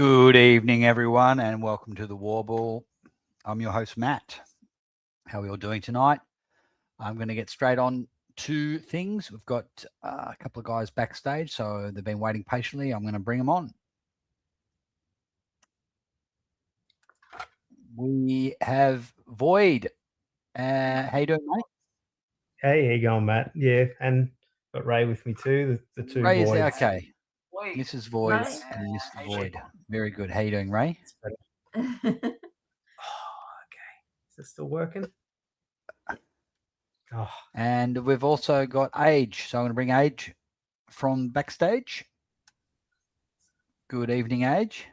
Good evening, everyone, and welcome to the Warble. I'm your host, Matt. How are we all doing tonight? I'm going to get straight on to things. We've got a couple of guys backstage, so they've been waiting patiently. I'm going to bring them on. We have Void. How you doing, mate? Hey, how you going, Matt? Yeah, and got Ray with me too. The two Ray is voids. okay. Mrs. Void and Mr. Void. Very good. How you doing, Ray? Oh, okay. Is it still working? Oh, And we've also got Age. So I'm going to bring Age from backstage. Good evening, Age.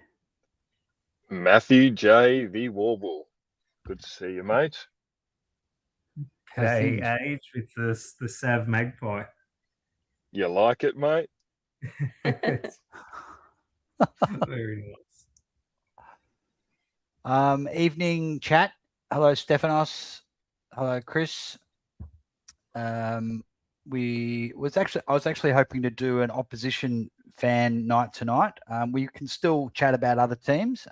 Matthew J. the Warble. Good to see you, mate. How's hey, things? Age with the Sav Magpie. You like it, mate? Very nice. Evening chat. Hello, Stephanos. Hello, Chris. I was actually hoping to do an opposition fan night tonight. We can still chat about other teams.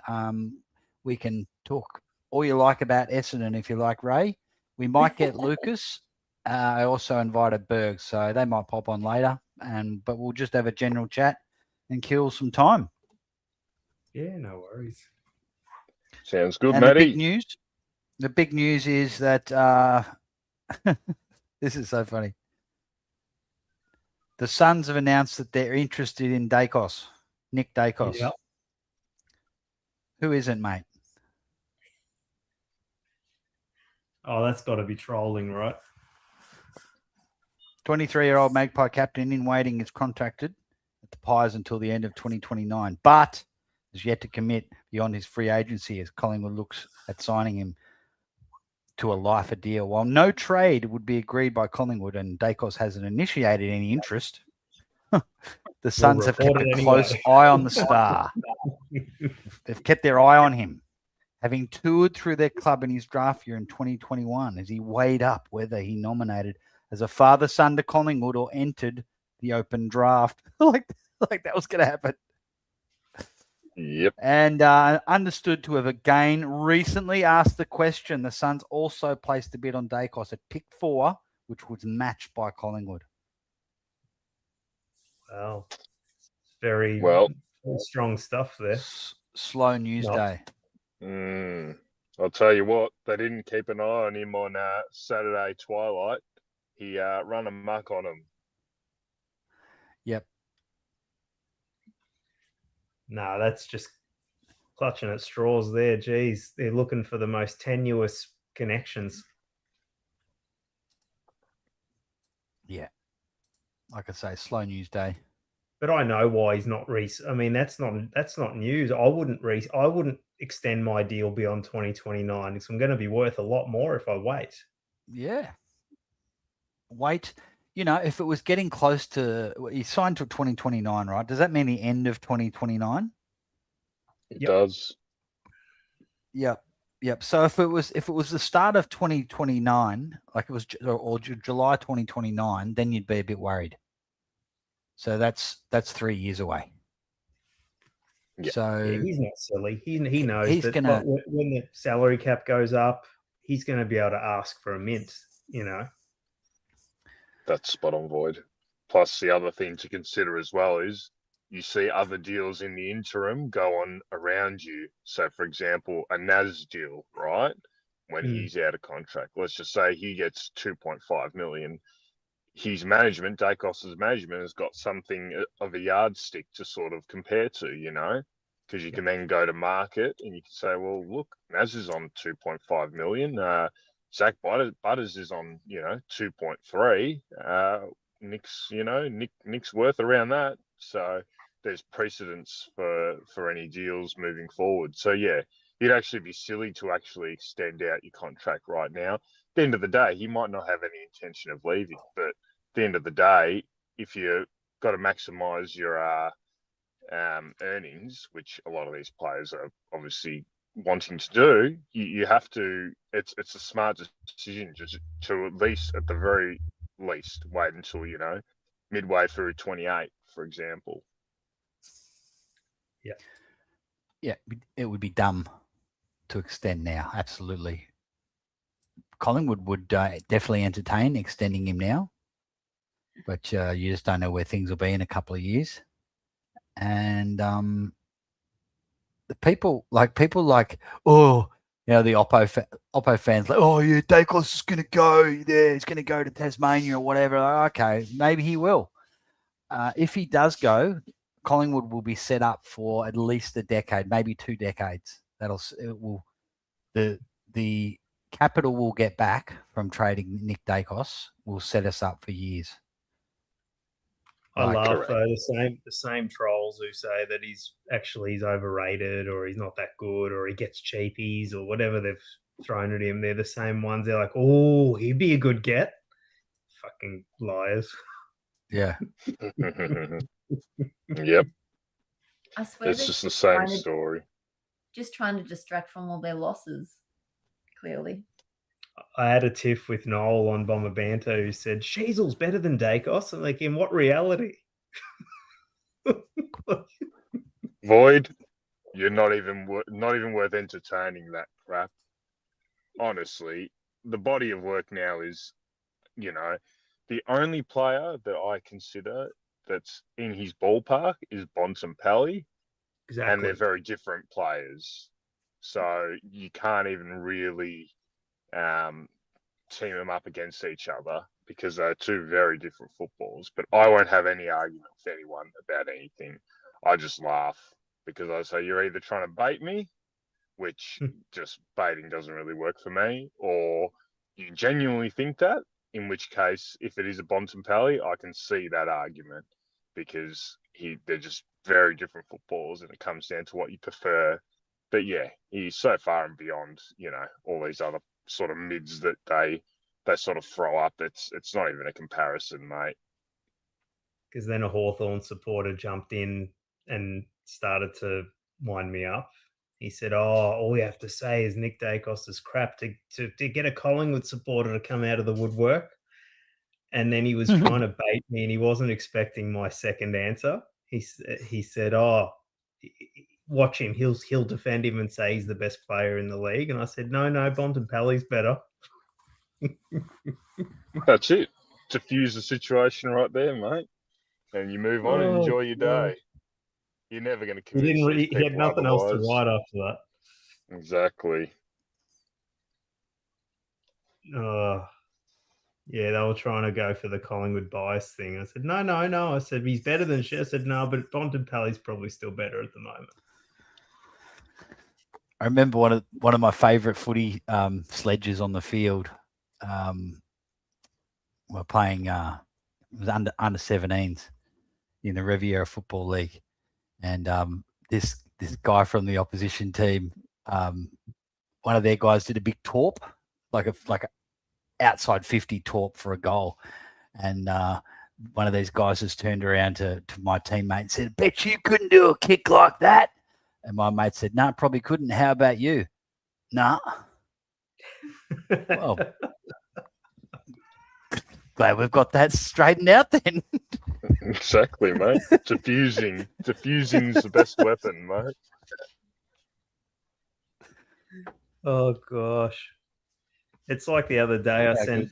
We can talk all you like about Essendon if you like, Ray. We might get Lucas. I also invited Berg, so they might pop on later. But we'll just have a general chat and kill some time. Yeah, no worries. Sounds good, and Matty. The big news is that this is so funny. The Suns have announced that they're interested in Dacos, Nick Dacos. Yep. Who isn't, mate? Oh, that's got to be trolling, right? 23-year-old Magpie captain in waiting is contracted at the Pies until the end of 2029, but is yet to commit beyond his free agency as Collingwood looks at signing him to a lifer deal. While no trade would be agreed by Collingwood and Dacos hasn't initiated any interest, the Suns have kept a close eye on the star. They've kept their eye on him, having toured through their club in his draft year in 2021 as he weighed up whether he nominated as a father-son to Collingwood or entered the open draft. like that was going to happen. Yep. And understood to have again recently asked the question. The Suns also placed a bid on Dacos at pick 4, which was matched by Collingwood. Wow. Very strong stuff there. Slow news day. I'll tell you what, they didn't keep an eye on him on Saturday twilight. He run amok on him. Yep. No, that's just clutching at straws there. Geez, they're looking for the most tenuous connections. Yeah. Like I say, slow news day. But I know why he's not I mean, that's not news. I wouldn't extend my deal beyond 2029 because I'm going to be worth a lot more if I wait. Yeah. Wait. You know, if it was getting close to, he signed to 2029, right? Does that mean the end of 2029? It does. Yep. So if it was the start of 2029, like it was or July 2029, then you'd be a bit worried. So that's 3 years away. Yeah. So he's not silly. He knows that when the salary cap goes up, he's going to be able to ask for a mint. You know. That's spot on, Void. Plus, the other thing to consider as well is you see other deals in the interim go on around you. So, for example, a Naz deal, right? When he's out of contract, let's just say he gets 2.5 million. His management, Dacos's management, has got something of a yardstick to sort of compare to, you know, because you can then go to market and you can say, well, look, Naz is on 2.5 million. Zach Butters is on, 2.3. Nick's worth around that. So there's precedence for any deals moving forward. So yeah, you'd actually be silly to actually extend out your contract right now. At the end of the day, he might not have any intention of leaving, but at the end of the day, if you've got to maximize your earnings, which a lot of these players are obviously wanting to do, you have to. It's a smart decision just to at the very least wait until midway through 28, for example. Yeah. Yeah, it would be dumb to extend now. Absolutely. Collingwood would definitely entertain extending him now, but you just don't know where things will be in a couple of years. And the people like, oh, the Oppo fans like, oh yeah, Dacos is going to go there. He's going to go to Tasmania or whatever. Like, okay, maybe he will. If he does go, Collingwood will be set up for at least a decade, maybe 2 decades. The capital we'll get back from trading Nick Dacos will set us up for years. I laugh correct. though, the same trolls who say that he's overrated or he's not that good or he gets cheapies or whatever they've thrown at him. They're the same ones. They're like, oh, he'd be a good get. Fucking liars. Yeah. Yep. I swear It's they're just the same trying to- story. Just trying to distract from all their losses, clearly. I had a tiff with Noel on Bomber Banter who said, Sheasel's better than Dacos. I'm like, in what reality? Void, you're not even worth entertaining that crap. Honestly, the body of work now is, the only player that I consider that's in his ballpark is Bontempelli, Exactly. and they're very different players. So you can't even really team them up against each other because they're two very different footballs. But I won't have any argument with anyone about anything. I just laugh because I say you're either trying to bait me, which just baiting doesn't really work for me, or you genuinely think that, in which case, if it is a Bontempelli, I can see that argument because they're just very different footballs and it comes down to what you prefer. But yeah, he's so far and beyond, all these other sort of mids that they sort of throw up. It's not even a comparison, mate. Because then a Hawthorn supporter jumped in and started to wind me up. He said, all we have to say is Nick Dacos is crap to get a Collingwood supporter to come out of the woodwork. And then he was trying to bait me and he wasn't expecting my second answer. He said, watch him. He'll defend him and say he's the best player in the league. And I said, no, Bontempelli's better. That's it. Diffuse the situation right there, mate. And you move on and enjoy your day. You're never going to convince these people. He had nothing else to otherwise. write after that. Exactly. Yeah, they were trying to go for the Collingwood bias thing. I said, no. I said, he's better than Shea. I said, no, but Bontempelli's probably still better at the moment. I remember one of my favourite footy sledges on the field. We're playing it was under 17s in the Riviera Football League, and this guy from the opposition team, one of their guys did a big torp, like a outside 50 torp for a goal, and one of these guys has turned around to my teammate and said, "Bet you couldn't do a kick like that." And my mate said, "No, probably couldn't. How about you?" "Nah." Well, glad we've got that straightened out then. Exactly, mate. Diffusing's the best weapon, mate. Oh gosh, it's like the other day I sent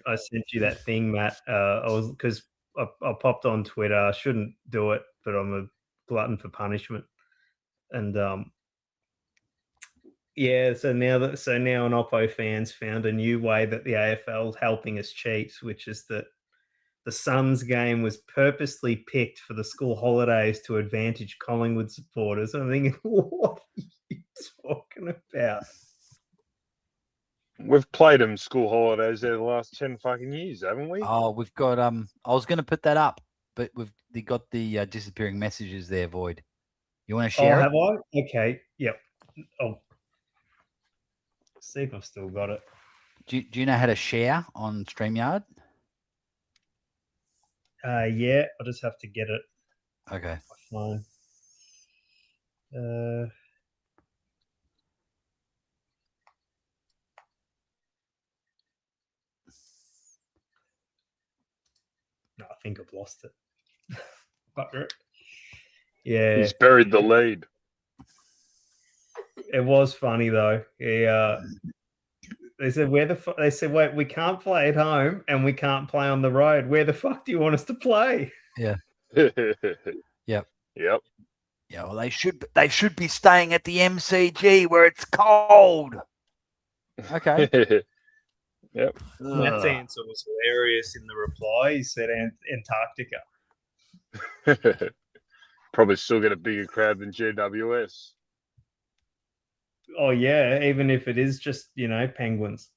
you that thing, Matt. Because I popped on Twitter. I shouldn't do it, but I'm a glutton for punishment. And so now an Oppo fans found a new way that the AFL is helping us cheat, which is that the Suns game was purposely picked for the school holidays to advantage Collingwood supporters. I'm thinking, what are you talking about? We've played them school holidays there the last 10 fucking years, haven't we? Oh, we've got I was going to put that up, but they got the disappearing messages there, Void. You want to share it? Have I? Okay. Yep. I'll see if I've still got it. Do you know how to share on StreamYard? Yeah, I'll just have to get it. Okay. Fine. No, I think I've lost it. Yeah. He's buried the lead. It was funny though. They said, they said, wait, we can't play at home and we can't play on the road. Where the fuck do you want us to play? Yep. Yep. Yeah, well, they should be staying at the MCG where it's cold. Okay. Yep. Matt's answer was hilarious in the reply. He said Antarctica. Probably still get a bigger crowd than GWS. Oh yeah, even if it is just, penguins.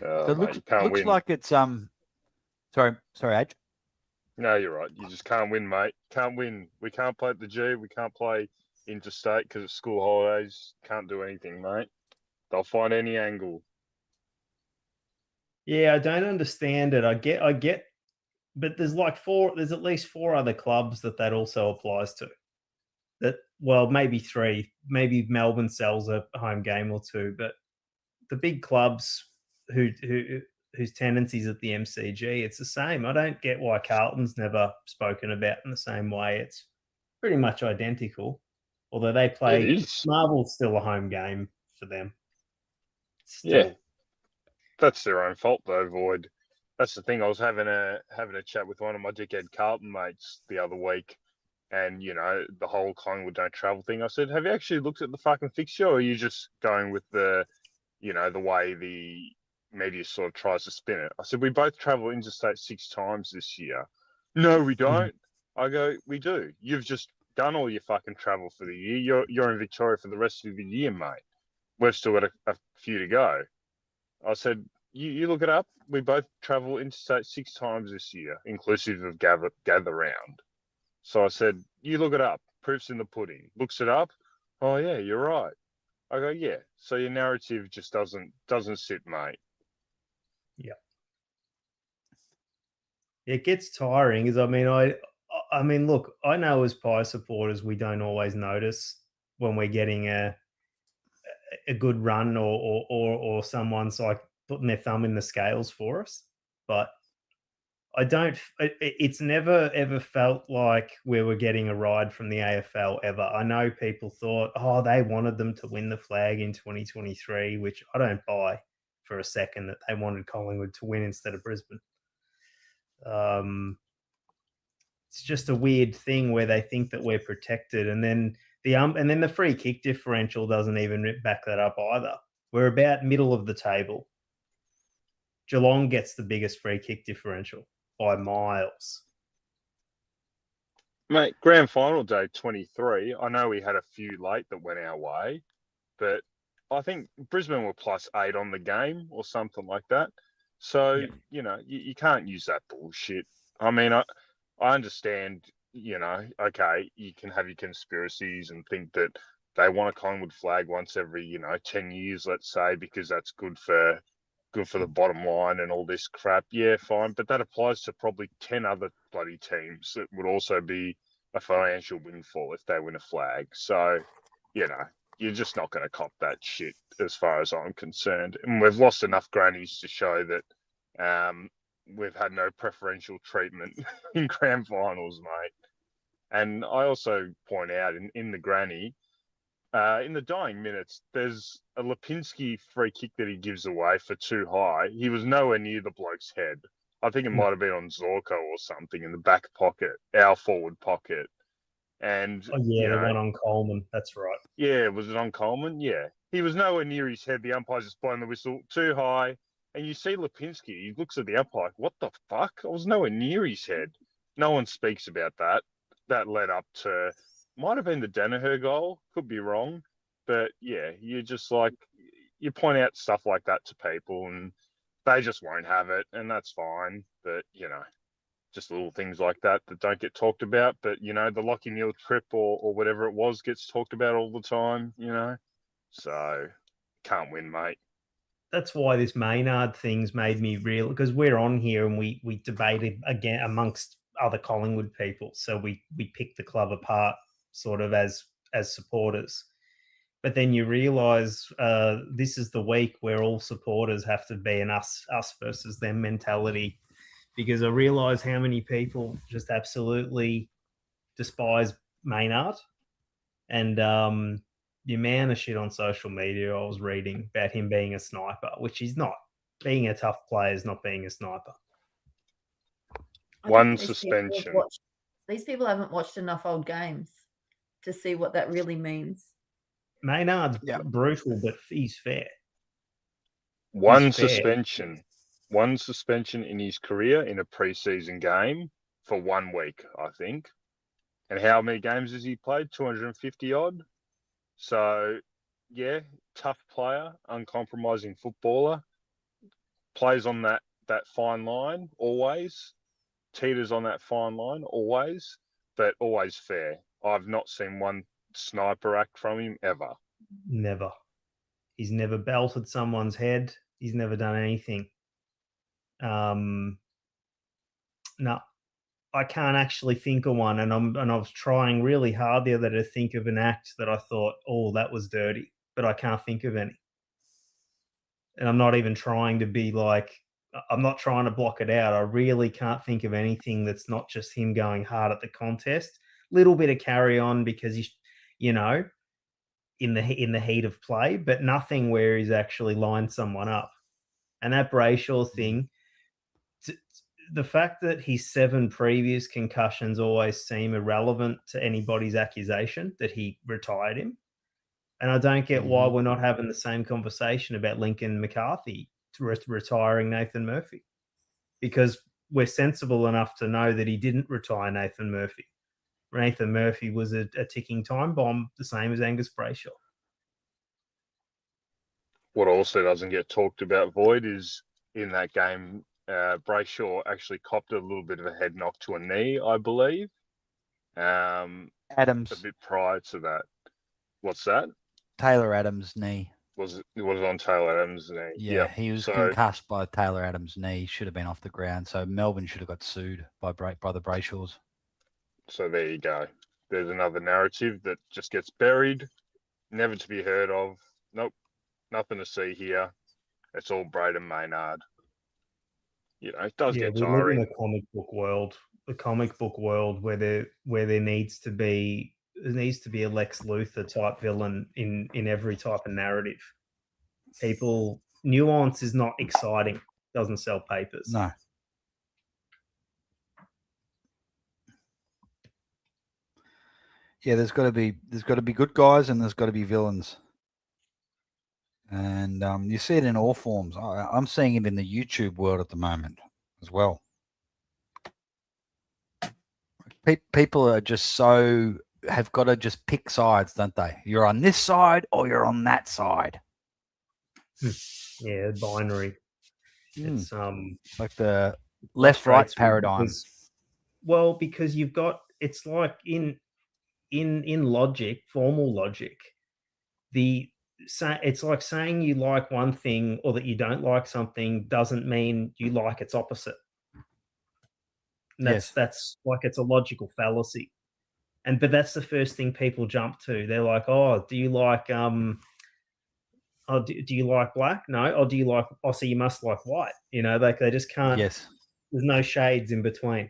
Oh, So it mate, you can't looks win. like it's sorry, Aj. No, you're right. You just can't win, mate. Can't win. We can't play at the G. We can't play interstate because it's school holidays. Can't do anything, mate. They'll find any angle. Yeah, I don't understand it. I get, but there's at least 4 other clubs that also applies to. Maybe 3. Maybe Melbourne sells a home game or 2, but the big clubs whose tendencies at the MCG, it's the same. I don't get why Carlton's never spoken about in the same way. It's pretty much identical, although they play. It is. Marvel's still a home game for them. Yeah, that's their own fault though, Void. That's the thing. I was having a chat with one of my dickhead Carlton mates the other week, and the whole Collingwood don't travel thing. I said, have you actually looked at the fucking fixture, or are you just going with the way the media sort of tries to spin it? I said, we both travel interstate 6 times this year. No, we don't. I go, we do. You've just done all your fucking travel for the year. You're in Victoria for the rest of the year, mate. We've still got a few to go. I said, you look it up. We both travel interstate 6 times this year, inclusive of gather round. So I said, you look it up. Proof's in the pudding. Looks it up. Oh yeah, you're right. I go, yeah. So your narrative just doesn't sit, mate. Yeah. It gets tiring. I mean, look, I know as Pie supporters, we don't always notice when we're getting a good run or someone's like putting their thumb in the scales for us, but I don't. It's never ever felt like we were getting a ride from the AFL ever. I know people thought, oh, they wanted them to win the flag in 2023, which I don't buy for a second that they wanted Collingwood to win instead of Brisbane. It's just a weird thing where they think that we're protected, and then the free kick differential doesn't even back that up either. We're about middle of the table. Geelong gets the biggest free kick differential by miles. Mate, grand final day 23. I know we had a few late that went our way, but I think Brisbane were +8 on the game or something like that. So, you can't use that bullshit. I mean, I understand, okay, you can have your conspiracies and think that they want a Collingwood flag once every, 10 years, let's say, because that's good for the bottom line and all this crap. Yeah, fine. But that applies to probably 10 other bloody teams. It would also be a financial windfall if they win a flag. So, you're just not going to cop that shit as far as I'm concerned. And we've lost enough grannies to show that we've had no preferential treatment in grand finals, mate. And I also point out in the granny, in the dying minutes, there's a Lipinski free kick that he gives away for too high. He was nowhere near the bloke's head. I think it might have been on Zorko or something in the back pocket, our forward pocket. And the one on Coleman. That's right. Yeah, was it on Coleman? Yeah. He was nowhere near his head. The umpire's just blowing the whistle too high. And you see Lipinski, he looks at the umpire like, what the fuck? I was nowhere near his head. No one speaks about that. That led up to, might have been the Danaher goal. Could be wrong. But yeah, you just you point out stuff like that to people and they just won't have it. And that's fine. But, just little things like that don't get talked about. But, the Lockie Neal trip or whatever it was gets talked about all the time, So, can't win, mate. That's why this Maynard thing's made me real, because we're on here and we debated again amongst other Collingwood people. So we pick the club apart sort of as supporters. But then you realise this is the week where all supporters have to be an us versus them mentality, because I realise how many people just absolutely despise Maynard And the amount of shit on social media I was reading about him being a sniper, which he's not. Being a tough player is not being a sniper. I don't One think suspension. These people haven't watched enough old games to see what that really means. Maynard's Yeah. brutal, but he's fair. One He's fair. suspension. One suspension in his career in a preseason game for 1 week, I think. And how many games has he played? 250 odd. So, yeah, tough player, uncompromising footballer. Plays on that fine line always. Teeters on that fine line always, but always fair. I've not seen one sniper act from him ever. Never. He's never belted someone's head. He's never done anything. No, I can't actually think of one, and I was trying really hard the other day to think of an act that I thought, oh, that was dirty, but I can't think of any. And I'm not even trying to be like, I'm not trying to block it out. I really can't think of anything that's not just him going hard at the contest. Little bit of carry on because he's, in the heat of play, but nothing where he's actually lined someone up. And that Brayshaw thing, the fact that his 7 previous concussions always seem irrelevant to anybody's accusation that he retired him. And I don't get why we're not having the same conversation about Lincoln McCarthy retiring Nathan Murphy, because we're sensible enough to know that he didn't retire Nathan Murphy. Nathan Murphy was a ticking time bomb, the same as Angus Brayshaw. What also doesn't get talked about, Void, is in that game, Brayshaw actually copped a little bit of a head knock to a knee, I believe. Adams. A bit prior to that. What's that? Taylor Adams' knee. Was it on Taylor Adams' knee? Yeah, he was concussed by Taylor Adams' knee. Should have been off the ground. So Melbourne should have got sued by the Brayshaws. So there you go. There's another narrative that just gets buried, never to be heard of. Nope, nothing to see here. It's all Braden Maynard. It does get tiring. We live in a comic book world. A comic book world where there needs to be a Lex Luthor type villain in every type of narrative. Nuance is not exciting. Doesn't sell papers. No. Yeah, there's got to be good guys and there's got to be villains. And you see it in all forms. I'm seeing it in the YouTube world at the moment as well. People are just have got to just pick sides, don't they? You're on this side or you're on that side. Yeah, binary. It's like the left-right paradigm. Because you've got, it's like in logic, formal logic, it's like saying you like one thing or that you don't like something doesn't mean you like its opposite. And that's like, it's a logical fallacy. But that's the first thing people jump to. They're like, oh, do you like do you like black? No. Or do you like, so you must like white. They just can't. Yes. There's no shades in between.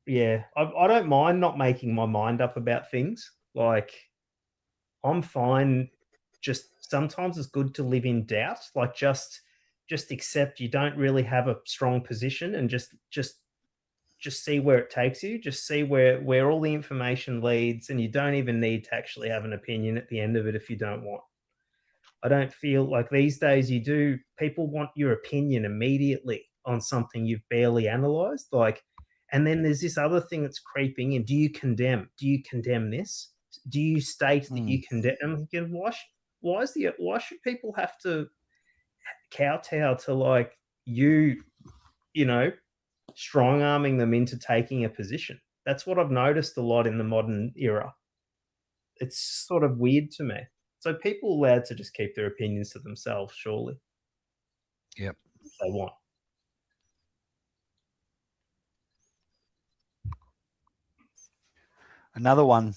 Yeah, I don't mind not making my mind up about things. Like, I'm fine. Just sometimes it's good to live in doubt. Like, just accept you don't really have a strong position and just see where it takes you. Just see where all the information leads, and you don't even need to actually have an opinion at the end of it if you don't want. I don't feel like these days people want your opinion immediately on something you've barely analysed. And then there's this other thing that's creeping in. Do you condemn this? Do you state that you condemn? I'm thinking, why should people have to kowtow to strong arming them into taking a position? That's what I've noticed a lot in the modern era. It's sort of weird to me. So people are allowed to just keep their opinions to themselves, surely. Yep. If they want. Another one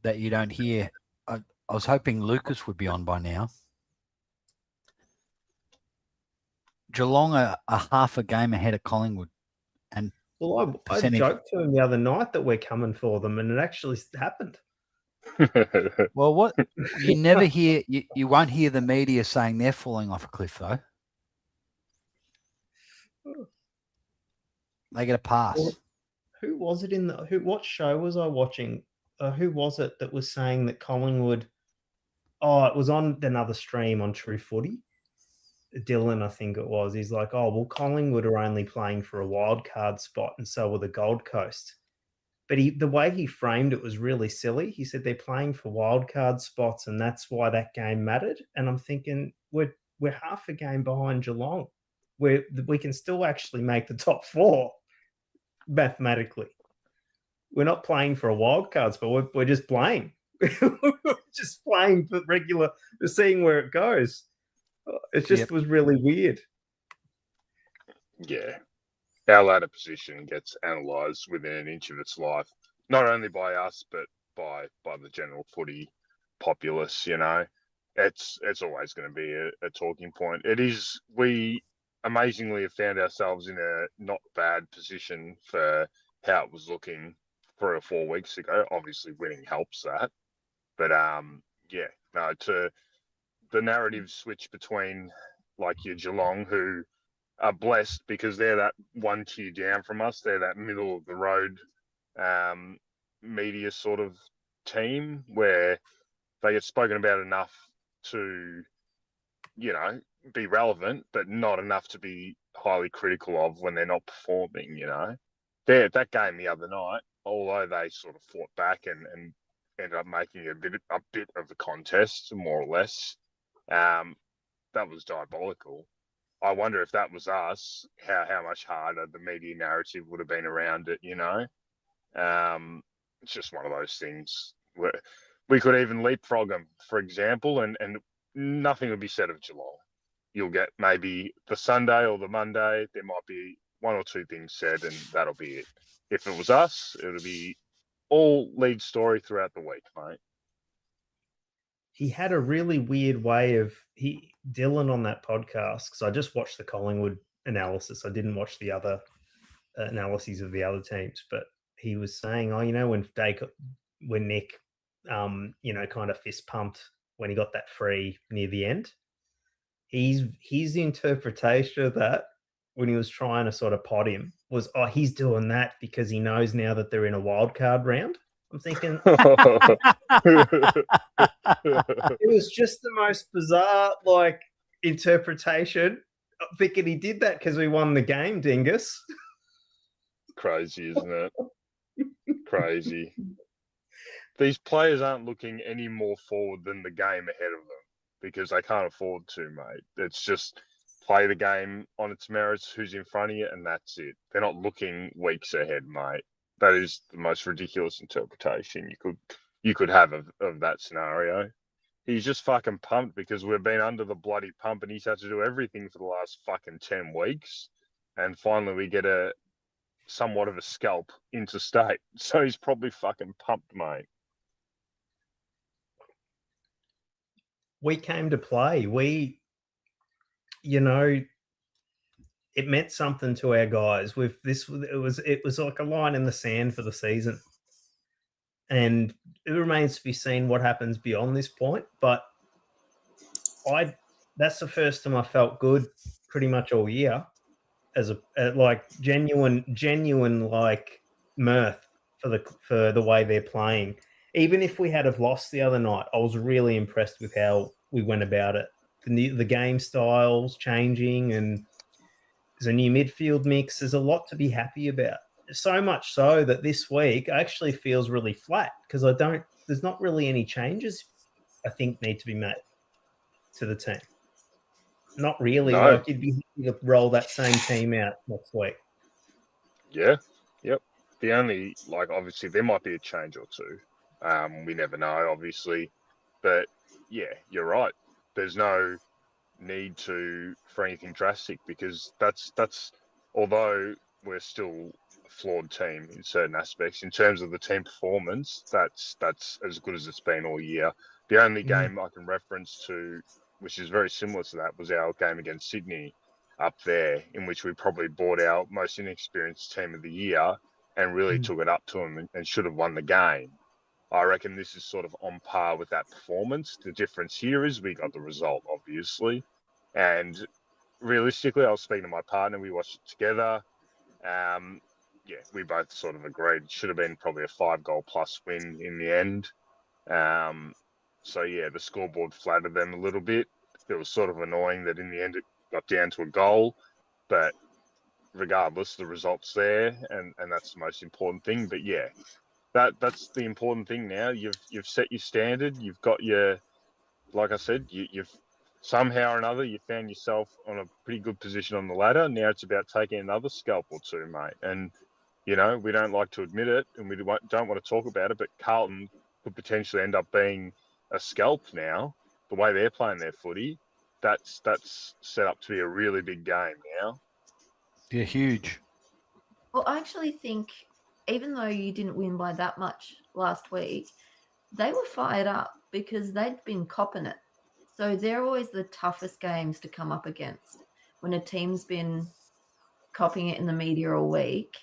that you don't hear, I was hoping Lucas would be on by now. Geelong are half a game ahead of Collingwood, and Well, I percentage. joked to him the other night that we're coming for them, and it actually happened. Well, what you never hear, you won't hear the media saying they're falling off a cliff, though. They get a pass. Well, who was it what show was I watching? Who was it that was saying that Collingwood? Oh, it was on another stream on True Footy. Dylan, I think it was. He's like, oh, well, Collingwood are only playing for a wild card spot, and so were the Gold Coast. But the way he framed it was really silly. He said they're playing for wild card spots, and that's why that game mattered. And I'm thinking we're half a game behind Geelong. We can still actually make the top 4 mathematically. We're not playing for a wild card spot. We're just playing. We're just playing for regular, seeing where it goes. It just was really weird. Yeah. Our ladder position gets analysed within an inch of its life, not only by us, but by the general footy populace, you know. It's always going to be a talking point. It is, we amazingly have found ourselves in a not bad position for how it was looking 3 or 4 weeks ago. Obviously winning helps that. But to the narrative switch between like your Geelong, who are blessed because they're that one tier down from us. They're that middle of the road media sort of team where they get spoken about enough to, you know, be relevant, but not enough to be highly critical of when they're not performing, you know. That game the other night, although they sort of fought back and ended up making a bit of a contest, more or less, that was diabolical. I wonder if that was us, how much harder the media narrative would have been around it, you know? It's just one of those things where we could even leapfrog them, for example, and nothing would be said of Geelong. You'll get maybe the Sunday or the Monday, there might be 1 or 2 things said, and that'll be it. If it was us, it would be all lead story throughout the week, mate. He had a really weird way of Dylan on that podcast, because I just watched the Collingwood analysis. I didn't watch the other analyses of the other teams, but he was saying, oh, you know, when Nick, you know, kind of fist pumped when he got that free near the end, his interpretation of that when he was trying to sort of pot him was, oh, he's doing that because he knows now that they're in a wild card round. I'm thinking it was just the most bizarre, like, interpretation. I'm thinking he did that because we won the game, dingus. Crazy, isn't it? Crazy. These players aren't looking any more forward than the game ahead of them because they can't afford to, mate. It's just play the game on its merits, who's in front of you, and that's it. They're not looking weeks ahead, mate. That is the most ridiculous interpretation you could have of that scenario. He's just fucking pumped because we've been under the bloody pump and he's had to do everything for the last fucking 10 weeks. And finally we get somewhat of a scalp interstate. So he's probably fucking pumped, mate. We came to play. You know, it meant something to our guys. It was like a line in the sand for the season, and it remains to be seen what happens beyond this point. But that's the first time I felt good pretty much all year, as a like genuine like mirth for the way they're playing. Even if we had have lost the other night, I was really impressed with how we went about it. The game styles changing, and there's a new midfield mix. There's a lot to be happy about. So much so that this week actually feels really flat because there's not really any changes I think need to be made to the team. Not really. No. Like you'd be happy to roll that same team out next week. Yeah. Yep. The only, like, obviously there might be a change or two. We never know, obviously. But yeah, you're right. There's no need for anything drastic because that's although we're still a flawed team in certain aspects in terms of the team performance, that's as good as it's been all year. The only game I can reference to which is very similar to that was our game against Sydney up there, in which we probably bought our most inexperienced team of the year and really took it up to them and should have won the game. I reckon this is sort of on par with that performance. The difference here is we got the result, obviously. And realistically, I was speaking to my partner. We watched it together. Yeah, we both sort of agreed it should have been probably a 5-goal plus win in the end. So, yeah, the scoreboard flattered them a little bit. It was sort of annoying that in the end it got down to a goal. But regardless, the result's there, and that's the most important thing. But, yeah, that's the important thing now. You've set your standard. You've got your, like I said, you've somehow or another you found yourself on a pretty good position on the ladder. Now it's about taking another scalp or two, mate. And we don't like to admit it, and we don't want to talk about it. But Carlton could potentially end up being a scalp now. The way they're playing their footy, that's set up to be a really big game now. Yeah, huge. Well, I actually think even though you didn't win by that much last week, they were fired up because they'd been copping it. So they're always the toughest games to come up against. When a team's been copying it in the media all week,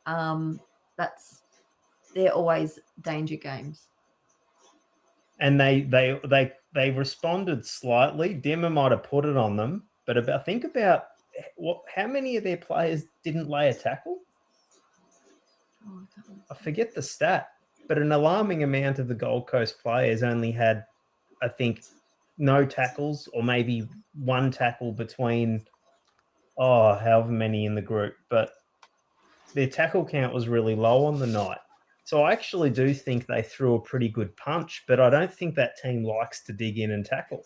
they're always danger games. And they responded slightly. Dimmer might have put it on them, but think about how many of their players didn't lay a tackle. I forget the stat, but an alarming amount of the Gold Coast players only had, I think, no tackles or maybe one tackle between, however many in the group. But their tackle count was really low on the night. So I actually do think they threw a pretty good punch, but I don't think that team likes to dig in and tackle.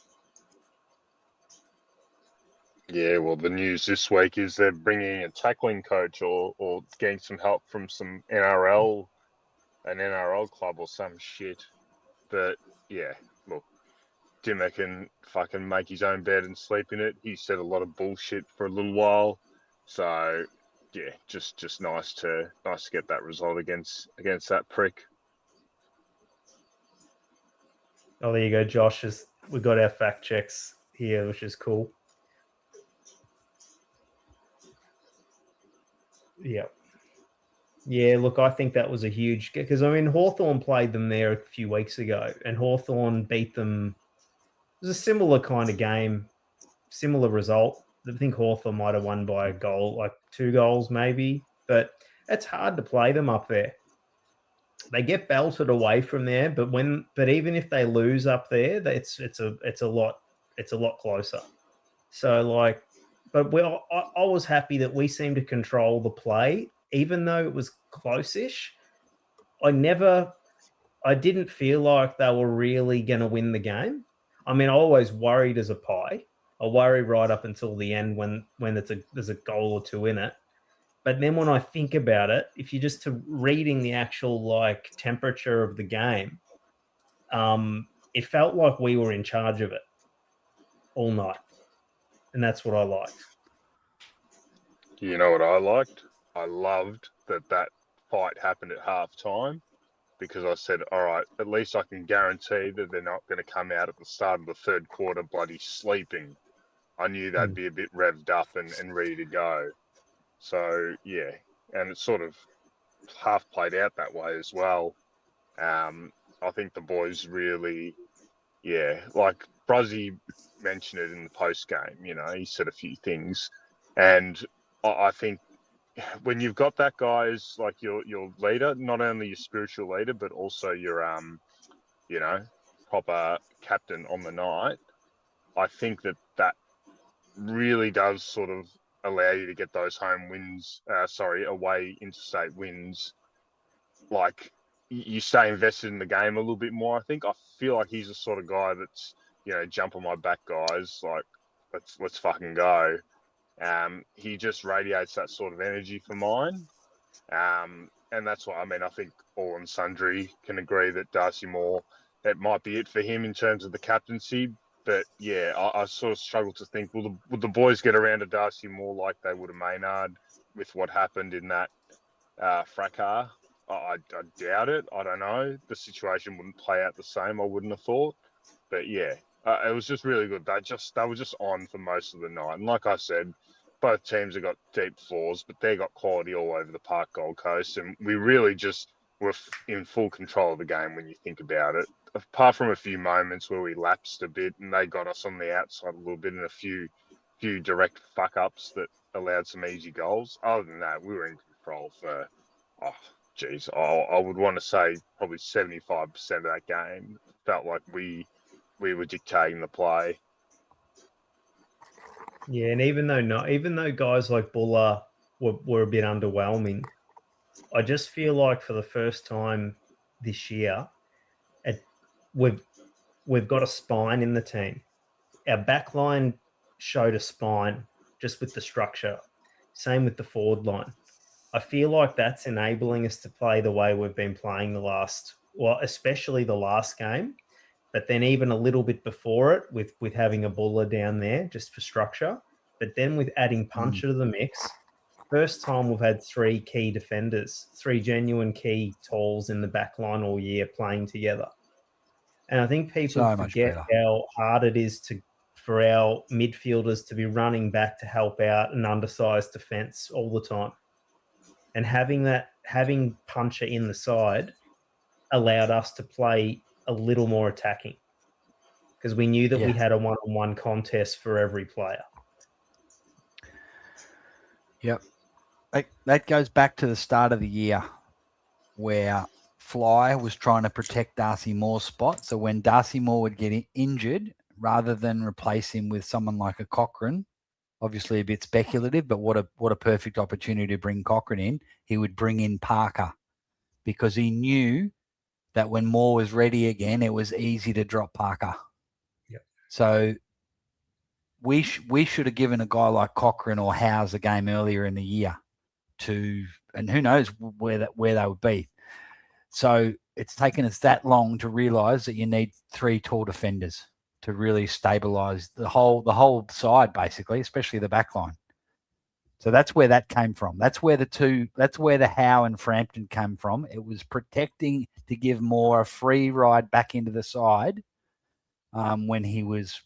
Yeah, well, the news this week is they're bringing a tackling coach or getting some help from an NRL club or some shit. But, yeah, look, Dimmer can fucking make his own bed and sleep in it. He said a lot of bullshit for a little while. So, yeah, just nice to get that result against that prick. Oh, there you go, Josh. We got our fact checks here, which is cool. Yeah. Yeah, look, I think that was a huge... Because, Hawthorn played them there a few weeks ago, and Hawthorn beat them. It was a similar kind of game, similar result. I think Hawthorn might have won by a goal, like 2 goals maybe, but it's hard to play them up there. They get belted away from there, but even if they lose up there, it's a lot closer. So I was happy that we seemed to control the play, even though it was close-ish. I didn't feel like they were really going to win the game. I always worried as a pie. I worry right up until the end when there's a goal or two in it. But then when I think about it, if you're just reading the actual temperature of the game, it felt like we were in charge of it all night. And that's what I liked. You know what I liked? I loved that fight happened at halftime, because I said, all right, at least I can guarantee that they're not going to come out at the start of the third quarter bloody sleeping. I knew they'd be a bit revved up and ready to go. So, yeah, and it sort of half played out that way as well. I think the boys really, like Bruzzy mentioned it in the post-game, he said a few things. And I think when you've got that guy as like your leader, not only your spiritual leader, but also your, proper captain on the night, I think that really does sort of allow you to get those away interstate wins. Like, you stay invested in the game a little bit more. I feel like he's the sort of guy that's, jump on my back, guys. Like, let's fucking go. He just radiates that sort of energy for mine. And that's what I think all and sundry can agree that Darcy Moore, it might be it for him in terms of the captaincy. But yeah, I sort of struggle to think, would the boys get around to Darcy Moore like they would have Maynard with what happened in that fracas? I doubt it. I don't know. The situation wouldn't play out the same, I wouldn't have thought. But yeah, it was just really good. They were just on for most of the night. And like I said, both teams have got deep floors, but they got quality all over the park, Gold Coast, and we really just were in full control of the game when you think about it. Apart from a few moments where we lapsed a bit and they got us on the outside a little bit and a few direct fuck ups that allowed some easy goals. Other than that, we were in control for, I would want to say probably 75% of that game. Felt like we were dictating the play. Yeah, and even though guys like Buller were a bit underwhelming, I just feel like for the first time this year, we've got a spine in the team. Our backline showed a spine just with the structure. Same with the forward line. I feel like that's enabling us to play the way we've been playing especially the last game, but then even a little bit before it with having a Buller down there just for structure. But then with adding Puncher to the mix, first time we've had 3 key defenders, 3 genuine key talls in the back line all year playing together. And I think people forget how hard it is for our midfielders to be running back to help out an undersized defence all the time. And having Puncher in the side allowed us to play a little more attacking because we knew that we had a one-on-one contest for every player. Yep. That goes back to the start of the year where Fly was trying to protect Darcy Moore's spot. So when Darcy Moore would get injured, rather than replace him with someone like a Cochrane, obviously a bit speculative, but what a perfect opportunity to bring Cochrane in, he would bring in Parker because he knew that when Moore was ready again, it was easy to drop Parker. Yep. So we should have given a guy like Cochrane or Howes a game earlier in the year and who knows where they would be. So it's taken us that long to realise that you need 3 tall defenders to really stabilise the whole side, basically, especially the back line. So that's where that came from. That's where the Howe and Frampton came from. It was protecting to give Moore a free ride back into the side when he was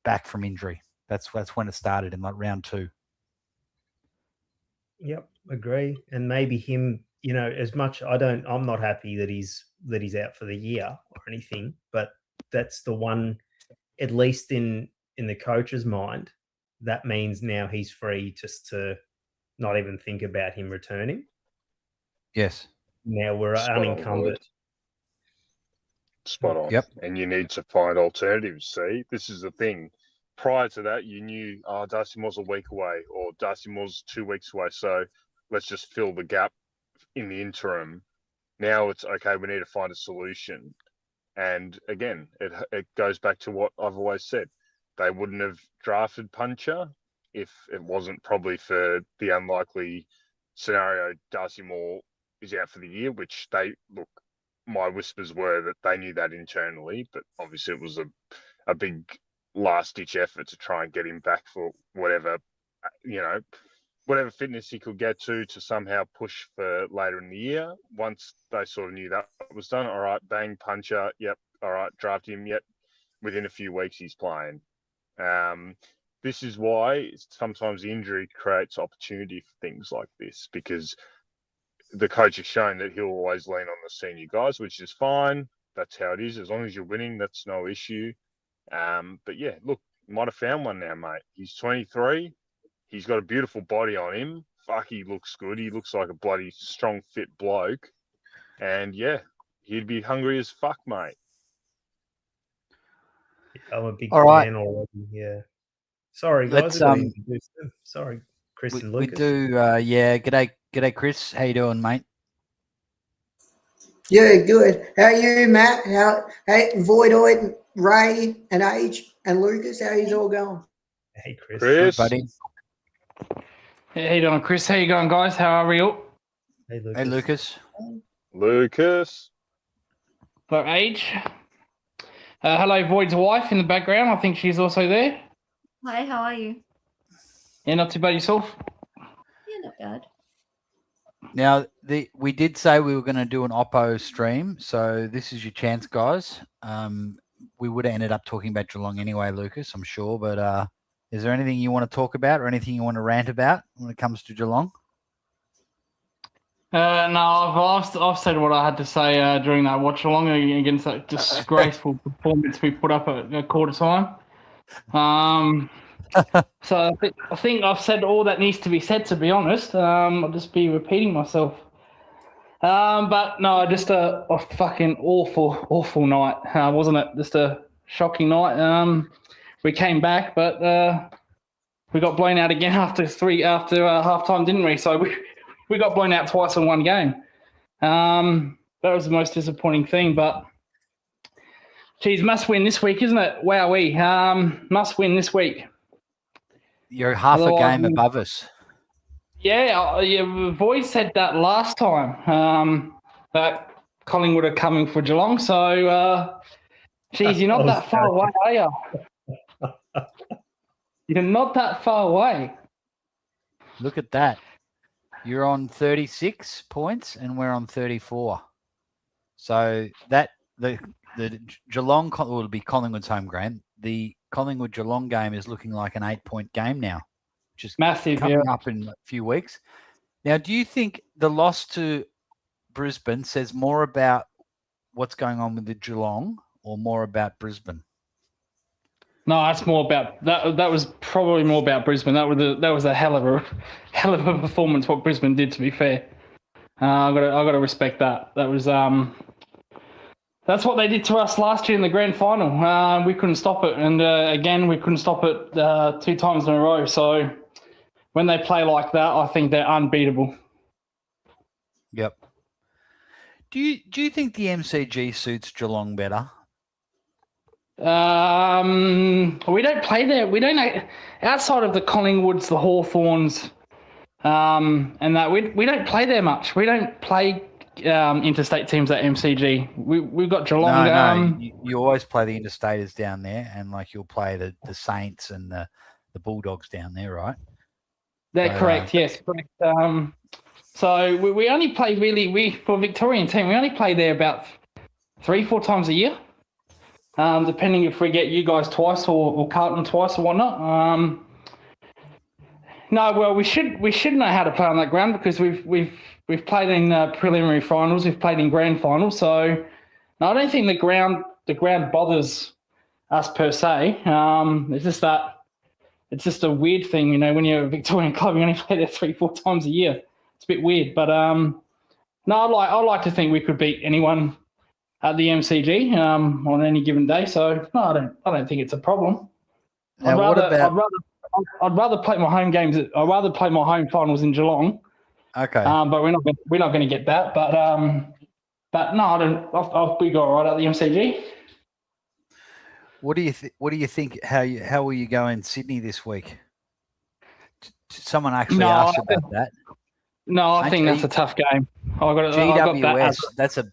back from injury. That's when it started in like round 2. Yep, agree. And maybe him, as much I'm not happy that he's out for the year or anything, but that's the one, at least in the coach's mind, that means now he's free just to not even think about him returning. Yes. Now we're unencumbered. Spot on. Yep. And you need to find alternatives. See, this is the thing. Prior to that, you knew, Darcy Moore's a week away or Darcy Moore's 2 weeks away. So let's just fill the gap in the interim. Now it's okay. We need to find a solution. And again, it goes back to what I've always said. They wouldn't have drafted Puncher if it wasn't probably for the unlikely scenario Darcy Moore is out for the year, which my whispers were that they knew that internally, but obviously it was a big last-ditch effort to try and get him back for whatever fitness he could get to somehow push for later in the year. Once they sort of knew that was done, all right, bang, Puncher, yep, all right, draft him, yep. Within a few weeks, he's playing. This is why sometimes injury creates opportunity for things like this, because the coach has shown that he'll always lean on the senior guys, which is fine. That's how it is. As long as you're winning, that's no issue. But yeah, look, might have found one now, mate. He's 23. He's got a beautiful body on him. Fuck, he looks good. He looks like a bloody strong, fit bloke. And yeah, he'd be hungry as fuck, mate. I'm a big fan already. Yeah. Sorry, guys. Sorry, Chris and Lucas. We do. G'day, Chris. How you doing, mate? Yeah, good. How are you, Matt? Hey, Voidoid, Ray, and Age, and Lucas? How you all going? Hey, Chris. Good, buddy. Hey, how you doing, Chris? How you going, guys? How are we all? Hey, Lucas. Hey, Lucas. Lucas. For Age. Hello, Void's wife in the background. I think she's also there. Hi, how are you? Yeah, not too bad yourself. Yeah, not bad. Now, we did say we were going to do an Oppo stream, so this is your chance, guys. We would have ended up talking about Geelong anyway, Lucas, I'm sure, but Is there anything you want to talk about or anything you want to rant about when it comes to Geelong? No, I've said what I had to say during that watch along against that disgraceful performance we put up at quarter time. So I think I've said all that needs to be said. To be honest, I'll just be repeating myself. But no, just a fucking awful night, wasn't it? Just a shocking night. We came back, but we got blown out again after half time, didn't we? So we got blown out twice in one game. That was the most disappointing thing. But geez, must win this week, isn't it? Wowee. Must win this week. You're half a game above us. Yeah, Void said that last time, that Collingwood are coming for Geelong. So, geez, you're not that far away, are you? You're not that far away. Look at that. You're on 36 points and we're on 34. So that the Geelong will be Collingwood's home game. The Collingwood Geelong game is looking like an 8-point game now, just massive coming up in a few weeks. Now, do you think the loss to Brisbane says more about what's going on with the Geelong or more about Brisbane? No, that's more about that. That was probably more about Brisbane. That was a hell of a performance what Brisbane did. To be fair, I got to respect that. That was that's what they did to us last year in the grand final. We couldn't stop it, and again we couldn't stop it 2 times in a row. So when they play like that, I think they're unbeatable. Yep. Do you think the MCG suits Geelong better? We don't play there. We don't, outside of the Collingwoods, the Hawthorns, and that we don't play there much. We don't play interstate teams at MCG. We've got Geelong. No. You always play the interstaters down there, and like you'll play the Saints and the Bulldogs down there, right? They're correct. Yes, correct. So we only play for a Victorian team. We only play there about 3-4 times a year. Depending if we get you guys twice or Carlton twice or whatnot. No, well, we should know how to play on that ground because we've played in preliminary finals, we've played in grand finals. So no, I don't think the ground bothers us per se. It's just a weird thing, you know. When you're a Victorian club, you only play there 3-4 times a year. It's a bit weird, but no, I like to think we could beat anyone at the MCG on any given day. So no, I don't think it's a problem. Now, I'd rather play my home games. I'd rather play my home finals in Geelong. Okay. But we're not going to get that. But no, I don't. I'll be all right at the MCG. What do you think? How will you go in Sydney this week? Someone actually asked about that. No, I think that's a tough game. GWS. That's a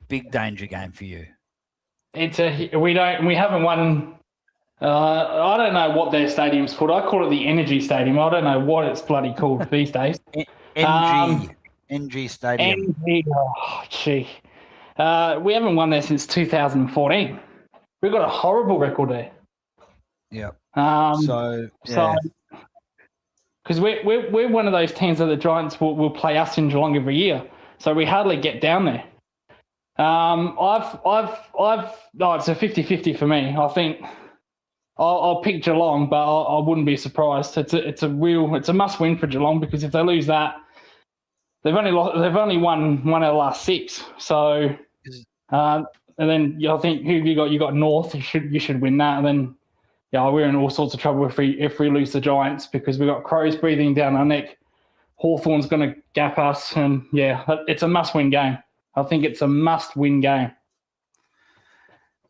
big danger game for you. We haven't won. I don't know what their stadium's called. I call it the Energy Stadium. I don't know what it's bloody called these days. NG Stadium. NG, oh, gee. We haven't won there since 2014. We've got a horrible record there. Yeah. Because we're one of those teams that the Giants will play us in Geelong every year, so we hardly get down there. It's a 50-50 for me. I think I'll pick Geelong, but I wouldn't be surprised. It's a must win for Geelong because if they lose that, they've only won one of the last 6. So, and then I think who have you got? You got North. You should win that. And then we're in all sorts of trouble if we lose the Giants because we've got Crows breathing down our neck. Hawthorn's going to gap us, and it's a must win game. I think it's a must-win game.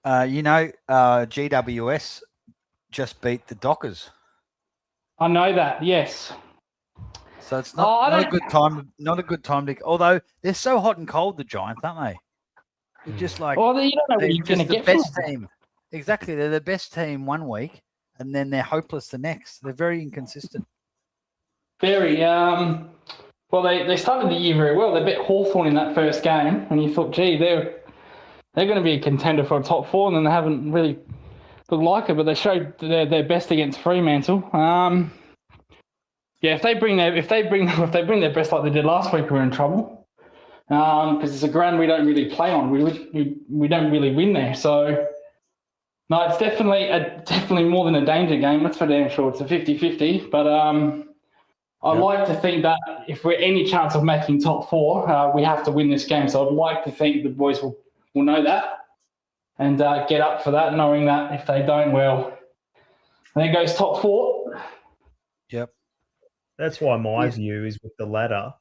GWS just beat the Dockers. I know that, yes. So it's not a good time. Not a good time to. Although they're so hot and cold, the Giants, aren't they? They're just like. Well, you don't know what you're going to get. The best team. Exactly, they're the best team one week, and then they're hopeless the next. They're very inconsistent. Very. Well, they started the year very well. They beat Hawthorn in that first game, and you thought, gee, they're going to be a contender for a top 4, and then they haven't really look like it, but they showed their best against Fremantle. Yeah, if they bring their best like they did last week, we're in trouble. Because it's a ground we don't really play on. We don't really win there. So no, it's definitely more than a danger game. That's for damn sure. It's a 50-50. But I like to think that if we're any chance of making top 4, we have to win this game. So I'd like to think the boys will know that and get up for that, knowing that if they don't, well, there goes top 4. Yep. That's why my view is with the ladder.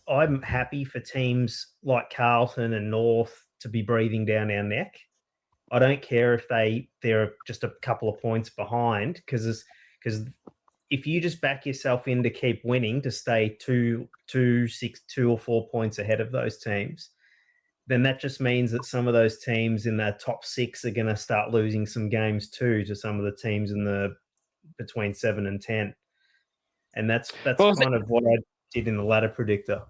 I'm happy for teams like Carlton and North to be breathing down our neck. I don't care if they're just a couple of points behind, because if you just back yourself in to keep winning, to stay 2 or 4 points ahead of those teams, then that just means that some of those teams in the top 6 are going to start losing some games too to some of the teams in the between 7 and 10. And that's kind of what I did in the ladder predictor.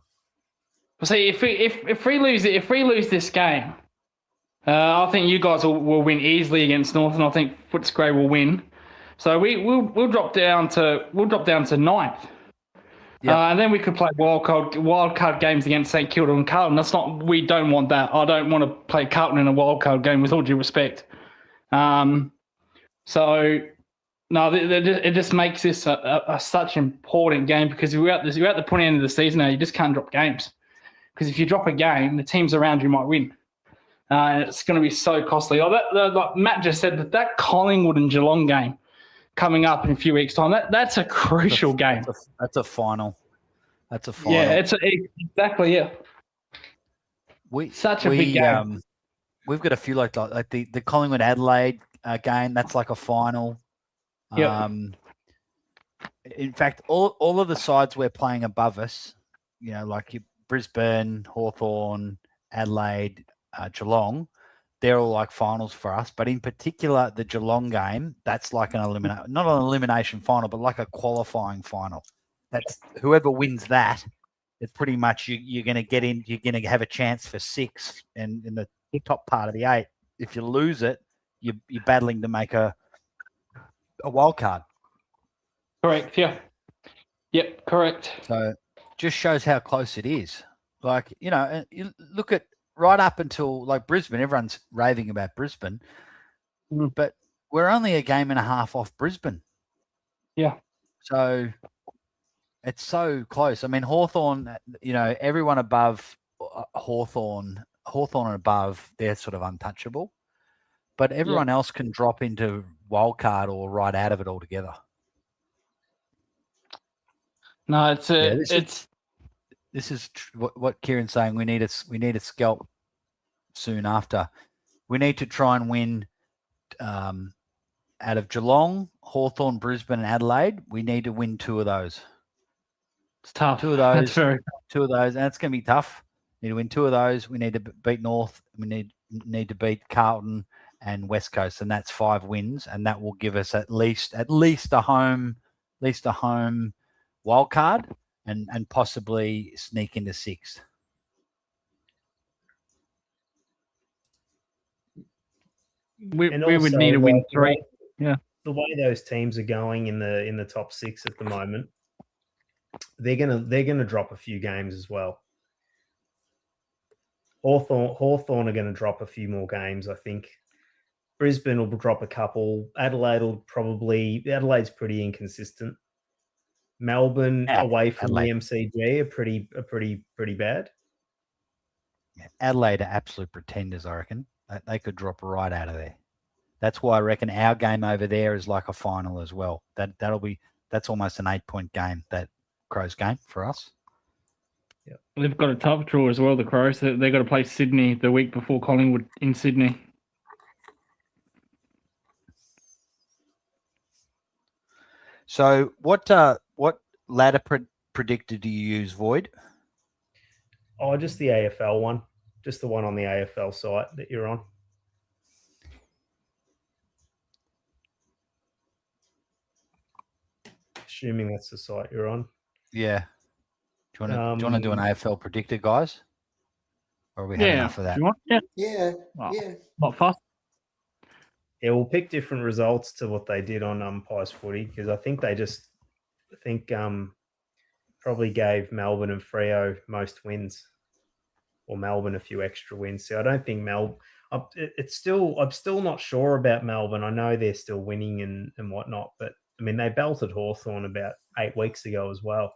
Well, see, if we lose this game, I think you guys will win easily against North, and I think Footscray will win. So we'll drop down to 9th. Yep. And then we could play wildcard games against St Kilda and Carlton. We don't want that. I don't want to play Carlton in a wildcard game, with all due respect. So no, it just makes this such an important game, because you're at the point end of the season now. You just can't drop games, because if you drop a game, the teams around you might win. And it's going to be so costly. Like Matt just said, that Collingwood and Geelong game coming up in a few weeks' time, that's a crucial game. That's a final. That's a final. Yeah, exactly, yeah. Such a big game. We've got a few like the Collingwood Adelaide game. That's like a final. Yep. In fact, all of the sides we're playing above us, like Brisbane, Hawthorn, Adelaide, Geelong, they're all like finals for us. But in particular, the Geelong game, that's like not an elimination final, but like a qualifying final. That's whoever wins that, it's pretty much you're going to get in. You're going to have a chance for 6 and in the top part of the 8. If you lose it, you're battling to make a wild card. Correct. Yeah. Yep. Correct. So just shows how close it is. Like, you look at right up until like Brisbane, everyone's raving about Brisbane, but we're only a game and a half off Brisbane. Yeah. So it's so close. I mean, Hawthorn, everyone above Hawthorn and above, they're sort of untouchable, but everyone else can drop into wildcard or right out of it altogether. No, this is what Kieran's saying. We need a scalp soon after. We need to try and win out of Geelong, Hawthorn, Brisbane, and Adelaide. We need to win 2 of those. It's tough. 2 of those. That's very 2 of those, and it's going to be tough. We need to win 2 of those. We need to beat North. We need to beat Carlton and West Coast, and that's 5 wins, and that will give us at least a home wild card, and possibly sneak into 6th. We would need to win 3. Yeah. The way those teams are going in the top 6 at the moment, they're gonna drop a few games as well. Hawthorn are going to drop a few more games, I think. Brisbane will drop a couple. Adelaide's pretty inconsistent. Melbourne away from the MCG are pretty bad. Adelaide are absolute pretenders, I reckon. They could drop right out of there. That's why I reckon our game over there is like a final as well. That's almost an 8-point game, that Crows game for us. Yep. They've got a tough draw as well, the Crows. They've got to play Sydney the week before Collingwood in Sydney. So what ladder predictor do you use, Void? Oh, just the AFL one. Just the one on the AFL site that you're on. Assuming that's the site you're on. Yeah. Do you want to do an AFL predictor, guys? Or are we had enough of that? Do you want? Yeah. Yeah. Oh, yeah. Not fast. Yeah, we'll pick different results to what they did on Umpires Footy because I think probably gave Melbourne and Freo most wins, or Melbourne a few extra wins. So I don't think I'm still not sure about Melbourne. I know they're still winning and whatnot, but I mean they belted Hawthorn about 8 weeks ago as well.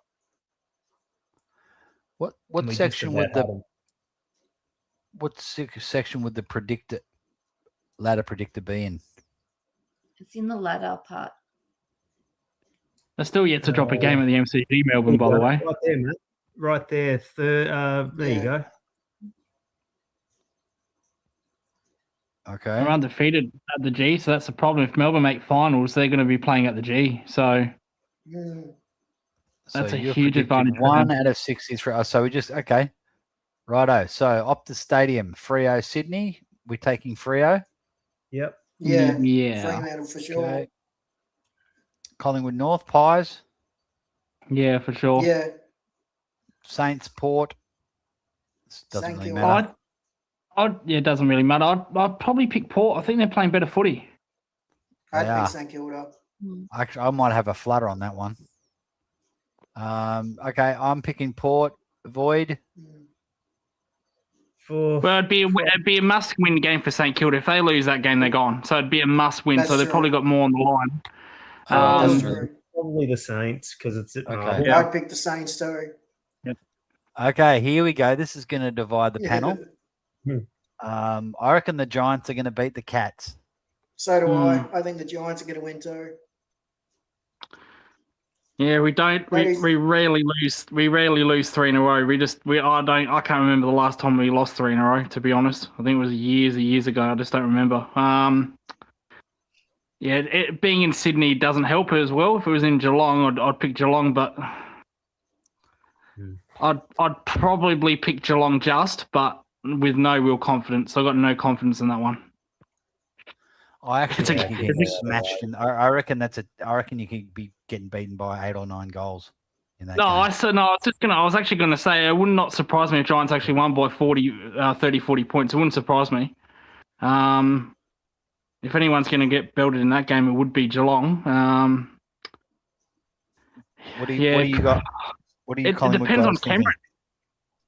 What And we just section would about had the 'em. section would the ladder predictor be in? It's in the ladder part. They're still yet to drop a game at the MCG Melbourne, by the way. Right there, mate. Right there. There you Yeah. go. Okay. They're undefeated at the G, so that's the problem. If Melbourne make finals, they're going to be playing at the G. So Mm. that's a you've huge predicted advantage for 1 them. out of 63. So we just okay. Righto. So Optus Stadium, Freo, Sydney. We're taking Freo. Yep. Yeah. Yeah. Fremantle for sure. Okay. Collingwood North, Pies. Yeah, for sure. Yeah. Saints, Port. This doesn't Thank really you. matter. It doesn't really matter. I'd probably pick Port. I think they're playing better footy. I'd They are. pick St Kilda. Actually, I might have a flutter on that one. Okay, I'm picking Port. Void. Mm. Well, it'd be a must-win game for St Kilda. If they lose that game, they're gone. So it'd be a must-win. That's so they've true. probably got more on the line. That's That's true. true. Probably the Saints because it's at Okay. Marvel. Yeah. I'd pick the Saints too. Okay, here we go. This is going to divide the panel. Yeah. I reckon the Giants are going to beat the Cats. So do I. I think the Giants are going to win too. Yeah, we don't. That is- We rarely lose. We rarely lose 3 in a row. I can't remember the last time we lost 3 in a row. To be honest, I think it was years ago. I just don't remember. Yeah, being in Sydney doesn't help as well. If it was in Geelong, I'd pick Geelong, but I'd probably pick Geelong but with no real confidence. I've got no confidence in that one. I actually It's a- think you can get smashed. I reckon I reckon you could be getting beaten by 8 or 9 goals in that No, game. I was actually going to say it would not surprise me if Giants actually won by 30-40 points. It wouldn't surprise me. If anyone's going to get belted in that game, it would be Geelong. What do you got? What do you It Collingwood depends on guys thinking? Cameron.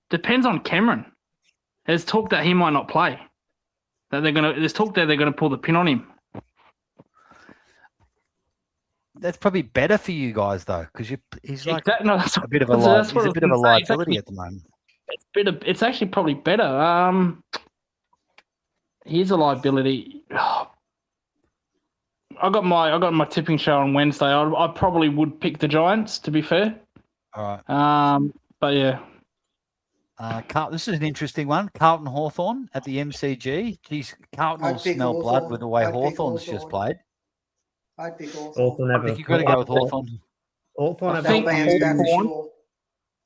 Depends on Cameron. There's talk that he might not play. There's talk that they're gonna pull the pin on him. That's probably better for you guys though, because he's like That's a bit of a that's what I was bit of a gonna say. It's liability actually- at the moment. It's actually probably better. Here's a liability. I got my tipping show on Wednesday. I probably would pick the Giants, to be fair. All right. But yeah. This is an interesting one. Carlton Hawthorn at the MCG. Geez, Carlton will I'd pick smell blood Hawthorn. with the way I'd pick Hawthorn's just Hawthorn. played. I'd pick Hawthorn. Hawthorn I have think a- you've got to go with Hawthorn. Hawthorn I have think a They'll bounce back for Hawthorn- sure.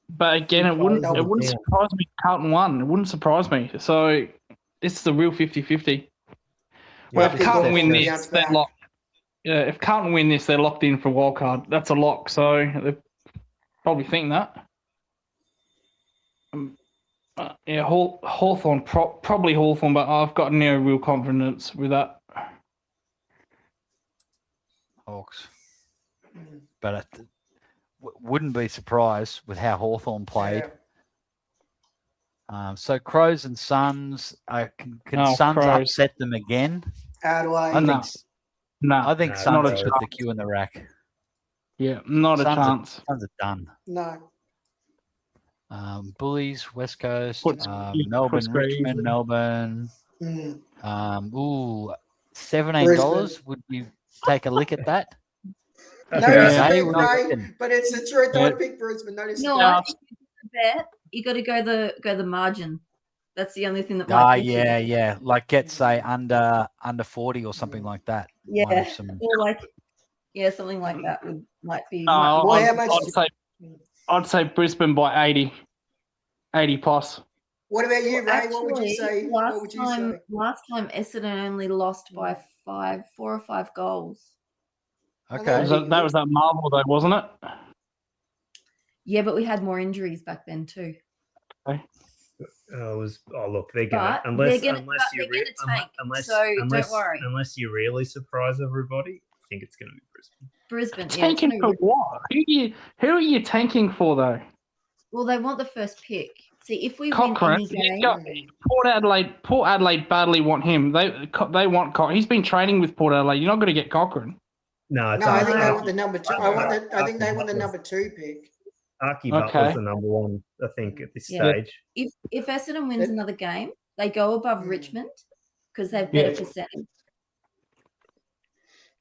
But again, it wouldn't surprise me if Carlton won. It wouldn't surprise me. So this is a real 50-50. Well, I if think Carlton win Hawthorn this, bounce they're back. locked. Yeah, if Carlton win this, they're locked in for a wild card. That's a lock. So they probably think that. Yeah, Hawthorn, probably Hawthorn, but I've got no real confidence with that. Hawks. Mm. But I wouldn't be surprised with how Hawthorn played. Yeah. So Crows and Suns, can Oh, Suns Crows. upset them again? Adelaide. I No. think No, I think No, Suns not a have chance. put the Q in the rack. Yeah, not a Suns chance. Suns are done. No. Bullies, West Coast, Puts- Melbourne, puts Grey Richmond, in. Melbourne. Mm. $17. Would you take a lick at that? No Yeah. disrespect, Hey, what do you Ray, reckon? but it's the truth. Yeah. I'd pick Brisbane. No disrespect. No, I think if it's a bet, you got to go the margin. That's the only thing that might get you. Yeah. Like get say under 40 or something like that. Might Yeah, have some- or like something like that might be. Well, how much- I'd say Brisbane by 80 plus. What about you, Ray? Actually, What would you say? What would you say? last time Essendon only lost by 4 or 5 goals. Okay. That was that Marvel though, wasn't it? Yeah, but we had more injuries back then too. Look, they're gonna unless you really surprise everybody. I think it's gonna be Brisbane. Yeah, tanking for what? Who are you tanking for though? Well, they want the first pick. See, if we Cochrane, win any game, Port Adelaide badly want him. They want Cochrane. He's been training with Port Adelaide. You're not going to get Cochrane. No, I think they want the number 2. I think they want the number 2 pick. Archie Butler's the number 1, I think, at this stage. If Essendon wins another game, they go above Richmond because they've better percentage.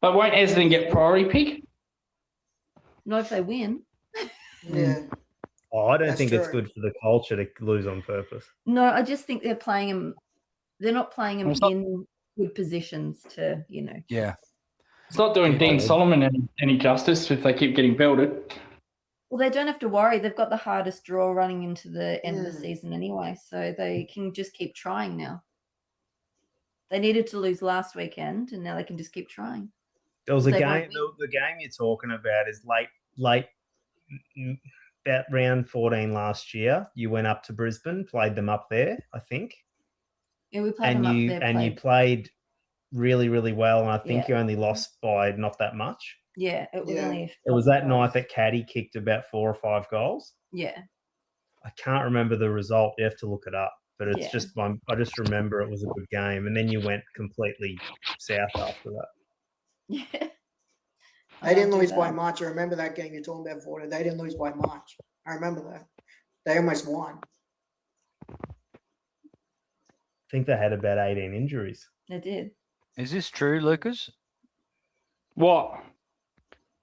But won't Essendon get priority pick? Not if they win. Yeah. Oh, I don't think it's good for the culture to lose on purpose. No, I just think they're playing them. They're not playing them in good positions to, Yeah. It's not doing Dean Solomon any justice if they keep getting belted. Well, they don't have to worry. They've got the hardest draw running into the end of the season anyway, so they can just keep trying now. They needed to lose last weekend, and now they can just keep trying. There was a game. The game you're talking about is late. About round 14 last year, you went up to Brisbane, played them up there, I think. Yeah, we played them up there. And you played really, really well, and I think you only lost by not that much. Yeah, it was only. It was that night that Caddy kicked about 4 or 5 goals. Yeah. I can't remember the result. You have to look it up, but it's just I just remember it was a good game, and then you went completely south after that. Yeah. They didn't lose by much. I remember that game you're talking about, Florida. They didn't lose by much. I remember that. They almost won. I think they had about 18 injuries. They did. Is this true, Lucas? What?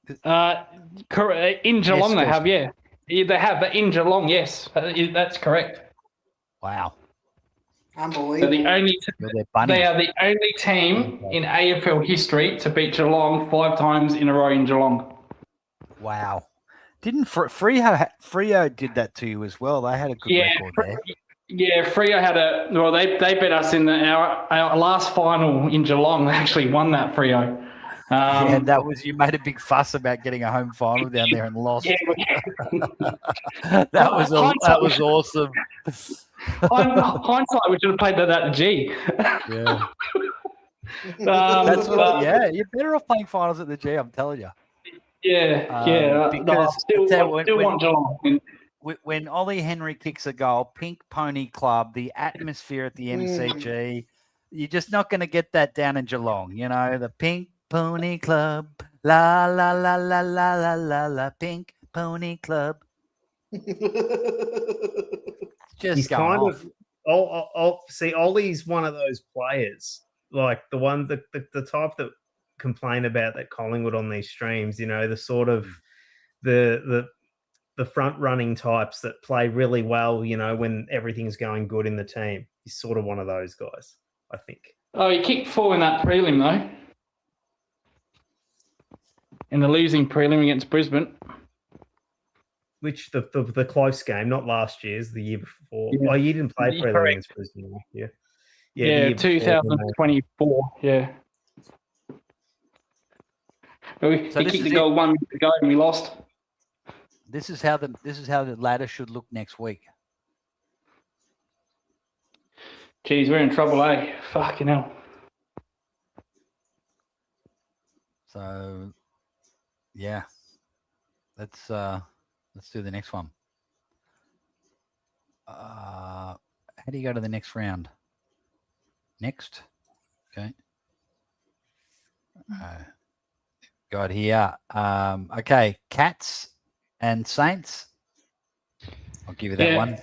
In Geelong they have, yeah. They have, but in Geelong, yes. That's correct. Wow. Unbelievable. They are the only team in AFL history to beat Geelong 5 times in a row in Geelong. Wow. Didn't Freo did that to you as well? They had a good record there. Yeah, Freo had they beat us in our last final in Geelong. They actually won that, Freo. That was, you made a big fuss about getting a home final down there and lost. Yeah. that was awesome. Hindsight, we should have played that at the G. Yeah. You're better off playing finals at the G, I'm telling you. Because still want Geelong. When Ollie Henry kicks a goal, Pink Pony Club, the atmosphere at the MCG, you're just not going to get that down in Geelong. You know, the Pink Pony Club, la la la la la la la la, Pink Pony Club. He's kind of. See, Ollie's one of those players, like the one the type that complain about that Collingwood on these streams. You know, the sort of the front running types that play really well. You know, when everything's going good in the team, he's sort of one of those guys, I think. Oh, he kicked 4 in that prelim though. In the losing prelim against Brisbane. Which the close game, not last year's, the year before. Yeah. Oh, you didn't play prelim against Brisbane last year. Yeah, 2024. Yeah. He kicked the goal 1 minute ago and we lost. This is how the ladder should look next week. Geez, we're in trouble, eh? Fucking hell. So, yeah, let's do the next one. How do you go to the next round? Next, okay. Got here. Okay, Cats and Saints. I'll give you that one.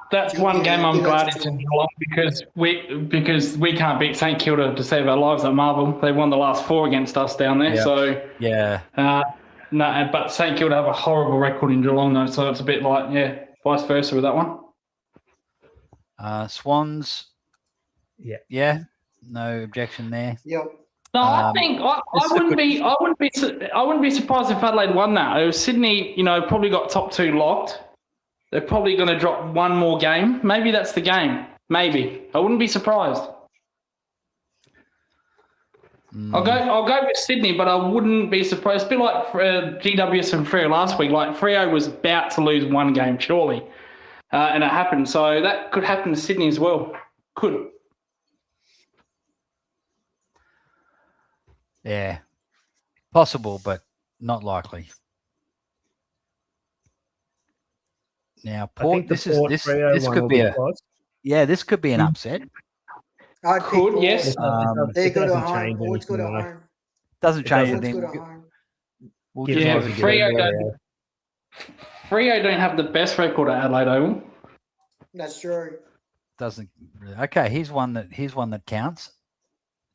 That's one game I'm glad it's in Geelong because we can't beat St Kilda to save our lives at Marvel. They won the last 4 against us down there. Yep. So no, but St Kilda have a horrible record in Geelong though, so it's a bit like vice versa with that one. Swans. Yeah. Yeah. No objection there. Yep. No, I think I wouldn't be surprised if Adelaide won that. It was Sydney, probably got top 2 locked. They're probably going to drop one more game. Maybe that's the game. Maybe. I wouldn't be surprised. I'll go with Sydney, but I wouldn't be surprised. It's a bit like GWS and Freo last week. Like Freo was about to lose one game, surely. and it happened. So that could happen to Sydney as well. Could. Yeah, possible, but not likely. Now, I Port. think the This is Port this. Freo This one could will be a. close. Yeah, this could be an upset. I'd pick Could, Port. yes. They're It good at doesn't home. change Port's good at anything, though. home. Doesn't It change doesn't. Port's anything. good at home. We'll Gives just Yeah, Aussie Freo more don't. Freo don't have the best record at Adelaide Oval. That's true. doesn't. Okay, here's one that counts.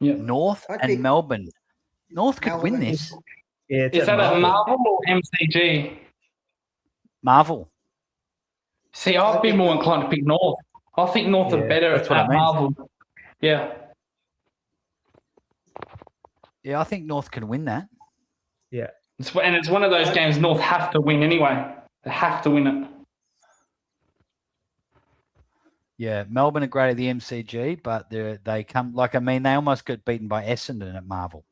Yeah. North I'd and pick Melbourne. North could win Melbourne. this. Yeah, it's Is at that at Marvel. Marvel or MCG? Marvel. See, I'd I'd be pick more Melbourne. inclined to pick North. I think North Yeah, are better that's what I at mean. Marvel. Yeah. Yeah, I think North can win that. And it's one of those games North have to win anyway. They have to win it. Yeah, Melbourne are great at the MCG, but they come they almost got beaten by Essendon at Marvel.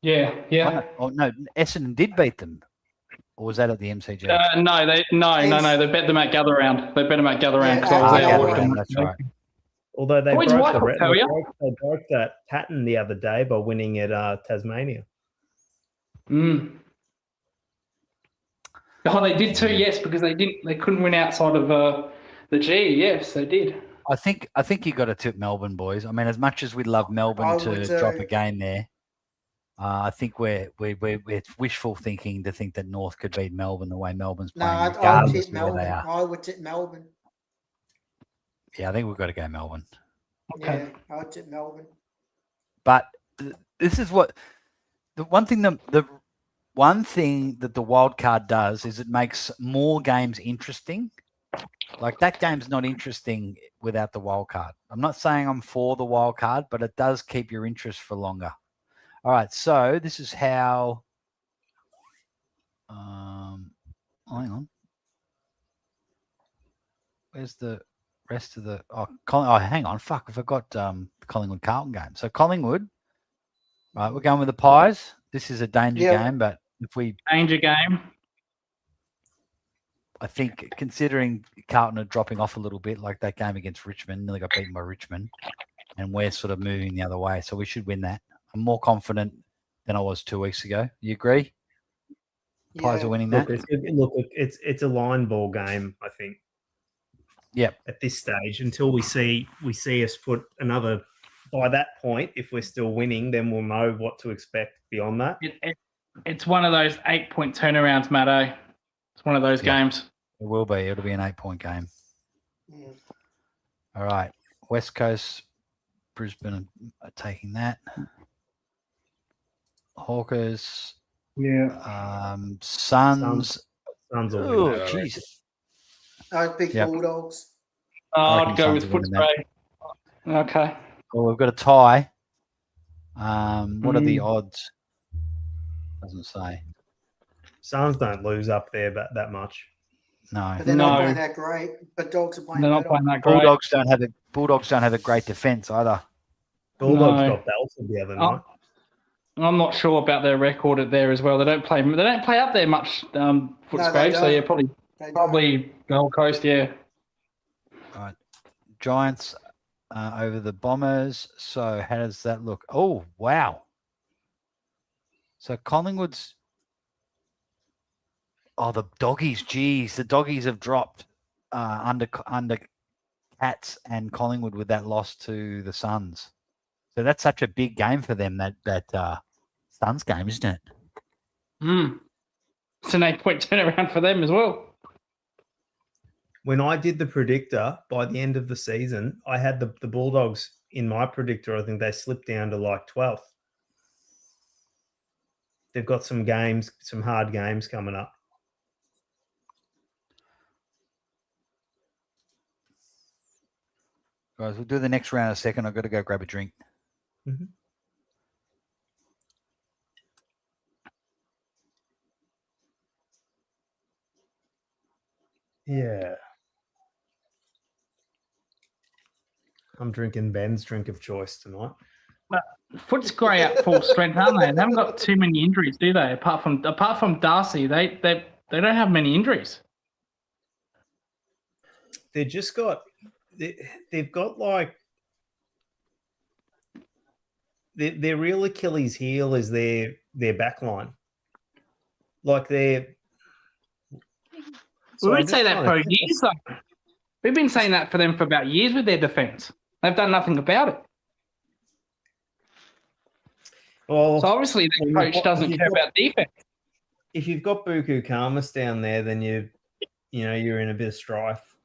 Yeah, yeah. Oh no, Essendon did beat them, or was that at the MCG? No, they bet them at Gather Round. They bet them at Gather Round because I was Yeah, there Gather watching. Round, that's right. Although they Boys, broke, what the I re- tell they, ya? broke, they broke that pattern the other day by winning at Tasmania. Mm. Oh, they did too. Yes, because they couldn't win outside of the G. Yes, they did. I think you got to tip Melbourne, boys. I mean, as much as we'd love I Melbourne would to drop too. a game there, I think it's wishful thinking to think that North could beat Melbourne the way Melbourne's No, playing, I'd regardless tip of where they Melbourne. are. I would tip Melbourne. Yeah, I think we've got to go Melbourne. Okay. Yeah, I'd tip Melbourne. But this is what the one thing that the wild card does is it makes more games interesting. Like that game's not interesting without the wild card. I'm not saying I'm for the wild card, but it does keep your interest for longer. All right, so this is how. Hang on. Where's the rest of the? Hang on. Fuck, I forgot the Collingwood Carlton game. So Collingwood. Right, we're going with the Pies. This is a danger game, but if we Danger game. I think considering Carlton are dropping off a little bit, like that game against Richmond, nearly got beaten by Richmond, and we're sort of moving the other way, so we should win that. I'm more confident than I was 2 weeks ago. You agree? Pies are winning that. It's a line ball game, I think. Yep. At this stage, until we see us put another. By that point, if we're still winning, then we'll know what to expect beyond that. It's one of those 8-point turnarounds, Matto. It's one of those games. It will be. It'll be an 8-point game. Yeah. All right. West Coast, Brisbane are taking that. Hawkers. Yeah. Suns. Suns will win Oh, that, I jeez. I'd pick Yep. Bulldogs. I reckon I'd go Suns with are winning that. Footscray. Okay. Well, we've got a tie. What are the odds? Doesn't say. Suns don't lose up there that much. No. But they're not No. playing that great. But Dogs are playing They're not better. playing that great. Bulldogs don't have a great defense either. Bulldogs No. got belted the other night. I'm not sure about their record there as well. They don't play up there much, Footscray. So yeah, They don't. probably Gold Coast. Yeah. All right. Giants over the Bombers. So how does that look? Oh, wow. So Collingwood's. Oh, the Doggies. Geez, the Doggies have dropped under Cats and Collingwood with that loss to the Suns. So that's such a big game for them, that Suns game, isn't it? It's an 8-point turnaround for them as well. When I did the predictor, by the end of the season, I had the Bulldogs in my predictor. I think they slipped down to like 12th. They've got some hard games coming up. Guys, we'll do the next round in a second. I've got to go grab a drink. Mm-hmm. Yeah. I'm drinking Ben's drink of choice tonight. Footscray at full strength, aren't they? They haven't got too many injuries, do they? Apart from Darcy, they don't have many injuries. just got they've got like their real Achilles heel is their back line. Like they're. We would say that for years, though. We've been saying that for them for about years with their defence. They've done nothing about it. Well, So obviously the coach doesn't care about defence. If you've got Buku Kamas down there, then you're in a bit of strife.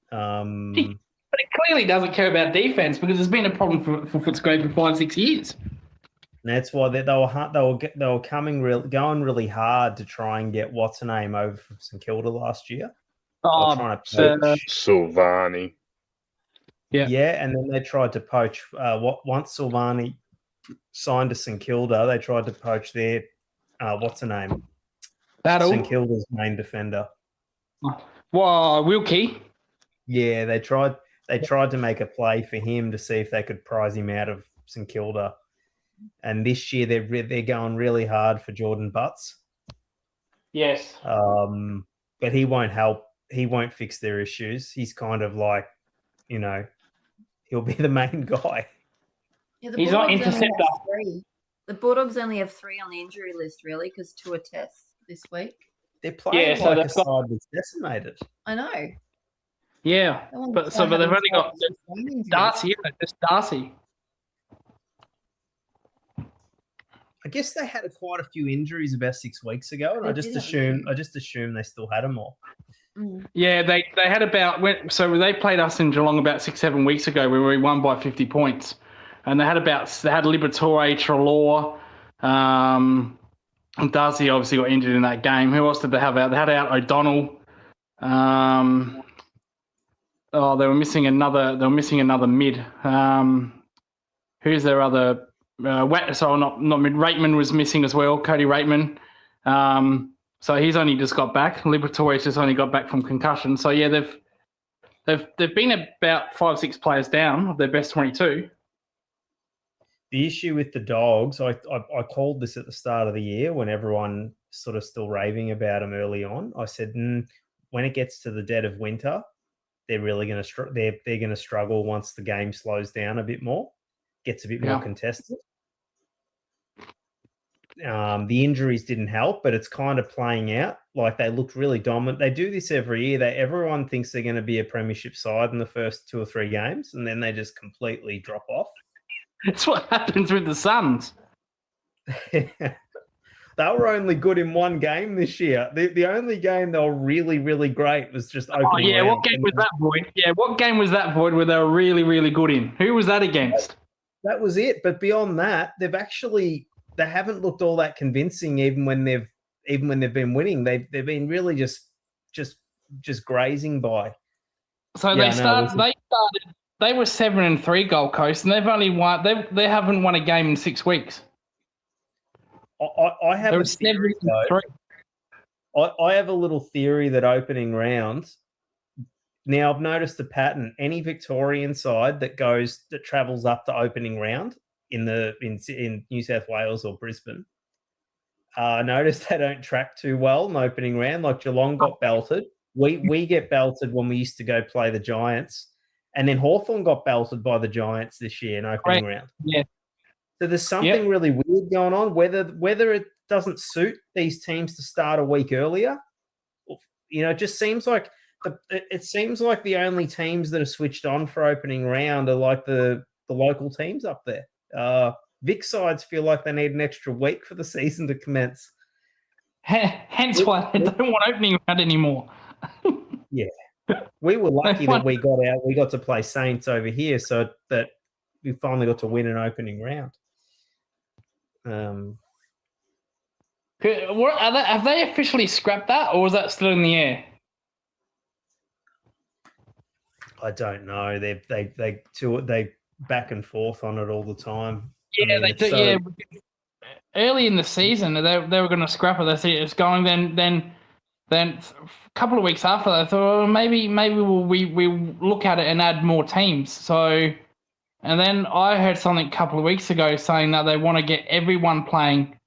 But it clearly doesn't care about defence because there's been a problem for Footscray for 5-6 years. And that's why they were going really hard to try and get what's her name over from St Kilda last year. Silvani. Yeah, and then they tried to poach. Once Silvani signed to St Kilda, they tried to poach their what's her name? St Kilda's main defender. Well, Wilkie. Yeah, they tried to make a play for him to see if they could prize him out of St Kilda. And this year they're going really hard for Jordan Butts. Yes. But he won't help. He won't fix their issues. He's kind of like, he'll be the main guy. Yeah, he's not interceptor. The Bulldogs only have 3 on the injury list, really, because 2 are tests this week. They're playing like a side that's decimated. I know. Yeah, but they've only got Darcy, isn't it? Just Darcy. I guess they had quite a few injuries about 6 weeks ago, and I just assumed they still had them all. Mm. Yeah, they had they played us in Geelong about 6-7 weeks ago where we won by 50 points, and they had Liberatore, Treloar, and Darcy obviously got injured in that game. Who else did they have out? They had out O'Donnell. They were missing another mid. Who's their other? Not mid. Reitman was missing as well. Cody Reitman. So he's only just got back. Liberatore's just only got back from concussion. So yeah, they've been about 5-6 players down of their best 22. The issue with the Dogs, I called this at the start of the year when everyone sort of still raving about them early on. I said, when it gets to the dead of winter, they're really going to they're going to struggle once the game slows down a bit more, gets a bit more contested. The injuries didn't help, but it's kind of playing out. Like they looked really dominant. They do this every year. Everyone thinks they're going to be a premiership side in the first 2 or 3 games, and then they just completely drop off. That's what happens with the Suns. They were only good in 1 game this year. The only game they were really, really great was just opening. Oh yeah, what game was that, Void? Yeah, what game was that, Void, where they were really, really good in? Who was that against? That was it. But beyond that, they haven't looked all that convincing. Even when they've been winning, they've been really just grazing by. So they were 7-3 Gold Coast, and they've only won. They haven't won a game in 6 weeks. I have a theory, I have a little theory that opening round. Now I've noticed a pattern. Any Victorian side that travels up to opening round in New South Wales or Brisbane, I noticed they don't track too well in opening round. Like Geelong got belted. We get belted when we used to go play the Giants, and then Hawthorn got belted by the Giants this year in opening round. Yeah. So there's something really weird going on. Whether it doesn't suit these teams to start a week earlier, it just seems like the only teams that are switched on for opening round are like the local teams up there. Vic sides feel like they need an extra week for the season to commence. Hence why they don't want opening round anymore. Yeah. We were lucky that we got to play Saints over here, so that we finally got to win an opening round. Have they officially scrapped that, or is that still in the air? I don't know. They back and forth on it all the time. Yeah, they do. Yeah, early in the season, they were going to scrap it. They see it's going. Then a couple of weeks after, they thought, maybe we look at it and add more teams. So, and then I heard something a couple of weeks ago saying that they want to get everyone playing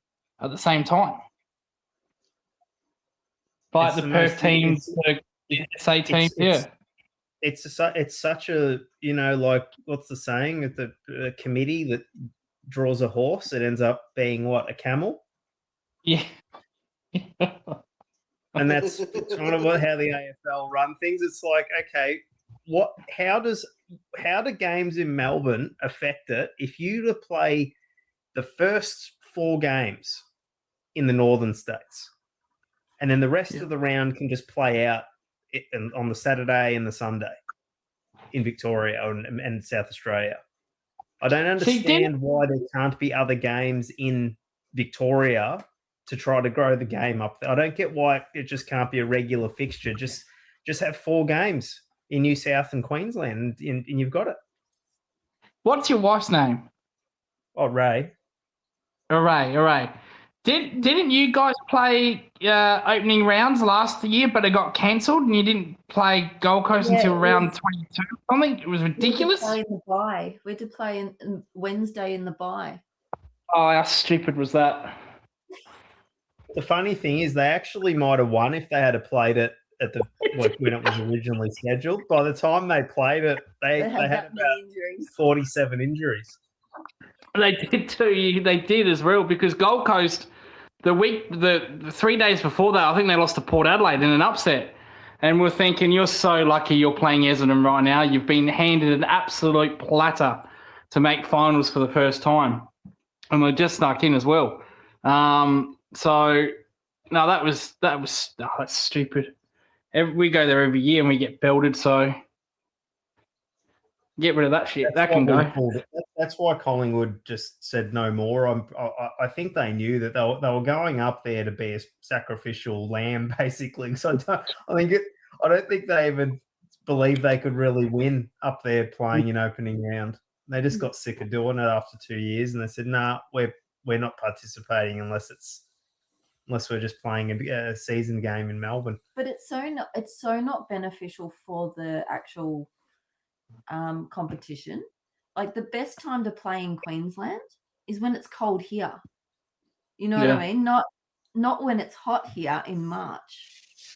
at the same time, like the Perth teams, the SA teams. Yeah, it's such a, you know, like, what's the saying? At the committee that draws a horse, it ends up being what, a camel? Yeah. And that's kind of how the AFL run things. It's like, okay, how do games in Melbourne affect it if you to play the first 4 games in the northern states, and then the rest of the round can just play out on the Saturday and the Sunday in Victoria and South Australia? I don't understand why there can't be other games in Victoria to try to grow the game up there. I don't get why it just can't be a regular fixture. Just have 4 games in New South and Queensland, and you've got it. What's your wife's name? Oh, Ray. Hooray. Didn't you guys play opening rounds last year, but it got cancelled and you didn't play Gold Coast until round 22 or something? It was ridiculous. We had to play in the bye. We had to play in Wednesday in the bye. Oh, how stupid was that? The funny thing is they actually might have won if they had played it at the when it was originally scheduled. By the time they played it, they had about injuries. 47 injuries. They did too. They did as well, because Gold Coast, the 3 days before that, I think they lost to Port Adelaide in an upset. And we're thinking, you're so lucky you're playing Essendon right now. You've been handed an absolute platter to make finals for the first time. And we're just snuck in as well. So, no, that's stupid. We go there every year and we get belted, so get rid of that shit. That can go. That's why Collingwood just said no more. I think they knew that they were going up there to be a sacrificial lamb, basically. So I don't think they even believed they could really win up there playing in opening round. They just got sick of doing it after 2 years, and they said, "Nah, we're not participating unless we're just playing a season game in Melbourne." But it's so not beneficial for the actual competition. Like, the best time to play in Queensland is when it's cold here. You know what I mean? Not when it's hot here in March.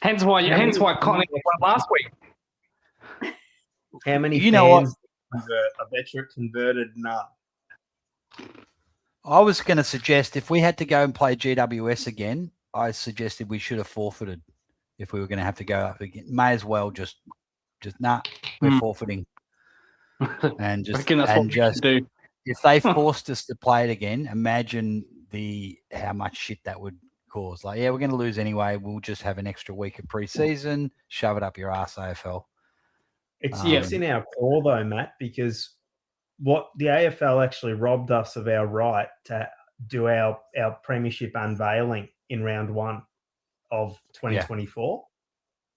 Hence why Collingwood won last week. How many You fans know what? I bet you it converted none. I was going to suggest if we had to go and play GWS again, I suggested we should have forfeited if we were going to have to go up again. May as well just we're forfeiting. And just do. If they forced us to play it again, imagine how much shit that would cause. Like, we're going to lose anyway. We'll just have an extra week of preseason. Shove it up your ass, AFL. It's in our core though, Matt, because what the AFL actually robbed us of our right to do our premiership unveiling in round 1 of 2024.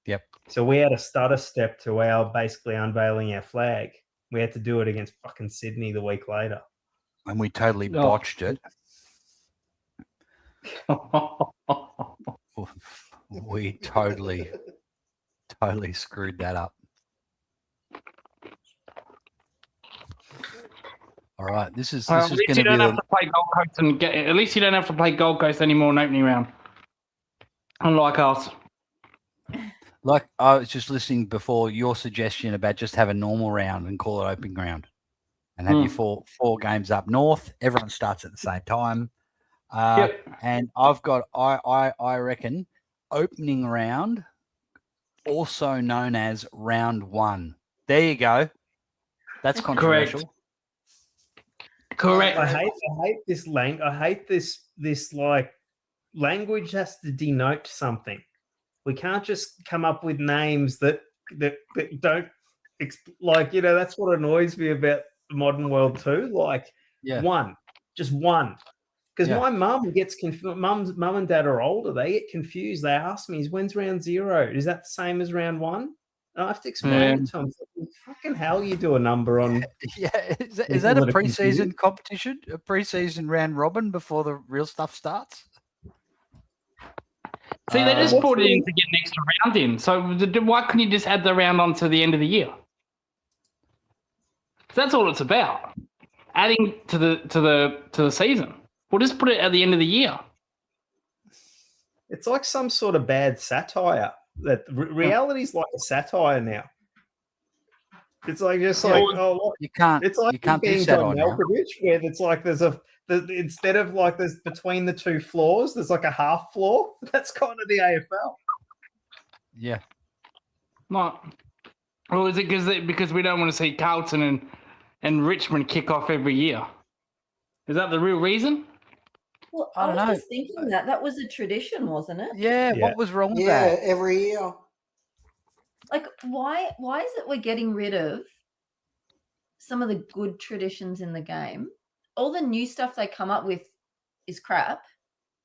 Yep. So we had a stutter step to our basically unveiling our flag. We had to do it against fucking Sydney the week later. And we totally botched it. We totally screwed that up. All right, this is going to be. At least you don't have to play Gold Coast at least you don't have to play Gold Coast anymore in opening round. Unlike us. Like, I was just listening before your suggestion about just have a normal round and call it opening round, and have you four games up north. Everyone starts at the same time. And I've got I reckon opening round, also known as round 1. There you go. That's controversial. Correct. I hate this I hate this like language has to denote something. We can't just come up with names that don't like, you know, that's what annoys me about the modern world too. Like just one. Because my mum gets confused. Mum and dad are older. They get confused. They ask me, "When's round 0? Is that the same as round 1?" And I have to explain it to them. Fucking hell, you do a number on. Is that a pre-season competition? A pre-season round robin before the real stuff starts? See, they just brought it in to get an extra round in. So why couldn't you just add the round on to the end of the year? That's all it's about. Adding to the season. We'll just put it at the end of the year. It's like some sort of bad satire. that reality's like a satire now. It's like just like You can't. it's like you can't do being that John on now. Malkovich, where it's like instead of like there's between the two floors, there's like a half floor. That's kind of the AFL. Yeah. Not. Or is it because we don't want to see Carlton and Richmond kick off every year? Is that the real reason? Well, I I don't was know. just thinking that was a tradition, wasn't it? Yeah. Yeah. What was wrong with Yeah, that? every year. Like, why is it we're getting rid of some of the good traditions in the game? All the new stuff they come up with is crap.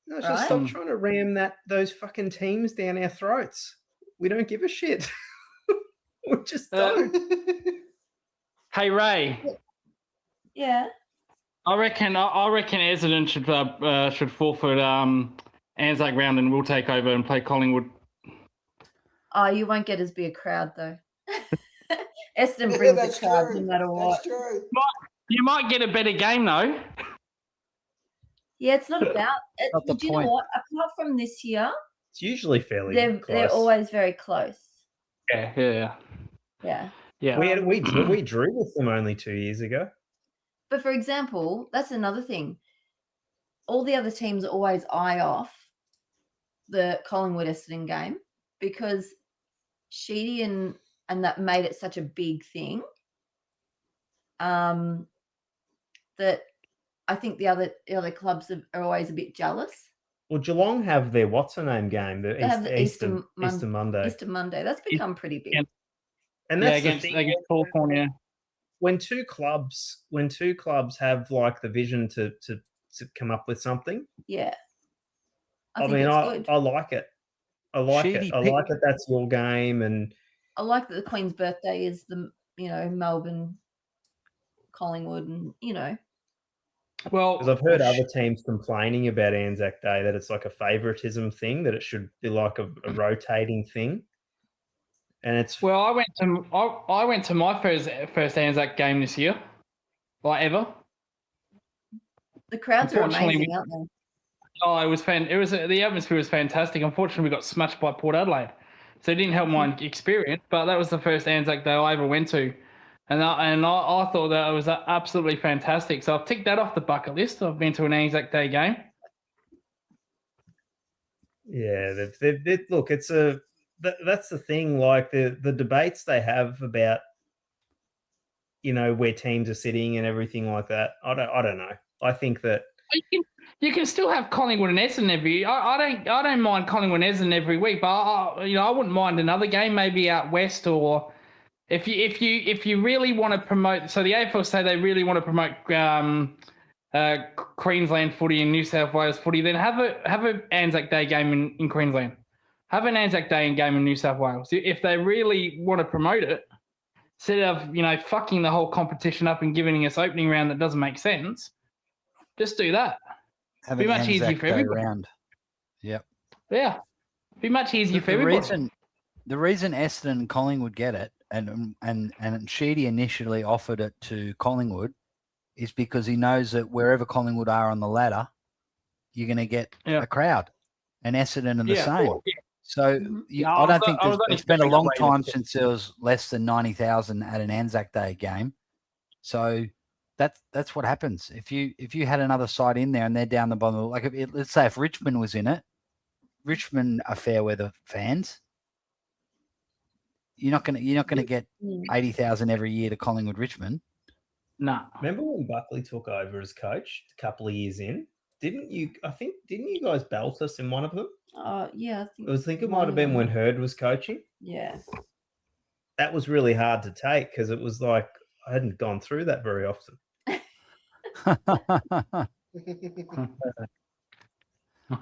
No, just Right? stop trying to ram those fucking teams down our throats. We don't give a shit. We just don't. Hey Ray, Yeah. I reckon Essendon should forfeit Anzac round and we'll take over and play Collingwood. Oh, you won't get as big a crowd though. Eston brings the That's crowd true. no matter what. That's true. You might get a better game though. Yeah, it's not about it. Not the Do you point. know what? Apart from this year, It's usually fairly they're close. always very close. Yeah. Yeah. We drew with them only 2 years ago. But for example, that's another thing. All the other teams always eye off the Collingwood Essendon game because Sheedy and that made it such a big thing. That I think the other clubs are always a bit jealous. Well, Geelong have their what's her name game, the They have the Easter Monday, Easter Monday. That's become pretty big. Yeah. and Yeah, that's the against thing. Hawthorn, yeah. When two clubs have like the vision to come up with something, Yeah. I I think mean, it's good. I like it. I like Sheedy it. I pick- like that. That's your game, and I like that the Queen's birthday is the Melbourne, Collingwood, and Well, because I've heard other teams complaining about Anzac Day that it's like a favoritism thing, that it should be like a rotating thing, and it's well, I went to my first Anzac game this year, like ever. the crowds are Unfortunately, amazing, aren't they? Oh, it was the atmosphere was fantastic. Unfortunately, we got smashed by Port Adelaide, so it didn't help my experience. But that was the first Anzac Day I ever went to, and I thought that it was absolutely fantastic. So I've ticked that off the bucket list. I've been to an Anzac Day game. yeah. Look, it's that's the thing. Like the debates they have about where teams are sitting and everything like that. I don't know. I think that. You can still have Collingwood and Essendon every. I don't mind Collingwood and Essendon every week, but I wouldn't mind another game maybe out west, or if you really want to promote. So the AFL say they really want to promote Queensland footy and New South Wales footy. Then have a Anzac Day game in Queensland. Have an Anzac Day game in New South Wales if they really want to promote it. Instead of fucking the whole competition up and giving us opening round that doesn't make sense. Just do that. Have Be an much easier Anzac for Day everybody. round. Yep. Yeah. Be much easier for The everybody. reason Essendon and Collingwood get it, and Sheedy initially offered it to Collingwood, is because he knows that wherever Collingwood are on the ladder, you're going to get a crowd, and Essendon are the same. Yeah. So I don't think it's been a long time since there was less than 90,000 at an Anzac Day game. So that's what happens if you had another side in there and they're down the bottom. Like let's say if Richmond was in it, Richmond are fair weather fans. You're not gonna get 80,000 every year to Collingwood Richmond. No. Remember when Buckley took over as coach a couple of years in? Didn't you guys belt us in one of them? Yeah. I think it might have been when Hurd was coaching. Yeah. That was really hard to take because it was like I hadn't gone through that very often.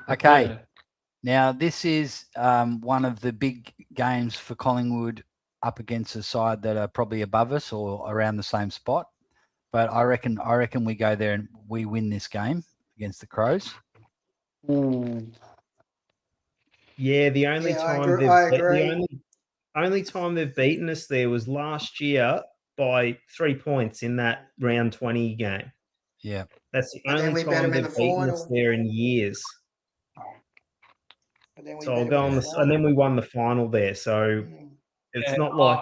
Okay. Now, this is one of the big games for Collingwood up against a side that are probably above us or around the same spot. But I reckon we go there and we win this game against the Crows. Yeah, the only time they've beaten us there was last year by 3 points in that round 20 game. Yeah. That's the only time they've beaten us there in years. And then we So I'll beat go on them this, and then we won the final there. So it's Yeah. not like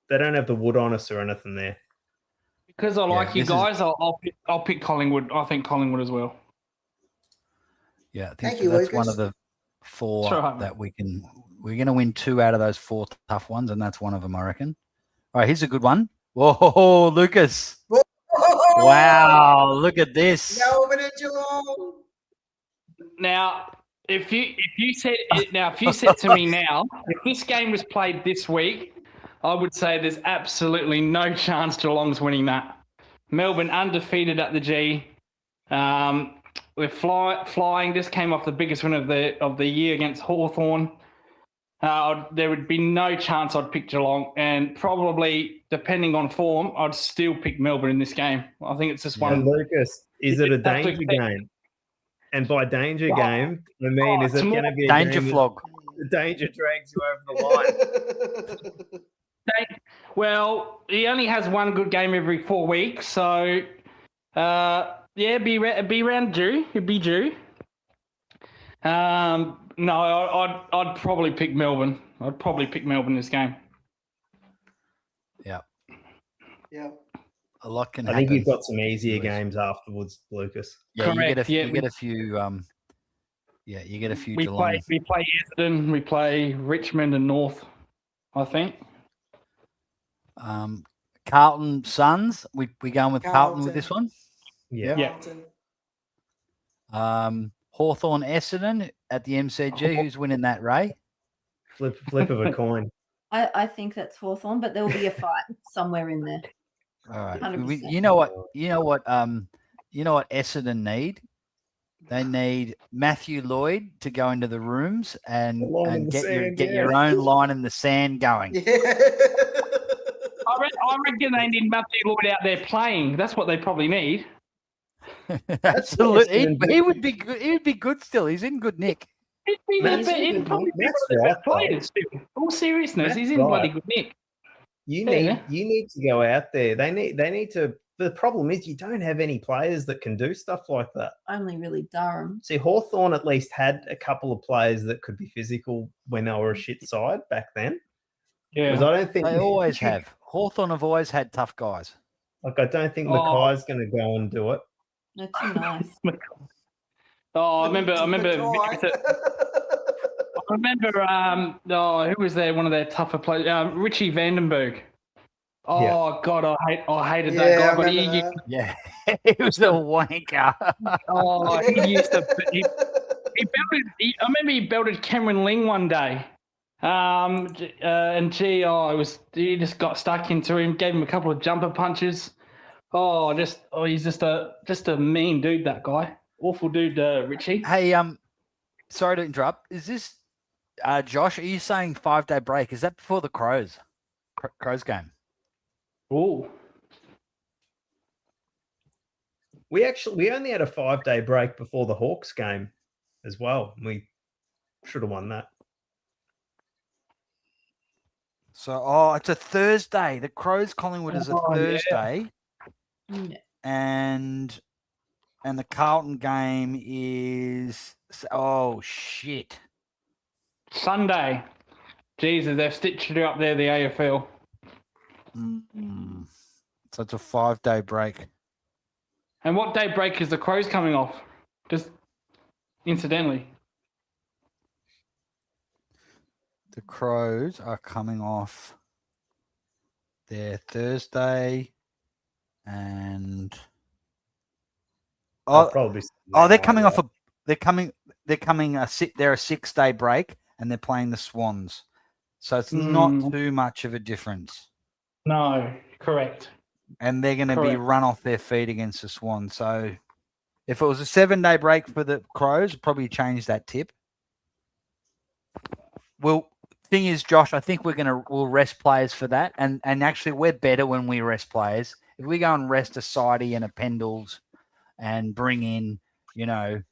they don't have the wood on us or anything there. Because I like you this is- guys, I'll pick Collingwood. I think Collingwood as well. Yeah, I think Thank you, that's one Lucas. of the four That's all right, that we're going to win 2 out of those 4 tough ones, and that's one of them, I reckon. All right, here's a good one. Whoa, Lucas. Wow, look at this. Melbourne and Geelong. Now, if you said to me now, if this game was played this week, I would say there's absolutely no chance Geelong's winning that. Melbourne undefeated at the G. We're flying. This came off the biggest win of the year against Hawthorn. There would be no chance I'd pick Geelong, and probably, depending on form, I'd still pick Melbourne in this game. I think it's just And one. Lucas, is it a It's absolute danger thing. game? And by danger game, I mean, is it's it more going to be a Danger game that flog. the danger drags you over the line? Well, he only has one good game every 4 weeks, so be round due. It'd be due. No, I'd probably pick Melbourne. I'd probably pick Melbourne this game. Yeah, Yeah. a lot can I happen. think you've got some easier Lucas. games afterwards, Lucas. Yeah, you get a Correct, yeah, you get a few. You get a few. We Geelong. play Essendon, we play Richmond and North, I think. Carlton Suns. We going with Carlton with this one. Yeah. Yeah. Carlton. Hawthorn Essendon at the MCG. Who's winning that, Ray? Flip of a coin. I think that's Hawthorn, but there will be a fight somewhere in there. All right. 100%. You know what? Essendon need. They need Matthew Lloyd to go into the rooms and get your own line in the sand going. Yeah. I reckon they need Matthew Lloyd out there playing. That's what they probably need. Absolutely, he would be good. He would be good still. He's in good nick. He'd probably be one of the best players still. All seriousness, That's he's in right. bloody good nick. You Yeah. need to go out there. They need to. The problem is you don't have any players that can do stuff like that. Only really Durham. See, Hawthorn at least had a couple of players that could be physical when they were a shit side back then. Yeah. Because I don't think They always have. Hawthorn have always had tough guys. Like I don't think Mackay's going to go and do it. No, too nice. I remember. Who was there? One of their tougher players, Richie Vandenberg. Oh God, I hated that guy. But Yeah, he was a wanker. He used to. I remember he belted Cameron Ling one day. He just got stuck into him. Gave him a couple of jumper punches. He's just a mean dude. That guy, awful dude, Richie. Hey, sorry to interrupt. Is this Josh? Are you saying 5-day break? Is that before the Crows game? Oh, We only had a 5-day break before the Hawks game as well. We should have won that. So, it's a Thursday. The Crows Collingwood is a Thursday, Yeah. and the Carlton game is shit. Sunday. Jesus, they've stitched it up there. The AFL. So it's a 5-day break. And what day break is the Crows coming off? Just incidentally. The Crows are coming off their Thursday, and I'll probably they're coming off they're a 6-day break, and they're playing the Swans, so it's not too much of a difference. No, correct. And they're going to be run off their feet against the Swans. So if it was a 7-day break for the Crows, it'd probably change that tip. Well, thing is, Josh, I think we'll rest players for that, and actually we're better when we rest players. If we go and rest a Sidey and a Pendles and bring in, a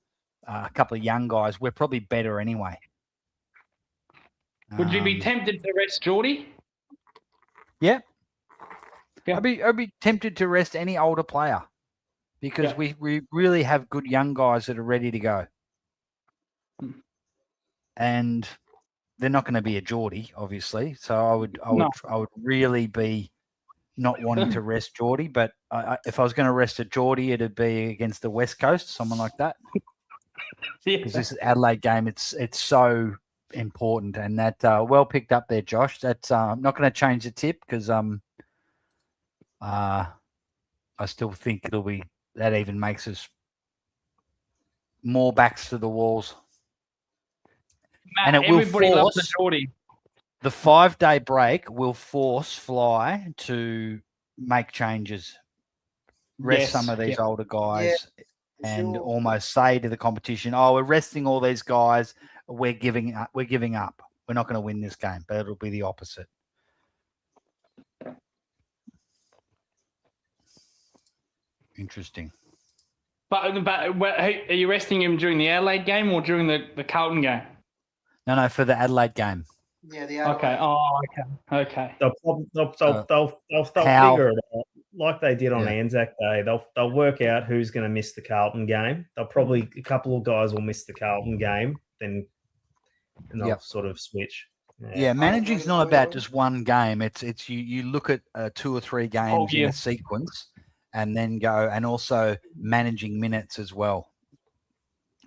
couple of young guys, we're probably better anyway. Would you be tempted to rest Geordie? Yeah. Yeah. I'd be tempted to rest any older player because we really have good young guys that are ready to go. and they're not going to be a Geordie, obviously. So I would really be not wanting to rest Geordie. But if I was going to rest a Geordie, it'd be against the West Coast, someone like that. Because this Adelaide game, it's so important, and that well picked up there, Josh. That's I'm not going to change the tip because I still think it'll be that even makes us more backs to the walls. Matt, And it will everybody loves the force- Geordie. The 5-day break will force Fly to make changes, rest Yes, some of these yeah. older guys, and Sure. almost say to the competition, "Oh, we're resting all these guys. We're giving up. We're giving up. We're not going to win this game." But it'll be the opposite. Interesting. But hey, are you resting him during the Adelaide game or during the Carlton game? No, for the Adelaide game. Yeah, the Okay. Adelaide. Oh, okay. They'll how- figure it out like they did on Yeah. Anzac Day. They'll work out who's going to miss the Carlton game. They'll probably a couple of guys will miss the Carlton game, and they'll Yep. sort of switch. Yeah, managing's not well. about just one game. It's you look at 2 or 3 games in yeah. a sequence, and then go, and also managing minutes as well.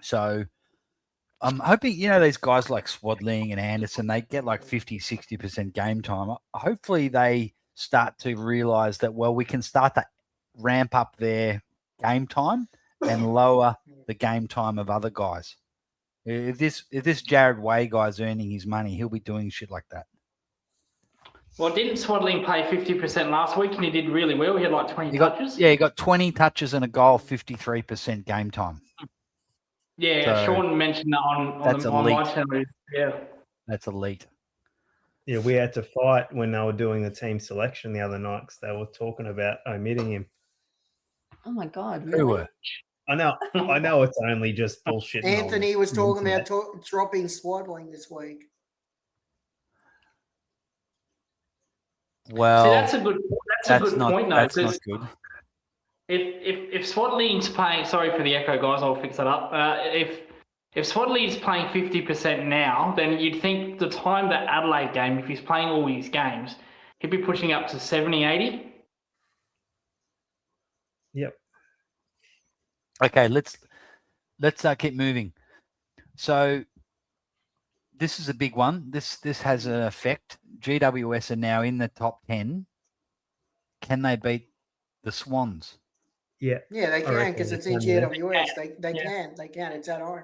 So I'm hoping, these guys like Swadling and Anderson, they get like 50, 60% game time. Hopefully they start to realize that, well, we can start to ramp up their game time and lower the game time of other guys. If this Jared Way guy's earning his money, he'll be doing shit like that. Well, didn't Swadling play 50% last week and he did really well? He had like 20 touches. He got 20 touches and a goal, 53% game time. Yeah, So, Sean mentioned that on my elite. channel. Yeah. That's elite. Yeah, we had to fight when they were doing the team selection the other night because they were talking about omitting him. Oh my God! Who Really? were? I know it's only just bullshit. Anthony was talking about dropping Swaddling this week. Well, See, that's a good point, though. That's Because not good. if Swadling's playing, sorry for the echo, guys, I'll fix that up. If Swadley's playing 50% now, then you'd think the time that Adelaide game, if he's playing all his games, he'd be pushing up to 70, 80. Yep. Okay, let's keep moving. So this is a big one. This has an effect. GWS are now in the top 10. Can they beat the Swans? Yeah. Yeah, they I can reckon because they it's in can, yeah. GWS. They Yeah. can. It's at home.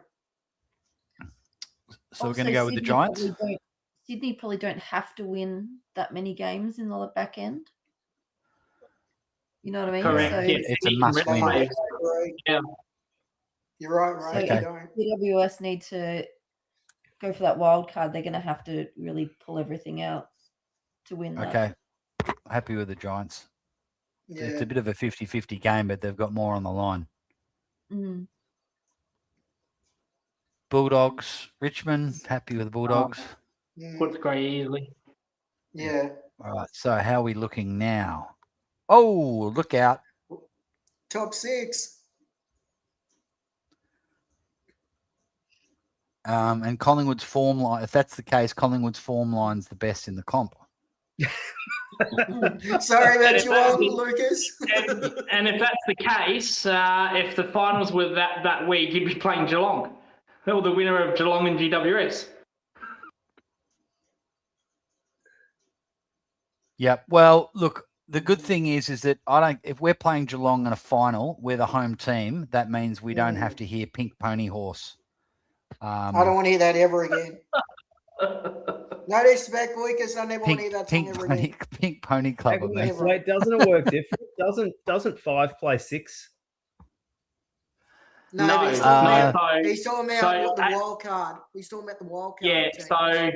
So we're Also, going to go with the Sydney Giants? Sydney probably don't have to win that many games in the back end. You know what I mean? Correct. So, Yeah, It's a Sydney must can win. play. Right. Yeah. You're right, right? So You Okay. don't. GWS need to go for that wild card. They're going to have to really pull everything out to win that. Okay. Happy with the Giants. Yeah. It's a bit of a 50-50 game, but they've got more on the line. Mm. Bulldogs, Richmond, happy with the Bulldogs. Puts Gray easily. Yeah. All right, so how are we looking now? Oh, look out. Top 6. And Collingwood's form line, if that's the case, Collingwood's form line's the best in the comp. Sorry about If you, that's all, the- Lucas. And if that's the case, if the finals were that week, you'd be playing Geelong. Or the winner of Geelong and GWS. Yep. Well, look, the good thing is that if we're playing Geelong in a final, we're the home team. That means we don't have to hear Pink Pony Horse. I don't want to hear that ever again. No disrespect, Lucas. I never want to hear that song ever again. Pink Pony Club. I mean. Wait, doesn't it work different? Doesn't 5 play 6? No, No, but he's no, talking so- about, he's talking about so the I- wild card. He's talking about the wild card.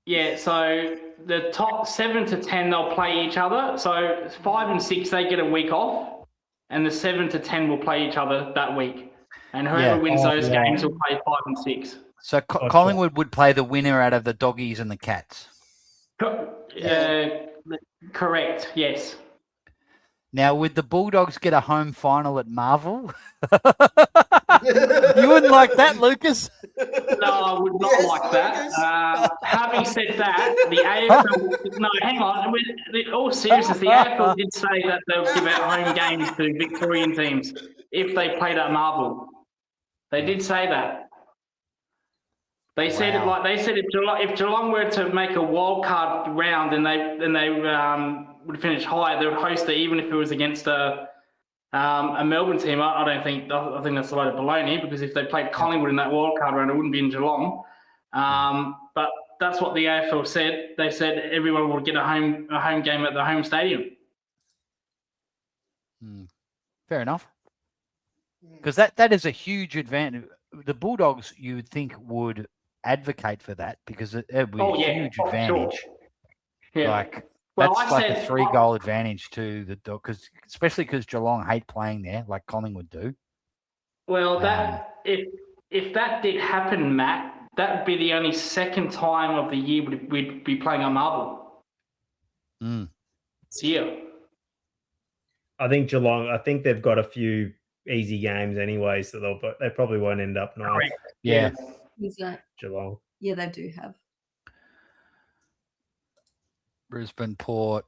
Yeah, so the top 7 to 10 they'll play each other. So 5 and 6 they get a week off, and the 7 to 10 will play each other that week. And whoever Yeah. wins those yeah. games will play 5 and 6. So Gotcha. Collingwood would play the winner out of the Doggies and the Cats. Correct. Yes. Now, would the Bulldogs get a home final at Marvel? You wouldn't like that, Lucas? No, I would not Yes, like that. Lucas. Having said that, the AFL. No, hang on. In all seriousness, the AFL did say that they'll give out home games to Victorian teams if they played at Marvel. They did say that. They said Wow. if Geelong were to make a wild card round and they would finish higher, they would host it even if it was against a Melbourne team. I think that's a load of baloney, because if they played Collingwood in that wild card round, it wouldn't be in Geelong. But that's what the AFL said. They said everyone will get a home game at the home stadium. Fair enough. Because that is a huge advantage. The Bulldogs, you would think, would advocate for that, because it would be a huge advantage. Sure. Yeah. Like, Well, that's I like said- a 3-goal advantage to the dog, especially because Geelong hate playing there, like Collingwood do. Well, that if that did happen, Matt, that would be the only second time of the year we'd be playing on Marvel. This year. I think Geelong. I think they've got a few easy games anyway, so they probably won't end up ninth. Correct. Yeah. Geelong. Yeah, they do have. Brisbane, Port,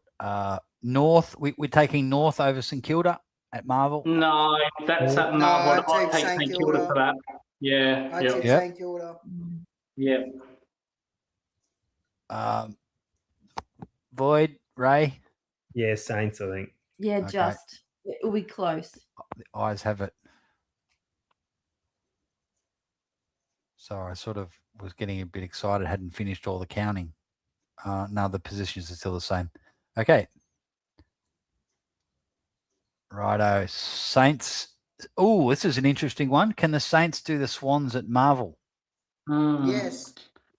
North. We're taking North over St Kilda at Marvel. No, that's at No, Marvel. I'd I'd take take St Kilda for that. Yeah. I'd take Yep. St Kilda. Yeah. Void, Ray. Yeah, Saints. I think. Yeah, Okay. just it'll be close. The eyes have it. So I sort of was getting a bit excited, hadn't finished all the counting. No, the positions are still the same. Okay. Righto. Saints. Oh, this is an interesting one. Can the Saints do the Swans at Marvel? Yes,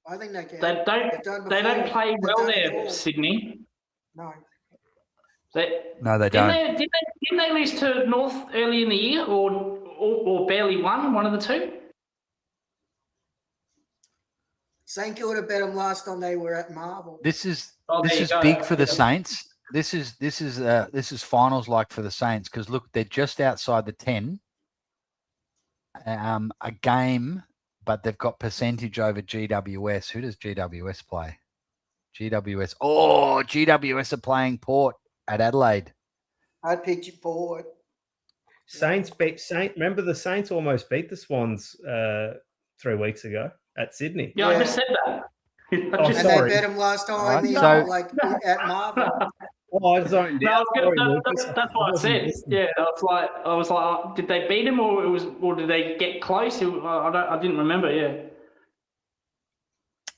I think they can. They They've done don't before. play They've well done there, before. Sydney. No. No, they don't. Didn't they lose to North early in the year, or barely won, one of the two? St Kilda bet them last time they were at Marvel. This is Oh, there you go. big for the Yeah. Saints. This is finals like for the Saints, because look, they're just outside the 10. A game, but they've got percentage over GWS. Who does GWS play? GWS. Oh, GWS are playing Port at Adelaide. I'd pick you forward. Saints beat Saint. Remember the Saints almost beat the Swans 3 weeks ago at Sydney. Yeah, I just said that. And sorry. they bet them last time Alright, in, so- like at Marvel. Oh, I zoned No, out. Sorry, that's what I said. Yeah, I was like, did they beat him, or did they get close? I didn't remember. Yeah.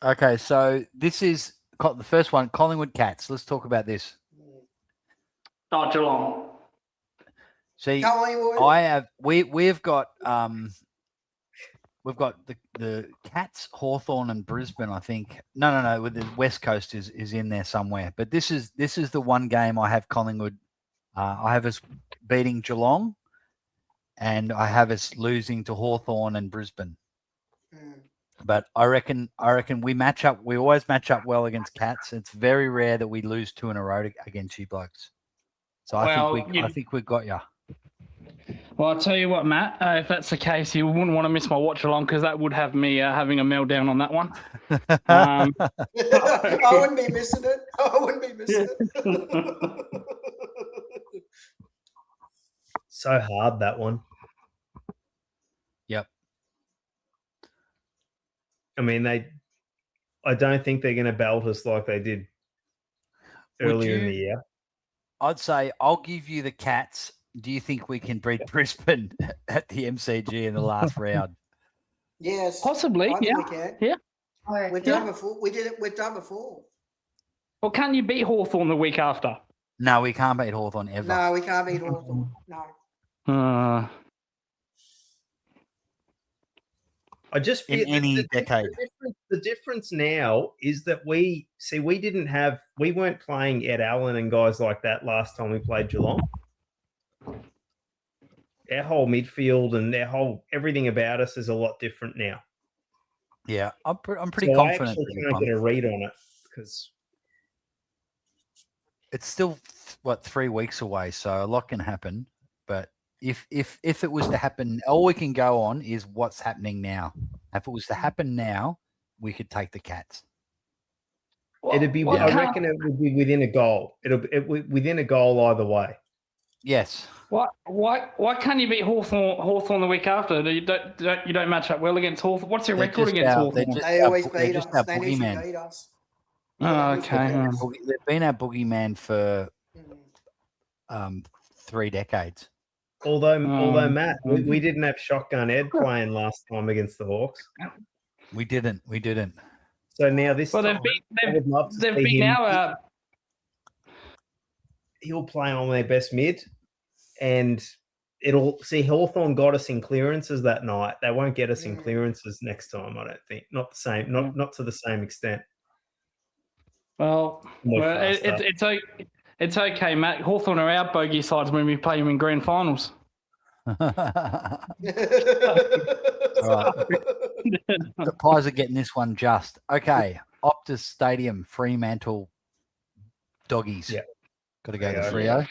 Okay, so this is the first one, Collingwood Cats. Let's talk about this. Oh, Geelong. See, Collingwood. we've got the Cats, Hawthorn, and Brisbane. I think no. With the West Coast is in there somewhere. But this is the one game I have Collingwood. I have us beating Geelong, and I have us losing to Hawthorn and Brisbane. But I reckon we match up. We always match up well against Cats. It's very rare that we lose 2 in a row against you blokes. So I think we got you. Well, I'll tell you what, Matt. If that's the case, you wouldn't want to miss my watch along, because that would have me having a meltdown on that one. I wouldn't be missing it. So hard, that one. Yep. I mean, I don't think they're going to belt us like they did earlier in the year. I'd say I'll give you the Cats. Do you think we can beat Brisbane at the MCG in the last round? Yes. Possibly, I think yeah. we can. Yeah. We've done before. We've done before. Well, can't you beat Hawthorn the week after? No, we can't beat Hawthorn ever. No, we can't beat Hawthorn. No. I just feel In any decade. The difference now is that we weren't playing Ed Allen and guys like that last time we played Geelong. Our whole midfield and everything about us is a lot different now. Yeah, I'm pretty So confident. I actually can't get a read on it because it's still what 3 weeks away, so a lot can happen. But if it was to happen, all we can go on is what's happening now. If it was to happen now, we could take the Cats. It'd be. Why I can't- reckon it would be within a goal. Within a goal either way. Yes. Why can't you beat Hawthorn the week after? You don't match up well against Hawthorn. What's your They're record just against our- Hawthorn? they're They always they're beat just us. our They usually boogeyman. beat us. Oh, They okay. usually beat us. They've been our boogeyman for Mm. 3 decades. Although Um, Matt, we didn't have Shotgun Ed playing last time against the Hawks. We didn't. So now this Well, time, I would love to they've see beaten him. our. He'll play on their best mid, and it'll see Hawthorn got us in clearances that night. They won't get us in Mm. clearances next time. I don't think. Not the same. Mm. Not to the same extent. Well, More faster. it's okay, Matt. Hawthorn are our bogey sides when we play them in grand finals. The Pies are getting this one just. Okay. Optus Stadium, Fremantle Doggies. Yeah. Got to go to Freo.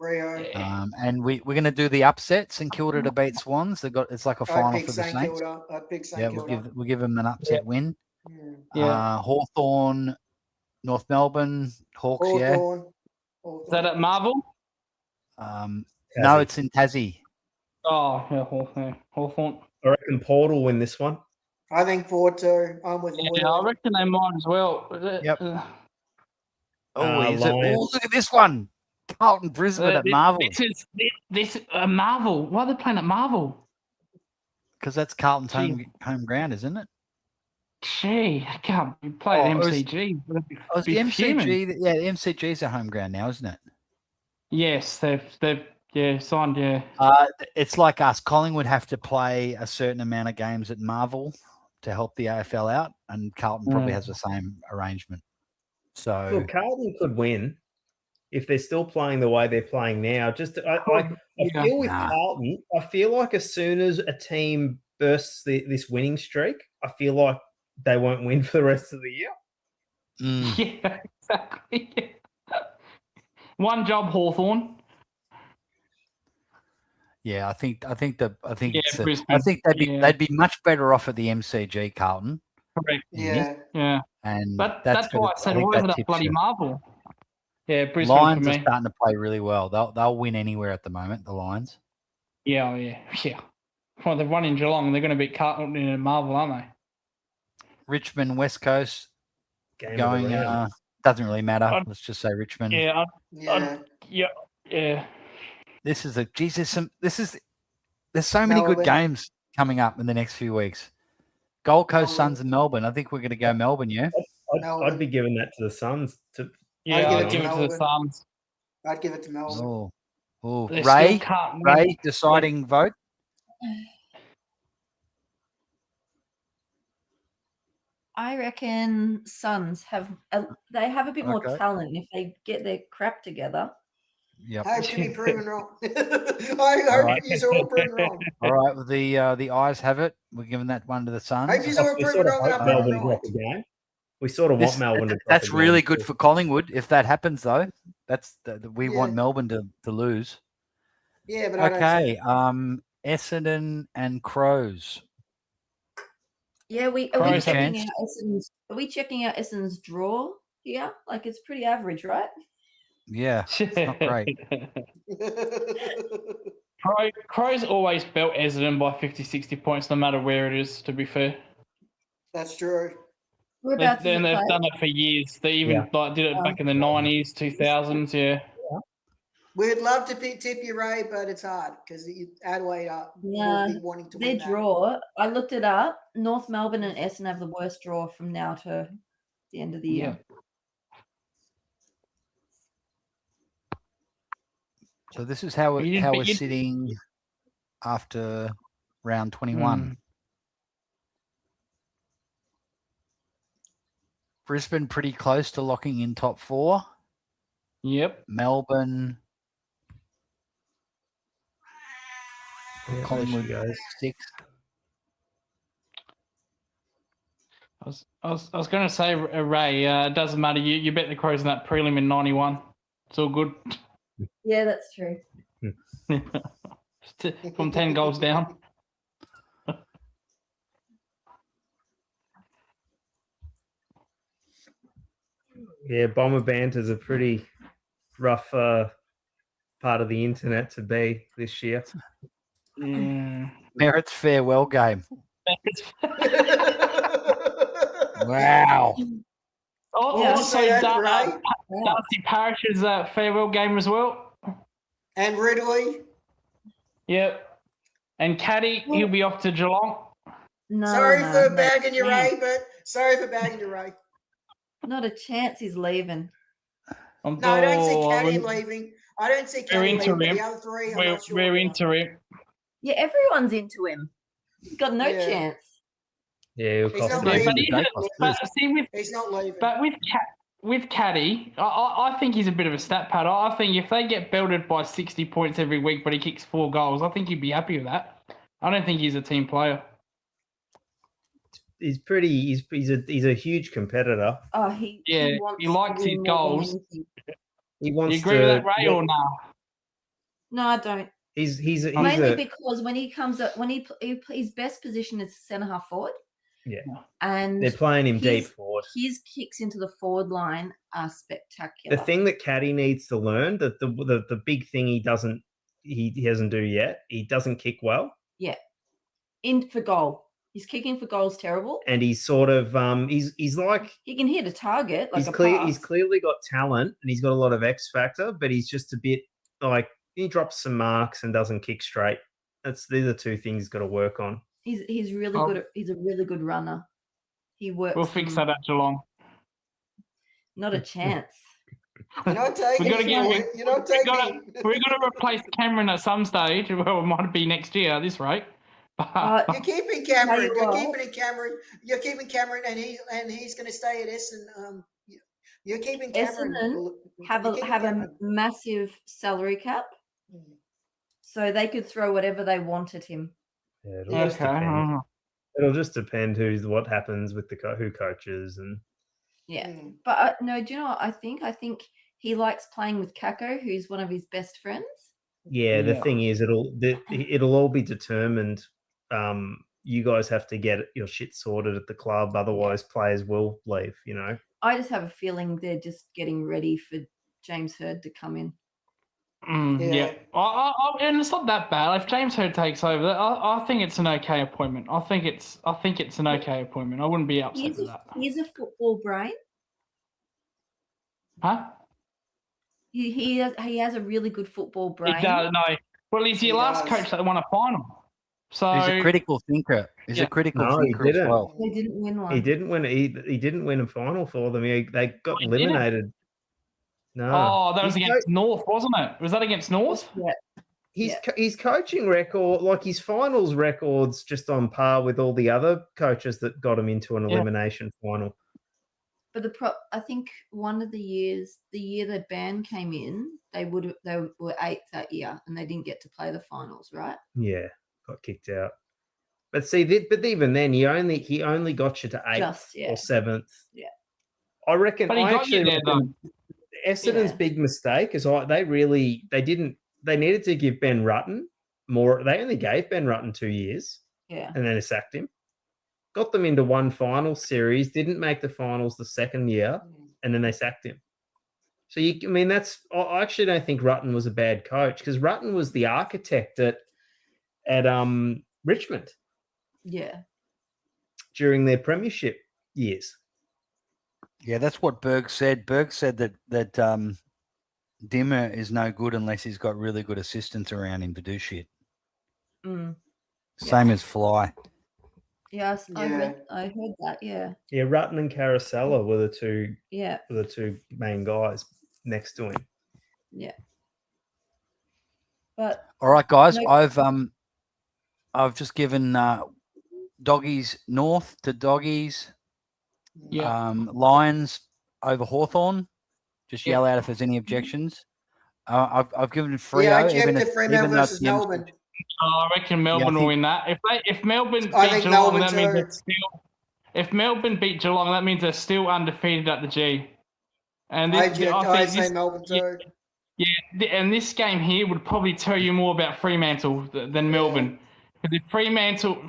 Freo. Freo. And we're going to do the upset. St Kilda to beat Swans. It's like a I'd final pick for the St Saints. Kilda. I'd pick St Yeah, Kilda. we'll give them an upset win. Mm. Yeah. Hawthorn, North Melbourne, Hawks. Yeah. Hawthorn. Is that at Marvel? No, it's in Tassie. Oh, yeah, Hawthorn. I reckon Port will win this one. I think 4-2. I'm with Lloyd. Yeah, I reckon they might as well. Yep. Uh, Oh, is it? Lions. Oh, look at this one. Carlton Brisbane at Marvel. This Marvel. Why are they playing at Marvel? Because that's Carlton's home ground, isn't it? Gee, I can't play at Oh, it was- MCG. Oh, it's the MCG. The MCG is a home ground now, isn't it? Yes, they've signed. Yeah. It's like us. Collingwood have to play a certain amount of games at Marvel to help the AFL out, and Carlton probably has the same arrangement. So Look, Carlton could win if they're still playing the way they're playing now. Just I feel with Carlton, I feel like as soon as a team bursts this winning streak, I feel like they won't win for the rest of the year. Yeah, exactly. One job, Hawthorn. yeah, I think Brisbane. they'd be much better off at the MCG, Carlton. Correct. Yeah. Yeah. And But that's why I said, why is it at bloody Marvel? Yeah, Brisbane Lions for are me. starting to play really well. They'll win anywhere at the moment. The Lions. Yeah. Well, they've won in Geelong. They're going to beat Carlton in Marvel, aren't they? Richmond, West Coast, Game of going. the round. Doesn't really matter. Let's just say Richmond. Yeah. Yeah. This is a Jesus. There's so many good Melbourne. games coming up in the next few weeks. Gold Coast, Suns, and Melbourne. I think we're going to go Melbourne. Yeah. I'd be giving that to the Suns. I'd give it to the Melbourne. Suns. I'd give it to Melbourne. Oh, They Ray, still can't win. Ray, deciding vote. I reckon Suns have a bit more Okay. talent if they get their crap together. Yep. Hope to be proven wrong. I hope right. you're all proven wrong. All right. Well, the eyes have it. We're giving that one to the Suns. Hope you're all We proven sort of wrong. and hope I'm proven Melbourne right. drop a game. We sort of want Melbourne to drop That's a game. really good for Collingwood if that happens, though. We Yeah. want Melbourne to lose. Yeah, but I don't Okay. see Essendon and Crows. Yeah, are we Crows have checking chance. out Essendon's? Are we checking out Essendon's draw here? Like it's pretty average, right? Yeah. not great. it. Crows always belt Essendon by 50, 60 points, no matter where it is, to be fair. That's true. Whereabouts They've is it played? done it for years. They even did it back in the 90s, 2000s, yeah. We'd love to tip you, Ray, but it's hard because Adelaide will be wanting to Their win that. draw, I looked it up. North Melbourne and Essendon have the worst draw from now to the end of the year. So this is how we're sitting after round 21. Brisbane pretty close to locking in top 4. Yep. Melbourne, Collingwood, 6. I was going to say, Ray, it doesn't matter. You bet the Crows in that prelim in 91. It's all good. Yeah, that's true. From 10 goals down. Yeah, Bomber banter's a pretty rough part of the internet to be this year. Yeah. Merritt's farewell game. Wow. Oh, Yeah. also, So that's right. Darcy Parrish's farewell game as well. And Ridley. Yep. And Caddy, he'll be off to Geelong. No, Sorry no, for no bagging your chance. Ray, but sorry for bagging your Ray. Not a chance he's leaving. No, I don't see Caddy leaving. I don't see Caddy leaving, but the other three, I'm not sure. We're about. into him. Yeah, everyone's into him. He's got no Yeah. chance. Yeah, he'll He's cost not them. leaving. But see, He's not leaving. with Caddy, I think he's a bit of a stat pad. I think if they get belted by 60 points every week, but he kicks 4 goals, I think he'd be happy with that. I don't think he's a team player. He's a huge competitor. Oh, he wants he likes to his win more than goals. anything. He Do wants you agree to. with that, Ray, or no? No, I don't. He's Mainly a, because when he comes up, his best position is centre half forward. Yeah. And they're playing him deep his- forward. His kicks into the forward line are spectacular. The thing that Caddy needs to learn, that the big thing he doesn't do yet, he doesn't kick well, in for goal. His kicking for goal is terrible. and he's sort of he's like He can hit a target like he's clearly got talent and he's got a lot of X factor, but he's just a bit like he drops some marks and doesn't kick straight. These are two things he's got to work on. He's really good. He's a really good runner. He works. We'll fix that at Geelong. Not a chance. You're not taking it. You're not taking it. We're going to replace Cameron at some stage. Well, it might be next year at this rate. You're keeping Cameron. Tell you You're what. keeping Cameron. You're keeping Cameron, and he's going to stay at Essendon. You're keeping Cameron. Essendon have You're keeping a Cameron. massive salary cap, so they could throw whatever they want at him. Yeah, it'll just depend. Okay. It'll just depend what happens with who coaches and Yeah, but no, do you know what I think? I think he likes playing with Kako, who's one of his best friends. yeah. The Yeah. thing is, it'll all be determined. You guys have to get your shit sorted at the club, otherwise players will leave. You know. I just have a feeling they're just getting ready for James Hird to come in. Yeah. And it's not that bad. If James Hird takes over, I think it's an okay appointment. I think it's an okay appointment. I wouldn't be upset with that. He's a football brain. Huh? He has a really good football brain. He does, no. Well, he's your He last does. coach that won a final. So He's a critical thinker. He's Yeah. a critical No, he thinker as didn't. well. They didn't win one. He didn't win. He didn't win a final for them. They got he didn't? eliminated. No. Oh, that was His against North, wasn't it? Was that against North? Yeah. his coaching record, like his finals records, just on par with all the other coaches that got him into an Yeah. elimination final. But I think one of the year that Ban came in, they were 8th that year, and they didn't get to play the finals, right? Yeah, got kicked out. But see, but even then, he only got you to 8th Just or 7th. Yeah. I reckon. But he I got actually you there, reckon Essendon's Yeah. big mistake is they needed to give Ben Rutten more. They only gave Ben Rutten 2 years Yeah. and then they sacked him. Got them into one final series, didn't make the finals the second year, and then they sacked him. So I actually don't think Rutten was a bad coach, because Rutten was the architect at Richmond Yeah. during their premiership years. Yeah, that's what Berg said. Berg said that Dimmer is no good unless he's got really good assistants around him to do shit. Mm. Same as Fly. Yes, I Yeah. heard that. Yeah. Yeah, Rutten and Carousella were Yeah. the two main guys next to him. Yeah. But All right, guys. No- I've just given Doggies North to Doggies. Yeah. Lions over Hawthorn. Just Yeah. yell out if there's any objections. I've given Freo. Yeah, I even checked the Freo though versus Tim's- Melbourne. I reckon Melbourne will win that. If Melbourne I beat think Geelong, Melbourne that means too. they're still. If Melbourne beat Geelong, that means they're still undefeated at the G. And I this, I say think this, Melbourne too. and this game here would probably tell you more about Fremantle than Melbourne. Because if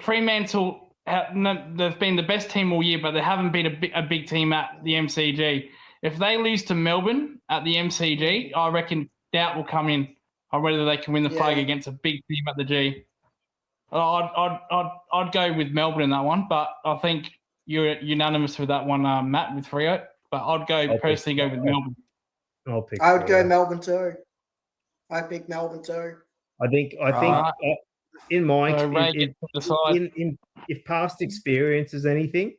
Fremantle, they've been the best team all year, but they haven't been a big team at the MCG. If they lose to Melbourne at the MCG, I reckon doubt will come in on whether they can win the flag against a big team at the G. I'd go with Melbourne in that one, but I think you're unanimous with that one, Matt, with Freo. But I'd personally go with Melbourne. I would go Melbourne too. I pick Melbourne too. I think in my if past experience is anything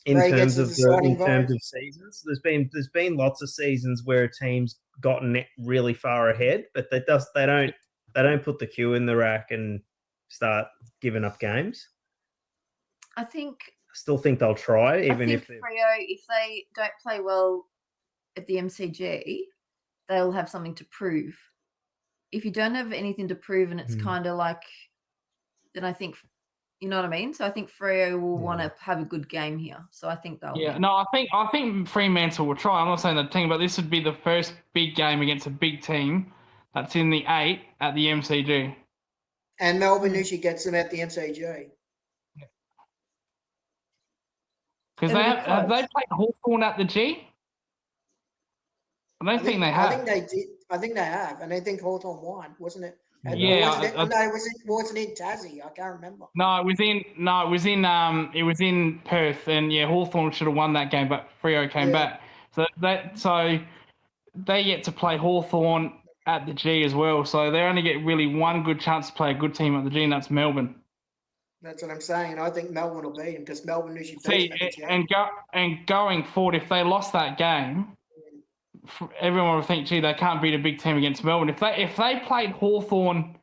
in terms of seasons, there's been lots of seasons where a team's gotten really far ahead, but they don't put the cue in the rack and start giving up games. I still think they'll try, even if Freo, if they don't play well at the MCG, they'll have something to prove. If you don't have anything to prove and it's kind of like, then I think, you know what I mean? So I think Freo will want to have a good game here. So I think they'll win. No, I think Fremantle will try. I'm not saying the team, but this would be the first big game against a big team that's in the 8 at the MCG. And Melbourne usually gets them at the MCG. Because have they played Hawthorn at the G? I think they have. I think they did. I think they have, and I think Hawthorn won, wasn't it? And it wasn't in Tassie. I can't remember. No, it was in Perth, and Hawthorn should have won that game, but Freo came back. So they get to play Hawthorn at the G as well. So they only get really one good chance to play a good team at the G, and that's Melbourne. That's what I'm saying. I think Melbourne will beat them because Melbourne usually beats them at the G. And going forward, if they lost that game, everyone would think, gee, they can't beat a big team against Melbourne. If they played Hawthorn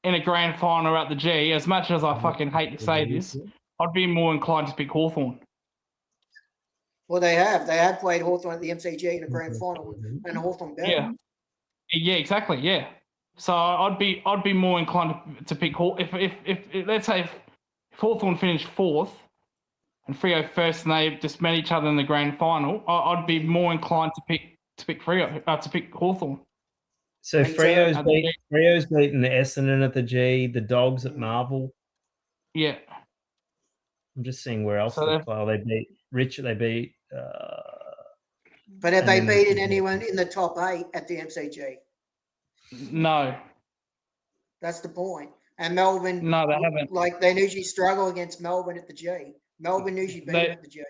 in a grand final at the G, as much as I fucking hate to say this, I'd be more inclined to pick Hawthorn. Well, they have. They had played Hawthorn at the MCG in a grand final, and Hawthorn beat them. Yeah, exactly. Yeah. So I'd be more inclined to pick Hawthorn. If let's say if Hawthorn finished 4th and Freo first, and they just met each other in the grand final, I'd be more inclined to pick Freo, to pick Hawthorn. So Freo's beaten the Essendon at the G, the Dogs at Marvel. Yeah. I'm just seeing where else they play. They beat Richard. They beat. But have they beaten anyone in the top 8 at the MCG? No. That's the point. And Melbourne, no, they haven't. Like they usually struggle against Melbourne at the G. Melbourne usually beat them at the G.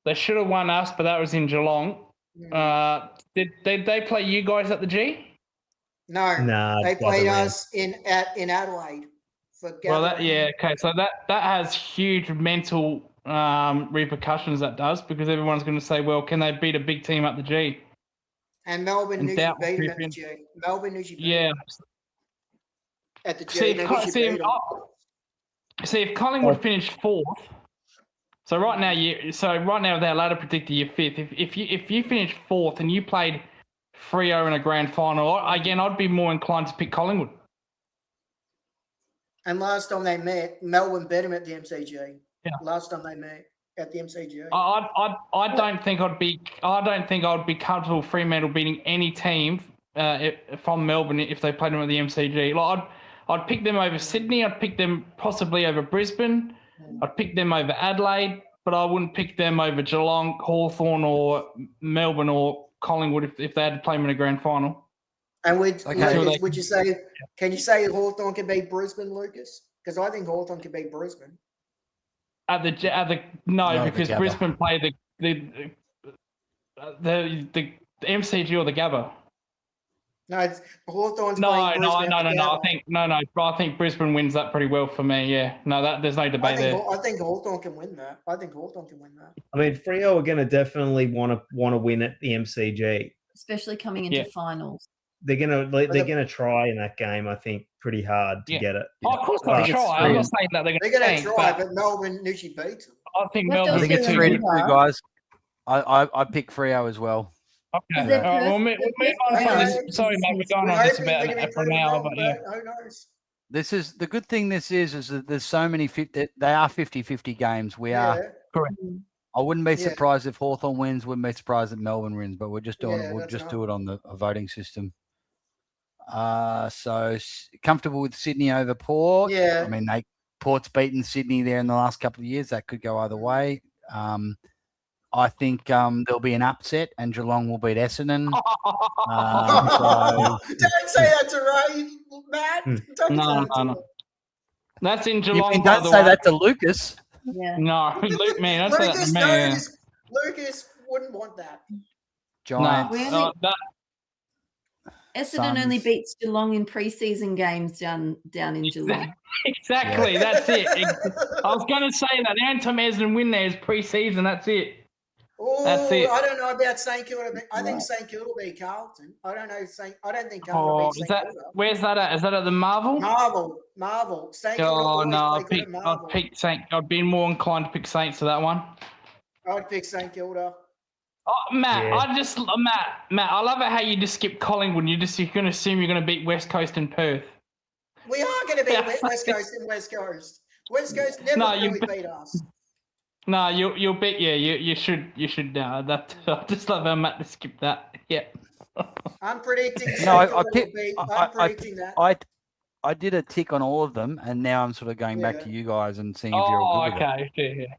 They should have won us, but that was in Geelong. Did they play you guys at the G? No, they played us in Adelaide. So that has huge mental repercussions. That does, because everyone's going to say, well, can they beat a big team at the G? And Melbourne usually beat them at the G. Melbourne usually beat them at the G. See, if Collingwood finished 4th, so right now with our ladder predictor, you're 5th. If you finish 4th and you played Freo in a grand final, again, I'd be more inclined to pick Collingwood. And last time they met, Melbourne beat them at the MCG. Yeah. Last time they met at the MCG. I don't think I'd be comfortable Fremantle beating any team from Melbourne if they played them at the MCG. Like I'd pick them over Sydney. I'd pick them possibly over Brisbane. I'd pick them over Adelaide, but I wouldn't pick them over Geelong, Hawthorn, or Melbourne or Collingwood if they had to play them in a grand final. And Lucas, would you say? Can you say Hawthorn can beat Brisbane, Lucas? Because I think Hawthorn can beat Brisbane. Because Brisbane play the MCG or the Gabba. No, it's Hawthorn's playing Brisbane. I think Brisbane wins that pretty well for me. Yeah, there's no debate there. I think Hawthorn can win that. I mean, Freo are going to definitely want to win at the MCG, especially coming into finals. They're gonna try in that game. I think pretty hard to get it. Oh, of course they'll try. I'm not saying that they're going to try, but Melbourne usually beats them. I think Melbourne. I think it's 3-2, guys. I pick Freo as well. Okay. Sorry, mate. We're going on just about for an hour, but yeah. Who knows? This is the good thing. Is that there's so many. They are 50-50 games. We are correct. I wouldn't be surprised if Hawthorn wins. Wouldn't be surprised if Melbourne wins. But we're just doing. We'll just do it on a voting system. So comfortable with Sydney over Port. Yeah. I mean, Port's beaten Sydney there in the last couple of years. That could go either way. I think there'll be an upset and Geelong will beat Essendon. Don't say that to Ray, Matt. Don't say that to No. him. That's in You Geelong. mean by don't the say way. that to Lucas? Yeah. No, Luke, man, don't say that to Lucas me. knows. Lucas wouldn't want that. Giants. Really? that, Essendon only Suns. beats Geelong in preseason games down in Geelong. exactly. That's it. I was going to say that. The only time Essendon win there is pre-season. That's it. Oh, That's it. I don't know about St Kilda. I think St Kilda will beat Carlton. I don't know. I don't think Carlton will beat Is St that Kilda. where's that at? Is that at the Marvel? Marvel. St Kilda Oh always no, play good at Marvel. I'd pick Saint. I'd be more inclined to pick Saints to that one. I'd pick St Kilda. Oh, Matt, Yeah. Matt, I love it how you just skip Collingwood. You're going to assume you're going to beat West Coast and Perth. We are going to beat Yeah. West Coast and West Coast. West Coast never No, you- really beat us. No, you'll beat. Yeah, you should. That I just love how Matt just skipped that. Yeah. I'm predicting St No, Kilda will beat. I'm predicting that. I did a tick on all of them, and now I'm sort of going back to you guys and seeing if you're all good with it. Okay. Yeah.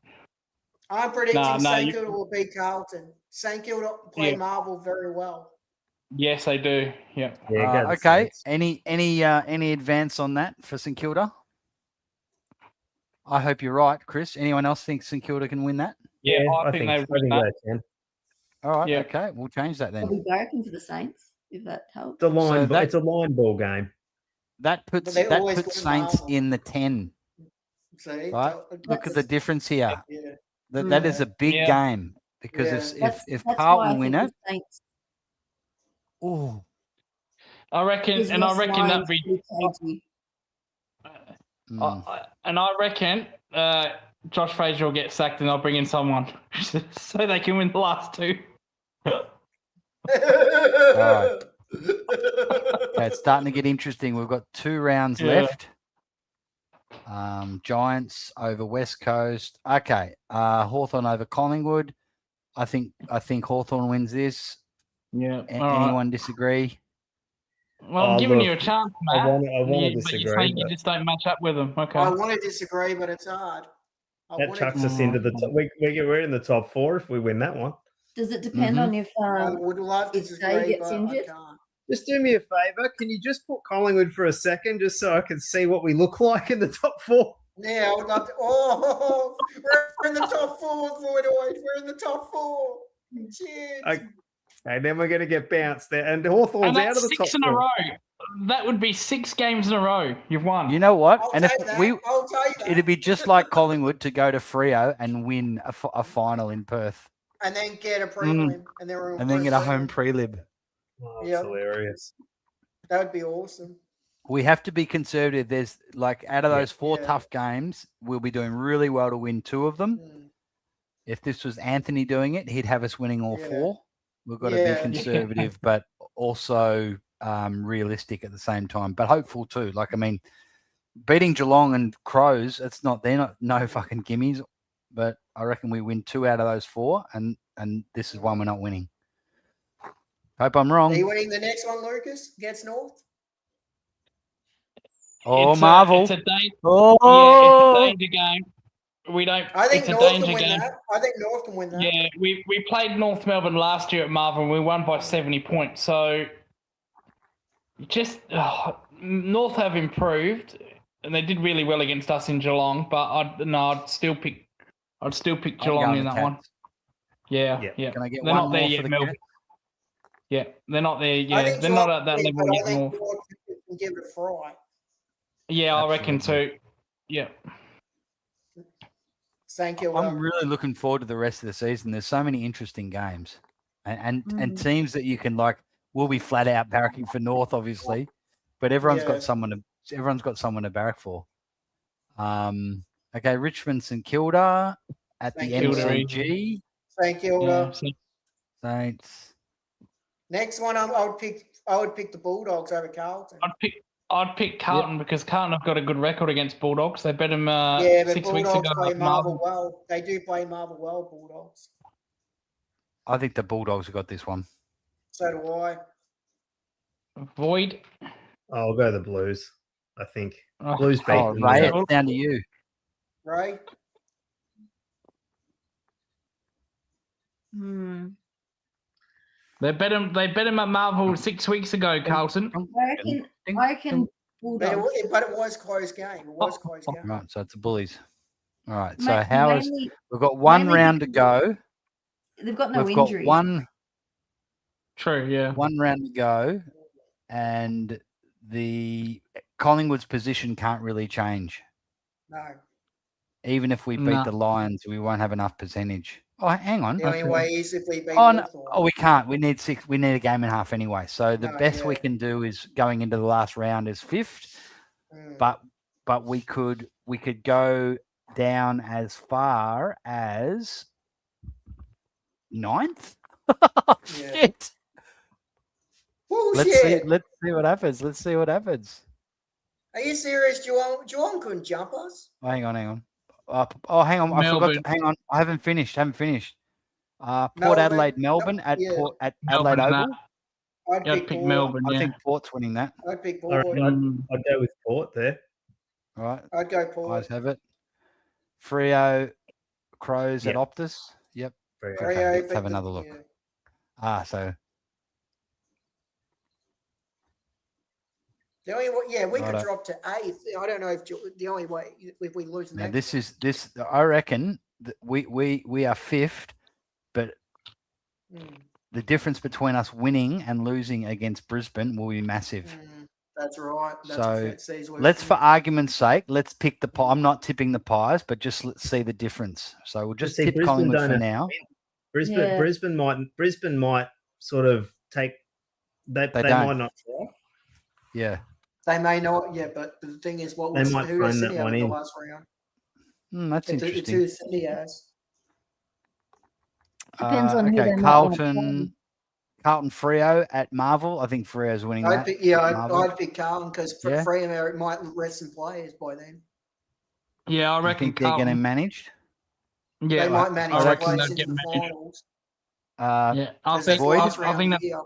I'm predicting St you- Kilda will beat Carlton. St Kilda play Yeah. Marvel very well. Yes, they do. Yeah. Yeah, go the Okay. Saints. Any advance on that for St Kilda? I hope you're right, Chris. Anyone else think St Kilda can win that? Yeah, I think they win that. they can. All right. Yeah. Okay. We'll change that I'll then. be barracking for the Saints, if that helps. It's a line. So It's a line ball game. That puts they always Saints win Marvel. in the 10. See, Right. Look at the difference here. Yeah. That is a big Yeah. game because Yeah. if That's why I Carlton win think it, the Saints oh, I reckon, is and I less reckon lines that'd be. pretty cagey. And I reckon Josh Frazier will get sacked, and I'll bring in someone so they can win the last two. right. Okay, it's starting to get interesting. We've got 2 rounds Yeah. left. Giants over West Coast. Okay. Hawthorn over Collingwood. I think Hawthorn wins this. Yeah. Anyone disagree? Well, I'm Oh, giving look, you a chance, I Matt. want to But you're disagree. saying you But just don't match up with them. Okay. I want to disagree, but it's hard. that chucks us into the top. We're in the top 4 if we win that one. Does it depend Mhm. on if I would love to if Day disagree, gets but I injured? can't. Just do me a favour. Can you just put Collingwood for a second, just so I can see what we look like in the top 4? Yeah, I would love to. Oh, we're in the top 4, Voidoid. We're in the top 4. Shit. And then we're going to get bounced there, and Hawthorn's And out that's of the top 6 in a 4. row. That would be 6 games in a row. You've won. You know what? I'll And take if that. we, I'll take that. it'd be just like Collingwood to go to Freo and win a final in Perth, And then get a prelim, and then we're and then get a home prelim. Oh, that's Yep. hilarious. That would be awesome. We have to be conservative. There's like out of those 4 Yeah. tough games, we'll be doing really well to win 2 of them. Mm. If this was Anthony doing it, he'd have us winning all Yeah. 4. We've got to Yeah. be conservative, but also realistic at the same time, but hopeful too. Like, I mean, beating Geelong and Crows, they're not no fucking gimmies, but I reckon we win 2 out of those 4, and this is one we're not winning. Hope I'm wrong. Are you winning the next one, Lucas, against North? Oh, It's Marvel. it's a danger. Oh, Yeah, it's a danger game. We don't. I think it's a North danger can win game. that. I think North can win that. Yeah, we played North Melbourne last year at Marvel and we won by 70 points. So just North have improved and they did really well against us in Geelong, but I'd still pick Geelong in that one. Yeah. Can I get They're one not there more for yet, the Melbourne. Cats? Yeah, they're not there I yet. think They're not North at that can win, level but yet, I think North. North can give it a fry. Yeah, I reckon Absolutely. too. Yeah. St Kilda. I'm really looking forward to the rest of the season. There's so many interesting games, and teams that you can like. We'll be flat out barracking for North, obviously, but everyone's Yeah. got someone to barrack for. Okay, Richmond St Kilda at the St Kilda. MCG. St Kilda. Yeah, so- Saints. Next one, I would pick the Bulldogs over Carlton. I'd pick Carlton because Carlton have got a good record against Bulldogs. They beat them Yeah, but 6 weeks Bulldogs ago. play at Marvel well. They do play Marvel well, Bulldogs. I think the Bulldogs have got this one. So do I. Void. I'll go the Blues. I think Oh, Blues beat Oh, them. Ray, Yeah. it's down to you. Ray? Hmm. They bet him at Marvel 6 weeks ago, Carlton. I reckon Bulldogs. But it was close game. It was close game. Right, so it's the Bullies. All right, so Mainly- we've got one mainly round to because go. They've got no We've injuries. got True, yeah. one round to go, and the Collingwood's position can't really change. No. Even if we beat No. the Lions, we won't have enough percentage. Oh, hang on. The only way is if we beat Oh, no. Hawthorn. Oh, we can't. We need 6. We need a game and a half anyway. So the No, best we yeah. can do is going into the last round is 5th, Mm. but we could go down as far as 9th. Yeah. Shit. Bullshit. Let's see what happens. Are you serious, Geelong couldn't jump us? Oh, hang on. Hang on. I forgot. Melbourne. Hang on. I haven't finished. Port Melbourne. Adelaide, Melbourne at Yeah. at Melbourne Adelaide and Oval. I'd Yeah, pick I'd pick Port. Melbourne, I yeah. think Port's winning that. I'd pick All Port. right, Mm. I'd go with Port there. All right. I'd go Port. Eyes have it. Freo, Crows at Yeah. Optus. Yep. Very Okay, Freo let's beat have them, another look. yeah. So The only way, we could Righto. drop to 8th. I don't know if the only way if we lose now next. this. I reckon that we are 5th, but Mm, the difference between us winning and losing against Brisbane will be massive. that's right. That's So, what says we're- Let's, for argument's sake, let's pick the pie. I'm not tipping the Pies, but just let's see the difference. So we'll just See, tip Brisbane Collingwood don't for have to now. Brisbane, Yeah. Brisbane might sort of take. They They might don't. not try. Yeah. They may not, but the thing is, They who might does phone Sydney that have one in the in. last round? That's It's interesting. who Sydney has. Depends on who okay, they might wanna Carlton Freo at Marvel. I think Freo's winning that. Marvel. I'd pick Carlton because Yeah. Fremantle might rest some players by then. Yeah, I I reckon think they're going to Carlton. manage. Yeah, They might manage I to reckon place they'll into get the managed. finals. Yeah, I Because think. it's Void? last I round think of that the year.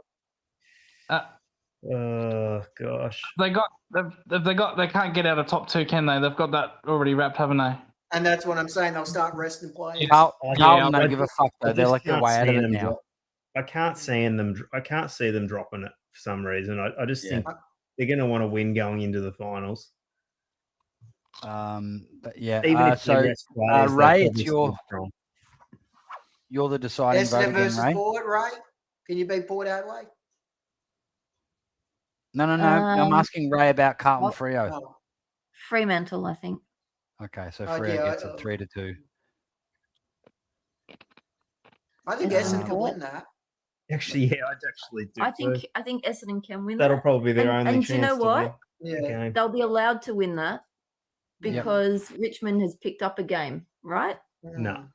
Oh gosh. they can't get out of top 2, can they? They've got that already wrapped, haven't they? And that's what I'm saying. They'll start resting players. Carlton I don't give a fuck though. I They're just like their can't way out of see it them now. I can't see them dropping it for some reason. I just Yeah. think they're going to want to win going into the finals. But yeah. Even if So they rest players, Ray, they're it's probably still strong. you're the deciding vote Essendon again, versus Ray. Port, Ray? Can you beat Port Adelaide? No. I'm asking Ray about Carlton oh. Freo. No. Fremantle, I think. Okay, so Oh, Freo yeah, gets it 3-2. I think Essendon Essendon can Port. win that. Actually, yeah, I'd actually do. I think Essendon can win that'll that. probably be their And- only and chance do you know to what? win Yeah. the game. They'll be allowed to win that Yep. because Richmond has picked up a game, right? No.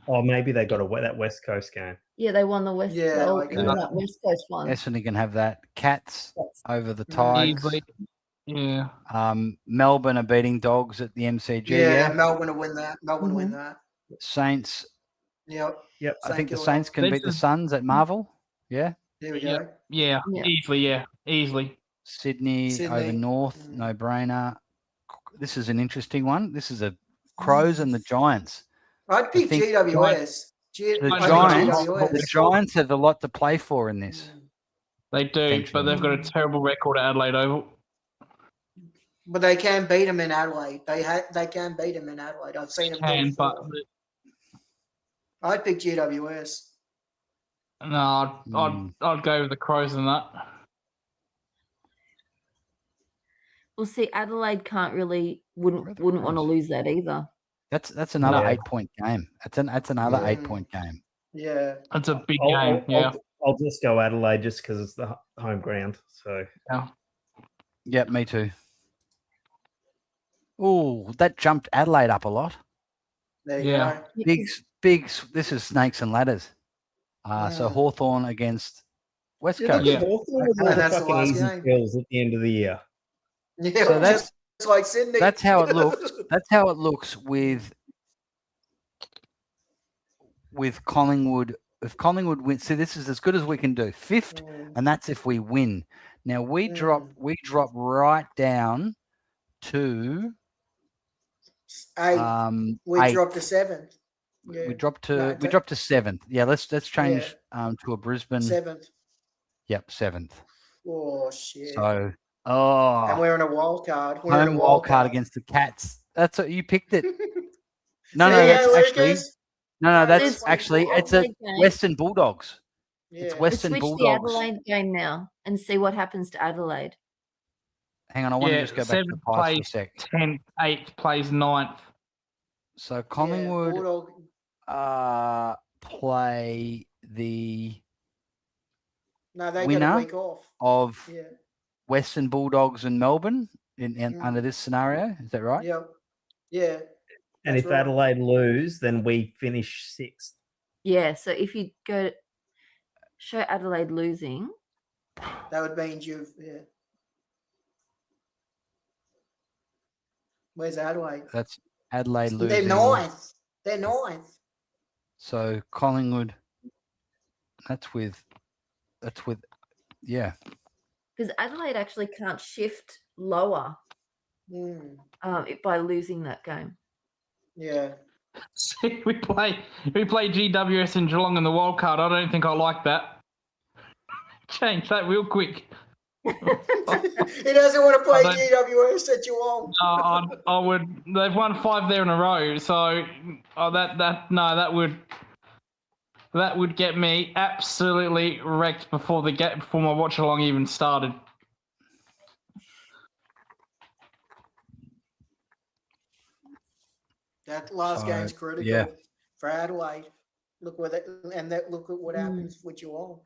Oh, maybe they got that West Coast game. Yeah, they won the West. Yeah, they'll okay. win that West Coast one. Essendon can have that. Cats That's- over the Mm. Tigers. Easily. Yeah. Melbourne are beating Dogs at the MCG. Yeah, Yeah. Melbourne will win that. Melbourne will win that. Saints. Yep. Yep. I think the Kilda. Saints can This beat the is- Suns at Marvel. Yeah. There we Yep. go. Yeah. Yeah. Easily. Yeah. Easily. Sydney over Sydney. North. Mm. No brainer. This is an interesting one. This is a Crows and the Giants. I'd pick think GWS. The I think Giants. GWS. The Giants have a lot to play for in this. They do, but they've got a terrible record at Adelaide Oval. But they can beat them in Adelaide. They can beat them in Adelaide. I've seen them. do it But before. I'd pick GWS. no, I'd go with the Crows in that. Well, see, Adelaide wouldn't Where are the want to Crows? lose that either. That's another Yeah. 8-point game. That's another Yeah. 8-point game. Yeah. It's a big I'll- game. Yeah. I'll just go Adelaide just because it's the home ground. So Yep, me too. Oh, that jumped Adelaide up a lot. There you Yeah. go. Big. This is snakes and ladders. So Mm. Hawthorn against West Yeah, Coast. Yeah. Hawthorn was And like that's a the fucking last easy game. kills at the end of the year. Yeah, So that's just like Sydney. that's how it looks. That's how it looks with Collingwood. If Collingwood wins, see, this is as good as we can do. 5th, Mm. and that's if we win. Now we drop right down to 8. We eighth. dropped to 7th. Yeah. We dropped to No, we dropped to 7th. Yeah, let's change Yeah. to a Brisbane. 7th. Yep, 7th. Oh shit! So And we're on a wild card. We're on a home wild wild card against the Cats. That's what you picked it. No, There you that's go, actually Lucas. no, that's It's actually it's a Adelaide game. Western Bulldogs. Yeah. It's Let's Western switch the Bulldogs. Adelaide game now and see what happens to Adelaide. Hang on, I want to Yeah, just go back to the 7th Pies for a plays sec. 10th, 8th plays 9th. So Collingwood Bulldog. play the No, they winner got a week off. of Yeah. Western Bulldogs and Melbourne in Mm. under this scenario. Is that right? Yep. Yeah. And That's if right. Adelaide lose, then we finish 6th. Yeah, so if you go show Adelaide losing, That would mean you've Where's Adelaide? That's Adelaide They're losing. 9th. They're 9th. So Collingwood. That's with yeah. because Adelaide actually can't shift lower Mm. by losing that game. Yeah. See, we play GWS and Geelong in the wild card. I don't think I like that. Change that real quick. He doesn't want to play GWS at Geelong. I would. They've won 5 there in a row, so that would get me absolutely wrecked before my watch along even started. That last So, game's critical yeah. for Adelaide. Look look at what happens with Geelong.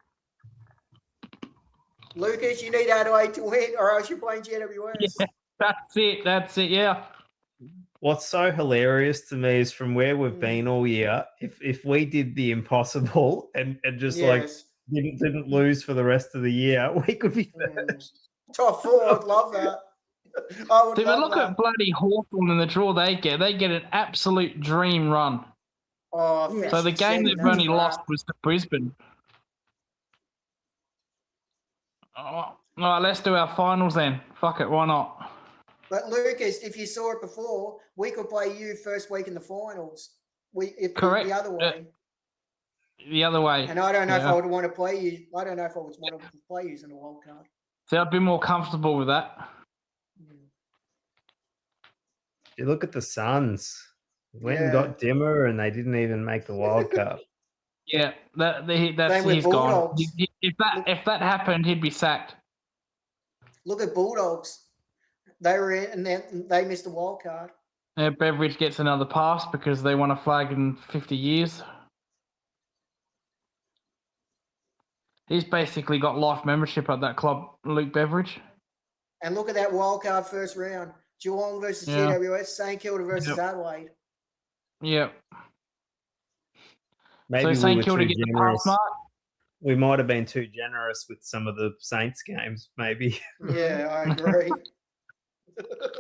Lucas, you need Adelaide to win, or else you're playing GWS. Yeah, that's it. Yeah. What's so hilarious to me is from where we've been all year, if we did the impossible and just Yes. didn't lose for the rest of the year, we could be first. Top 4, I'd love that. I would Dude, but love look that. at bloody Hawthorn and the draw they get. They get an absolute dream run. Oh, Yeah. So the game they've only lost was to Brisbane. All right, let's do our finals then. Fuck it, why not? But Lucas, if you saw it before, we could play you first week in the finals. Correct. The other way. The other way. And I don't know if Yeah. I would want to play you. I don't know if I would want to play you in the wild card. See, I'd be more comfortable with that. You look at the Suns. Went and Yeah. got Dimmer, and they didn't even make the wild card. Yeah, Same with he's gone. Bulldogs. If that happened, he'd be sacked. Look at Bulldogs. They were in, and then they missed the wild card. Beveridge gets another pass because they won a flag in 50 years. He's basically got life membership at that club, Luke Beveridge. And look at that wild card first round. Geelong versus Yeah. GWS, St Kilda versus Yep. Adelaide. Yeah. Maybe So we St were Kilda too get the generous. pass mark. We might have been too generous with some of the Saints games, maybe. Yeah, I agree.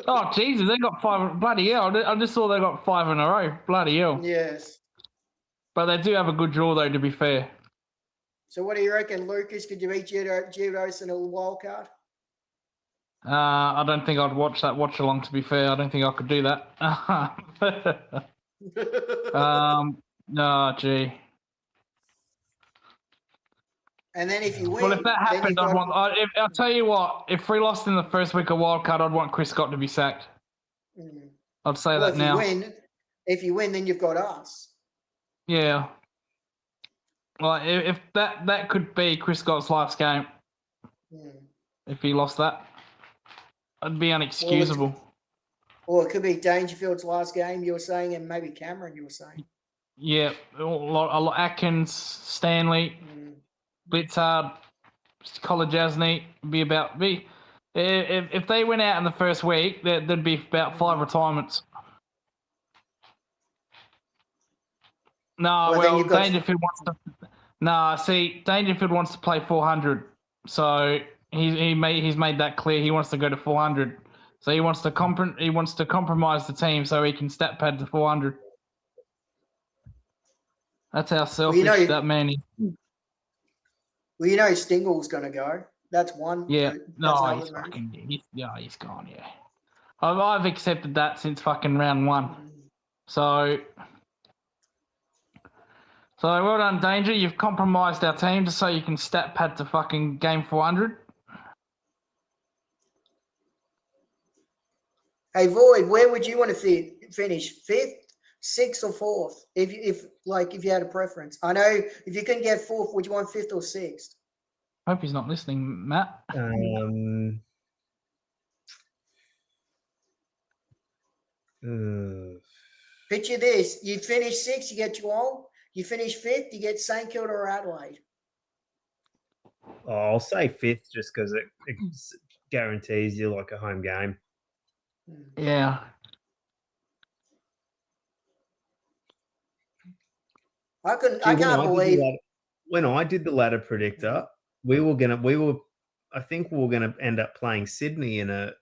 Oh, Jesus, they got 5. Bloody hell. I just saw they got 5 in a row. Bloody hell. Yes. But they do have a good draw, though, to be fair. So what do you reckon, Lucas? Could you beat Judos in a wild card? I don't think I'd watch along, to be fair. I don't think I could do that. No, gee. And then if you win, Well, if that then happened, you've got- I'll tell you what. If we lost in the first week of wildcard, I'd want Chris Scott to be sacked. Mm. I'd say Well, that now. if you win, then you've got us. Yeah. Well, if that could be Chris Scott's last game, Mm. if he lost that, it'd be unexcusable. Or it could be Dangerfield's last game, you were saying, and maybe Cameron, you were saying. Yeah, a lot Atkins, Stanley, Mm. Blitzard, Kolajasny, if they went out in the first week, there'd be about 5 retirements. No, Well, then well, you've got- Dangerfield wants to. No, see, Dangerfield wants to play 400, so he's made that clear. He wants to go to 400, so he wants to compromise the team so he can stat pad to 400. That's how selfish Well, that man is. Well, you know Stingle's going to go That's one. Yeah, That's no, another he's move. fucking. He's gone. Yeah, I've accepted that since fucking round one. So well done, Danger. You've compromised our team just so you can stat pad to fucking game 400. Hey, Void, where would you want to finish? 5th, 6th, or 4th? If you had a preference. I know if you couldn't get 4th, would you want 5th or 6th? Hope he's not listening, Matt. Picture this: you finish 6th, you get Geelong. You finish 5th, you get St Kilda or Adelaide. Oh, I'll say 5th just because it guarantees you like a home game. Yeah. I can't believe when I did the ladder predictor, I think we were gonna end up playing Sydney in a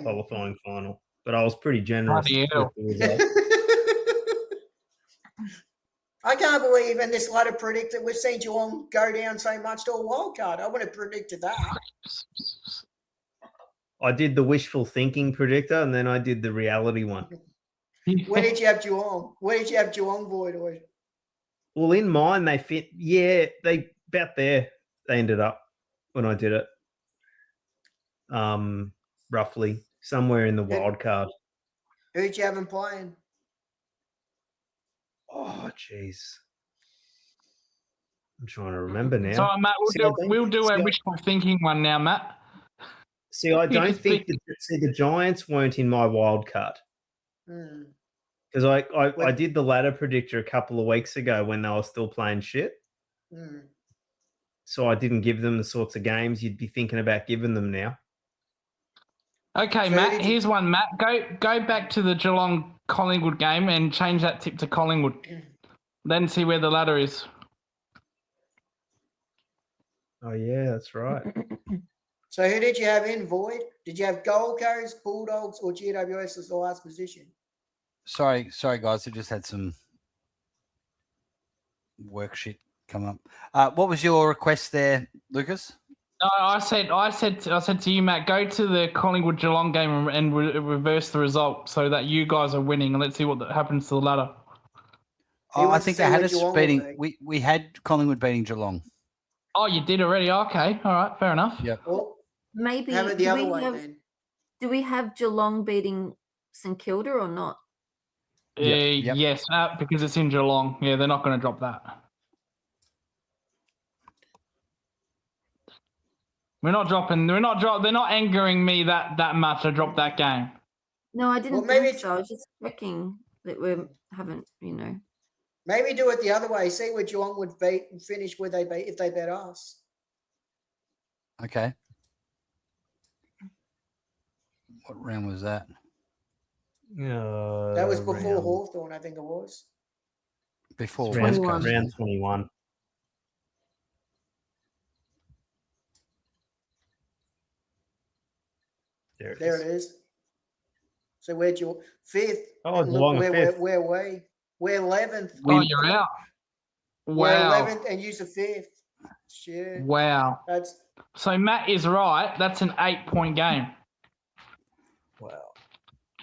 qualifying final, but I was pretty generous with the result. I can't believe in this ladder predictor we've seen Geelong go down so much to a wild card. I would have predicted that. I did the wishful thinking predictor, and then I did the reality one. Where did you have Geelong? Where did you have Geelong, Void? Well, in mine, they fit. Yeah, they about there. They ended up when I did it. Roughly somewhere in the wild card. Who did you have them playing? Oh, jeez. I'm trying to remember now. So, Matt, we'll do a wishful thinking one now, Matt. See, I don't think the Giants weren't in my wild card. Because I did the ladder predictor a couple of weeks ago when they were still playing shit. So I didn't give them the sorts of games you'd be thinking about giving them now. Okay, so Matt, here's one, Matt. Go back to the Geelong Collingwood game and change that tip to Collingwood. Then see where the ladder is. Oh, yeah, that's right. So who did you have in, Void? Did you have Gold Coast, Bulldogs, or GWS as the last position? Sorry, guys. I just had some work shit come up. What was your request there, Lucas? No, I said to you, Matt, go to the Collingwood Geelong game and reverse the result so that you guys are winning, and let's see what happens to the ladder. I think they had us beating. We had Collingwood beating Geelong. Oh, you did already? Okay, all right, fair enough. Yep. Well, maybe have it the other way then. Do we have Geelong beating St Kilda or not? Yep. Yes, because it's in Geelong. Yeah, they're not going to drop that. They're not angering me that much to drop that game. No, I didn't think so. I was just checking that we haven't, Maybe do it the other way. See where Geelong would finish where they beat if they bet us. Okay. What round was that? That was before Hawthorn, I think it was. Before round 21. There it is. So where'd you 5th? Oh, Geelong fifth. We're 11th. Oh, you're out. Wow. We're 11th and use the 5th. Shit. Wow. So Matt is right. That's an 8-point game. Wow.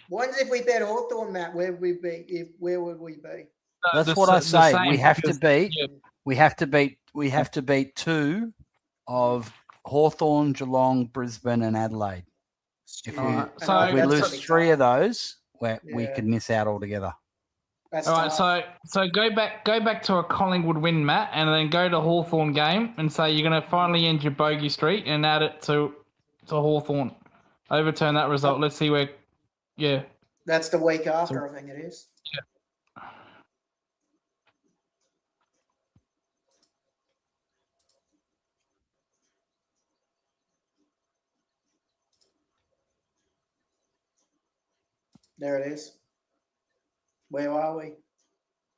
What if we bet Hawthorn, Matt? Where would we be? Where would we be? That's what I say. We have to beat. Yeah. We have to beat 2 of Hawthorn, Geelong, Brisbane, and Adelaide. If we lose 3 of those, we could miss out altogether. That's all right, so go back to a Collingwood win, Matt, and then go to Hawthorn game and say you're going to finally end your bogey streak and add it to Hawthorn. Overturn that result. Let's see where. Yeah. That's the week after, I think it is. Yeah. There it is. Where are we?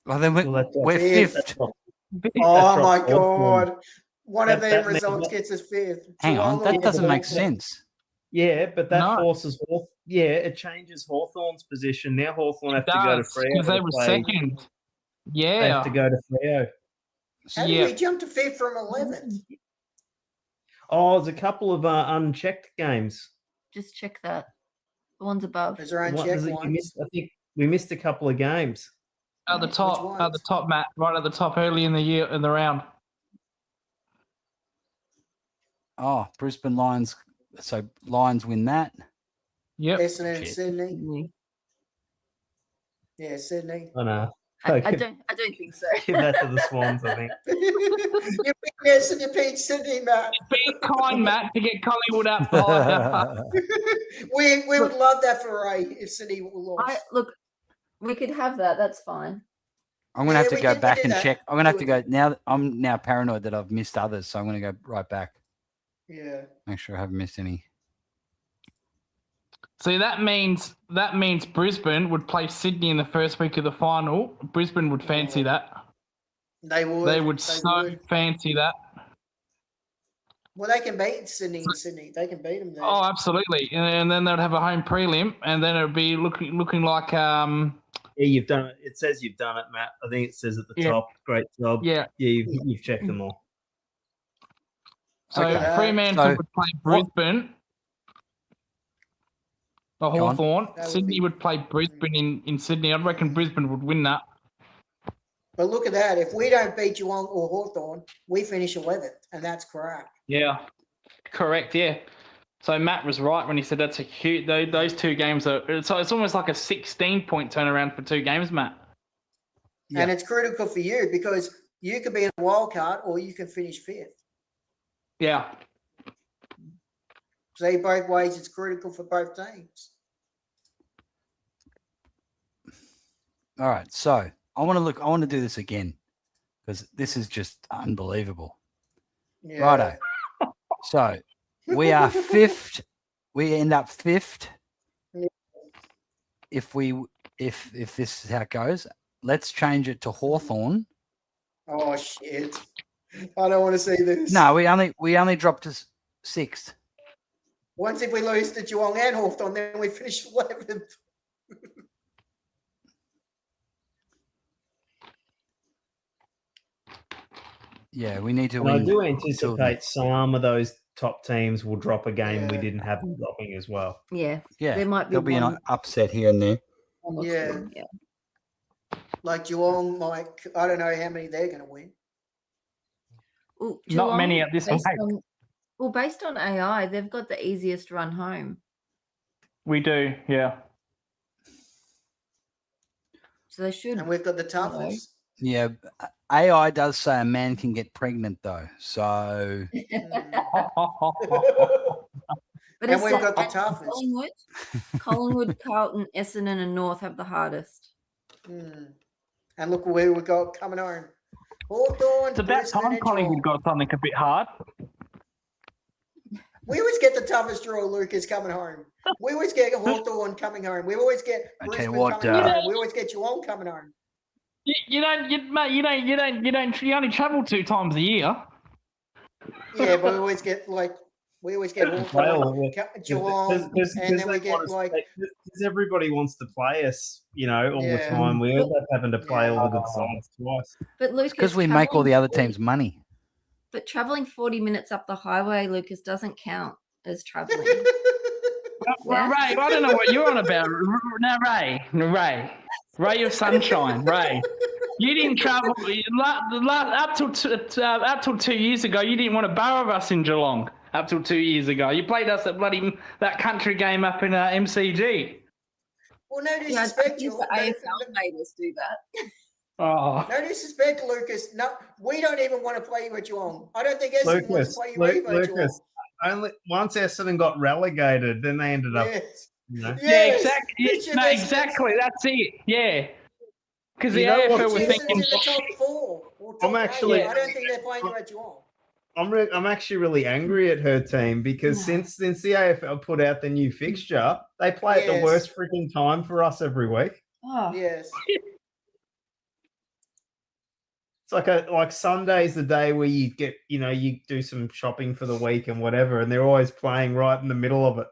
Well, then we're 5th. Oh, my God. One of them results gets us 5th. Hang on. That doesn't make sense. Yeah, but that forces it changes Hawthorn's position. Now Hawthorn have to go to Freo. Because they were second. Yeah. They have to go to Freo. How did we jump to 5th from 11th? Oh, there's a couple of unchecked games. Just check that. The ones above. Is there What unchecked is it? ones? I think we missed a couple of games. At the Which top, Matt. Right at the top, early in the round. Oh, Brisbane Lions. So Lions win that. Yep. Essendon and Shit. Sydney. Yeah, Sydney. Oh no. I Okay. don't think so. Give that to the Swans, I think. You beat Essendon, you beat Sydney, Matt. Be kind, Matt, to get Collingwood up behind. We would love that for Ray if Sydney lost. Look, we could have that. That's fine. I'm gonna have to we go did back and that. check. I'm gonna have to Do go now. I'm now paranoid that I've missed others, so I'm gonna go right back. Yeah. Make sure I haven't missed any. See, that means Brisbane would play Sydney in the first week of the final. Brisbane would fancy that. They would. They would fancy that. Well, they can beat Sydney and Sydney. They can beat them there. Oh, absolutely. And then they'd have a home prelim, and then it would be looking like Yeah, you've done it. It says you've done it, Matt. I think it says at the Yeah. top. Great job. yeah. You've checked them all. So Okay. Fremantle So would play what- Brisbane. The Go on. Hawthorn. That would Sydney be- would play Brisbane in Sydney. I reckon Brisbane would win that. But look at that. If we don't beat Geelong or Hawthorn, we finish 11th, and that's crap. Yeah, correct. Yeah. So Matt was right when he said that's a huge. Those two games are. So it's almost like a 16-point turnaround for two games, Matt. Yeah. And it's critical for you because you could be in a wild card or you can finish 5th. Yeah. So both ways, it's critical for both teams. All right. So I want to do this again because this is just unbelievable. Yeah. Righto. So we are 5th. We end up 5th. Yeah. If this is how it goes, let's change it to Hawthorn. Oh shit! I don't want to see this. No, we only dropped to 6th. Once if we lose to Geelong and Hawthorn, then we finish 11th. Yeah, we need to And I win. do anticipate some of those top teams will drop a game we Yeah. didn't have them dropping as well. Yeah. Yeah, There might be there'll be one, an upset here and there. one or Yeah. two. Yeah. Like Geelong, I don't know how many they're going to win. Well, Not many Geelong, at this based rate. based on AI, they've got the easiest run home. We do. Yeah. So they should. And we've got the toughest. Yeah, AI does say a man can get pregnant though. So But And it's we've like got the at toughest. Collingwood, Carlton, Essendon, and North have the hardest. And look where we got coming home. Hawthorn, It's about Brisbane, time and Collingwood Geelong. got something a bit hard. We always get the toughest draw, Lucas, coming home. We always get Hawthorn coming home. We always get I tell you Brisbane what, coming home. We always get Geelong coming home. You only travel 2 times a year. Yeah, but we always get Hawthorn, Geelong, and then we get like because everybody wants to play us, all the Yeah. time. We end up having to play Yeah. all the sides twice. But Lucas, because we make all the other teams money. But traveling 40 minutes up the highway, Lucas, doesn't count as traveling. Well, Ray, I don't know what you're on about. Now, Ray of Sunshine, Ray. You didn't travel up till 2 years ago. You didn't want to borrow us in Geelong. Up till 2 years ago, you played us at that country game up in MCG. Well, no Yeah, I disrespect, think the AFL made us do that. Oh, no disrespect, Lucas. No, we don't even want to play you at Geelong. I don't think Essendon wants to play you either at Geelong. Lucas. Only once Essendon got relegated, then they ended up. Yes. You know. yeah, Yes, exactly. it's your No, best exactly. That's it. Yeah, because the You know what, AFL were Essendon's thinking. in the top 4. Or top I'm actually- 8. I don't think they're playing you at Geelong. I'm actually really angry at her team because Yeah. since the AFL put out the new fixture, they play at the Yes. worst freaking time for us every week. Oh, Yes. It's like Sunday's the day where you get, you do some shopping for the week and whatever, and they're always playing right in the middle of it.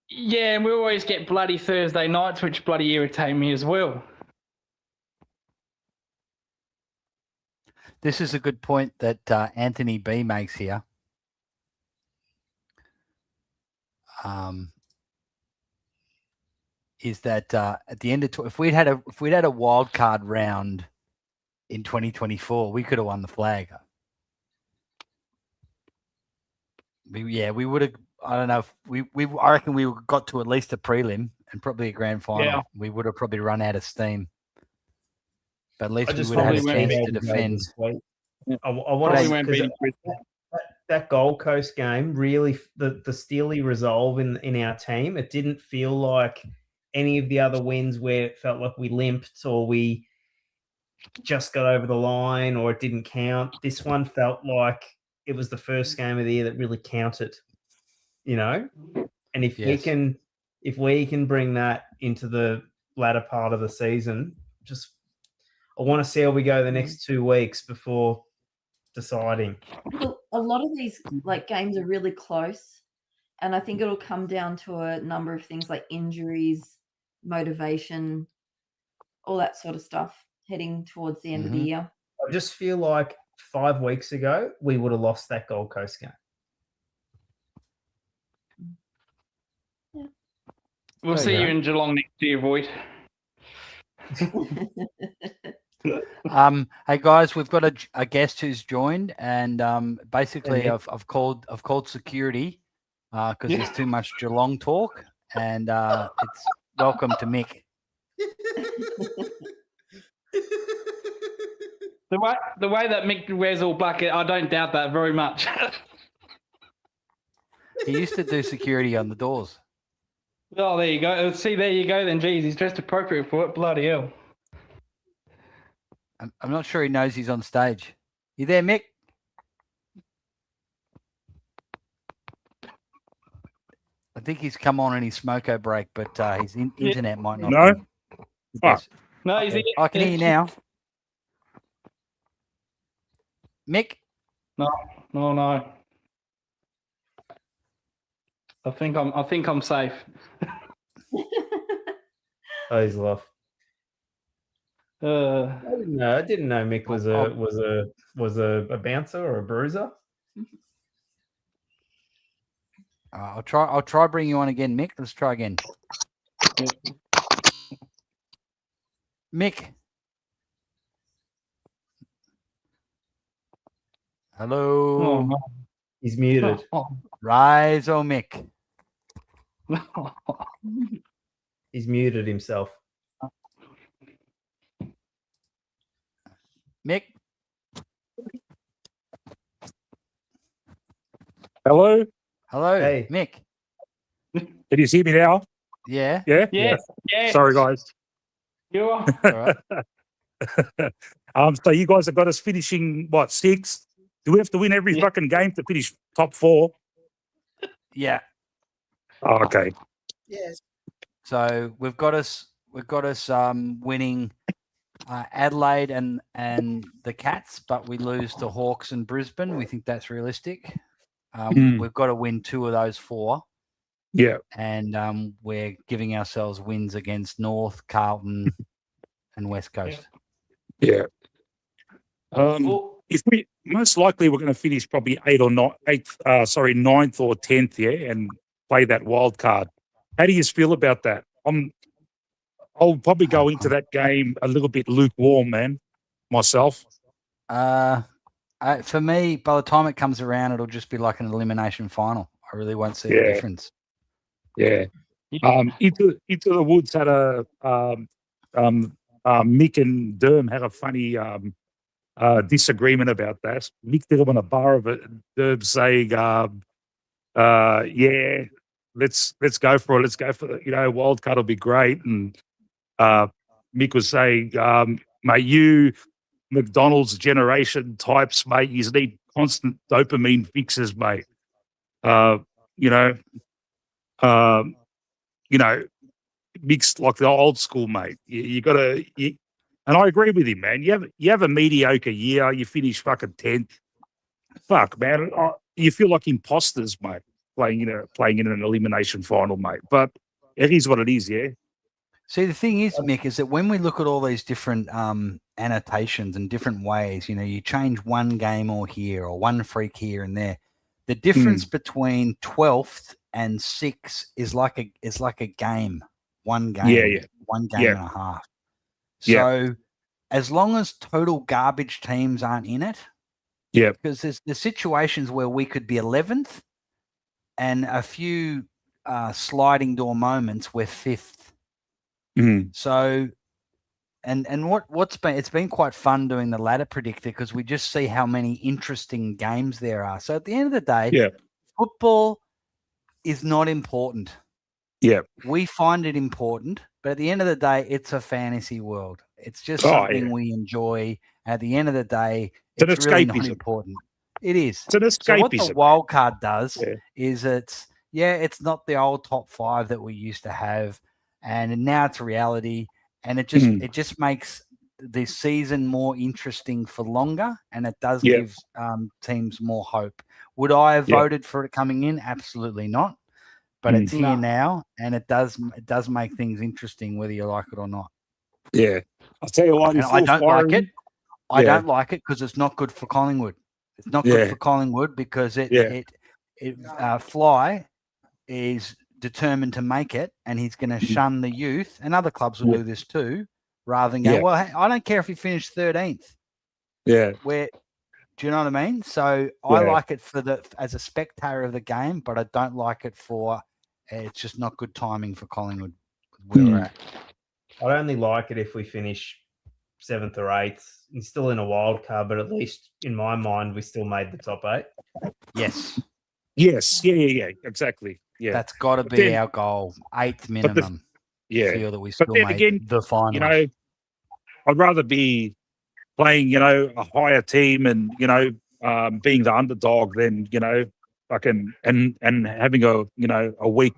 Yeah, and we always get bloody Thursday nights, which bloody irritate me as well. This is a good point that Anthony B makes here. is that at the end of if we'd had a wild card round in 2024, we could have won the flag. We would have. I don't know if I reckon we got to at least a prelim and probably a grand final. Yeah. We would have probably run out of steam. But at least I we just would have had a probably chance went to defend. I want Probably to won't because be. that Gold Coast game really the steely resolve in our team. It didn't feel like any of the other wins where it felt like we limped or we just got over the line or it didn't count. This one felt like it was the first game of the year that really counted, you know. And if Yes. we can bring that into the latter part of the season, I want to see how we go the next 2 weeks before deciding. Well, a lot of these games are really close, and I think it'll come down to a number of things like injuries, motivation, all that sort of stuff heading towards the end of the year. I just feel like 5 weeks ago we would have lost that Gold Coast game. Yeah. We'll There see you you go. in Geelong next year, Void. Hey guys, we've got a guest who's joined, and basically Yeah. I've called security because there's too much Geelong talk, and it's welcome to Mick. The way that Mick wears all black, I don't doubt that very much. He used to do security on the doors. Oh, there you go. See, there you go then. Geez, he's dressed appropriate for it. Bloody hell. I'm not sure he knows he's on stage. You there, Mick? I think he's come on in his smoko break, but his internet might not. No? be. Fuck. No, he's I can hear you now. Mick? No. I think I'm safe. Oh, he's off. Uh, I didn't know Mick was a bouncer or a bruiser. I'll try bring you on again, Mick. Let's try again. Mick. Hello. oh, no. He's muted. Rise, oh Mick. He's muted himself. Mick. Hello? Hello, Hey. Mick. Can you see me now? Yeah. Yeah? Yes. Yes. Sorry, guys. You are. All right. So you guys have got us finishing, what, 6th? Do we have to win every fucking game to finish top 4? Yeah. Oh, okay. Yes. So we've got us winning Adelaide and the Cats, but we lose to Hawks and Brisbane. We think that's realistic. We've got to win 2 of those 4. Yeah. And we're giving ourselves wins against North, Carlton, and West Coast. Yeah. Well, If we most likely we're going to finish probably 9th or 10th, yeah, and play that wild card. How do you feel about that? I'll probably go into that game a little bit lukewarm, man. Myself. For me, by the time it comes around, it'll just be like an elimination final. I really won't see a Yeah. difference. Yeah. Into the Woods had a Mick and Derm had a funny disagreement about that. Mick did him on a bar of it, and Derm saying, yeah, let's go for it. Let's go for the wild card will be great. And Mick was saying, mate, you McDonald's generation types, mate, you need constant dopamine fixes, mate. Mixed like the old school, mate. You got to, and I agree with him, man. You have a mediocre year, you finish fucking 10th. Fuck, man, you feel like imposters, mate, playing in an elimination final, mate. But it is what it is, yeah. See, the thing is, Mick, is that when we look at all these different annotations and different ways, you change one game or here or one freak here and there. The difference between 12th and 6 is like a game, one game, Yeah. one game Yeah. and a half. Yeah. So as long as total garbage teams aren't in it, Yeah. because there's situations where we could be 11th, and a few sliding door moments we're 5th. Mm. So. And it's been quite fun doing the ladder predictor because we just see how many interesting games there are. So at the end of the day, Yeah. football is not important. Yeah. We find it important, but at the end of the day, it's a fantasy world. It's just Oh, something yeah. we enjoy. At the end of the day, It's it's an really not escapism. important. It is. It's an So what the escapism. wild card does Yeah. is it's not the old top 5 that we used to have, and now it's a reality. And it just makes the season more interesting for longer, and it does Yeah. give teams more hope. Would I have Yeah. voted for it coming in? Absolutely not. But it's here now, and it does make things interesting whether you like it or not. Yeah. I'll tell you what. And if I you're don't like it. firing- I Yeah. don't like it because it's not good for Collingwood. It's not good Yeah. for Collingwood because Yeah. Fly is determined to make it, and he's going to shun the youth, and other clubs will do this too, rather than go, Yeah. well, hey, I don't care if you finish 13th. Yeah. Do you know what I mean? So I Yeah. like it as a spectator of the game, but I don't like it for it's just not good timing for Collingwood where we're at. I'd only like it if we finish 7th or 8th and still in a wild card, but at least in my mind, we still made the top 8. Yes, Yes. Yeah. Exactly. Yeah. that's got to But be then- our goal, 8th minimum. Yeah. Feel that we But still then made again, the final. You know, I'd rather be playing, a higher team and, being the underdog than, fucking and having a week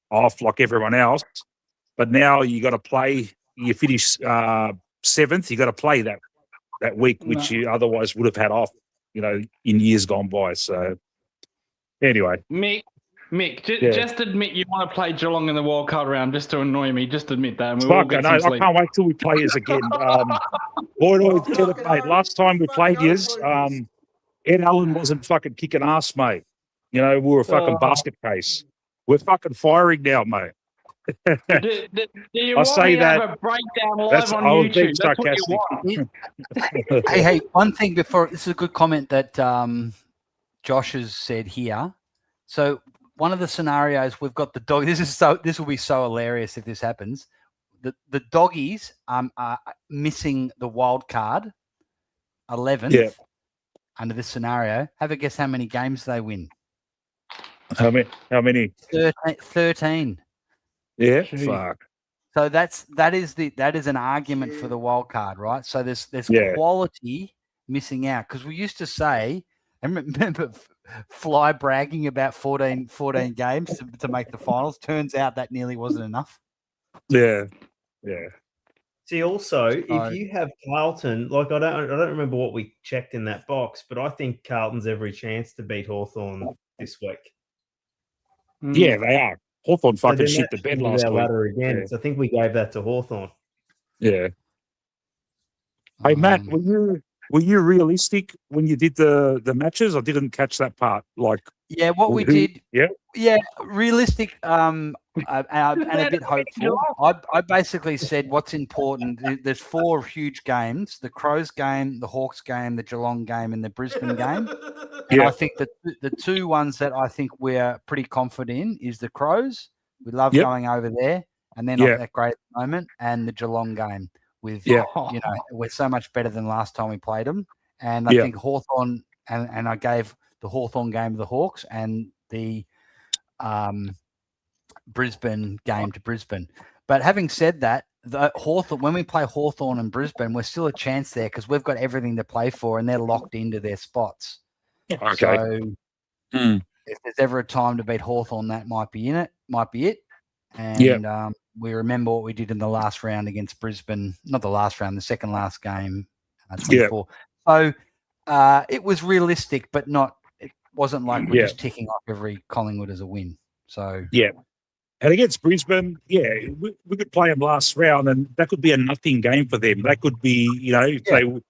off like everyone else. But now you got to play. You finish 7th. You got to play that week, which you otherwise would have had off. In years gone by. So anyway, Mick, Yeah. just admit you want to play Geelong in the wild card round just to annoy me. Just admit that, and we'll all fuck, I get know. some I sleep. can't wait till we play yous again. Boyd, get it, mate. Last time we played yous, Ed Allen wasn't fucking kicking ass, mate. We were a fucking basket case. We're fucking firing now, mate. Do you I want say me to that- have a breakdown that's- live on I was being YouTube? That's what you sarcastic. want. Hey, one thing before this is a good comment that Josh has said here. So one of the scenarios we've got the dog. This will be so hilarious if this happens. The doggies are missing the wild card 11th Yeah. under this scenario. Have a guess how many games they win? How many? 13. Yeah, Gee. fuck. So that is an argument for the wild card, right? So there's Yeah. quality missing out because we used to say, and remember Fly bragging about 14 games to make the finals. Turns out that nearly wasn't enough. Yeah. See, also, So- if you have Carlton, like I don't remember what we checked in that box, but I think Carlton's every chance to beat Hawthorn this week. Yeah, they are. Hawthorn So fucking then shit that the bed changes last our week. ladder again. Yeah. So I think we gave that to Hawthorn. Yeah. Hey Matt, were you realistic when you did the matches? I didn't catch that part. Like, Yeah, what we who- did. Yeah. Yeah, realistic and a bit hopeful. I basically said what's important. There's 4 huge games: the Crows game, the Hawks game, the Geelong game, and the Brisbane game. And Yeah. I think that the 2 ones that I think we're pretty confident in is the Crows. We love Yep. going over there, and they're Yeah. not that great at the moment, and the Geelong game. With Yeah. we're so much better than last time we played them, and I Yeah. think Hawthorn and I gave the Hawthorn game to the Hawks and the Brisbane game to Brisbane. But having said that, the Hawthorn, when we play Hawthorn and Brisbane, we're still a chance there because we've got everything to play for and they're locked into their spots. Okay. So Mm. if there's ever a time to beat Hawthorn, that might be it. And we remember what we did in the last round against Brisbane, not the last round, the second last game, 24. So it was realistic, but it wasn't like we're Yeah. just ticking off every Collingwood as a win. So And against Brisbane, we could play them last round, and that could be a nothing game for them. That could be, it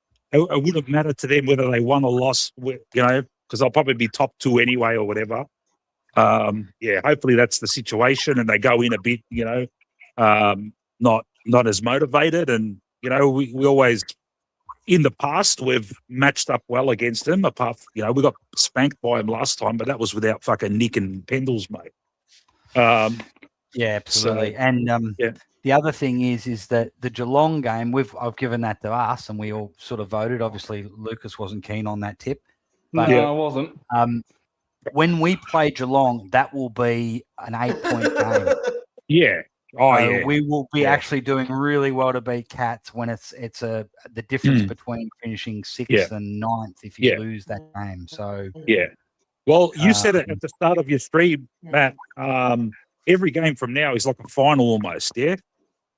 wouldn't matter to them whether they won or lost, because they'll probably be top 2 anyway or whatever. Hopefully that's the situation, and they go in a bit, not as motivated, and we always. In the past, we've matched up well against them. Apart, we got spanked by them last time, but that was without fucking Nick and Pendles, mate. Yeah, absolutely. So, And the other thing is that the Geelong game, I've given that to us, and we all sort of voted. Obviously, Lucas wasn't keen on that tip. But, No, I wasn't. When we play Geelong, that will be an 8-point game. Yeah. Oh, So yeah. we will be actually doing really well to beat Cats when it's the difference between finishing 6th and 9th if you lose that game. So Well, you said it at the start of your stream, Matt. Every game from now is like a final almost. Yeah.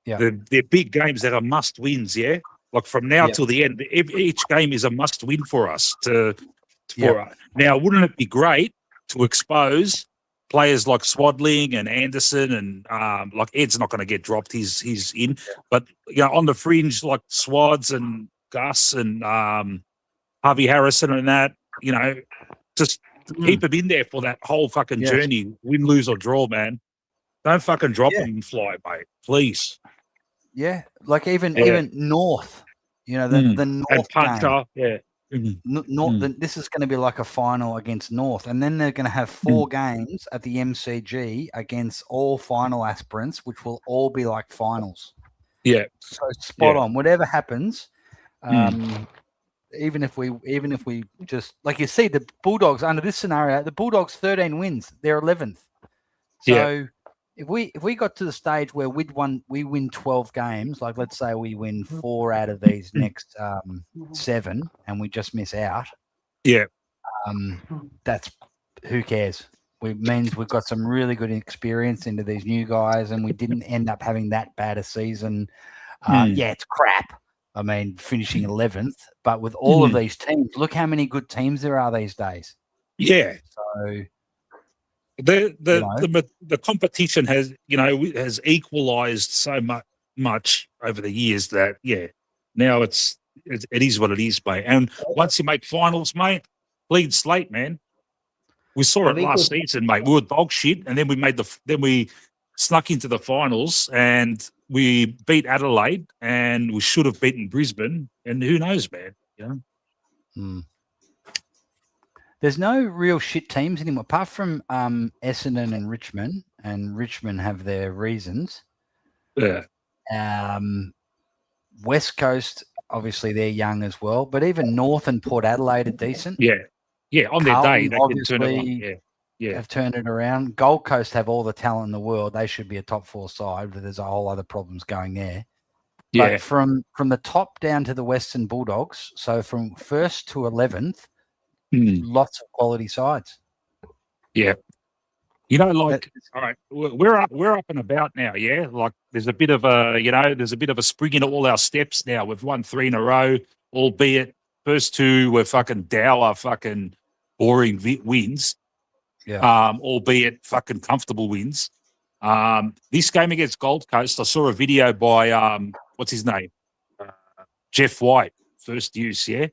They're big games that are must wins. Yeah. Like from now till the end, each game is a must win for us. Now, wouldn't it be great to expose players like Swadling and Anderson and like Ed's not going to get dropped. He's in, but on the fringe like Swads and Gus and Harvey Harrison and that, just keep him in there for that whole fucking journey, win, lose or draw, man. Don't fucking drop him and fly, mate, please. Yeah, like even North, the North and Punter, game. North, this is going to be like a final against North, and then they're going to have 4 games at the MCG against all final aspirants, which will all be like finals. Yeah, so spot on. Whatever happens, even if we just like you see the Bulldogs under this scenario, the Bulldogs 13 wins, they're 11th. So if we got to the stage where we win 12 games, like let's say we win 4 out of these next 7 and we just miss out. Yeah. That's who cares? Means we've got some really good experience into these new guys and we didn't end up having that bad a season. It's crap. I mean, finishing 11th, but with all of these teams, look how many good teams there are these days. Yeah. So the competition has equalized so much over the years that now it is what it is, mate. And once you make finals, mate, clean slate, man. We saw it last season, mate. We were dog shit, and then we snuck into the finals and we beat Adelaide, and we should have beaten Brisbane. And who knows, man? There's no real shit teams anymore, apart from Essendon and Richmond have their reasons. Yeah. West Coast, obviously, they're young as well, but even North and Port Adelaide are decent. Yeah, on their day, they can turn it on. Have turned it around. Gold Coast have all the talent in the world. They should be a top 4 side, but there's a whole other problems going there. Yeah. But from the top down to the Western Bulldogs, so from 1st to 11th, lots of quality sides. Yeah. All right, we're up and about now, yeah? Like there's a bit of a spring in all our steps now. We've won 3 in a row, albeit first 2 were fucking dour, fucking boring wins. Yeah. Albeit fucking comfortable wins. This game against Gold Coast, I saw a video by what's his name? Jeff White, first use, yeah?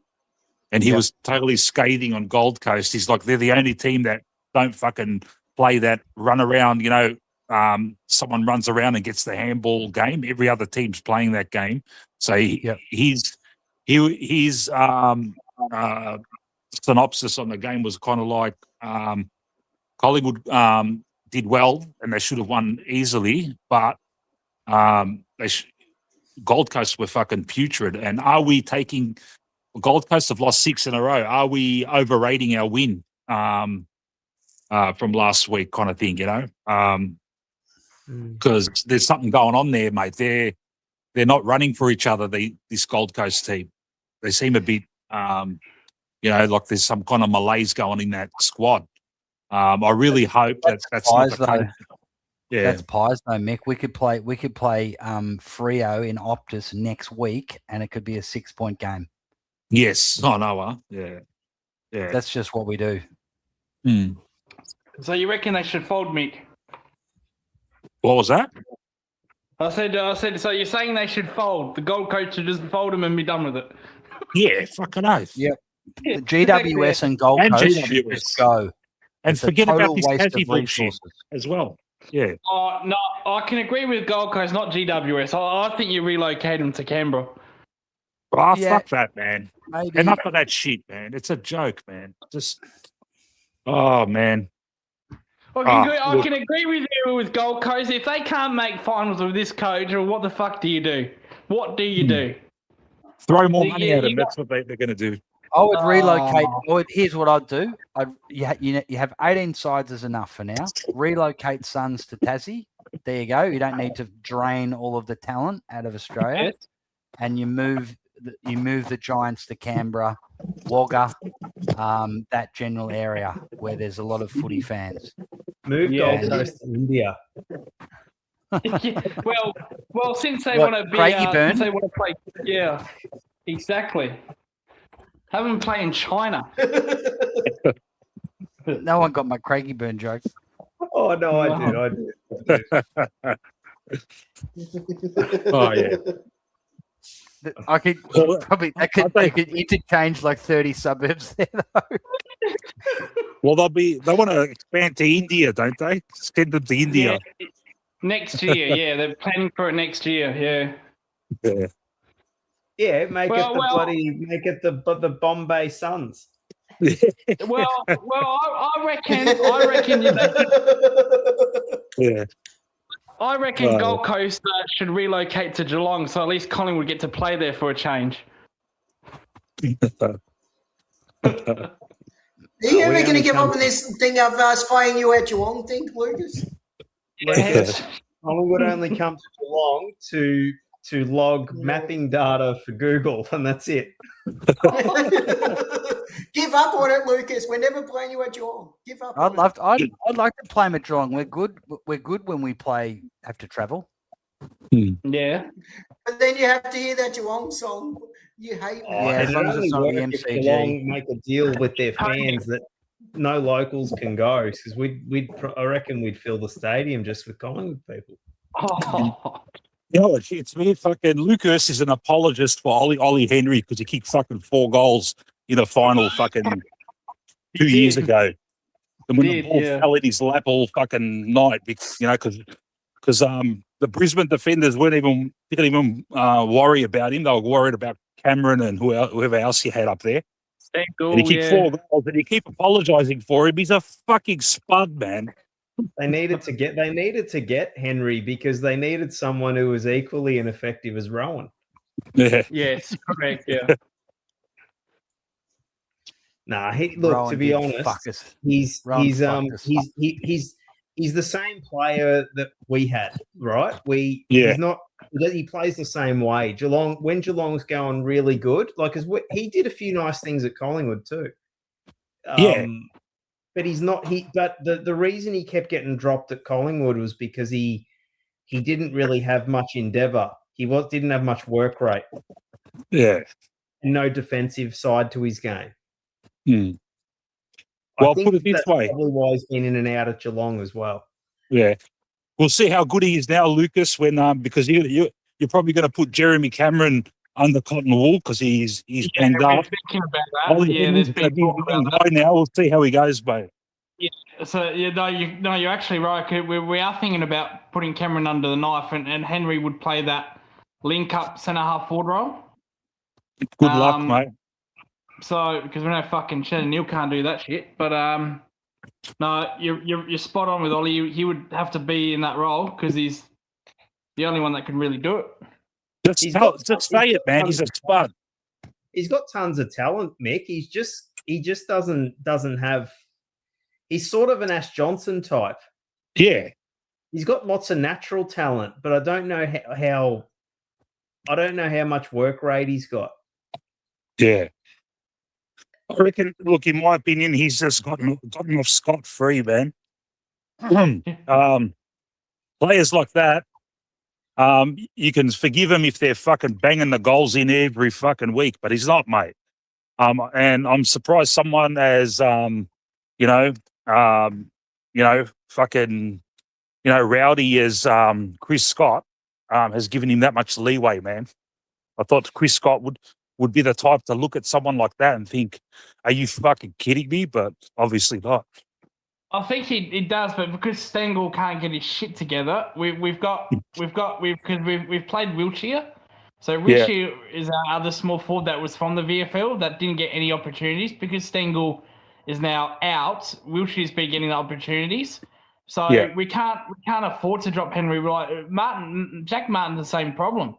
And he was totally scathing on Gold Coast. He's like, they're the only team that don't fucking play that run around, someone runs around and gets the handball game. Every other team's playing that game. So his synopsis on the game was kind of like Collingwood did well and they should have won easily, but Gold Coast were fucking putrid. And are we taking – Gold Coast have lost 6 in a row. Are we overrating our win from last week kind of thing, because there's something going on there, mate. They're not running for each other, this Gold Coast team. They seem a bit, like there's some kind of malaise going in that squad. I really hope that's not the case. Yeah, that's pies though, Mick. We could play Freo in Optus next week, and it could be a 6-point game. Yes, I know. Yeah. That's just what we do. So you reckon they should fold Mick? What was that? I said. So you're saying they should fold? The Gold Coast should just fold them and be done with it? Yeah, fucking oath. Yep. The GWS and Gold Coast should just go. And It's a forget about total this waste Tassie of bullshit resources. as well. Yeah. Oh, no, I can agree with Gold Coast, not GWS. I think you relocate them to Canberra. Oh, Yeah. fuck that, man. Maybe. Enough of that shit, man. It's a joke, man. Just, oh, man. I can agree with you with Gold Coast. If they can't make finals with this coach, or what the fuck do you do? What do you do? Throw more Yeah, money at them. you That's what they're going to do. I would relocate. Oh. Here's what I'd do. You have 18 sides is enough for now. Relocate Suns to Tassie. There you go. You don't need to drain all of the talent out of Australia, Yes. and you move the Giants to Canberra, Wagga, that general area where there's a lot of footy fans. Move Yeah. Gold Coast to India. well, since they What, want to be, Craigieburn? since they want to play, yeah, exactly. Have them play in China. No one got my Craigieburn joke. Oh no, I No. did. Oh, yeah. I could Well, probably you could interchange like 30 suburbs there. Well, they want to expand to India, don't they? Send them to India. Yeah, next year. Yeah, they're planning for it next year. Yeah. Yeah. Yeah, make Well, the Bombay Suns. Well, I reckon. Yeah. I reckon Right. Gold Coast should relocate to Geelong, so at least Collingwood get to play there for a change. Are you ever we going to only give come up on this thing of spying you at Geelong thing, Lucas? Yes. Collingwood only come to Geelong to log mapping data for Google, and that's it. Give up on it, Lucas. We're never playing you at Geelong. Give up. I'd like to play Madrong. We're good. We're good when we have to travel. Yeah. But then you have to hear that Geelong song. You hate me. Yeah, as it'd long as it's only not the work if MCG. Geelong make a deal with their fans that no locals can go, because I reckon we'd fill the stadium just with Collingwood people. Oh. You know, it's me. Fucking Lucas is an apologist for Ollie Henry because he kicked fucking 4 goals in the final fucking 2 years ago. And when the ball fell in his lap all fucking night, because the Brisbane defenders didn't even worry about him. They were worried about Cameron and whoever else he had up there. And he kicked 4 goals, and he keep apologising for him. He's a fucking spud, man. They needed to get Henry because they needed someone who was equally ineffective as Rowan. Yeah. Yes, correct. Yeah. Nah, to Rowan be did honest, fuck us. he's Rowan fucked us. he's the same player that we had, right? He plays the same way. When Geelong's going really good, he did a few nice things at Collingwood too. But he's not. But the reason he kept getting dropped at Collingwood was because he didn't really have much endeavour. He didn't have much work rate. Yeah. And no defensive side to his game. Well, put it this that's way. Probably why he's been in and out at Geelong as well. Yeah. We'll see how good he is now, Lucas, because you're probably going to put Jeremy Cameron under cotton wool because he's banged up. Thinking about that. There's been talk about that. Now we'll see how he goes, mate. Yeah. So you're actually right. We are thinking about putting Cameron under the knife, and Henry would play that link up centre half forward role. Good luck, mate. So because we know fucking Shannon Neal can't do that shit, but no, you're spot on with Ollie. He would have to be in that role because he's the only one that can really do it. Just say it, man. He's a spud. He's got tons of talent, Mick. He just doesn't have. He's sort of an Ash Johnson type. Yeah. He's got lots of natural talent, but I don't know how. I don't know how much work rate he's got. Yeah. I reckon. Look, in my opinion, he's just gotten off scot-free, man. Players like that. You can forgive him if they're fucking banging the goals in every fucking week, but he's not, mate. And I'm surprised someone as, fucking, rowdy as Chris Scott has given him that much leeway, man. I thought Chris Scott would be the type to look at someone like that and think, "Are you fucking kidding me?" But obviously not. I think he does, but because Stengel can't get his shit together, we've played Wiltshire. So Wiltshire is our other small forward that was from the VFL that didn't get any opportunities because Stengel is now out. Wilshire's been getting the opportunities, so we can't afford to drop Henry. Like Jack Martin's the same problem.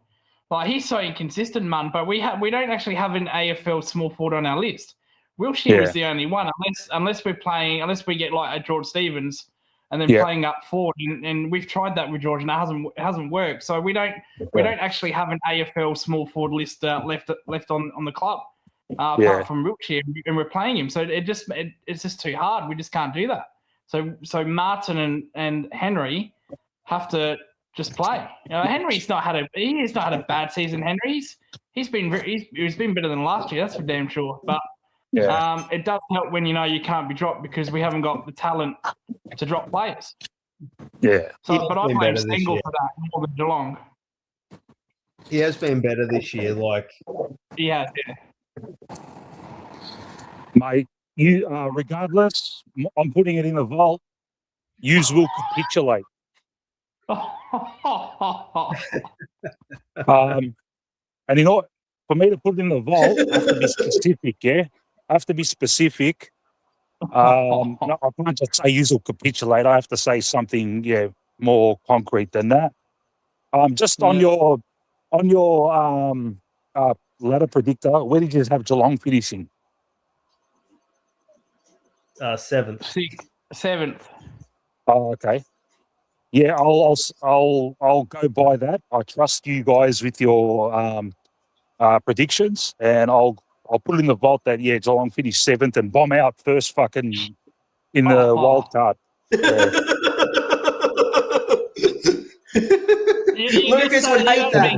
Like he's so inconsistent, but we don't actually have an AFL small forward on our list. Wiltshire is the only one, unless we get like a George Stevens and then playing up forward, and we've tried that with George and it hasn't worked. So we don't actually have an AFL small forward list left on the club apart from Wiltshire, and we're playing him. So it's just too hard. We just can't do that. So Martin and Henry have to just play. Henry's not had a bad season. He's been better than last year. That's for damn sure. But it does help when you can't be dropped because we haven't got the talent to drop players. Yeah. So, but I blame Stengel for that more than Geelong. He has been better this year. He has, Mate, you regardless, I'm putting it in the vault. Yous will capitulate. And for me to put it in the vault, I have to be specific, I have to be specific. No, I can't just say yous will capitulate. I have to say something, more concrete than that. Just on your ladder predictor, where did you have Geelong finishing? 7th. 7th. Oh, okay. Yeah, I'll go by that. I trust you guys with your predictions, and I'll put in the vault that Geelong finished 7th and bomb out first fucking in the wild card. Lucas would hate that.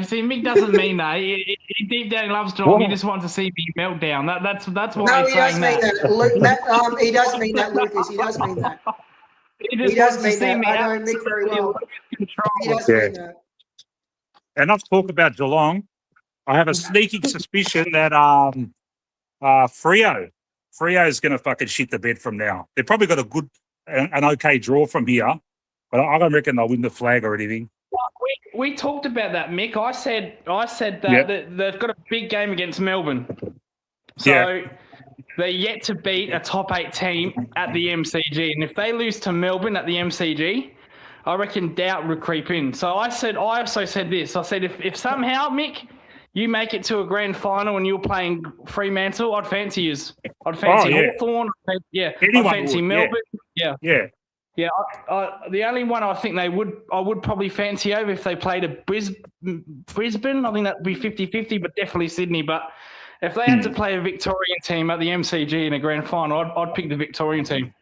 See, Mick doesn't mean that. He deep down loves Geelong. He just wants to see me melt down. That's why. No, he does mean that. He does mean that, Lucas. He does mean that. He does mean that. I know Mick very well. He does mean that. Enough talk about Geelong. I have a sneaking suspicion that Freo is going to fucking shit the bed from now. They've probably got an okay draw from here, but I don't reckon they'll win the flag or anything. We talked about that, Mick. I said that they've got a big game against Melbourne, so they're yet to beat a top 8 team at the MCG, and if they lose to Melbourne at the MCG, I reckon doubt would creep in. So I also said this. I said if somehow, Mick, you make it to a grand final and you're playing Fremantle, I'd fancy yous. I'd fancy Hawthorn. I'd fancy Melbourne. Yeah. The only one I think I would probably fancy over if they played a Brisbane. I think that'd be 50-50, but definitely Sydney. But if they had to play a Victorian team at the MCG in a grand final, I'd pick the Victorian team.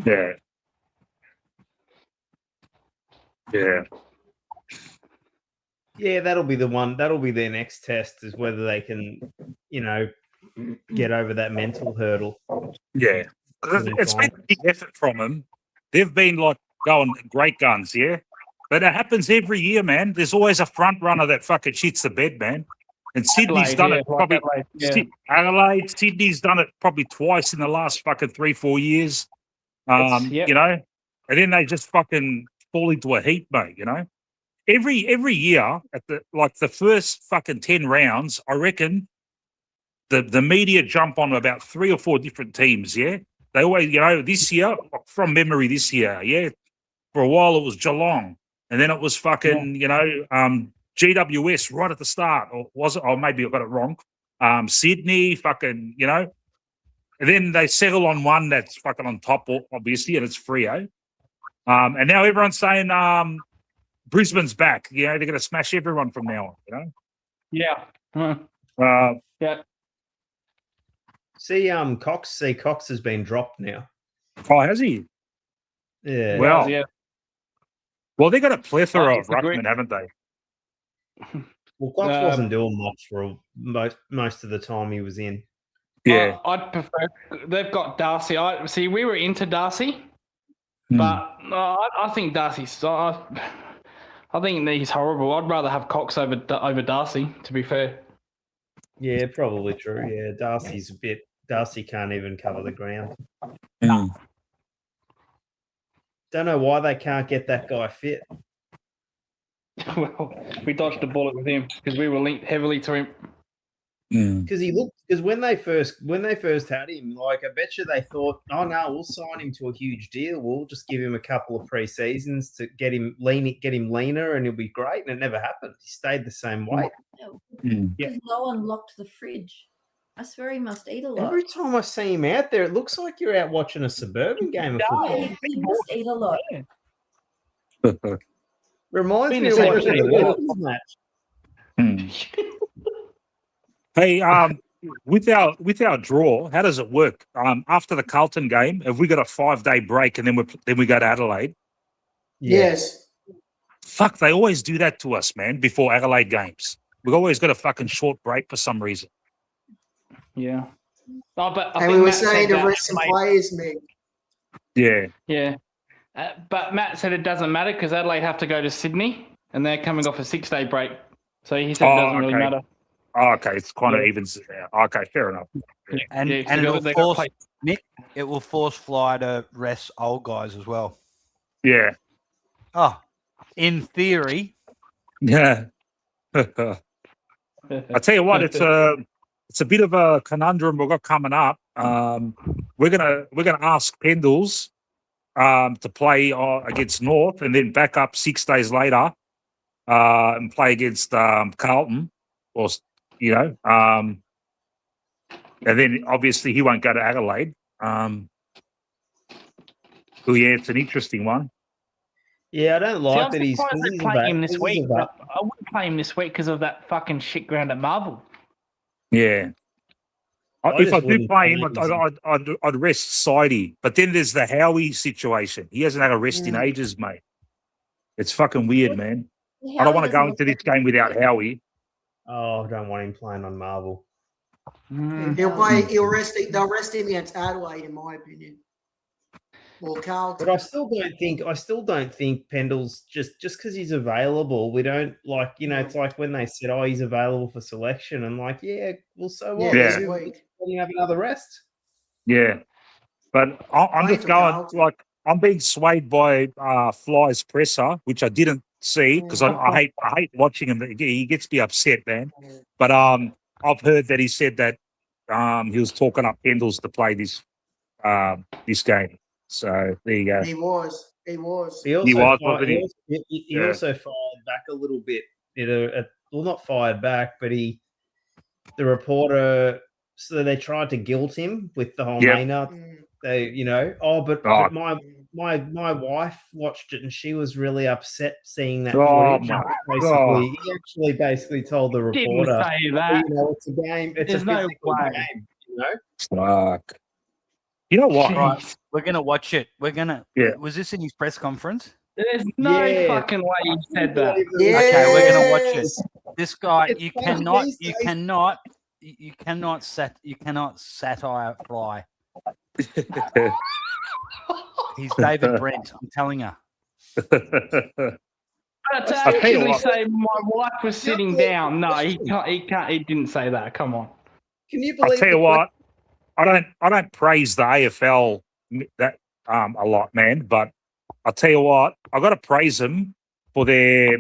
Yeah. Yeah. Yeah, that'll be the one. That'll be their next test, is whether they can, get over that mental hurdle. Yeah. It's been a big effort from them. They've been going great guns, but it happens every year, man. There's always a front runner that fucking shits the bed, man. And Sydney's done it probably. Adelaide, Sydney's done it probably twice in the last fucking 3-4 years. And then they just fucking fall into a heap, mate. Every year at the first fucking 10 rounds, I reckon the media jump on about 3 or 4 different teams. They always, this year, from memory, for a while it was Geelong, and then it was fucking GWS right at the start, or was it? Oh, maybe I got it wrong. Sydney, fucking, and then they settle on one that's fucking on top, obviously, and it's Freo. And now everyone's saying Brisbane's back. They're going to smash everyone from now on. Yeah. See, Cox has been dropped now. Oh, has he? Yeah. Well, they got a plethora of ruckmen, haven't they? Well, Cox wasn't doing much for most of the time he was in. Yeah. I'd prefer. They've got Darcy. We were into Darcy, but I think Darcy's. I think he's horrible. I'd rather have Cox over Darcy, to be fair. Yeah, probably true. Yeah, Darcy's a bit Darcy can't even cover the ground. Mm. Don't know why they can't get that guy fit. Well, we dodged a bullet with him because we were linked heavily to him. Mm. Because when they first had him, like I bet you they thought, oh no, we'll sign him to a huge deal. We'll just give him a couple of pre-seasons to get him leaner, and he'll be great. And it never happened. He stayed the same weight. Mm. Because no one locked the fridge. I swear he must eat a lot. Every time I see him out there, it looks like you're out watching a suburban game of Yeah, football. he must eat a lot. Reminds Been me the of same watching thing. a Lions match. Mm. Hey, with our draw, how does it work? After the Carlton game, have we got a 5-day break and then we go to Adelaide? Yes. Fuck, they always do that to us, man. Before Adelaide games, we've always got a fucking short break for some reason. Yeah. Oh, but I And think we were Matt saying said to that, rest some mate. players, Mick. Yeah. Yeah. But Matt said it doesn't matter because Adelaide have to go to Sydney and they're coming off a 6-day break. So he said it doesn't really okay. matter. Oh, okay, it's kind of Yeah. even. Okay, fair enough. And, Yeah, 'cause and they it'll got force play- Nick. It will force Fly to rest old guys as well. Yeah. Oh, in theory, Yeah. I tell you what, it's a bit of a conundrum we've got coming up. We're gonna ask Pendles to play against North and then back up 6 days later and play against Carlton, or and then obviously he won't go to Adelaide. So yeah, it's an interesting one. Yeah, I don't like that I'm he's surprised they he's play him this he's week. a- I wouldn't play him this week because of that fucking shit ground at Marvel. Yeah. I If I just do wouldn't play him, play I'd rest Sidey. But then there's the Howie situation. He hasn't had a rest in ages, mate. It's fucking weird, man. I don't want to go into this game without Howie. Oh, I don't want him playing on Marvel. He'll play. They'll rest him against Adelaide, in my opinion. Or Carlton. But I still don't think Pendle's just because he's available. We don't like, it's like when they said, "Oh, he's available for selection," and like, yeah, well, so what? Yeah, Yeah. this week. Let him have another rest. Yeah. But I'm Play just for going, Carlton. like, I'm being swayed by Fly's presser, which I didn't see because I hate watching him. He gets me upset, man. But I've heard that he said that he was talking up Pendles to play this game. So there you go. He was. He was, also wasn't he? he also fired back a little bit. Well, not fired back, but the reporter. So they tried to guilt him with the whole Yep. Maynard. But my wife watched it and she was really upset seeing that Oh, footage. my He basically told the Didn't reporter, say that. it's a game. It's There's a no physical way. game. Fuck. You know what? right? We're gonna watch it. We're gonna. Yeah. Was this in his press conference? There's no Yeah. fucking way you said that. Okay, we're gonna watch it. Yes. This guy, It's you funny cannot, these you days. cannot, you cannot satire Fly. He's David Brent. I'm telling you. But to I'll tell you actually what. say my wife was sitting down, no, he can't. He didn't say that. Come on. Can you I'll believe? tell you what, I don't praise the AFL that a lot, man. But I'll tell you what, I got to praise them for their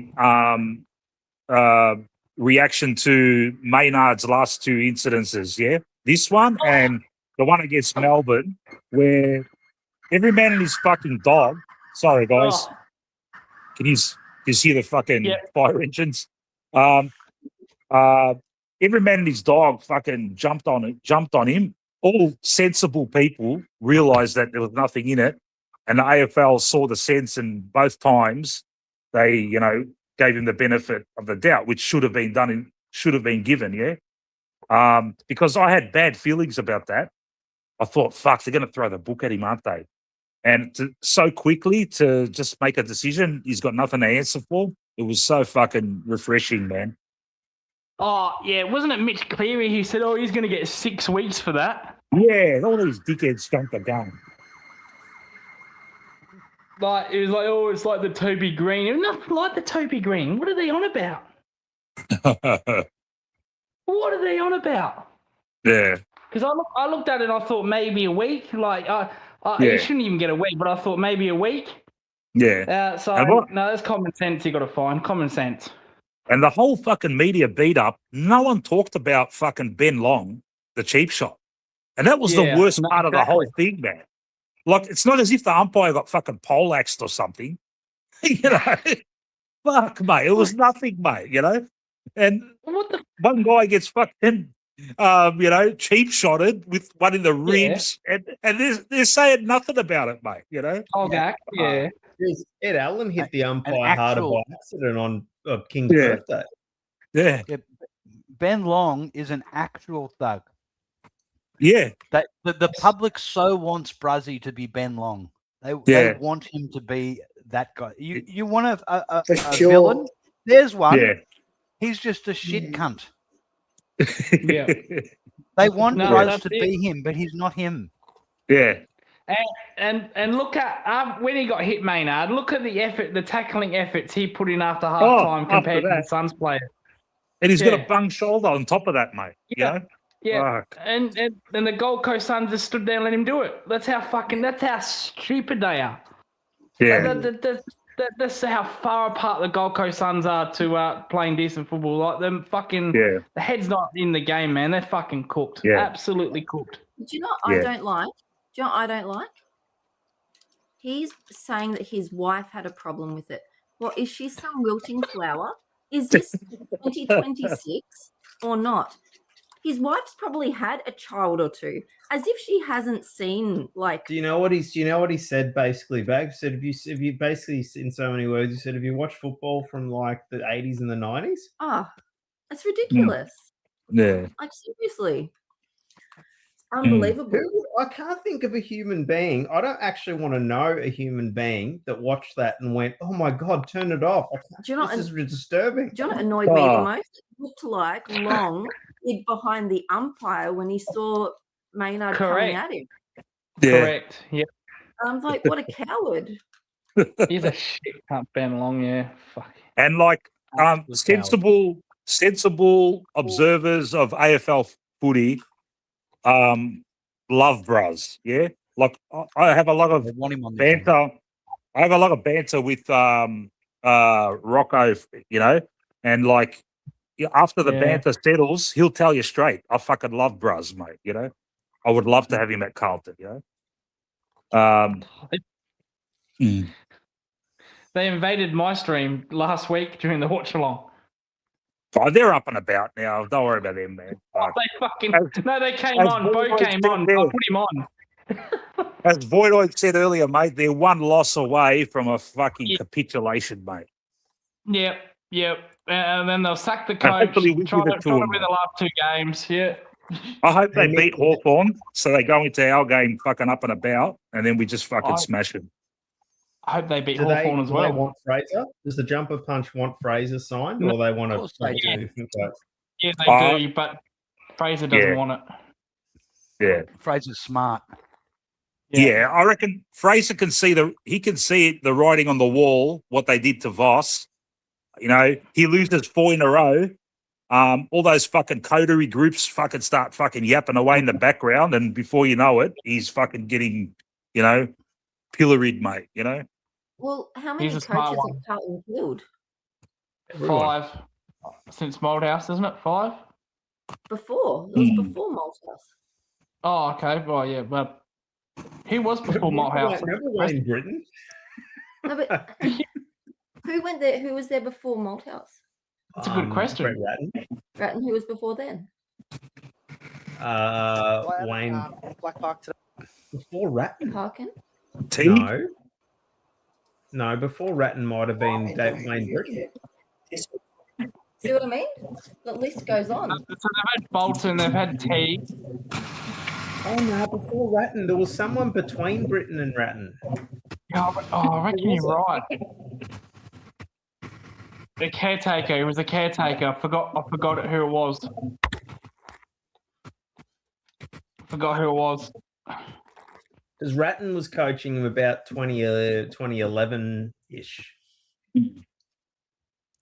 reaction to Maynard's last two incidences. Yeah, this one and the one against Melbourne, where every man and his fucking dog. Sorry, guys. Oh, Can you see the fucking Yeah. fire engines? Every man and his dog fucking jumped on him. All sensible people realised that there was nothing in it, and the AFL saw the sense, and both times they, gave him the benefit of the doubt, which should have been given. Yeah, because I had bad feelings about that. I thought, fuck, they're going to throw the book at him, aren't they? And so quickly to just make a decision, he's got nothing to answer for. It was so fucking refreshing, man. oh, yeah. Wasn't it Mitch Cleary who said, "Oh, he's going to get 6 weeks for that"? Yeah, all these dickheads jumped the gun. Like it was like, oh, it's like the Toby Green. It was nothing like the Toby Green. What are they on about? What are they on about? Yeah. Because I looked at it and I thought maybe a week. Like, Yeah. you shouldn't even get a week, but I thought maybe a week. Yeah. So, And what- no, that's common sense you got to find. Common sense. And the whole fucking media beat up, no one talked about fucking Ben Long, the cheap shot. And that was the Yeah, worst no, part of the whole thing, man. Like, it's not as if the umpire got fucking poleaxed or something. You know? Fuck, mate. It was nothing, mate, you know? And What the? one guy gets fucking, cheap shotted with one in the ribs, and they're saying nothing about it, mate, you know? Togak, yeah. Jeez, Ed Allen hit the umpire harder actual- by accident on King's Yeah. birthday. Yeah. Ben Long is an actual thug. Yeah. The public so wants Bruzzy to be Ben Long. They Yeah. want him to be that guy. You want a For sure. villain? There's one. Yeah. He's just a shit cunt. Yeah. They want No, Bruz that's to it. be him, but he's not him. Yeah. And look at when he got hit, Maynard. Look at the effort, the tackling efforts he put in after half Oh, time after compared to that. the Suns player. And he's got Yeah. a bung shoulder on top of that, mate. Yeah. You know? Yeah, Fuck. and the Gold Coast Suns just stood there and let him do it. That's how stupid they are. Yeah. That's how far apart the Gold Coast Suns are to playing decent football. Like them fucking, Yeah. the head's not in the game, man. They're fucking cooked. Yeah. Absolutely cooked. Do you know what Yeah. I don't like? Do you know what I don't like? He's saying that his wife had a problem with it. Well, is she some wilting flower? Is this 2026 or not? His wife's probably had a child or two, as if she hasn't seen like. Do you know what he said basically, Bag? Said if you basically in so many words, he said if you watch football from like the 80s and the 90s. Oh, that's ridiculous. Yeah. Like seriously, it's unbelievable. I can't think of a human being. I don't actually want to know a human being that watched that and went, "Oh my god, turn it off." Do you know? This is disturbing. Do you know what annoyed me the Oh. most? It looked like Long hid behind the umpire when he saw Maynard coming Correct. at him. Yeah. Correct. Yeah, I was like, what a coward. he's a shit cunt, Ben Long. Yeah, fuck. And like Absolute coward. sensible observers of AFL footy love Bruz. Yeah. Like I have a lot of They want him on this team. banter. I have a lot of banter with Rocco, you know, and like after the Yeah. banter settles, he'll tell you straight, I fucking love Bruz, mate, you know. I would love to have him at Carlton, you know. They invaded my stream last week during the watch along. Oh, they're up and about now. Don't worry about them, man. Fuck. They fucking As- no, they came as on. Bo Voidoid came said on. there. I put him on. As Voidoid said earlier, mate, they're one loss away from a fucking Yeah. capitulation, mate. Yep. And then they'll sack the coach. hopefully we Try give to it to win them. the last two games. Yeah. I hope they Hey, beat Nick. Hawthorn so they go into our game fucking up and about, and then we just fucking I- smash them. I hope they beat Do they, Hawthorn as do they well. want Fraser? Does the jumper punch want Fraser signed, or they want Of to course they do a different coach? Yeah, they Oh. do, but Fraser doesn't Yeah. want it. Yeah. Fraser's smart. Yeah, I reckon Fraser can see the writing on the wall, what they did to Voss. You know, he loses 4 in a row. All those fucking coterie groups fucking start fucking yapping away in the background, and before you know it, he's fucking getting, you know, pilloried, mate, you know? Well, how many He's a smart coaches one. have Carlton killed? Everyone. 5 since Moldhouse, isn't it? 5? Before. It was Hmm. before Malthouse. Oh, okay. Well, yeah, but he was before Moldhouse. Remember Wayne Britton? No, but who went there? Who was there before Malthouse? That's a good question. Brett Ratton. Ratton, who was before then? Wayne Black Park today. before Ratton. Parkin? T? No, before Ratton might have been Wayne Britton. See what I mean? The list goes on. So they've had Bolton, they've had T. Oh no, before Ratton, there was someone between Britton and Ratton. I reckon you're right. The caretaker. He was a caretaker. I forgot who it was. Forgot who it was. Because Ratton was coaching him about 2011-ish.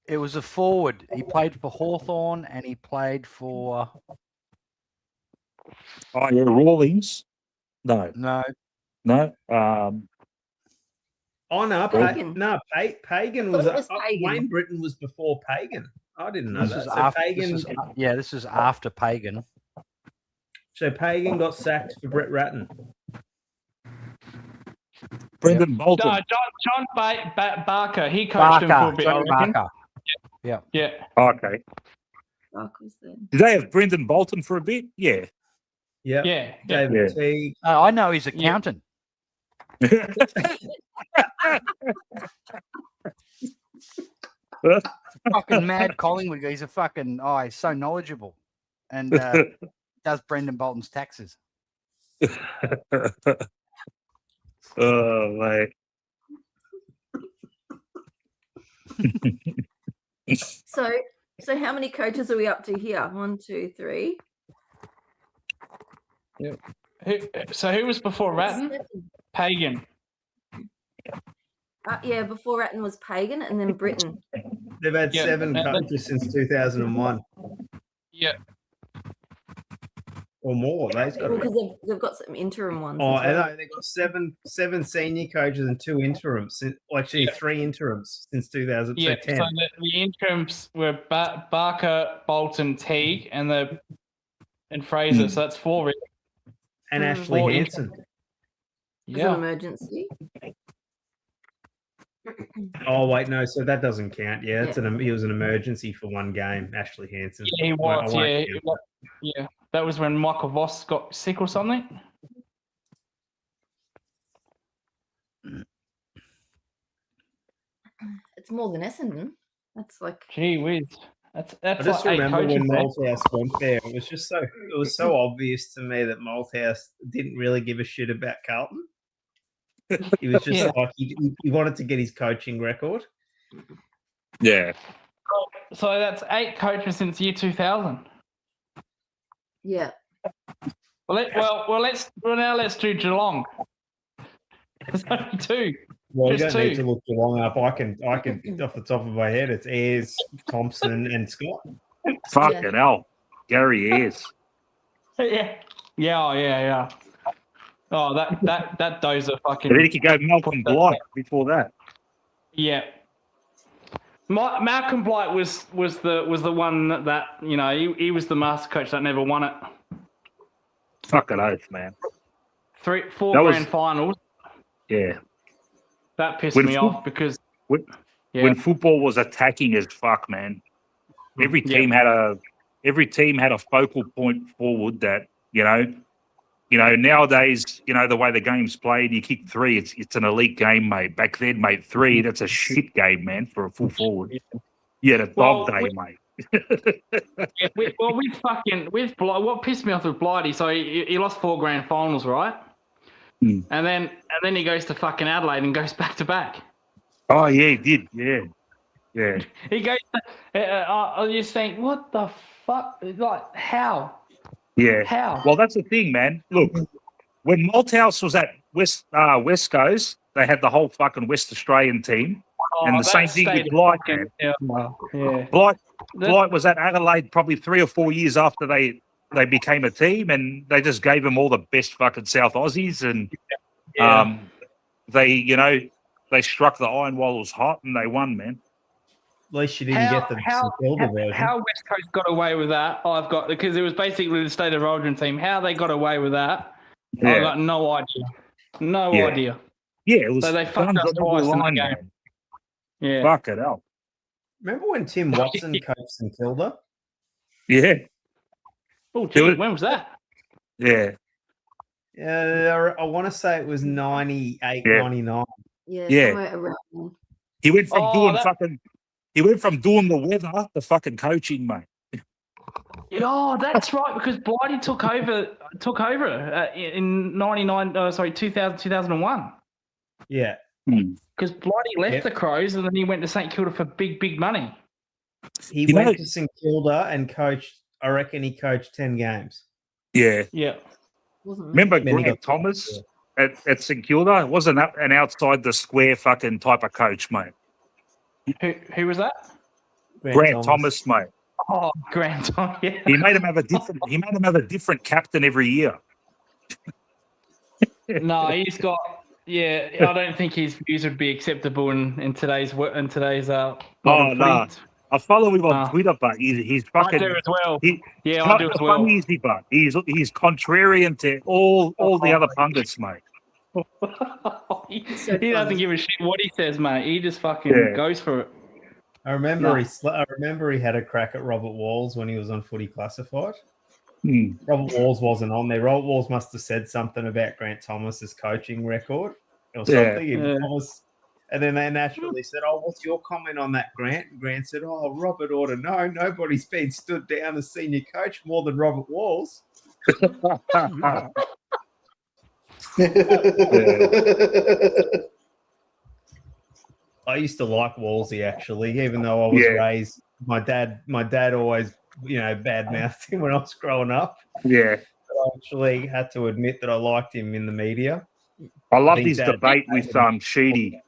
It was a forward. He played for Hawthorn and he played for Oh yeah, Rawlings. No. Oh no, Pagan. Pagan I was, thought it was Pagan. Wayne Britton was before Pagan. I didn't know This that. is So after. Pagan, This is after Pagan. Pagan got sacked for Brett Ratton. Brendan Bolton. No, John Barker. He coached him for a bit. Johnny I reckon. Barker. Yeah. Okay. Bark was there. Did they have Brendan Bolton for a bit? Yeah. Yeah. David Teague. I know he's accountant. Fucking mad Collingwood. He's a fucking he's so knowledgeable, and does Brendan Bolton's taxes. Oh mate. So how many coaches are we up to here? 1, 2, 3. So who was before Ratton? Pagan. Yeah, before Ratton was Pagan, and then Britton. They've had 7 coaches since 2001 Yeah. or more. Because they've got some interim ones. Oh, as well. they've got seven senior coaches and 2 interims. Actually, 3 interims since 2010. Yeah, so the interims were Barker, Bolton, Teague, and Fraser. So that's 4. Really. And Ashley Four Hansen. It's an emergency. Oh wait, no. So that doesn't count. Yeah, he was an emergency for 1 game. Ashley Hansen. Yeah, he was. Yeah. That was when Michael Voss got sick or something. It's more than Essendon. That's like. Gee whiz. That's I just like 8 remember coaches when there. Malthouse went there. It was so obvious to me that Malthouse didn't really give a shit about Carlton. He was just like he wanted to get his coaching record. Yeah. So that's 8 coaches since year 2000. Yeah. Let's do Geelong. There's only 2. Well, you Just don't need 2. to look Geelong up. I can off the top of my head, it's Ayres, Thompson, and Scott. Fucking hell. Gary Ayres. Yeah. Oh, that dozer fucking. And then you could go Malcolm Blight before that. Yeah. Malcolm Blight was the one that he was the master coach that never won it. Fucking oath, man. 4 That was- grand finals. Yeah. That pissed When me foot- off because When football was attacking as fuck, man. Every team had a focal point forward that, nowadays, the way the game's played, you kick 3, it's an elite game, mate. Back then, mate, 3, that's a shit game, man, for a full forward. You had a dog day, mate. What pissed me off with Blighty, so he lost 4 grand finals, right? Hmm. And then he goes to fucking Adelaide and goes back to back. Oh, yeah, he did, yeah. He goes I just think, what the fuck? Like, how? Yeah. How? Well, that's the thing, man. Look, when Malthouse was at West Coast, they had the whole fucking West Australian team. And the same thing with Blight, man. Yeah. Blight was at Adelaide probably 3 or 4 years after they became a team, and they just gave them all the best fucking South Aussies, and they struck the iron while it was hot, and they won, man. At least you didn't get the version. How West Coast got away with that? Because it was basically the State of Origin team. How they got away with that? Yeah. I've got no idea. No idea. Yeah, it was. So they fucked us twice in the game. Man. Yeah. Fuck it up. Remember when Tim Watson coached St Kilda? Yeah. Oh, gee, when was that? Yeah. I want to say it was 98, 99. Yeah, somewhere around. He went from doing the weather to fucking coaching, mate. Oh, that's right, because Blighty took over in 2001. Yeah. Because Blighty left the Crows and then he went to St Kilda for big money. He went to St Kilda and coached, I reckon he coached 10 games. Yeah. Yeah. Remember Grant Thomas at St Kilda? Wasn't an outside the square fucking type of coach, mate. Who was that? Grant Thomas, mate. Oh, Grant. Yeah. He made him have a different captain every year. No, he's got. Yeah, I don't think his views would be acceptable in today's modern footy. Nah. I follow him on Ah. Twitter, but he's I fucking. do as well. He, Yeah, how I do as well. funny is he, but he's contrarian to all the other pundits, mate. he So doesn't funny. give a shit what he says, mate. He just fucking Yeah. goes for it. I remember No. I remember he had a crack at Robert Walls when he was on Footy Classified. Hmm. Robert Walls wasn't on there. Robert Walls must have said something about Grant Thomas's coaching record or Yeah. something. And then they naturally said, "Oh, what's your comment on that, Grant?" And Grant said, "Oh, Robert ought to know. Nobody's been stood down as senior coach more than Robert Walls." I used to like Wallsy actually, even though I was Yeah. raised. My dad always, bad mouthed him when I was growing up. Yeah. I actually had to admit that I liked him in the media. I love think his that- debate with Sheedy.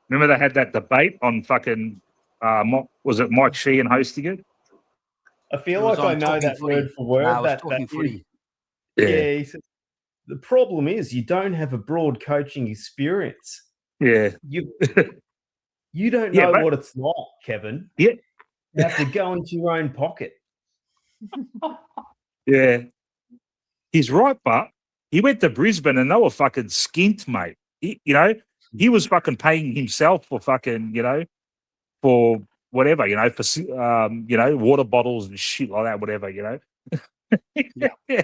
Remember they had that debate on fucking was it Mike Sheehan hosting it? I feel It was like I on know Talking that Footy. word for word. No, it was that Talking Footy. yeah, he said, the problem is you don't have a broad coaching experience. Yeah. You don't Yeah, know but- what it's like, Kevin. Yeah. You have to go into your own pocket. Yeah. He's right, but he went to Brisbane and they were fucking skint, mate. He was fucking paying himself for fucking, for whatever, for water bottles and shit like that, whatever,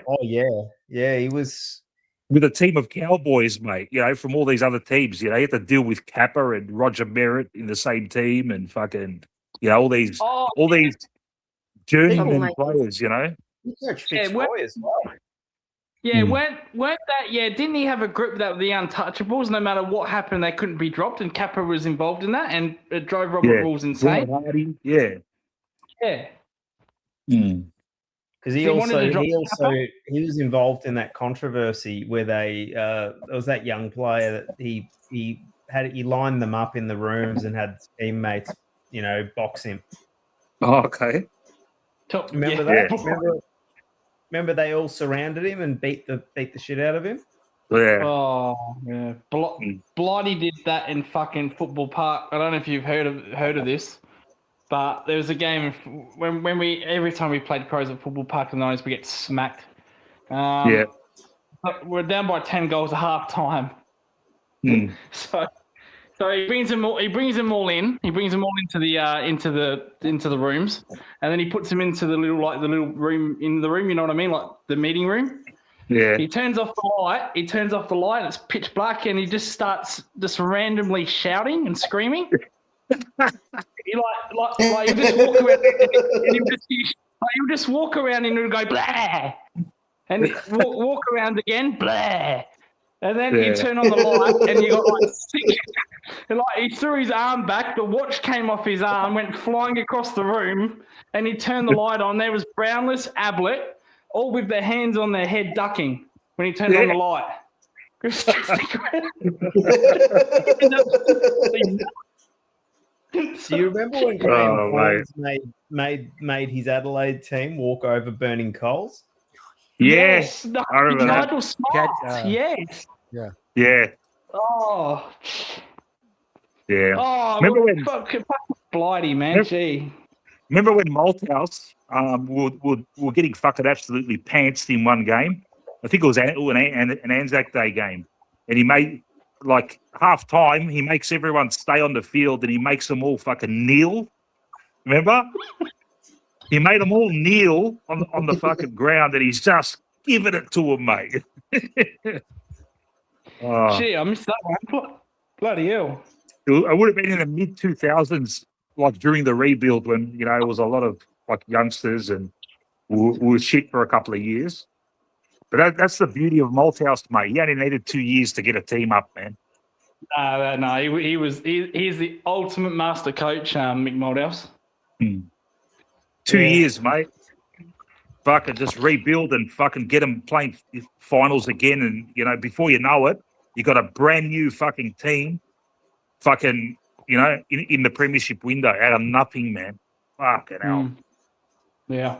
Oh yeah, he was. With a team of cowboys, mate, from all these other teams, you had to deal with Kappa and Roger Merritt in the same team and fucking, all these journeyman Troublemakers. players, He coached Yeah, Fitzroy as well. Yeah, Hmm. weren't that? Yeah, didn't he have a group that were the Untouchables? No matter what happened, they couldn't be dropped, and Kappa was involved in that, and it drove Robert Yeah. Rules insane. Rod Hardy, yeah. Yeah, Because He wanted to drop he was involved in that controversy where they there was that young player that he lined them up in the rooms and had teammates box him. Oh, okay. Remember yeah. that? Remember they all surrounded him and beat the shit out of him. Yeah. Oh, yeah. Blighty did that in fucking Football Park. I don't know if you've heard of this, but there was a game when every time we played Crows at Football Park in the 90s, we get smacked. Yeah. We're down by 10 goals at half time. Mm. So he brings them all. He brings them all in. He brings them all into the rooms, and then he puts them into the little room in the room. You know what I mean, like the meeting room. Yeah. He turns off the light. It's pitch black, and he just starts randomly shouting and screaming. He like he'll just walk around, and he'll just walk around and he'll go blah, and walk around again blah. And then you turn on the light, and you got like six. And he threw his arm back. The watch came off his arm, went flying across the room, and he turned the light on. There was Brownless, Ablett, all with their hands on their head, ducking when he turned on the light. It was just Do you remember when Graham Holmes made his Adelaide team walk over burning coals? Yes. No, I remember that. Nigel Smart. Yes. Yeah. Oh. Yeah. Oh. Remember when- Fucking Blighty, man. Gee. Remember when Malthouse were getting fucking absolutely pantsed in one game? I think it was an Anzac Day game. And he made, like, half time, he makes everyone stay on the field and he makes them all fucking kneel. Remember? He made them all kneel on the fucking ground and he's just giving it to them, mate. Oh. Gee, I missed that one. Bloody hell. It would have been in the mid-2000s, like during the rebuild when, it was a lot of like youngsters and we were shit for a couple of years. But that's the beauty of Malthouse, mate. He only needed 2 years to get a team up, man. No, he's the ultimate master coach, Mick Malthouse. 2 years, mate. Fucking just rebuild and fucking get them playing finals again. And, before you know it, you got a brand new fucking team fucking, in the premiership window out of nothing, man. Fucking hell. Yeah.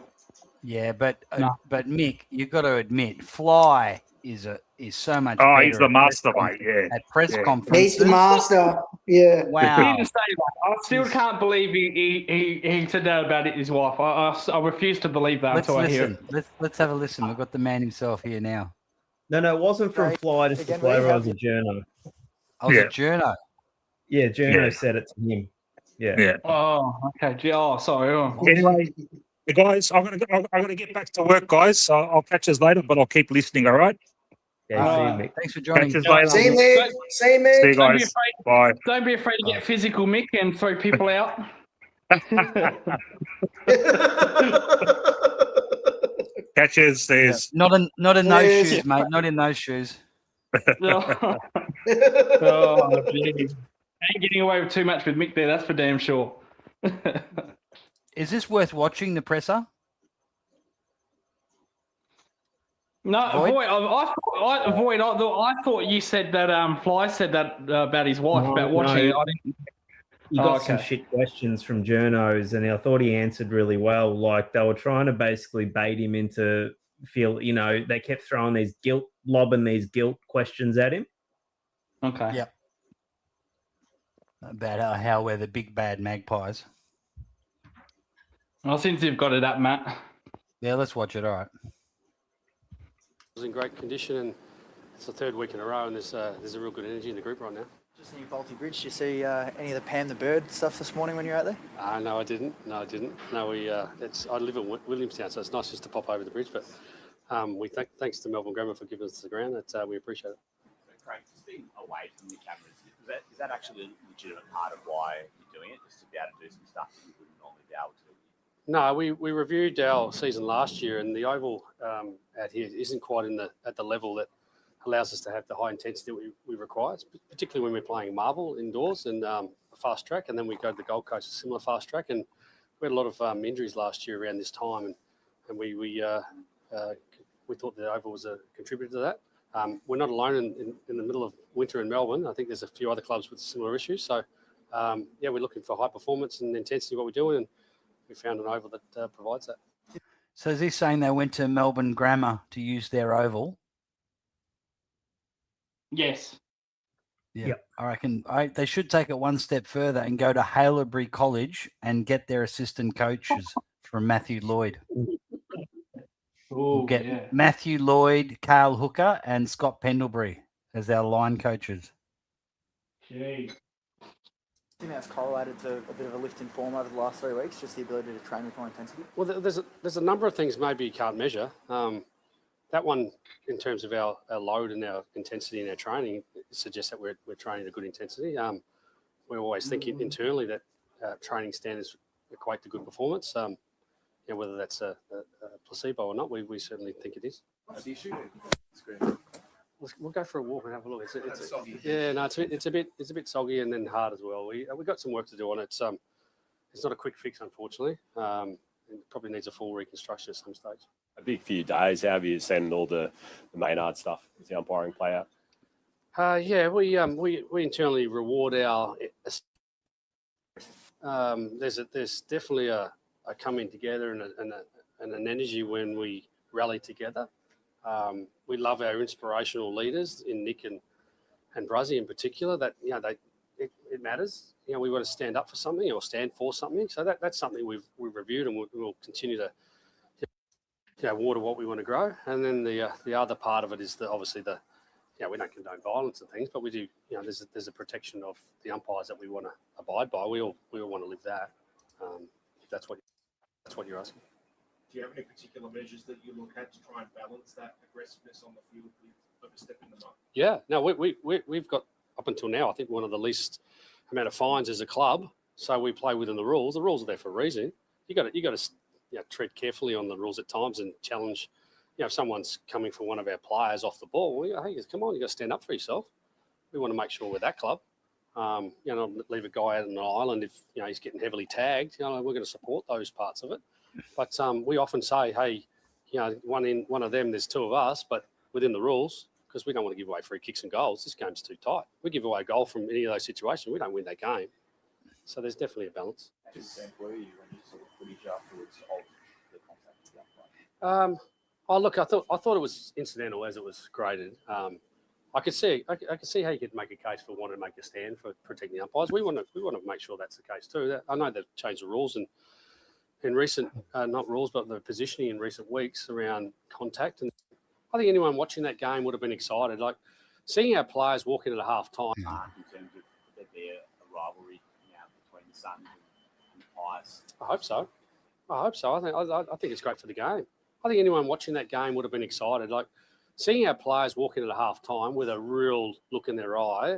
Yeah, but No. but Mick, you've got to admit, Fly is so much Oh, better he's the at master, mate. Yeah. at press Yeah. He's conferences. the master. Yeah. Wow. He didn't say that. I still can't believe he said that about his wife. I refuse to believe that Let's until I hear listen. it. Let's have a listen. We've got the man himself here now. No, it wasn't from Right. Fly, just the Again, player. we It have- was a journo. I was Yeah. a journo. Yeah, journo Yeah. said it to him. Yeah. Yeah. Oh, okay. Gee, oh, sorry. Oh. Anyway, guys, I'm gonna get back to work, guys. So I'll catch us later, but I'll keep listening. All right. Yeah, All see you, right. Mick. Thanks for joining. Catch us later. See you, Mick. See you, See Mick. you Don't be guys. afraid. Bye. Don't be afraid to get physical, Mick, and throw people out. Catches. There's. Not in those Yes. shoes, mate. Not in those shoes. Oh, geez. Ain't getting away with too much with Mick there, that's for damn sure. Is this worth watching, the presser? No, Void? Void. I thought you said that. Fly said that about his wife No, about watching no. it. I didn't. You got Oh, some okay. shit questions from journos, and I thought he answered really well. Like they were trying to basically bait him into feel. They kept throwing lobbing these guilt questions at him. Okay. Yeah. About how we're the big bad magpies. Well, since you've got it up, Matt. Yeah, let's watch it. All right. Was in great condition, and it's the third week in a row, and there's a real good energy in the group right now. Just in your Balti Bridge, did you see any of the Pam the Bird stuff this morning when you were out there? No, I didn't. No, I live in Williamstown, so it's nice just to pop over the bridge. But thanks to Melbourne Grammar for giving us the ground. We appreciate it. Craig, just being away from the cameras, is that actually a legitimate part of why you're doing it, just to be able to do some stuff that you wouldn't normally be able to? No, we reviewed our season last year, and the oval out here isn't quite at the level that allows us to have the high intensity we require, particularly when we're playing marble indoors and a fast track, and then we go to the Gold Coast, a similar fast track, and we had a lot of injuries last year around this time, and we thought the oval was a contributor to that. We're not alone in the middle of winter in Melbourne. I think there's a few other clubs with similar issues. So, we're looking for high performance and intensity what we're doing, and we found an oval that provides that. So is he saying they went to Melbourne Grammar to use their oval? Yes. Yeah. Yep. I reckon they should take it one step further and go to Haileybury College and get their assistant coaches from Matthew Lloyd. We'll get Matthew Lloyd, Carl Hooker, and Scott Pendlebury as our line coaches. Gee. Do you think that's correlated to a bit of a lift in form over the last 3 weeks, just the ability to train with more intensity? Well, there's a number of things maybe you can't measure. That one, in terms of our load and our intensity in our training, suggests that we're training at a good intensity. We're always thinking internally that training standards equate to good performance. Whether that's a placebo or not, we certainly think it is. What's the issue? We'll go for a walk and have a look. It's a bit soggy and then hard as well. We've got some work to do on it. It's not a quick fix, unfortunately. It probably needs a full reconstruction at some stage. A big few days. How have you seen all the Maynard stuff with the umpiring play out? We internally reward our. There's definitely a coming together and an energy when we rally together. We love our inspirational leaders in Nick and Bruzzy in particular. That it matters. We want to stand up for something or stand for something. So that's something we've reviewed and we'll continue to water what we want to grow. And then the other part of it is obviously we don't condone violence and things, but we do. There's a protection of the umpires that we want to abide by. We all want to live that. If that's what you're asking. Do you have any particular measures that you look at to try and balance that aggressiveness on the field with overstepping the mark? Yeah, no, we've got up until now, I think, one of the least amount of fines as a club. So we play within the rules. The rules are there for a reason. You got to tread carefully on the rules at times and challenge. If someone's coming for one of our players off the ball, hey, come on, you got to stand up for yourself. We want to make sure we're that club. Not leave a guy out on an island if he's getting heavily tagged. We're going to support those parts of it. But we often say, hey, one of them, there's two of us, but within the rules, because we don't want to give away free kicks and goals. This game's too tight. We give away a goal from any of those situations, we don't win that game. So there's definitely a balance. How concerned were you when you saw the footage afterwards of the Oh, look, I thought it was incidental as it was graded. I could see how you could make a case for wanting to make a stand for protecting the umpires. We want to make sure that's the case too. I know they've changed the rules in recent, not rules, but the positioning in recent weeks around contact. And I think anyone watching that game would have been excited. Like seeing our players walk in at half time. Mark, in terms of there be a rivalry between the Suns and the Pies. I hope so. I think it's great for the game. I think anyone watching that game would have been excited. Like seeing our players walk in at half time with a real look in their eye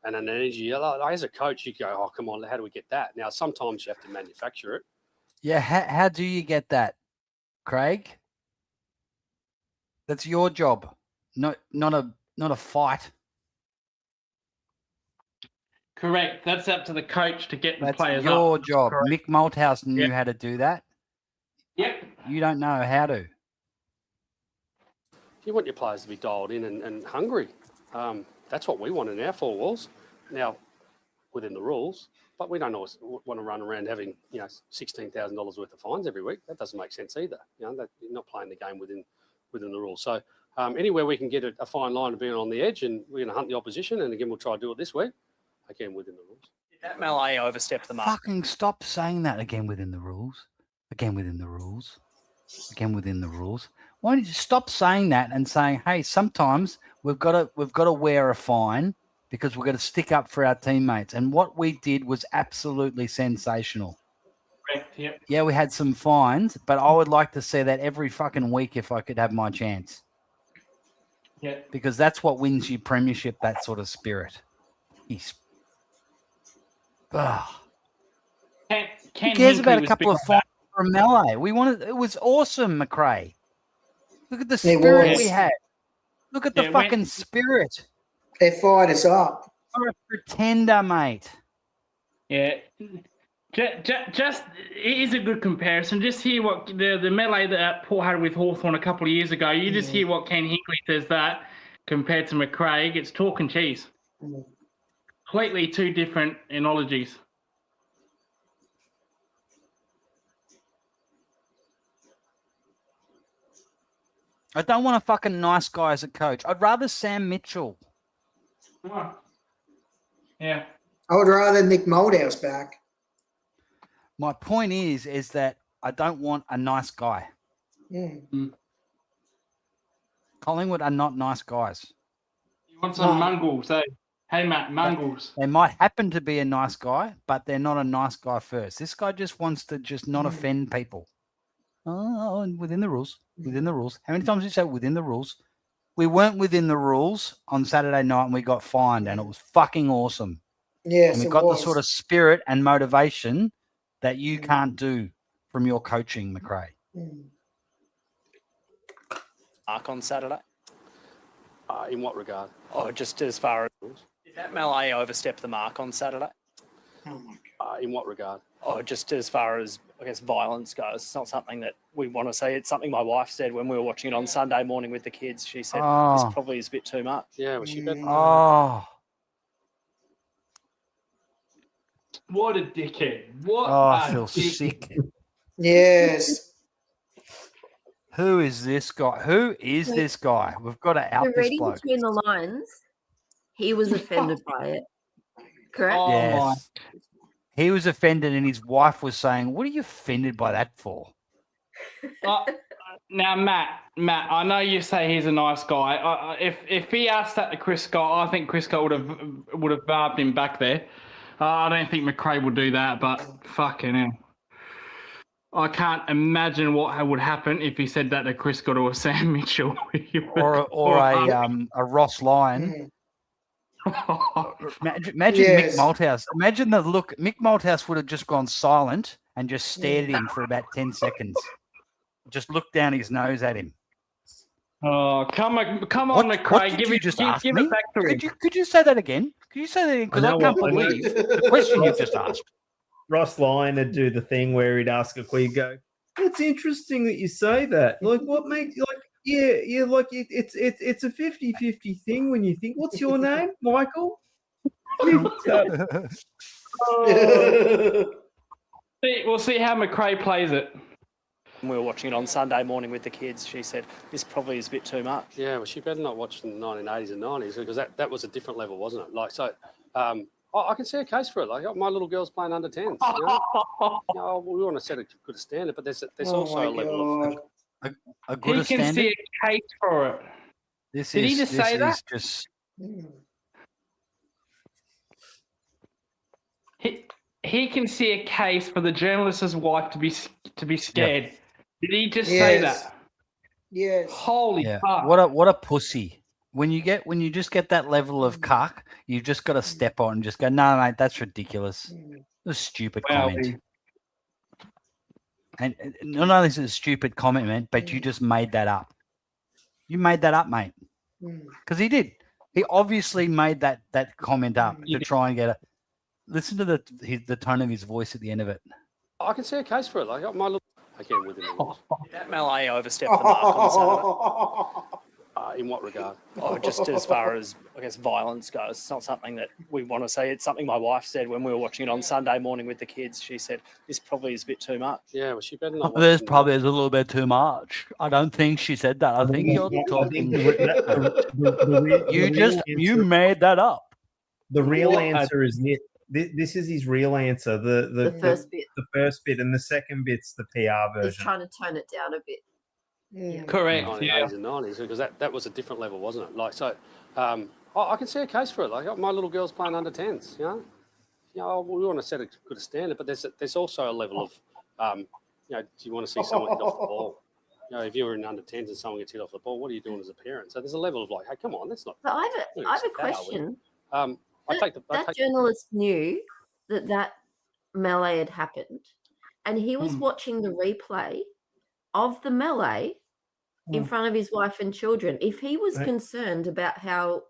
and an energy. Like, as a coach, you go, oh, come on, how do we get that? Now, sometimes you have to manufacture it. Yeah, how do you get that, Craig? That's your job, not a fight. Correct. That's up to the coach to get the That's players your up. job. Correct. Mick Malthouse knew how to do that. Yep. You don't know how to. You want your players to be dialed in and hungry. That's what we want in our four walls. Now, within the rules, but we don't always want to run around having $16,000 worth of fines every week. That doesn't make sense either. You're not playing the game within the rules. So anywhere we can get a fine line of being on the edge, and we're going to hunt the opposition. And again, we'll try to do it this week. Again, within the rules. Did that melee overstep the mark? Fucking stop saying that again within the rules. Again within the rules. Again within the rules. Why don't you stop saying that and saying, hey, sometimes we've got to wear a fine because we've got to stick up for our teammates. And what we did was absolutely sensational. Correct. Yep. Yeah, we had some fines, but I would like to see that every fucking week if I could have my chance. Yeah. Because that's what wins you premiership, that sort of spirit. Who cares about a couple of fines for a melee? It was awesome, McRae. Look at the spirit we had. Look at the fucking spirit. They fired us up. You're a pretender, mate. Yeah. Just it is a good comparison. Just hear what the melee that Paul had with Hawthorn a couple of years ago. You just hear what Ken Hinkley says that compared to McRae. It's chalk and cheese. Completely two different analogies. I don't want a fucking nice guy as a coach. I'd rather Sam Mitchell. Oh. Yeah. I would rather Nick Moldhouse back. My point is that I don't want a nice guy. Collingwood are not nice guys. You want some Mungles, eh? Hey, Matt, Mungles. They might happen to be a nice guy, but they're not a nice guy first. This guy just wants to not offend people. Oh, within the rules. Within the rules. How many times did you say within the rules? We weren't within the rules on Saturday night and we got fined, and it was fucking awesome. Yes, and we got the sort of spirit and motivation that you can't do from your coaching, McRae. Mark on Saturday? In what regard? Oh, just as far as... Did that melee overstep the mark on Saturday? In what regard? Oh, just as far as, I guess, violence goes. It's not something that we want to say. It's something my wife said when we were watching it on Sunday morning with the kids. She said, this probably is a bit too much. Yeah, well, she bet. Oh. What a dickhead. What I feel sick. Yes. Who is this guy? Who is this guy? We've got to out So this reading bloke. between the lines, he was offended by it. Correct? Oh, Yes. He was offended and his wife was saying, what are you offended by that for? Now, Matt, I know you say he's a nice guy. If he asked that to Chris Scott, I think Chris Scott would have barbed him back there. I don't think McRae would do that, but fucking hell. I can't imagine what would happen if he said that to Chris Scott or Sam Mitchell. or a Ross Lyon. Imagine Yes. Mick Malthouse. Imagine the look. Mick Malthouse would have just gone silent and just stared at him for about 10 seconds. Just looked down his nose at him. Oh, come on, What McRae. did Give you it, just give, ask give me? it back to him. Could you say that again? Could you say that again? Because I can't believe the question you've just asked. Ross Lyon would do the thing where he'd ask a queen, go, "It's interesting that you say that. Like, what makes like, yeah, like it's a 50-50 thing when you think. What's your name, Michael?" We'll see how McRae plays it. When we were watching it on Sunday morning with the kids, she said, this probably is a bit too much. Yeah, well, she better not watch the 1980s and 90s because that was a different level, wasn't it? Like, so I can see a case for it. Like, my little girl's playing under 10s. We want to set a good standard, but there's also a level of... A good He can standard. see a case for it. Did he just say that? Just... He can see a case for the journalist's wife to be scared. Yep. Did he just say that? Yes. Holy fuck! What a pussy! When you just get that level of cuck, you've just got to step on and just go, no, mate, that's ridiculous. It's a stupid comment. And not only is it a stupid comment, man, but you just made that up. You made that up, mate. Because he did. He obviously made that comment up to try and get it. Listen to the tone of his voice at the end of it. I can see a case for it. Like, my little... Again, within that Malay overstepped the mark on Saturday. In what regard? Oh, just as far as, I guess, violence goes. It's not something that we want to say. It's something my wife said when we were watching it on Sunday morning with the kids. She said, this probably is a bit too much. Yeah, well, she better not... There's probably a little bit too much. I don't think she said that. I think you're talking... You made that up. The real answer is this is his real answer. The first bit. The first bit, and the second bit's the PR version. He's trying to tone it down a bit. Yeah. Correct. 1980s and 90s because that was a different level, wasn't it? Like, so I can see a case for it. Like, my little girl's playing under 10s. We want to set a good standard, but there's also a level of do you want to see someone hit off the ball? If you're in under 10s and someone gets hit off the ball, what are you doing as a parent? So there's a level of like, hey, come on, that's not. But I have a question. That journalist knew that melee had happened, and he was watching the replay of the melee in front of his wife and children. If he was concerned about how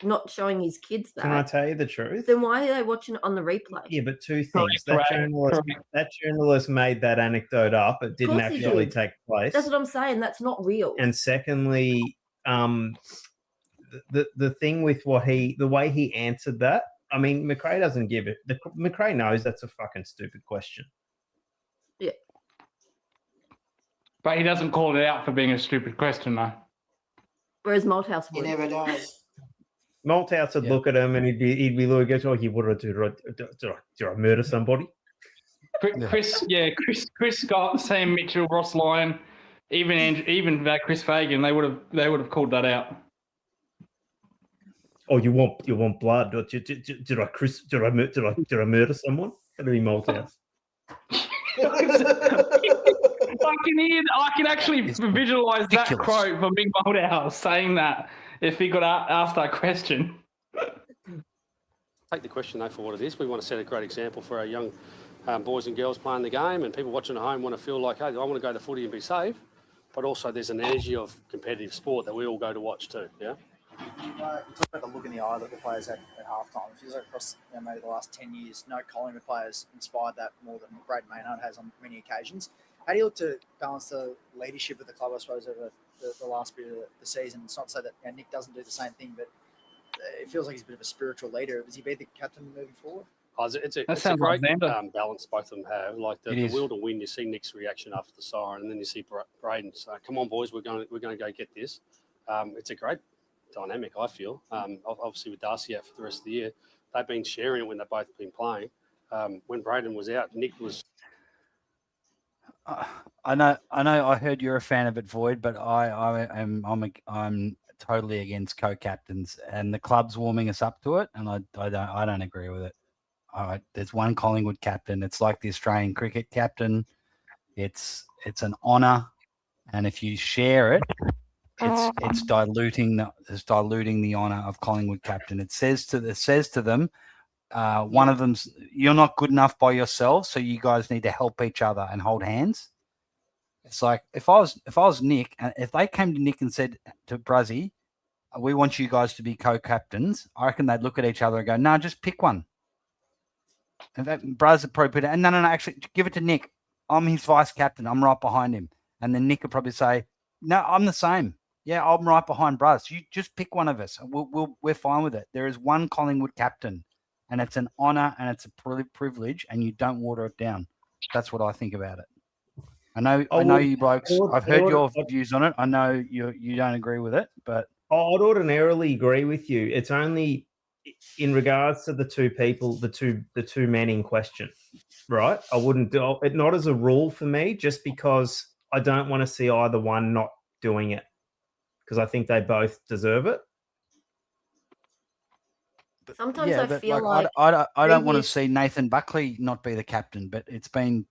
not showing his kids that, can I tell you the truth? Then why are they watching it on the replay? Yeah, but two things. That journalist made that anecdote up. It didn't actually take place. That's what I'm saying. That's not real. And secondly, the thing with the way he answered that, I mean, McRae doesn't give it. McRae knows that's a fucking stupid question. Yeah. But he doesn't call it out for being a stupid question, though. Whereas Malthouse would. He never does. Malthouse would look at him and he'd be like, "Oh, did I murder somebody?" Chris Scott, Sam Mitchell, Ross Lyon, even Chris Fagan, they would have called that out. Oh, you want blood? Did I murder someone? That'd be Malthouse. I can actually visualize that quote from Big Malthouse saying that if he got asked that question. Take the question though for what it is. We want to set a great example for our young boys and girls playing the game, and people watching at home want to feel like, hey, I want to go to footy and be safe, but also there's an energy of competitive sport that we all go to watch too. Yeah. Talk about the look in the eye that the players had at halftime. It feels like across maybe the last 10 years, no Collingwood players inspired that more than Braden Maynard has on many occasions. How do you look to balance the leadership of the club, I suppose, over the last bit of the season? It's not to say that Nick doesn't do the same thing, but it feels like he's a bit of a spiritual leader. Does he be the captain moving forward? It's a great balance both of them have. Like the will to win, you see Nick's reaction after the siren, and then you see Braden say, "Come on, boys, we're going to go get this." It's a great dynamic, I feel. Obviously with Darcy out for the rest of the year, they've been sharing it when they've both been playing. When Braden was out, Nick was. I know. I heard you're a fan of it, Void, but I'm totally against co-captains, and the club's warming us up to it, and I don't agree with it. There's one Collingwood captain. It's like the Australian cricket captain. It's an honour, and if you share it, it's diluting the honour of Collingwood captain. It says to them, one of them's, you're not good enough by yourself, so you guys need to help each other and hold hands. It's like if I was Nick, and if they came to Nick and said to Bruzzy, we want you guys to be co-captains, I reckon they'd look at each other and go, no, just pick one. In fact, Bruz would probably put it, and no, actually give it to Nick. I'm his vice captain. I'm right behind him. And then Nick would probably say, no, I'm the same. Yeah, I'm right behind Bruz. You just pick one of us. We're fine with it. There is one Collingwood captain, and it's an honour and it's a privilege, and you don't water it down. That's what I think about it. I know you blokes. I've heard your views on it. I know you don't agree with it, but I'd ordinarily agree with you. It's only in regards to the two people, the two men in question, right? I wouldn't do it, not as a rule for me, just because I don't want to see either one not doing it, because I think they both deserve it. Sometimes yeah, I but feel like, like I don't want to previous- see Nathan Buckley not be the captain, but it's been,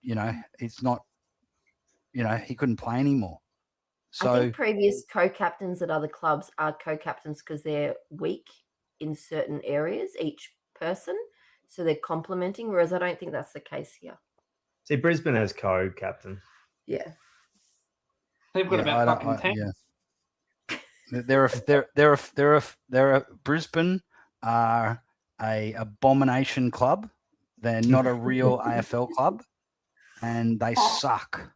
it's not, he couldn't play anymore. So I think previous co-captains at other clubs are co-captains because they're weak in certain areas, each person. So they're complementing, whereas I don't think that's the case here. See, Brisbane has co-captain. Yeah. They've got yeah, about fucking 10. They're Brisbane are a abomination club. They're not a real AFL club, and they suck.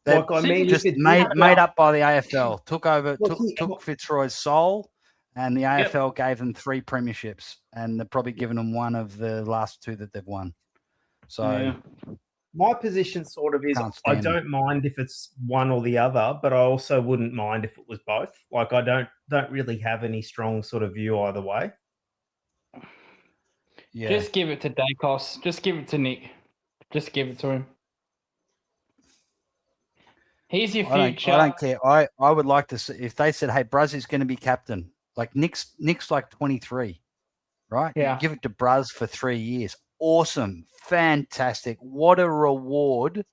They're just made up by the AFL. Took Fitzroy's soul, and the AFL gave them 3 premierships, and they're probably given them one of the last 2 that they've won. So my position sort of is I don't mind if it's one or the other, but I also wouldn't mind if it was both. Like I don't really have any strong sort of view either way. Yeah. Just give it to Dacos. Just give it to Nick. Just give it to him. Here's your future. I don't care. I would like to see if they said, "Hey, Brazzy's going to be captain." Like Nick's like 23, right? Yeah. You give it to Braz for 3 years. Awesome, fantastic. What a reward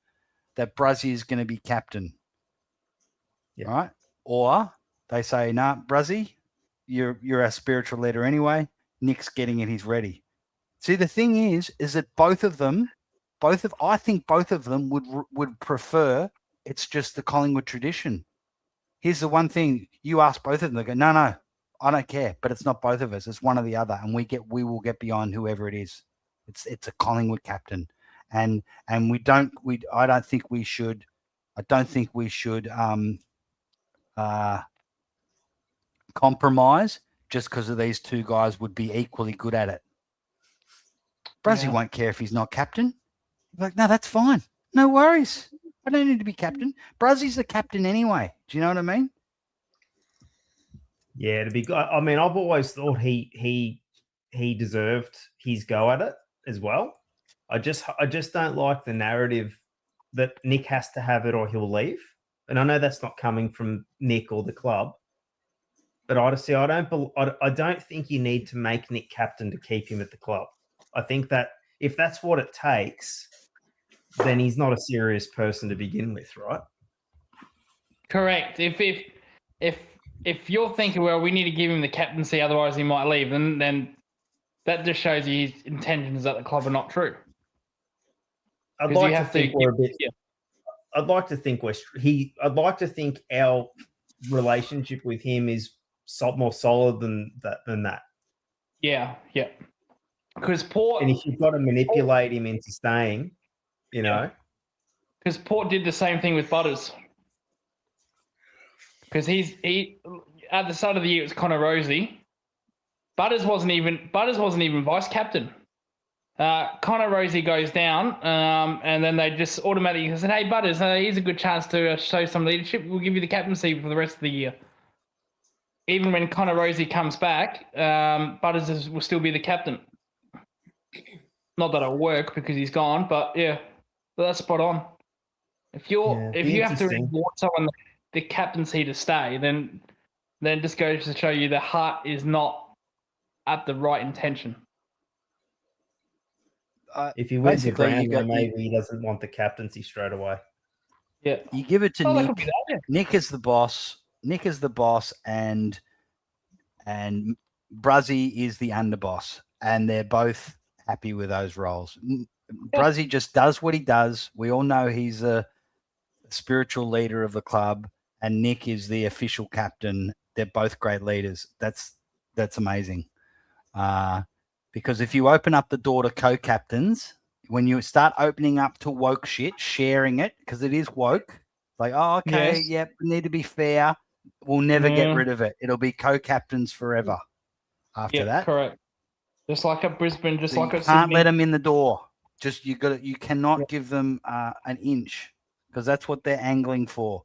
that Brazzy is going to be captain. Yeah. Right? Or they say, "Nah, Brazzy, you're our spiritual leader anyway. Nick's getting it. He's ready." See, the thing is that I think both of them would prefer. It's just the Collingwood tradition. Here's the one thing: you ask both of them, they go, "No, I don't care." But it's not both of us; it's one or the other, and we will get behind whoever it is. It's a Collingwood captain, and I don't think we should compromise just because of these 2 guys would be equally good at it. Brazzy won't care if he's not captain. He's like, no, that's fine. No worries. I don't need to be captain. Brazzy's the captain anyway. Do you know what I mean? Yeah, to be. I mean, I've always thought he deserved his go at it as well. I just don't like the narrative that Nick has to have it or he'll leave. And I know that's not coming from Nick or the club, but honestly, I don't think you need to make Nick captain to keep him at the club. I think that if that's what it takes, then he's not a serious person to begin with, right? Correct. If you're thinking, well, we need to give him the captaincy, otherwise he might leave, then that just shows you his intentions at the club are not true. I'd like to think our relationship with him is more solid than that. Yeah. Because Port, and if you've got to manipulate him into staying, because Port did the same thing with Butters. Because he at the start of the year it was Connor Rosie. Butters wasn't even vice captain. Connor Rosie goes down, and then they just automatically said, "Hey, Butters, here's a good chance to show some leadership. We'll give you the captaincy for the rest of the year." Even when Connor Rosie comes back, Butters will still be the captain. Not that it'll work because he's gone, but yeah, that's spot on. If you have to reward someone the captaincy to stay, then just goes to show you the heart is not at the right intention. If he wins the Brownlow, maybe he doesn't want the captaincy straight away. Yeah, you give it to Nick. Nick is the boss. and Brazzy is the underboss, and they're both happy with those roles. Brazzy just does what he does. We all know he's a spiritual leader of the club, and Nick is the official captain. They're both great leaders. That's amazing. Because if you open up the door to co-captains, when you start opening up to woke shit, sharing it, because it is woke, like, oh, okay, yep, we need to be fair. We'll never get rid of it. It'll be co-captains forever after that. Correct. Just like at Brisbane, you can't let them in the door. Just you cannot give them an inch, because that's what they're angling for.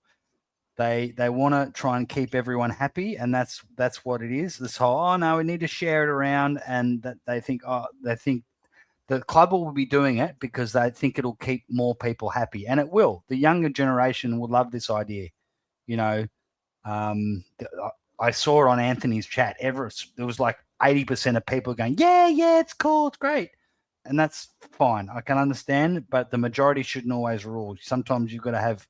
They want to try and keep everyone happy, and that's what it is. This whole, oh no, we need to share it around, and that they think the club will be doing it because they think it'll keep more people happy, and it will. The younger generation will love this idea. You know, I saw it on Anthony's chat. There was like 80% of people going, yeah, it's cool, it's great. And that's fine. I can understand, but the majority shouldn't always rule. Sometimes you've got to have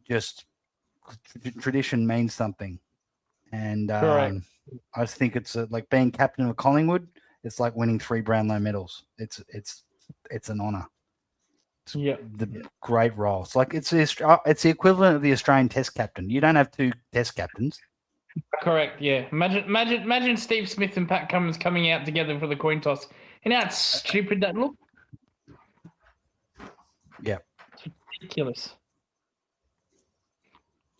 just tradition means something. And I just think it's like being captain of Collingwood. It's like winning 3 Brownlow medals. It's an honour. Great role. It's like it's the equivalent of the Australian Test captain. You don't have 2 Test captains. Correct. Yeah. Imagine Steve Smith and Pat Cummins coming out together for the coin toss. You know how stupid that look. Yeah. It's ridiculous.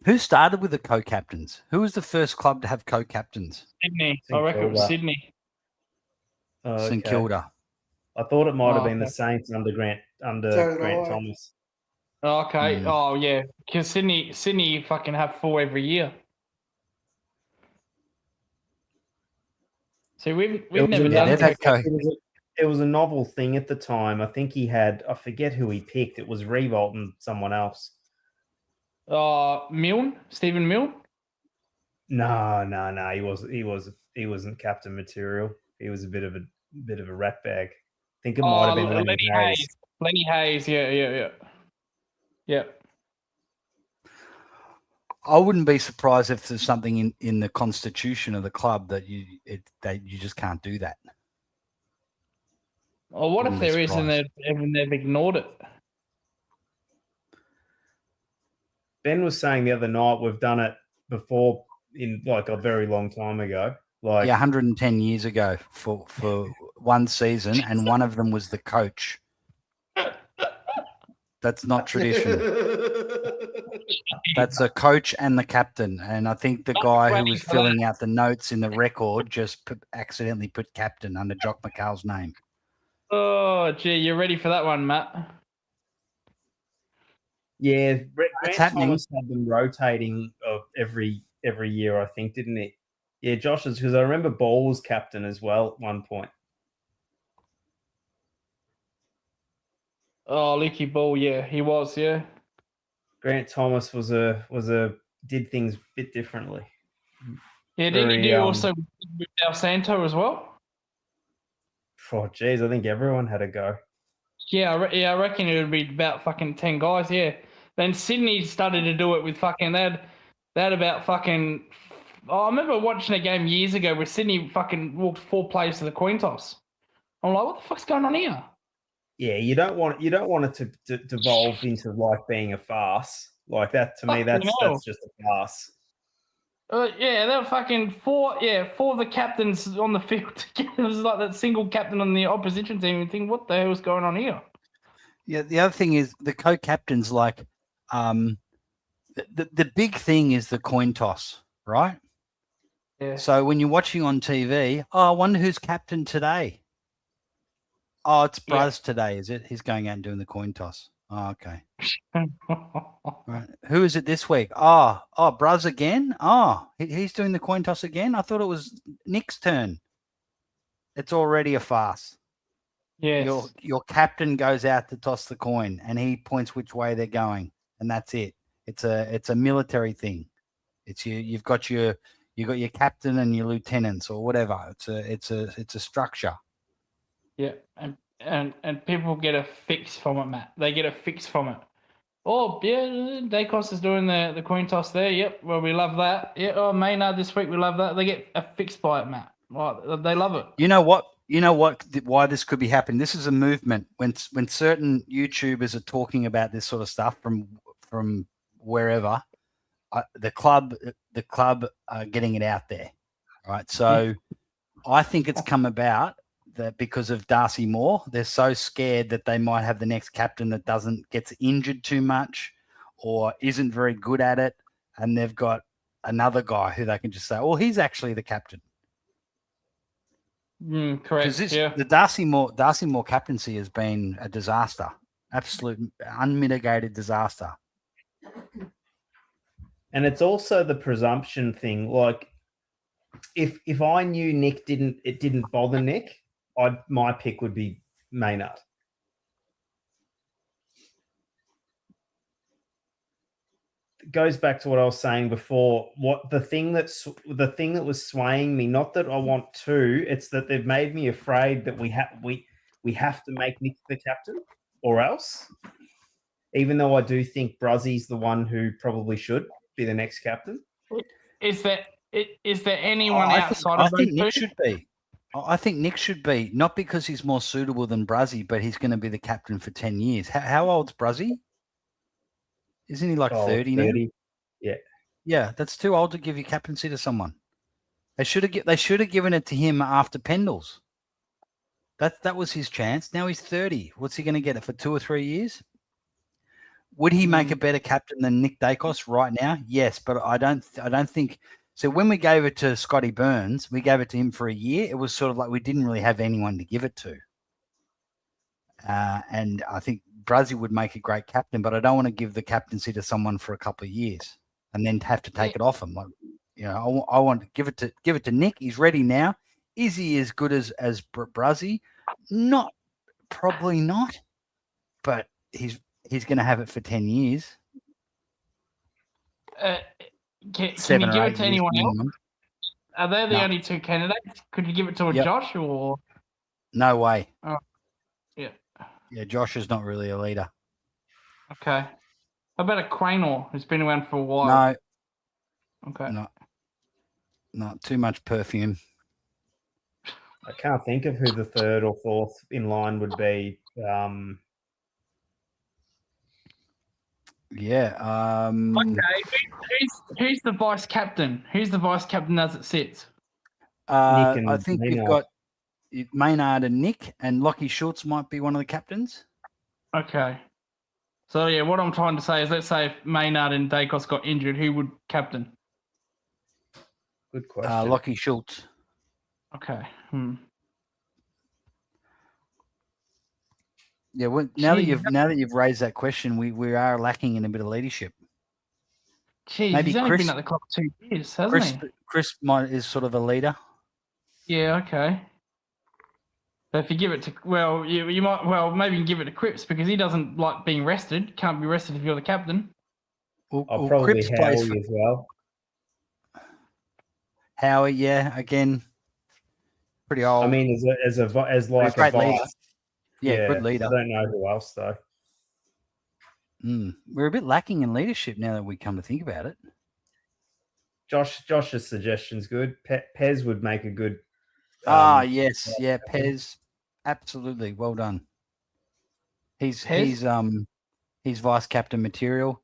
Who started with the co-captains? Who was the first club to have co-captains? Sydney. I reckon it was Sydney. St Kilda. I thought it might have been the Saints under Grant Thomas. Okay. Oh yeah, because Sydney fucking have 4 every year. So we've never done it. It was a novel thing at the time. I think he had, I forget who he picked. It was Revolt and someone else. Milne, Stephen Milne. No. He wasn't captain material. He was a bit of a rat bag. I think it might have been Lenny Hayes. Lenny Hayes, yeah. I wouldn't be surprised if there's something in the constitution of the club that you just can't do that. Well, what if there is and they've ignored it? Ben was saying the other night we've done it before in like a very long time ago. Like 110 years ago for one season, and one of them was the coach. That's not tradition. That's a coach and the captain. And I think the guy who was filling out the notes in the record just accidentally put captain under Jock McHale's name. Oh, gee, you're ready for that one, Matt? Yeah, Grant Thomas had them rotating every year, I think, didn't he? Yeah, Josh's, because I remember Ball was captain as well at one point. Oh, Leaky Ball, yeah, he was, yeah. Grant Thomas did things a bit differently. Yeah, didn't he do also with Del Santo as well? Oh, geez, I think everyone had a go. Yeah, I reckon it would be about fucking 10 guys, yeah. Then Sydney started to do it with fucking, they had about fucking, I remember watching a game years ago where Sydney fucking walked 4 players to the coin toss. I'm like, what the fuck's going on here? Yeah, you don't want it to devolve into like being a farce. Like that, to me, that's just a farce. Yeah, they were fucking 4 of the captains on the field together. It was like that single captain on the opposition team. You think, what the hell is going on here? Yeah, the other thing is the co-captains, like, the big thing is the coin toss, right? Yeah. So when you're watching on TV, I wonder who's captain today. Oh, it's Bruz today, is it? He's going out and doing the coin toss. Oh, okay. Right. Who is it this week? Oh, Bruz again? Oh, he's doing the coin toss again? I thought it was Nick's turn. It's already a farce. Yes. Your captain goes out to toss the coin and he points which way they're going, and that's it. It's a military thing. It's you've got your captain and your lieutenants or whatever. It's a structure. Yeah, and people get a fix from it, Matt. They get a fix from it. Oh, yeah, Dacos is doing the coin toss there. Yep, well, we love that. Yeah, oh, Maynard this week, we love that. They get a fix by it, Matt. Well, they love it. You know what? Why this could be happening? This is a movement. When certain YouTubers are talking about this sort of stuff from wherever, the club are getting it out there, right? So I think it's come about that because of Darcy Moore, they're so scared that they might have the next captain that gets injured too much or isn't very good at it, and they've got another guy who they can just say, well, he's actually the captain. Correct. The Darcy Moore captaincy has been a disaster, absolute unmitigated disaster. And it's also the presumption thing. Like, if I knew Nick didn't bother Nick, my pick would be Maynard. It goes back to what I was saying before. What the thing that was swaying me, not that I want to, it's that they've made me afraid that we have to make Nick the captain or else. Even though I do think Bruzzy's the one who probably should be the next captain. Is there anyone outside I of think those Nick two? should be. I think Nick should be, not because he's more suitable than Bruzzy, but he's going to be the captain for 10 years. How old's Bruzzy? Isn't he like 30 now? 30. Yeah. Yeah, that's too old to give your captaincy to someone. They should have given it to him after Pendles. That was his chance. Now he's 30. What's he going to get it for 2 or 3 years? Would he make a better captain than Nick Dacos right now? Yes, but I don't think so. When we gave it to Scotty Burns, we gave it to him for a year. It was sort of like we didn't really have anyone to give it to. And I think Bruzzy would make a great captain, but I don't want to give the captaincy to someone for a couple of years and then have to take it off him. Like, I want to give it to Nick. He's ready now. Is he as good as Bruzzy? Probably not, but he's going to have it for 10 years. Can you give it to anyone else? Are they the only two candidates? Could you give it to a Josh or? No way. Oh, yeah. Yeah, Josh is not really a leader. Okay. How about a Quaynor who's been around for a while? No. Okay. Not too much perfume. I can't think of who the third or fourth in line would be. Yeah. Okay. Who's the vice captain? Who's the vice captain as it sits? I think we've got Maynard and Nick, and Lockie Schultz might be one of the captains. Okay. So, yeah, what I'm trying to say is, let's say if Maynard and Dacos got injured, who would captain? Good question. Lockie Schultz. Okay. Yeah. Well, now that you've raised that question, we are lacking in a bit of leadership. Geez, maybe he's only Chris, been at the club 2 years, hasn't he? Chris is sort of a leader. Yeah. Okay. So if you give it to, you might, maybe you can give it to Cripps because he doesn't like being rested. Can't be rested if you're the captain. I'll probably Howie as well. Howie, yeah, again, pretty old. I mean, as like a leader. vice. Yeah, good leader. I don't know who else though. We're a bit lacking in leadership now that we come to think about it. Josh's suggestion's good. Pez would make a good. Yes, yeah, Pez, absolutely, well done. He's vice captain material.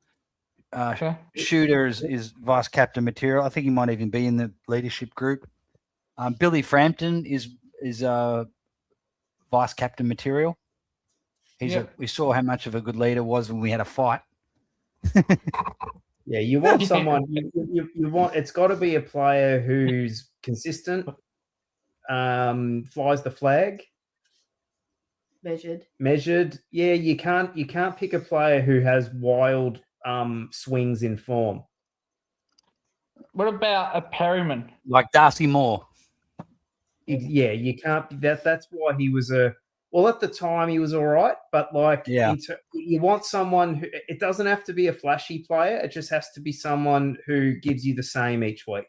Shooter is vice captain material. I think he might even be in the leadership group. Billy Frampton is vice captain material. We saw how much of a good leader was when we had a fight. Yeah, you want someone. You want. It's got to be a player who's consistent. Flies the flag. Measured. Yeah, you can't pick a player who has wild swings in form. What about a Perryman? Like Darcy Moore. Yeah, you can't. That's why he was at the time he was all right, but you want someone who, it doesn't have to be a flashy player. It just has to be someone who gives you the same each week.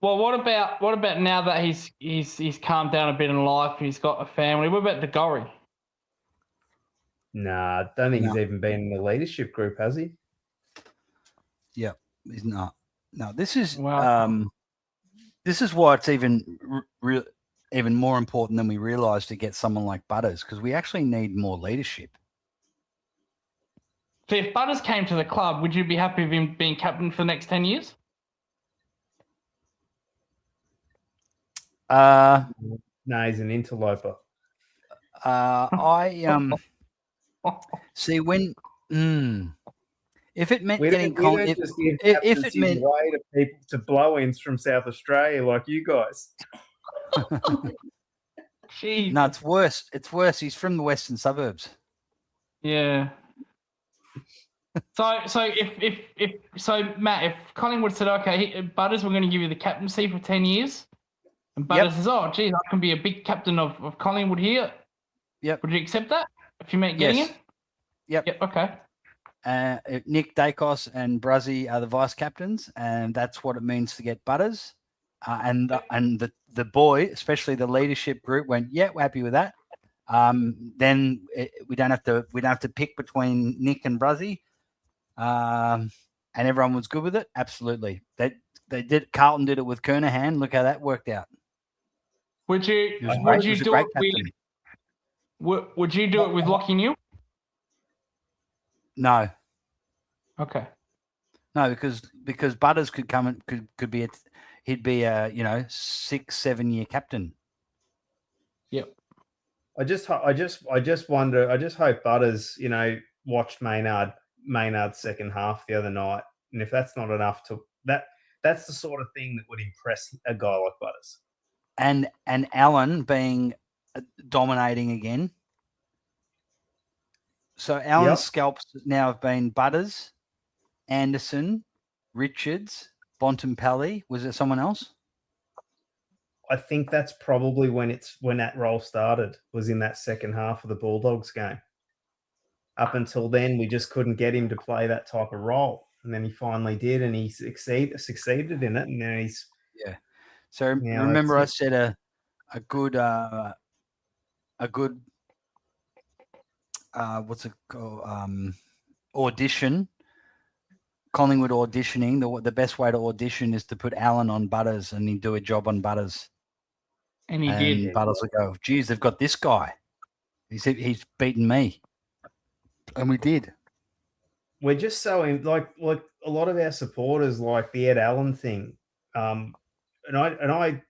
Well, what about now that he's calmed down a bit in life, he's got a family? What about DeGorry? Nah, I don't think he's even been in the leadership group, has he? Yeah, he's not. No, this is why it's even more important than we realised to get someone like Butters, because we actually need more leadership. So if Butters came to the club, would you be happy with him being captain for the next 10 years? No, he's an interloper. See when if it meant we getting don't just give if it meant way to people to blow-ins from South Australia like you guys. Jeez. No, it's worse. It's worse. He's from the western suburbs. Yeah. So if Matt, if Collingwood said, okay, Butters, we're going to give you the captaincy for 10 years, and Butters says, oh, geez, I can be a big captain of Collingwood here. Yep. Would you accept that if you meant getting Yes. it? Yep. Okay. Nick Dacos and Bruzzy are the vice captains, and that's what it means to get Butters. And the boy, especially the leadership group, went, yeah, we're happy with that. Then we don't have to pick between Nick and Bruzzy, and everyone was good with it. Absolutely, they did. Carlton did it with Kernahan. Look how that worked out. Would you do it with? Would you do it with Lockie Neal? No. Okay. No, because Butters could come and could be he'd be a 6-7 year captain. Yep. I just wonder. I just hope Butters, watched Maynard's second half the other night, and if that's not enough that's the sort of thing that would impress a guy like Butters. And Allen being dominating again. So Allen's scalps now have been Butters, Anderson, Richards, Bontempelli. Was there someone else? I think that's probably when that role started, was in that second half of the Bulldogs game. Up until then, we just couldn't get him to play that type of role, and then he finally did, and he succeeded in it, and now he's So remember, I said a good what's it called? Audition. Collingwood auditioning. The best way to audition is to put Allen on Butters, and he'd do a job on Butters. And he did. Butters would go, geez, they've got this guy. He's beaten me. And we did. We're just so like a lot of our supporters like the Ed Allen thing. And I'd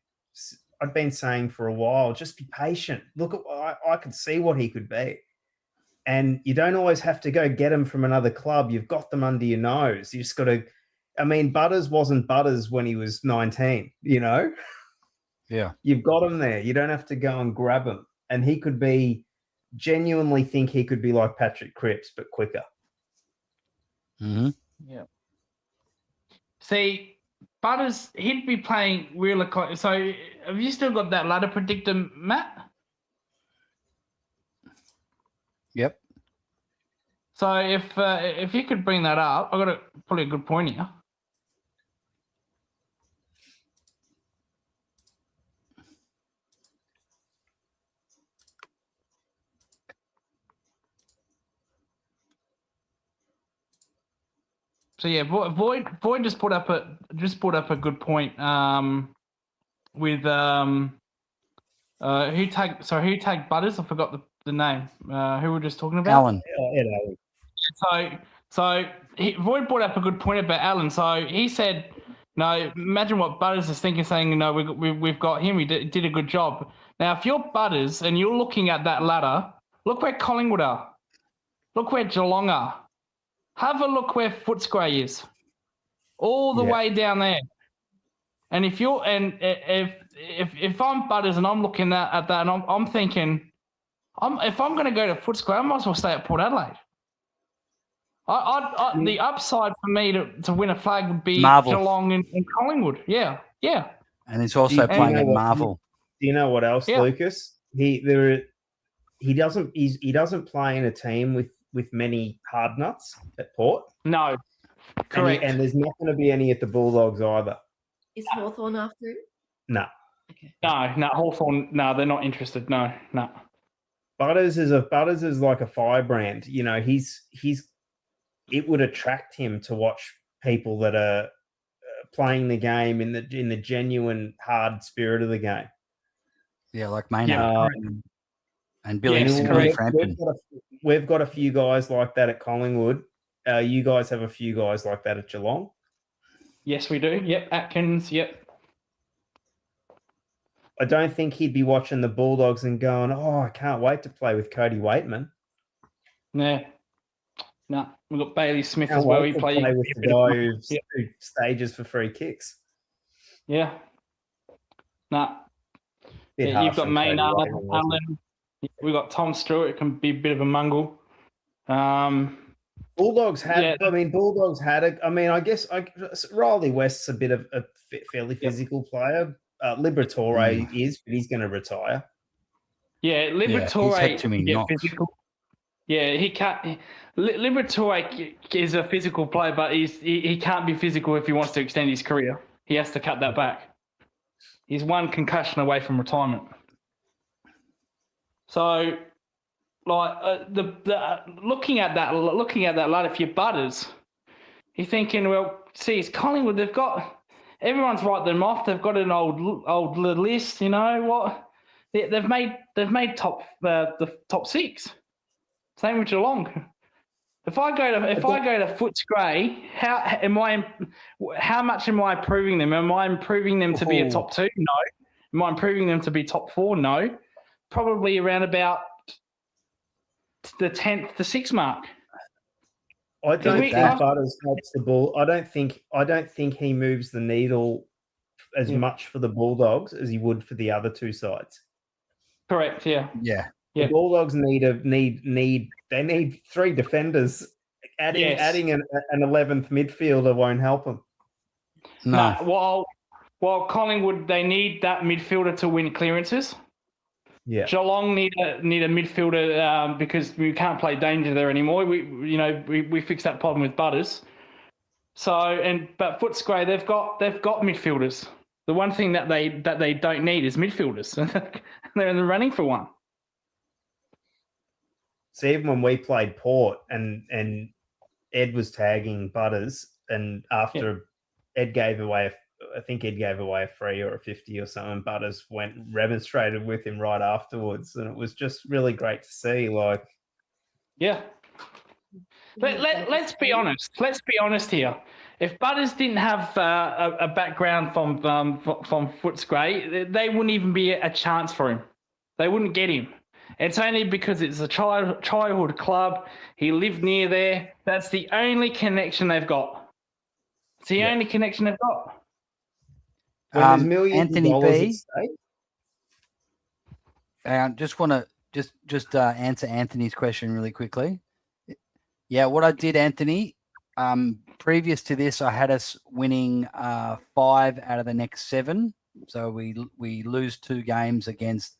been saying for a while, just be patient. Look, I could see what he could be. And you don't always have to go get him from another club. You've got them under your nose. You just got to. I mean, Butters wasn't Butters when he was 19. Yeah. You've got him there. You don't have to go and grab him. And he could be. Genuinely think he could be like Patrick Cripps, but quicker. Mm-hmm. Yeah. See, Butters, he'd be playing really. So, have you still got that ladder predictor, Matt? Yep. So if you could bring that up, I've got probably a good point here. So yeah, Void just put up a good point. With who tagged Butters? I forgot the name. Who we were just talking about? Allen. Ed Allen. So Void brought up a good point about Allen. So he said, "No, imagine what Butters is thinking, saying, no, we've got him. He did a good job." Now, if you're Butters and you're looking at that ladder, look where Collingwood are. Look where Geelong are. Have a look where Footscray is, all the way down there. And if I'm Butters and I'm looking at that, and I'm thinking, if I'm going to go to Footscray, I might as well stay at Port Adelaide. The upside for me to win a flag would be Marvel. Geelong and Collingwood. Yeah. And he's also playing at Marvel. Do you know what else, Lucas? He doesn't play in a team with many hard nuts at Port. No, correct. And there's not going to be any at the Bulldogs either. Is Hawthorn after him? No. Okay. No, Hawthorn. No, they're not interested. No. Butters is like a firebrand. It would attract him to watch people that are playing the game in the genuine hard spirit of the game. Yeah, like Maynard and Billy Yes, Frampton. We've got a few guys like that at Collingwood. You guys have a few guys like that at Geelong. Yes, we do. Yep, Atkins. Yep. I don't think he'd be watching the Bulldogs and going, "Oh, I can't wait to play with Cody Waitman." No, we've got Bailey Smith as well. He play with the guy who stages for free kicks. Yeah. No. Bit Yeah, you've harsh got on Cody Maynard, Wayman, wasn't it? Allen. We've got Tom Stewart. It can be a bit of a mungle. Bulldogs had. Yeah. I mean, Bulldogs had a. I mean, I guess Riley West's a bit of a fairly physical player. Liberatore is, but he's going to retire. Yeah, Liberatore he's had too many can get knocks. physical. Yeah, he can't. Liberatore is a physical player, but he can't be physical if he wants to extend his career. He has to cut that back. He's one concussion away from retirement. So, like looking at that ladder, if you're Butters, you're thinking, well, see, it's Collingwood. They've got everyone's writing them off. They've got an old list. You know what? They've made top the top 6. Same with Geelong. If I go to Footscray, how much am I improving them? Am I improving them to be a top 2? No. Am I improving them to be top 4? No. Probably around about the 10th to 6th mark. I don't think Butters helps the ball. I don't think he moves the needle as much for the Bulldogs as he would for the other 2 sides. Correct. Yeah. Yeah. The Bulldogs need 3 defenders. Adding an 11th midfielder won't help them. No. While Collingwood, they need that midfielder to win clearances. Yeah. Geelong need a midfielder because we can't play danger there anymore. We fixed that problem with Butters. But Footscray, they've got midfielders. The one thing that they don't need is midfielders. They're in the running for one. So even when we played Port and Ed was tagging Butters, and after Ed gave away, I think Ed gave away a 3 or a 50 or something, Butters remonstrated with him right afterwards, and it was just really great to see. Like, yeah. Let's be honest. Let's be honest here. If Butters didn't have a background from Footscray, they wouldn't even be a chance for him. They wouldn't get him. It's only because it's a childhood club. He lived near there. That's the only connection they've got. It's the only connection they've got. When there's millions Anthony of dollars B. at stake. I just want to just answer Anthony's question really quickly. Yeah, what I did, Anthony, previous to this, I had us winning 5 out of the next 7. So we lose 2 games against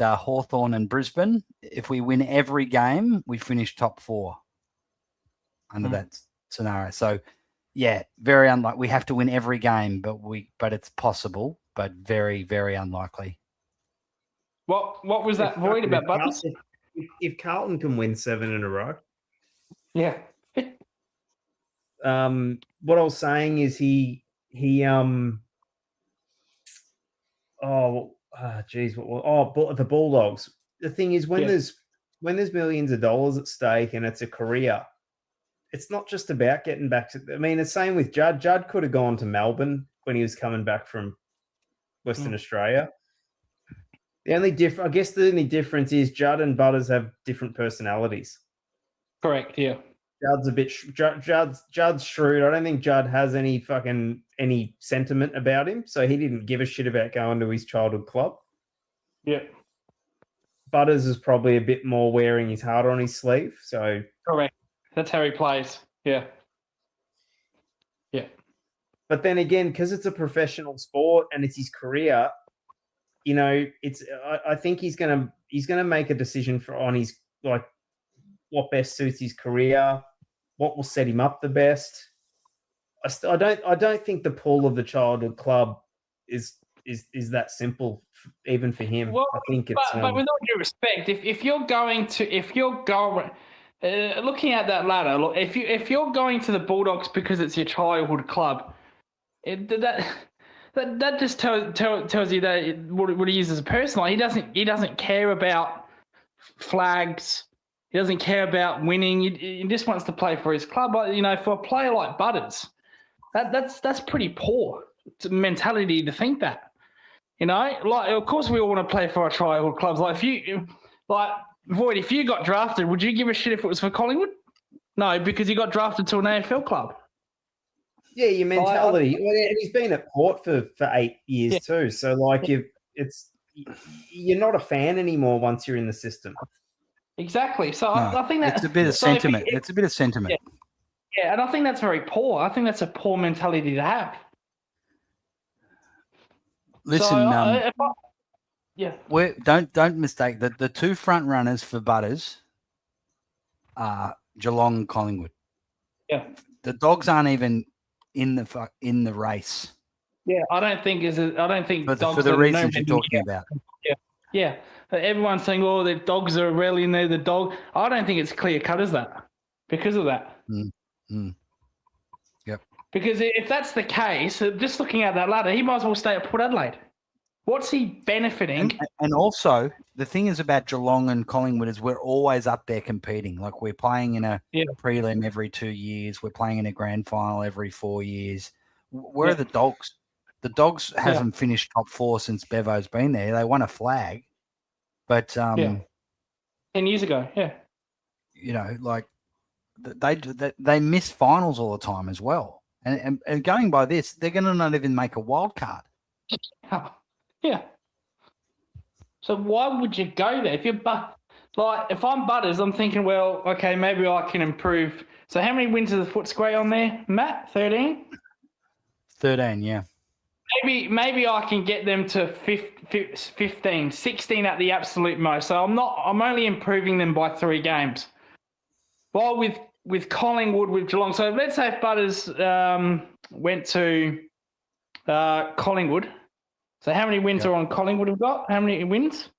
Hawthorn and Brisbane. If we win every game, we finish top 4 under that scenario. So, yeah, very unlikely. We have to win every game, but it's possible, but very, very unlikely. What was that void about Butters? If Carlton can win 7 in a row. Yeah. What I was saying is the Bulldogs. The thing is when there's millions of dollars at stake and it's a career, it's not just about getting back to. I mean, the same with Judd. Judd could have gone to Melbourne when he was coming back from Western Australia. The only difference is Judd and Butters have different personalities. Correct. Yeah. Judd's shrewd. I don't think Judd has any sentiment about him, so he didn't give a shit about going to his childhood club. Yeah. Butters is probably a bit more wearing his heart on his sleeve. So correct. That's how he plays. Yeah. Yeah. But then again, because it's a professional sport and it's his career, I think he's gonna make a decision on his what best suits his career, what will set him up the best. I don't think the pull of the childhood club is that simple, even for him. Well, I think it's. But with all due respect, if you're going looking at that ladder, look, if you're going to the Bulldogs because it's your childhood club, that just tells you that what he is as a person. Like, he doesn't care about flags. He doesn't care about winning. He just wants to play for his club. But, for a player like Butters, that's pretty poor mentality to think that. Of course we all want to play for our childhood clubs. Void, if you got drafted, would you give a shit if it was for Collingwood? No, because you got drafted to an AFL club. Yeah, your mentality. And he's been at Port for 8 years too. So you're not a fan anymore once you're in the system. Exactly. So No, I think that it's a bit of so if sentiment. It's a bit of sentiment. Yeah, and I think that's very poor. I think that's a poor mentality to have. Listen, yeah. Don't mistake that the two front runners for Butters are Geelong and Collingwood. Yeah. The Dogs aren't even in the race. Yeah, I don't think for the reasons you're talking about. Yeah. Everyone's saying, "Oh, the Dogs are rarely in there." The dog. I don't think it's clear cut as that because of that. Yep. Because if that's the case, just looking at that ladder, he might as well stay at Port Adelaide. What's he benefiting? And also, the thing is about Geelong and Collingwood is we're always up there competing. Like we're playing in a prelim every 2 years. We're playing in a grand final every 4 years. Where are the Dogs? The Dogs hasn't finished top 4 since Bevo's been there. They won a flag. But 10 years ago, like they miss finals all the time as well. And going by this, they're going to not even make a wild card. Yeah. So why would you go there? If if I'm Butters, I'm thinking, well, okay, maybe I can improve. So how many wins is the Footscray on there, Matt? 13? 13, yeah. Maybe I can get them to 15, 16 at the absolute most. So I'm only improving them by 3 games. While with Collingwood, with Geelong. So let's say if Butters went to Collingwood. So how many wins are on Collingwood have got? How many wins?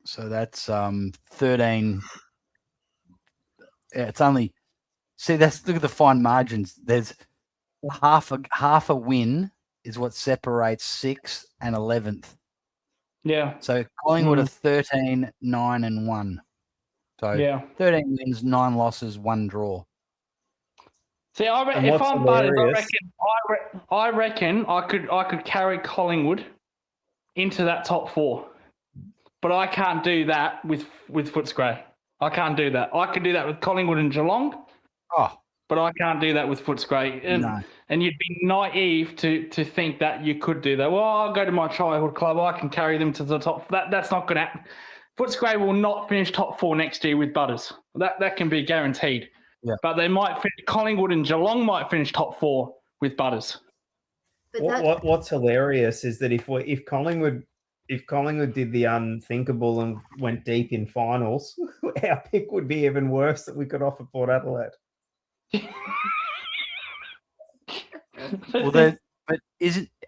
So that's 13. Yeah, it's only look at the fine margins. There's half a win is what separates 6th and 11th. Yeah. So Collingwood are 13, 9 and 1. So 13 wins, 9 losses, 1 draw. See, if I'm Butters, I reckon I could carry Collingwood into that top 4, but I can't do that with Footscray. I can't do that. I could do that with Collingwood and Geelong. But I can't do that with Footscray. And you'd be naive to think that you could do that. Well, I'll go to my childhood club. I can carry them to the top. That's not going to happen. Footscray will not finish top 4 next year with Butters. That can be guaranteed. Yeah. But they might finish. Collingwood and Geelong might finish top 4 with Butters. What's hilarious is that if Collingwood did the unthinkable and went deep in finals, our pick would be even worse that we could offer Port Adelaide. Well,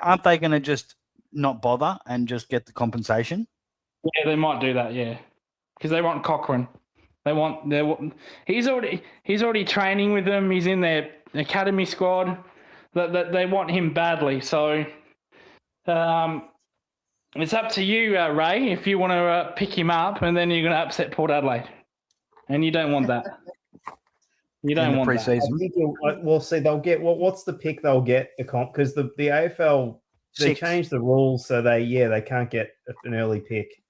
aren't they going to just not bother and just get the compensation? Yeah, they might do that. Yeah, because they want Cochrane. He's already training with them. He's in their academy squad. That they want him badly. So, it's up to you, Ray, if you want to pick him up, and then you're going to upset Port Adelaide, and you don't want that. You don't want that. I think we'll see. They'll get what's the pick they'll get? Because the AFL they changed the rules, so they can't get an early pick.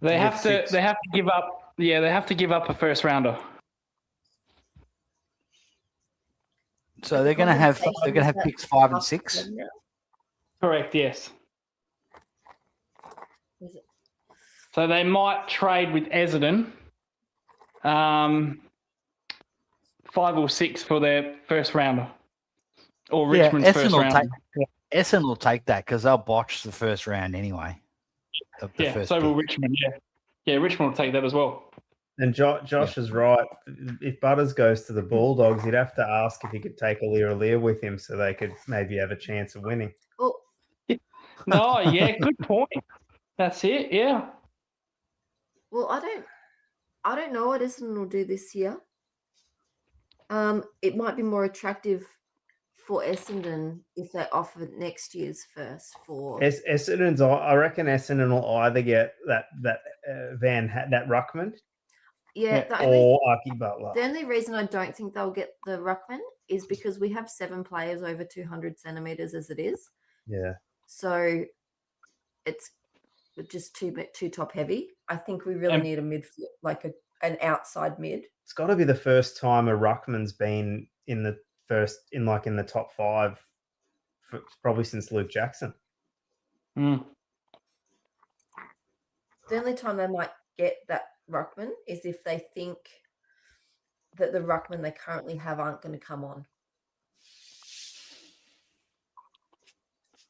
They have to give up. Yeah, they have to give up a first rounder. So they're going to have picks 5 and 6. Correct. Yes. So they might trade with Essendon, 5 or 6 for their first rounder, or Richmond's first rounder. Essendon will take that because they'll botch the first round anyway. So will Richmond. Yeah, Richmond will take that as well. And Josh is right. If Butters goes to the Bulldogs, he'd have to ask if he could take Aliir with him so they could maybe have a chance of winning. Oh. No, yeah, good point. That's it, yeah. Well, I don't know what Essendon will do this year. It might be more attractive for Essendon if they offer next year's first for Essendon's. I reckon Essendon will either get that that Ruckman. Yeah, or Archie Butler. The only reason I don't think they'll get the Ruckman is because we have 7 players over 200 centimeters as it is. Yeah. So it's just too top heavy. I think we really need a midfield, like an outside mid. It's got to be the first time a Ruckman's been in the first in the top 5 for probably since Luke Jackson. Mm. The only time they might get that ruckman is if they think that the ruckman they currently have aren't going to come on.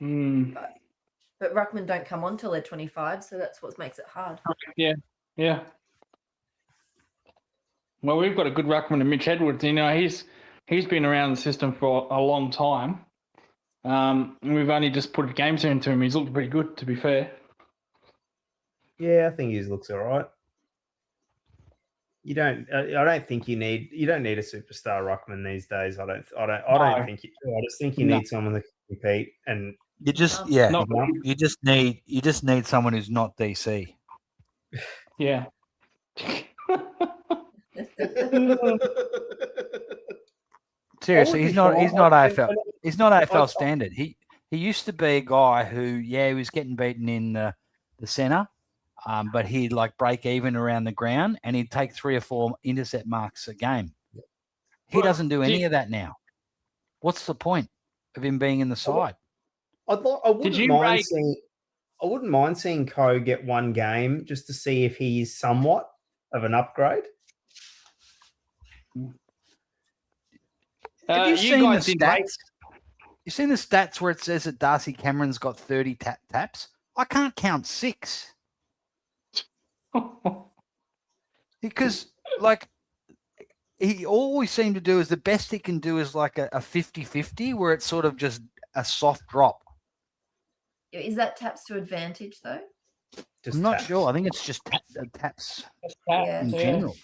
Mm. But ruckman don't come on till they're 25, so that's what makes it hard. Yeah. Well, we've got a good ruckman in Mitch Edwards. You know, he's been around the system for a long time. And we've only just put games into him. He's looked pretty good, to be fair. Yeah, I think his looks all right. I don't think you need a superstar ruckman these days. I don't think you do. I just think you need someone that can compete, and You just you just need someone who's not DC. Yeah. Seriously, he's not AFL. He's not AFL standard. He used to be a guy who, he was getting beaten in the centre, but he'd like break even around the ground and he'd take 3 or 4 intercept marks a game. He doesn't do any of that now. What's the point of him being in the side? I wouldn't mind seeing Ko get 1 game just to see if he's somewhat of an upgrade. Have you seen the stats? You've seen the stats where it says that Darcy Cameron's got 30 taps? I can't count 6. Because, like, he always seemed to do is the best he can do is like a 50-50 where it's sort of just a soft drop. Is that taps to advantage, though? Just I'm not taps. sure. I think it's just taps Yeah. in general.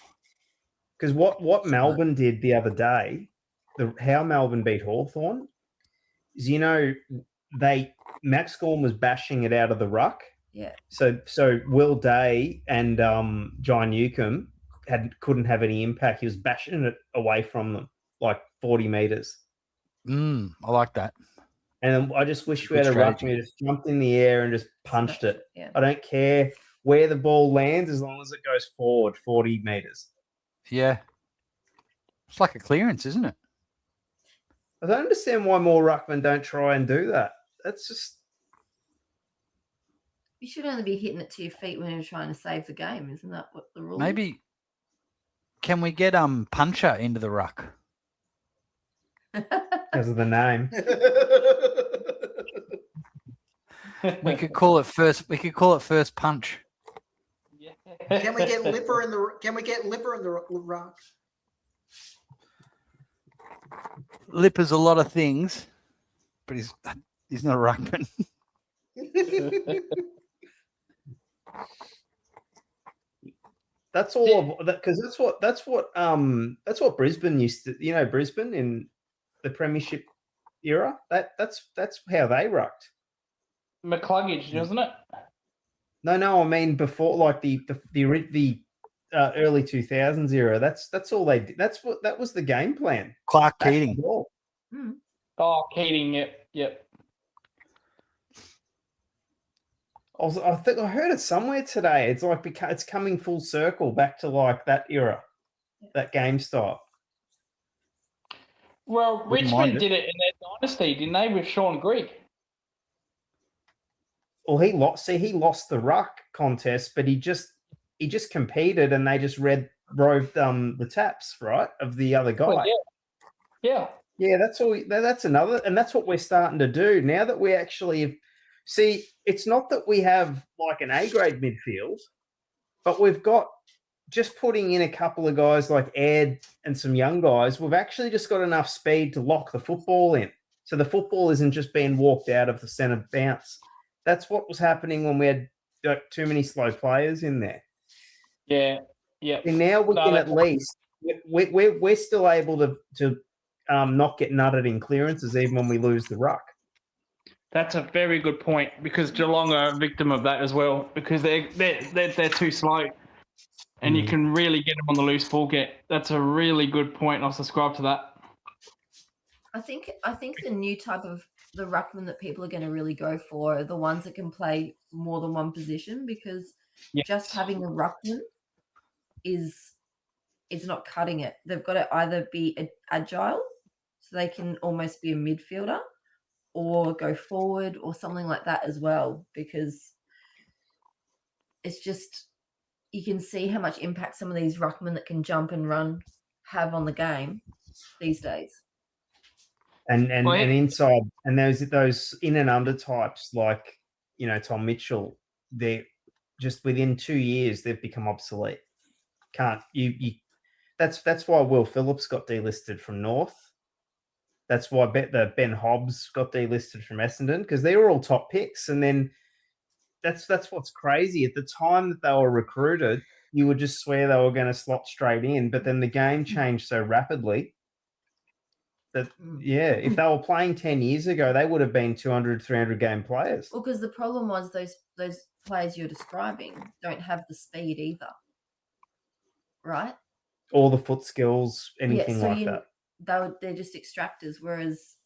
Because what Melbourne did the other day, how Melbourne beat Hawthorn, is Max Gorn was bashing it out of the ruck. Yeah. So Will Day and John Newcomb couldn't have any impact. He was bashing it away from them, like 40 meters. I like that. And I just wish we Good had a strategy. ruck who just jumped in the air and just punched it. Yeah. I don't care where the ball lands as long as it goes forward 40 meters. Yeah. It's like a clearance, isn't it? I don't understand why more ruckmen don't try and do that. That's just... You should only be hitting it to your feet when you're trying to save the game. Isn't that what the rule is? Maybe can we get Puncher into the ruck? Because of the name. We could call it first punch. Can we get Lipper in the ruck? Lipper's a lot of things, but he's not a ruckman. That's all of that, because that's what Brisbane used to. Brisbane in the premiership era. That's how they rucked. McCluggage, doesn't it? No. I mean before, like the early 2000s era. That's all they did. That was the game plan. Clark Keating. Oh, Keating. Yep. I think I heard it somewhere today. It's like it's coming full circle back to like that era, that game style. Well, Richmond did it in their dynasty, didn't they, with Sean Greig? Well, he lost the ruck contest, but he just competed, and they just rode the taps, right, of the other guy. Well, yeah. That's all. That's another, and that's what we're starting to do now that we actually see. It's not that we have like an A grade midfield, but we've got just putting in a couple of guys like Ed and some young guys. We've actually just got enough speed to lock the football in, so the football isn't just being walked out of the centre bounce. That's what was happening when we had too many slow players in there. Yeah. And now we can at least we're still able to not get nutted in clearances even when we lose the ruck. That's a very good point, because Geelong are a victim of that as well, because they're too slow, and you can really get them on the loose ball get. That's a really good point, and I'll subscribe to that. I think the new type of the ruckman that people are going to really go for are the ones that can play more than one position, because just having a ruckman is not cutting it. They've got to either be agile so they can almost be a midfielder or go forward or something like that as well, because it's just, you can see how much impact some of these ruckmen that can jump and run have on the game these days. And Well, inside, and those in and under types like, you know, Tom Mitchell, they're just within 2 years they've become obsolete. Can't you that's why Will Phillips got delisted from North. That's why Ben Hobbs got delisted from Essendon, because they were all top picks. And then that's what's crazy. At the time that they were recruited, you would just swear they were going to slot straight in. But then the game changed so rapidly that, yeah, if they were playing 10 years ago, they would have been 200, 300 game players. Well, because the problem was those players you're describing don't have the speed either, right? All the foot skills, anything so like that. They're just extractors, whereas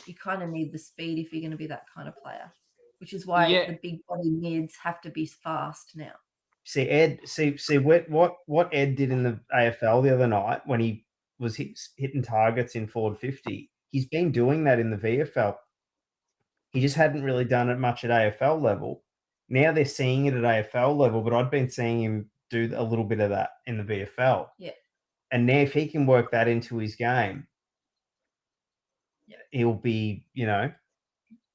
you kind of need the speed if you're going to be that kind of player, which is why the big body mids have to be fast now. See, Ed, what Ed did in the AFL the other night when he was hitting targets in forward 50, he's been doing that in the VFL. He just hadn't really done it much at AFL level. Now they're seeing it at AFL level, but I'd been seeing him do a little bit of that in the VFL. Yeah. And now if he can work that into his game, he'll be, you know,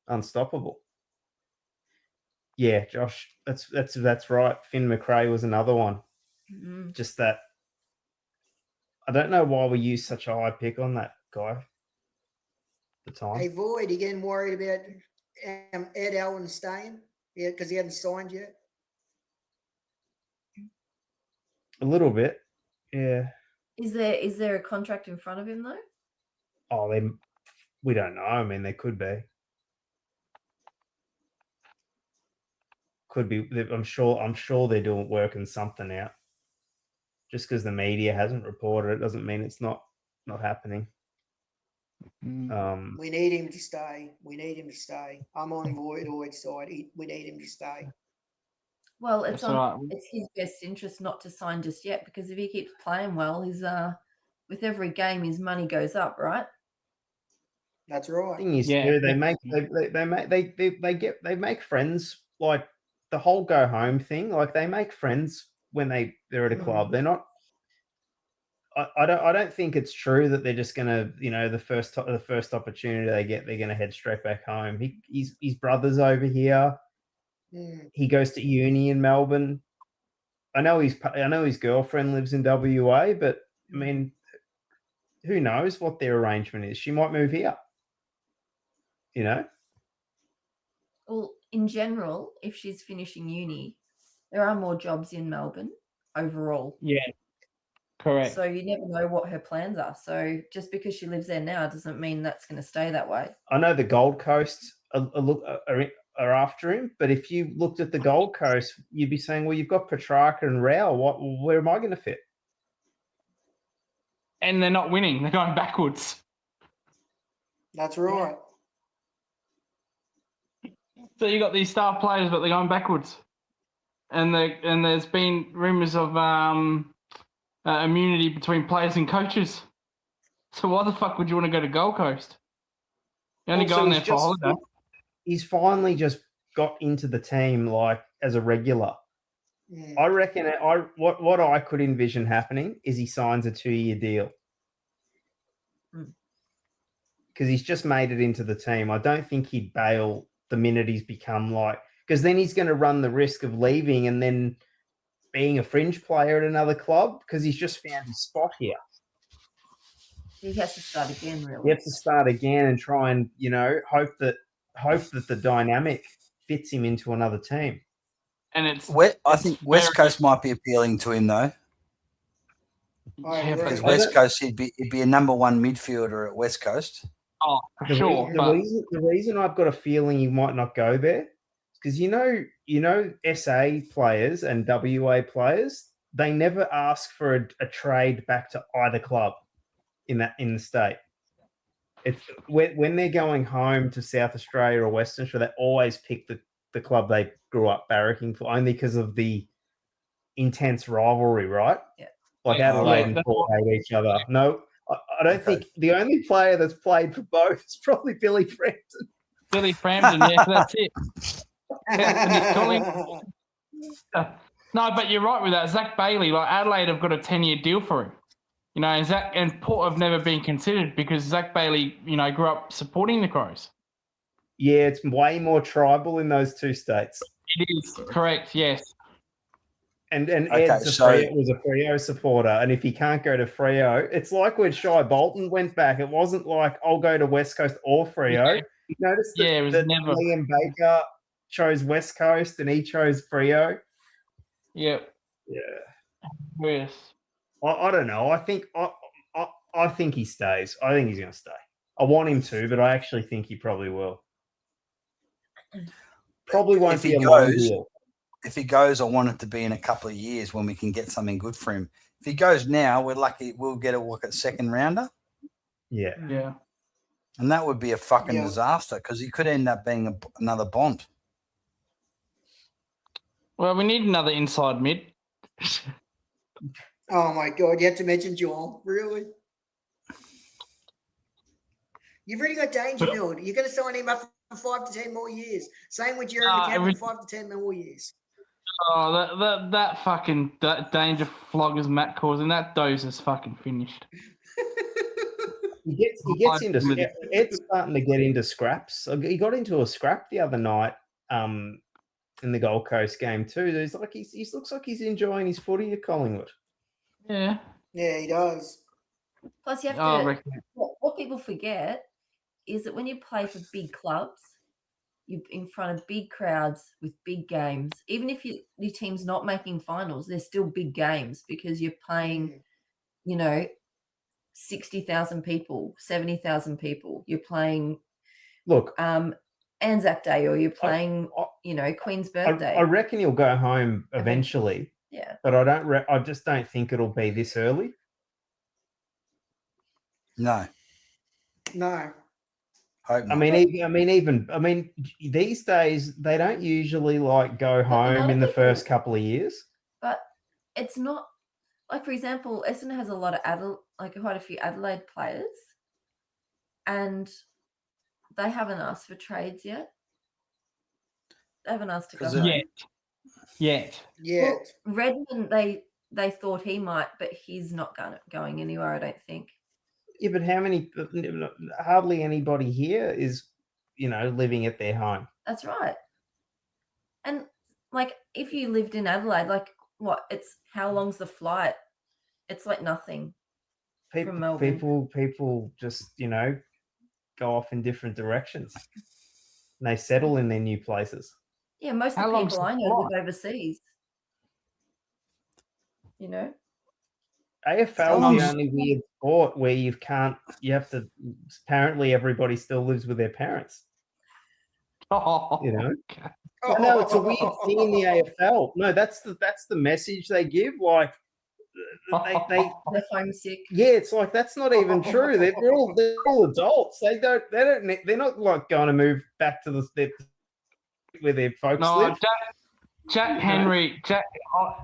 unstoppable. Yeah, Josh, that's right. Finn McRae was another one. Mm-hmm. Just that. I don't know why we use such a high pick on that guy at the time. Hey, Void, you getting worried about Ed Allen staying? Yeah, because he hadn't signed yet. A little bit, yeah. Is there a contract in front of him though? Oh, we don't know. I mean, there could be. Could be. I'm sure they're working something out. Just because the media hasn't reported it doesn't mean it's not happening. We need him to stay. We need him to stay. I'm on Void's side. We need him to stay. Well, it's his best interest not to sign just yet, because if he keeps playing well, his with every game his money goes up, right? That's right. Thing is, too, they make friends, like the whole go home thing. Like they make friends when they're at a club. They're not. I don't think it's true that they're just gonna, you know, the first opportunity they get, they're gonna head straight back home. His brother's over here. He goes to uni in Melbourne. I know his girlfriend lives in WA, but I mean, who knows what their arrangement is? She might move here. You know. Well, in general, if she's finishing uni, there are more jobs in Melbourne overall. Yeah, correct. So you never know what her plans are. So just because she lives there now doesn't mean that's going to stay that way. I know the Gold Coast are after him, but if you looked at the Gold Coast, you'd be saying, well, you've got Petrarca and Rao. Where am I going to fit? And they're not winning. They're going backwards. That's right. So you got these star players, but they're going backwards. And there's been rumours of immunity between players and coaches. So why the fuck would you want to go to Gold Coast? You're only going there for a holiday. He's finally just got into the team like as a regular. I reckon what I could envision happening is he signs a 2-year deal. Because he's just made it into the team. I don't think he'd bail the minute he's become like, because then he's going to run the risk of leaving and then being a fringe player at another club because he's just found his spot here. He has to start again, really. He has to start again and try and, you know, hope that the dynamic fits him into another team. And I think West Coast might be appealing to him though. Because West Coast, he'd be a number one midfielder at West Coast. Oh, for sure. The reason I've got a feeling he might not go there is because you know SA players and WA players, they never ask for a trade back to either club in the state. It's when they're going home to South Australia or Western Australia, they always pick the club they grew up barracking for, only because of the intense rivalry, right? Yeah. Like Adelaide and Port hate each other. No, I don't think the only player that's played for both is probably Billy Frampton. Billy Frampton, yeah, that's it. No, but you're right with that. Zach Bailey, like Adelaide have got a 10-year deal for him. You know, and Zach and Port have never been considered because Zach Bailey, you know, grew up supporting the Crows. Yeah, it's way more tribal in those two states. It is, correct, yes. And Ed's was a Freo supporter, and if he can't go to Freo, it's like when Shai Bolton went back. It wasn't like I'll go to West Coast or Freo. Yeah. Notice that, Yeah, it was that never. Liam Baker chose West Coast and he chose Freo. Yep. Yeah. Yes. I don't know. I think he stays. I think he's going to stay. I want him to, but I actually think he probably will. Probably won't be a long deal. If he goes, I want it to be in a couple of years when we can get something good for him. If he goes now, we're lucky we'll get a look at second rounder. Yeah. Yeah. And that would be a fucking disaster because he could end up being another Bond. Well, we need another inside mid. Oh my God! You have to mention Geelong, really? You've already got Dangerfield. You're going to sign him up for 5 to 10 more years. Same with Jeremy McCann for 5 to 10 more years. Oh, that fucking danger flog, as Matt calls him, that doze is fucking finished. He gets into Ed's starting to get into scraps. He got into a scrap the other night in the Gold Coast game too. He's like he looks like he's enjoying his footy at Collingwood. Yeah. Yeah, he does. Plus, you have to. What people forget is that when you play for big clubs, you're in front of big crowds with big games. Even if your team's not making finals, they're still big games because you're playing, 60,000 people, 70,000 people. You're playing, Anzac Day, or you're playing, Queen's birthday. I reckon he'll go home eventually. Yeah, but I just don't think it'll be this early. No. I mean, these days they don't usually go home in the first couple of years. But it's not like, for example, Essendon has a lot of quite a few Adelaide players, and they haven't asked for trades yet. They haven't asked to go home. Yet. Well, Redmond, they thought he might, but he's not going anywhere, I don't think. Yeah, but hardly anybody here is, living at their home. That's right. And if you lived in Adelaide, how long's the flight? It's like nothing from Melbourne. People just, go off in different directions. And they settle in their new places. Yeah, most of the people I know live overseas. AFL is the only weird sport where apparently everybody still lives with their parents. Oh, okay. No, it's a weird thing in the AFL. No, that's the message they give. They're homesick. Yeah, it's like that's not even true. They're all adults. They're not going to move back to where their folks live. Jack Henry,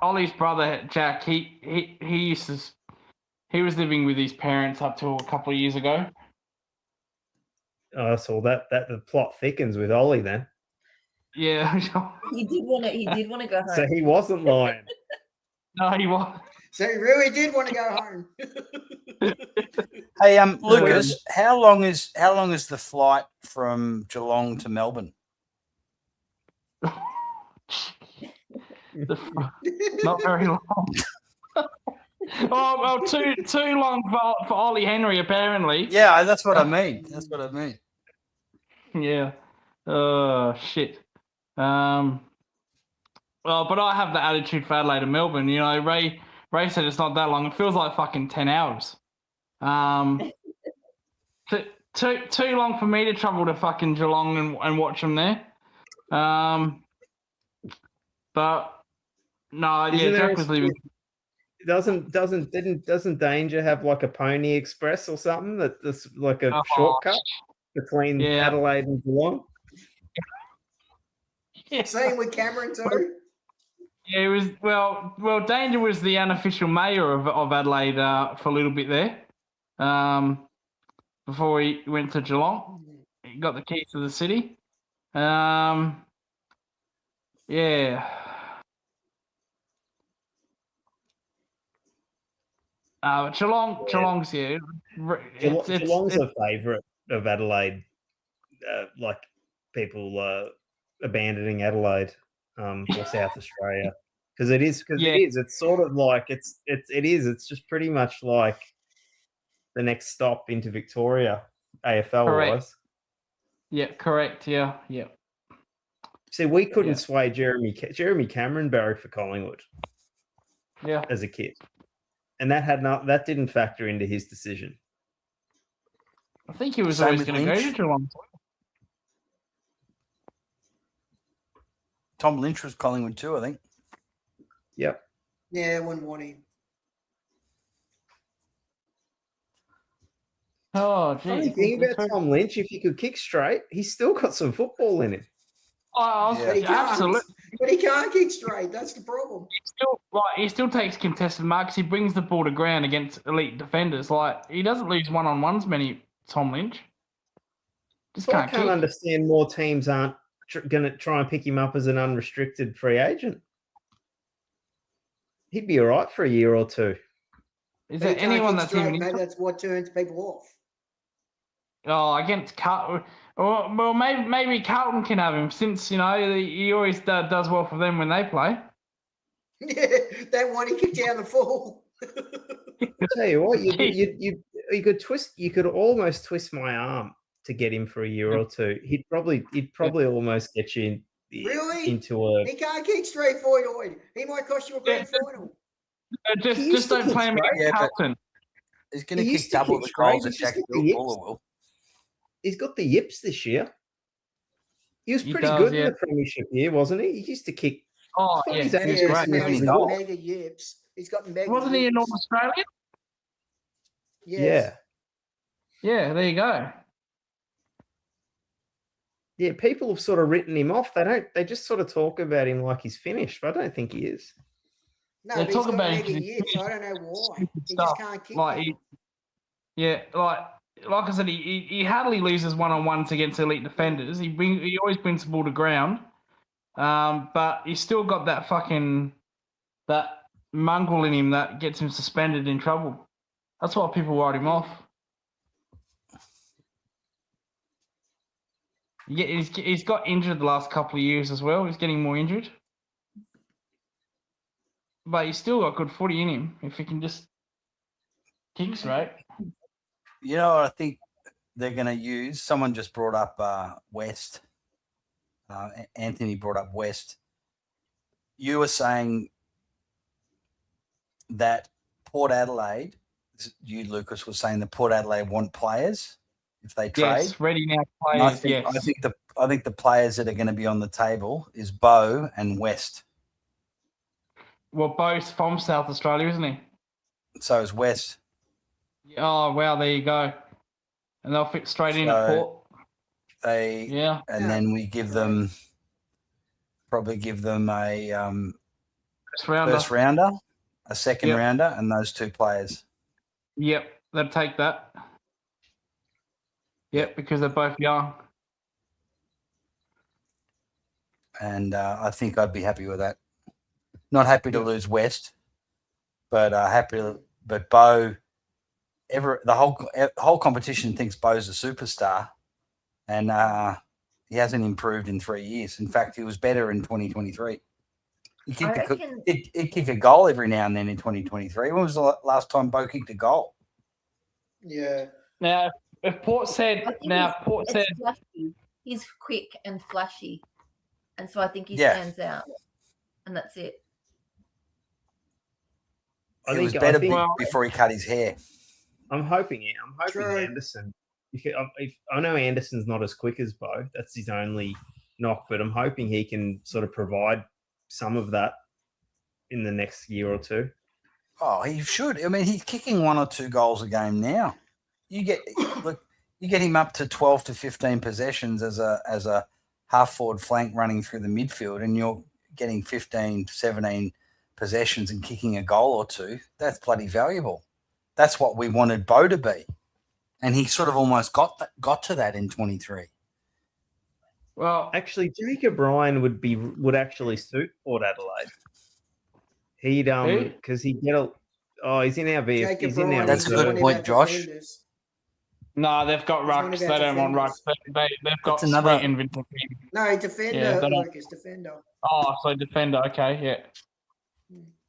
Ollie's brother Jack, he was living with his parents up till a couple of years ago. Oh, so that the plot thickens with Ollie then. Yeah. He did want to go home. So he wasn't lying. No, he wasn't. So he really did want to go home. Hey, Lucas, how long is the flight from Geelong to Melbourne? Not very long. Oh well, too long for Ollie Henry apparently. Yeah, that's what I mean. Yeah. Oh shit. Well, but I have the attitude for Adelaide and Melbourne. Ray said it's not that long. It feels like fucking 10 hours. Too long for me to travel to fucking Geelong and watch them there. But no, Jack was leaving. Doesn't Danger have a Pony Express or something that's like a shortcut between Adelaide and Geelong? Yeah. Same with Cameron too. Yeah, it was Danger was the unofficial mayor of Adelaide for a little bit there. before he went to Geelong. He got the keys to the city. Yeah. But Geelong's here. Geelong's a favourite of Adelaide. Like people abandoning Adelaide or South Australia because it is. It's sort of like it's just pretty much like the next stop into Victoria, AFL wise. Yeah, correct. Yeah. See, we couldn't sway Jeremy Cameron Barry for Collingwood. Yeah. As a kid, and that didn't factor into his decision. I think he was always going to go to Geelong. Tom Lynch was Collingwood too, I think. Yep. Yeah, I wouldn't want him. Oh, gee. Funny thing about Tom Lynch, if he could kick straight, he's still got some football in him. Oh, But absolutely. But he can't kick straight. That's the problem. He still takes contested marks. He brings the ball to ground against elite defenders. Like, he doesn't lose one-on-ones many, Tom Lynch. Just I can't understand more teams aren't going to try and pick him up as an unrestricted free agent. He'd be all right for a year or two. Is there anyone that's even maybe that's what turns people off. Oh, against Carlton. Well, maybe Carlton can have him since, he always does well for them when they play. Yeah, that one he kicked down the full. I tell you what, you could almost twist my arm to get him for a year or two. He'd probably almost get you into a. He can't kick straight forward. He might cost you a grand final. Just don't play him against Carlton. He's going to kick double the goals that Jack Buller will. He's got the yips this year. He was pretty good in the premiership year, wasn't he? He used to kick. Oh, yeah, he's got mega yips. He's got mega. Wasn't he a North Australian? Yes. Yeah, there you go. Yeah, people have sort of written him off. They just sort of talk about him like he's finished, but I don't think he is. No, but he's got mega yips. I don't know why. He just can't kick. Like I said, he hardly loses one-on-ones against elite defenders. He always brings the ball to ground. But he's still got that mongrel in him that gets him suspended in trouble. That's why people write him off. Yeah, he's got injured the last couple of years as well. He's getting more injured. But he's still got good footy in him if he can just kick straight. You know what I think they're going to use? Someone just brought up West. Anthony brought up West. You were saying that Port Adelaide, you, Lucas, was saying that Port Adelaide want players if they trade. Yes, ready now players, I think the players that are going to be on the table is Bow and West. Well, Bo's from South Australia, isn't he? So is West. Oh, wow, there you go. And they'll fit straight in at Port. Then we probably give them a first rounder, a second rounder, and those two players. Yep, they'll take that. Yep, because they're both young. And I think I'd be happy with that. Not happy to lose West, but But Bo, the whole competition thinks Bo's a superstar, and he hasn't improved in 3 years. In fact, he was better in 2023. He'd kick a goal every now and then in 2023. When was the last time Bo kicked a goal? Yeah. Now, if Port said, flashy. He's quick and flashy, and so I think he stands out, and that's it. He was better before he cut his hair. I'm hoping Anderson. I know Anderson's not as quick as Bo. That's his only knock, but I'm hoping he can sort of provide some of that in the next year or two. Oh, he should. I mean, he's kicking 1 or 2 goals a game now. You get him up to 12 to 15 possessions as a half forward flank running through the midfield, and you're getting 15, 17 possessions and kicking a goal or 2. That's bloody valuable. that's what we wanted Bo to be, and he sort of almost got to that in 23. Well, actually, Jacob Ryan would actually suit Port Adelaide. He'd because he'd get a. Oh, he's in our VF. Jacob He's in our Ryan That's a is good one of point, our Josh. defenders. No, they've got He's one rucks. of our They don't want rucks. defenders. They've got That's another- Sweet and Vintage. No, defender, Yeah, they don't- Lucas, defender. Oh, so defender. Okay, yeah.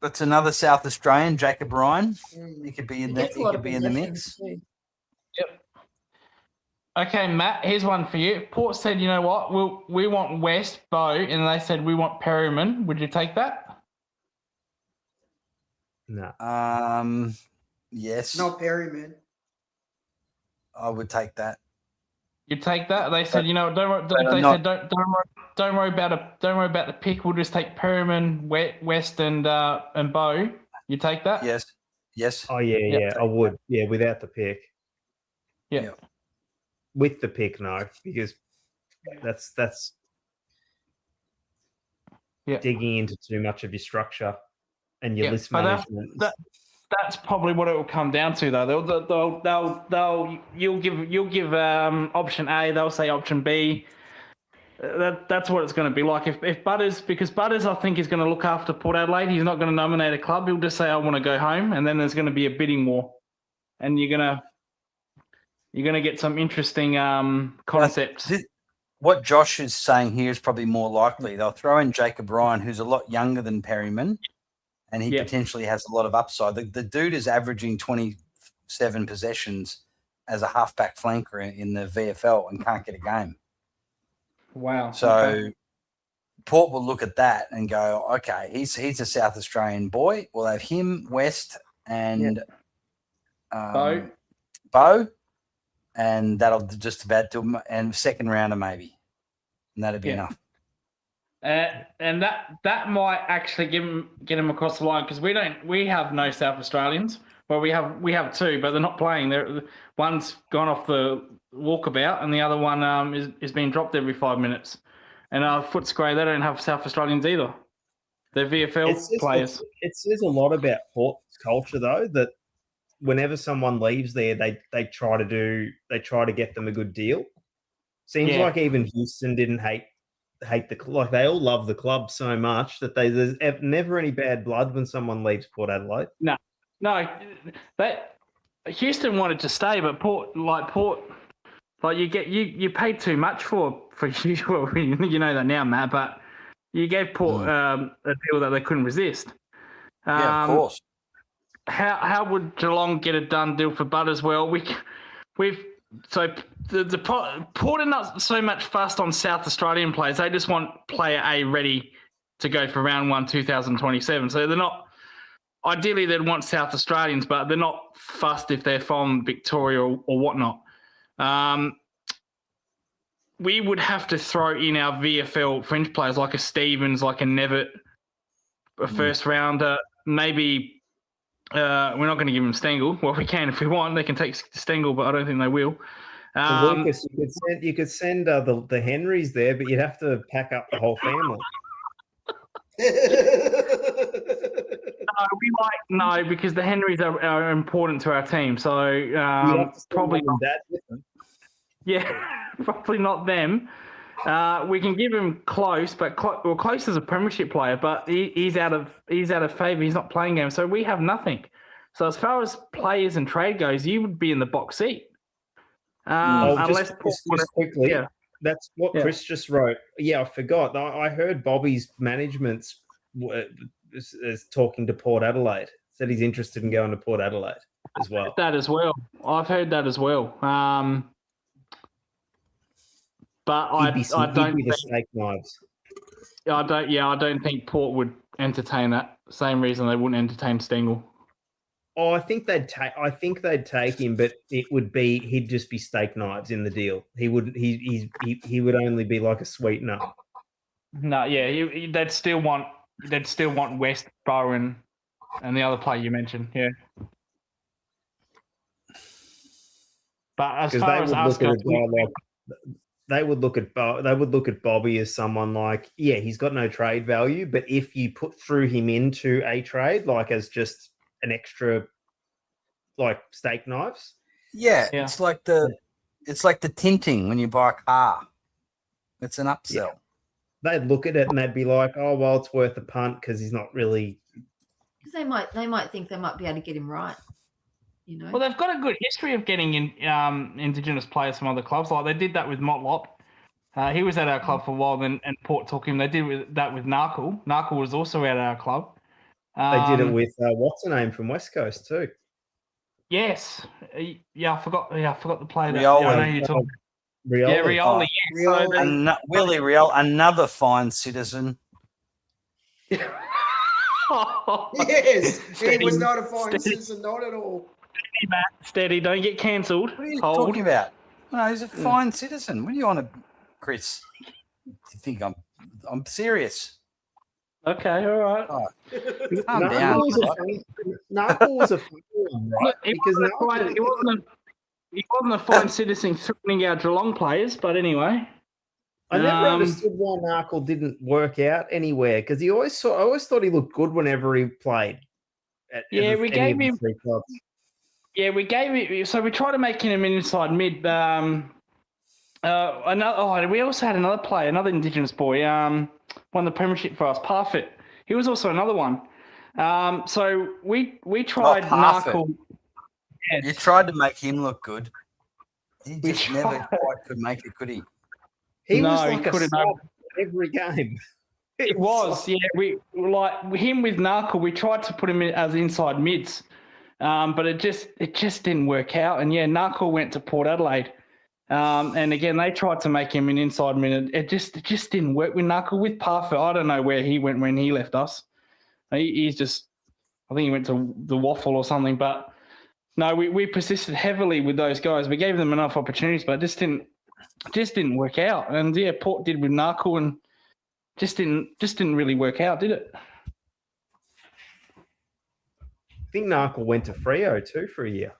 That's another South Australian, Jacob Ryan. Mm. He could be He in gets the a lot of mix. possessions too. Yep. Okay, Matt, here's one for you. Port said, you know what, we want West, Bo, and they said we want Perryman. Would you take that? No. Yes, Not Perryman. I would take that. You take that? They said, you know, don't worry about the pick. We'll just take Perryman, West, and Bo. You take that? Yes. Oh yeah, I would. Yeah, without the pick. Yeah. With the pick, no, because that's digging into too much of your structure and your list management. That's probably what it will come down to, though. You'll give option A. They'll say option B. That's what it's going to be like. If Butters, because Butters, I think, is going to look after Port Adelaide. He's not going to nominate a club. He'll just say, I want to go home, and then there's going to be a bidding war, and you're gonna get some interesting concepts. What Josh is saying here is probably more likely. They'll throw in Jacob Ryan, who's a lot younger than Perryman, and he potentially has a lot of upside. The dude is averaging 27 possessions as a halfback flanker in the VFL and can't get a game. Wow. So Port will look at that and go, okay, he's a South Australian boy. We'll have him, West, and Bo. And that'll just about do, and second rounder maybe, and that'd be enough. And that might actually get him across the line, because we have no South Australians. Well, we have two, but they're not playing. One's gone off the walkabout, and the other one is being dropped every 5 minutes. And Footscray, they don't have South Australians either. They're VFL players. It says a lot about Port's culture, though, that whenever someone leaves there, they try to get them a good deal. Seems like even Houston didn't hate the club. Like, they all love the club so much that there's never any bad blood when someone leaves Port Adelaide. No, Houston wanted to stay, but Port, you paid too much for usual. You know that now, Matt. But you gave Port a deal that they couldn't resist. Of course. How would Geelong get a done deal for Butters? Well, Port are not so much fussed on South Australian players. They just want player A ready to go for round 1, 2027. So they're not. Ideally, they'd want South Australians, but they're not fussed if they're from Victoria or whatnot. We would have to throw in our VFL fringe players like a Stevens, like a Nevitt, a first rounder, maybe. We're not going to give them Stengel. Well, we can if we want. They can take Stengel, but I don't think they will. Lucas, you could send the Henrys there, but you'd have to pack up the whole family. No, because the Henrys are important to our team. So probably not. Probably not them. We can give him Close, but Close is a premiership player, but he's out of favour. He's not playing games, so we have nothing. So as far as players and trade goes, you would be in the box seat. Unless just quickly, that's what Chris just wrote. Yeah, I forgot. I heard Bobby's management is talking to Port Adelaide. Said he's interested in going to Port Adelaide as well. I've heard that as well. But I don't think snake knives. I don't think Port would entertain that. Same reason they wouldn't entertain Stengel. Oh, I think they'd take him, but he'd just be steak knives in the deal. He would only be like a sweetener. No, they'd still want West, Bowen, and the other player you mentioned. Yeah. But as far as us goes, they would look at Bobby as someone like, he's got no trade value, but if you put through him into a trade, like as just an extra like steak knives. Yeah, Yeah. it's like the tinting when you buy a car. It's an upsell. They'd look at it and they'd be like, "Oh, well, it's worth a punt because he's not really." Because they might think they might be able to get him right. You know. Well, they've got a good history of getting in Indigenous players from other clubs. Like they did that with Motlop. He was at our club for a while, and Port took him. They did that with Narkle. Narkle was also at our club. They did it with what's her name from West Coast too. Yes. Yeah, I forgot the player. Rioli. Yeah, I know who you're talking. Rioli. Yeah, Rioli. Rioli. Willie Riel, another fine citizen. Yes, he Steady, was not a fine steady. citizen, not at all. Steady, Matt. Steady. Don't get cancelled. What are you Hold. talking about? No, he's a fine citizen. What do you want to, Chris? Do you think I'm serious? Okay, all right. Oh, calm down. Narkle was a funny one, right? Look, he wasn't a fine citizen threatening our Geelong players, but anyway. I never understood why Narkle didn't work out anywhere because I always thought he looked good whenever he played. We gave him. Yeah, we gave it. So we tried to make him an inside mid. We also had another player, another Indigenous boy, won the premiership for us, Parfit. He was also another one. So we tried Narkle. Yes. You tried to make him look good. He just never quite could make it, could he? He was like a sub every game. It was, yeah. We like him with Narkle. We tried to put him in as inside mids, but it just didn't work out. And yeah, Narkle went to Port Adelaide, and again they tried to make him an inside mid. It just didn't work with Narkle. With Parfit, I don't know where he went when he left us. He's just, I think he went to the Waffle or something. But no, we persisted heavily with those guys. We gave them enough opportunities, but it just didn't work out. And yeah, Port did with Narkle and just didn't really work out, did it? I think Narkle went to Freo too for a year.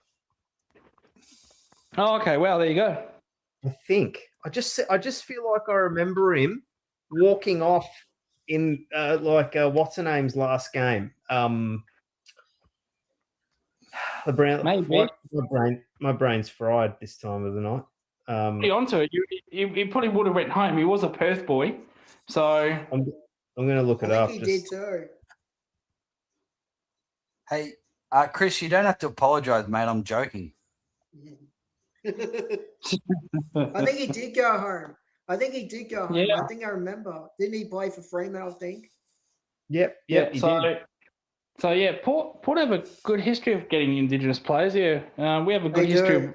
Oh, okay. Well, there you go. I think I just feel like I remember him walking off in what's her name's last game. The Brown. Maybe. My brain's fried this time of the night. Be onto it. He probably would have went home. He was a Perth boy, so I'm going to look it up. He did too. Hey, Chris, you don't have to apologise, mate. I'm joking. I think he did go home. Yeah. I think I remember. Didn't he play for Fremantle, I think? Yep, he did. So yeah, Port have a good history of getting Indigenous players. Yeah, we have a good history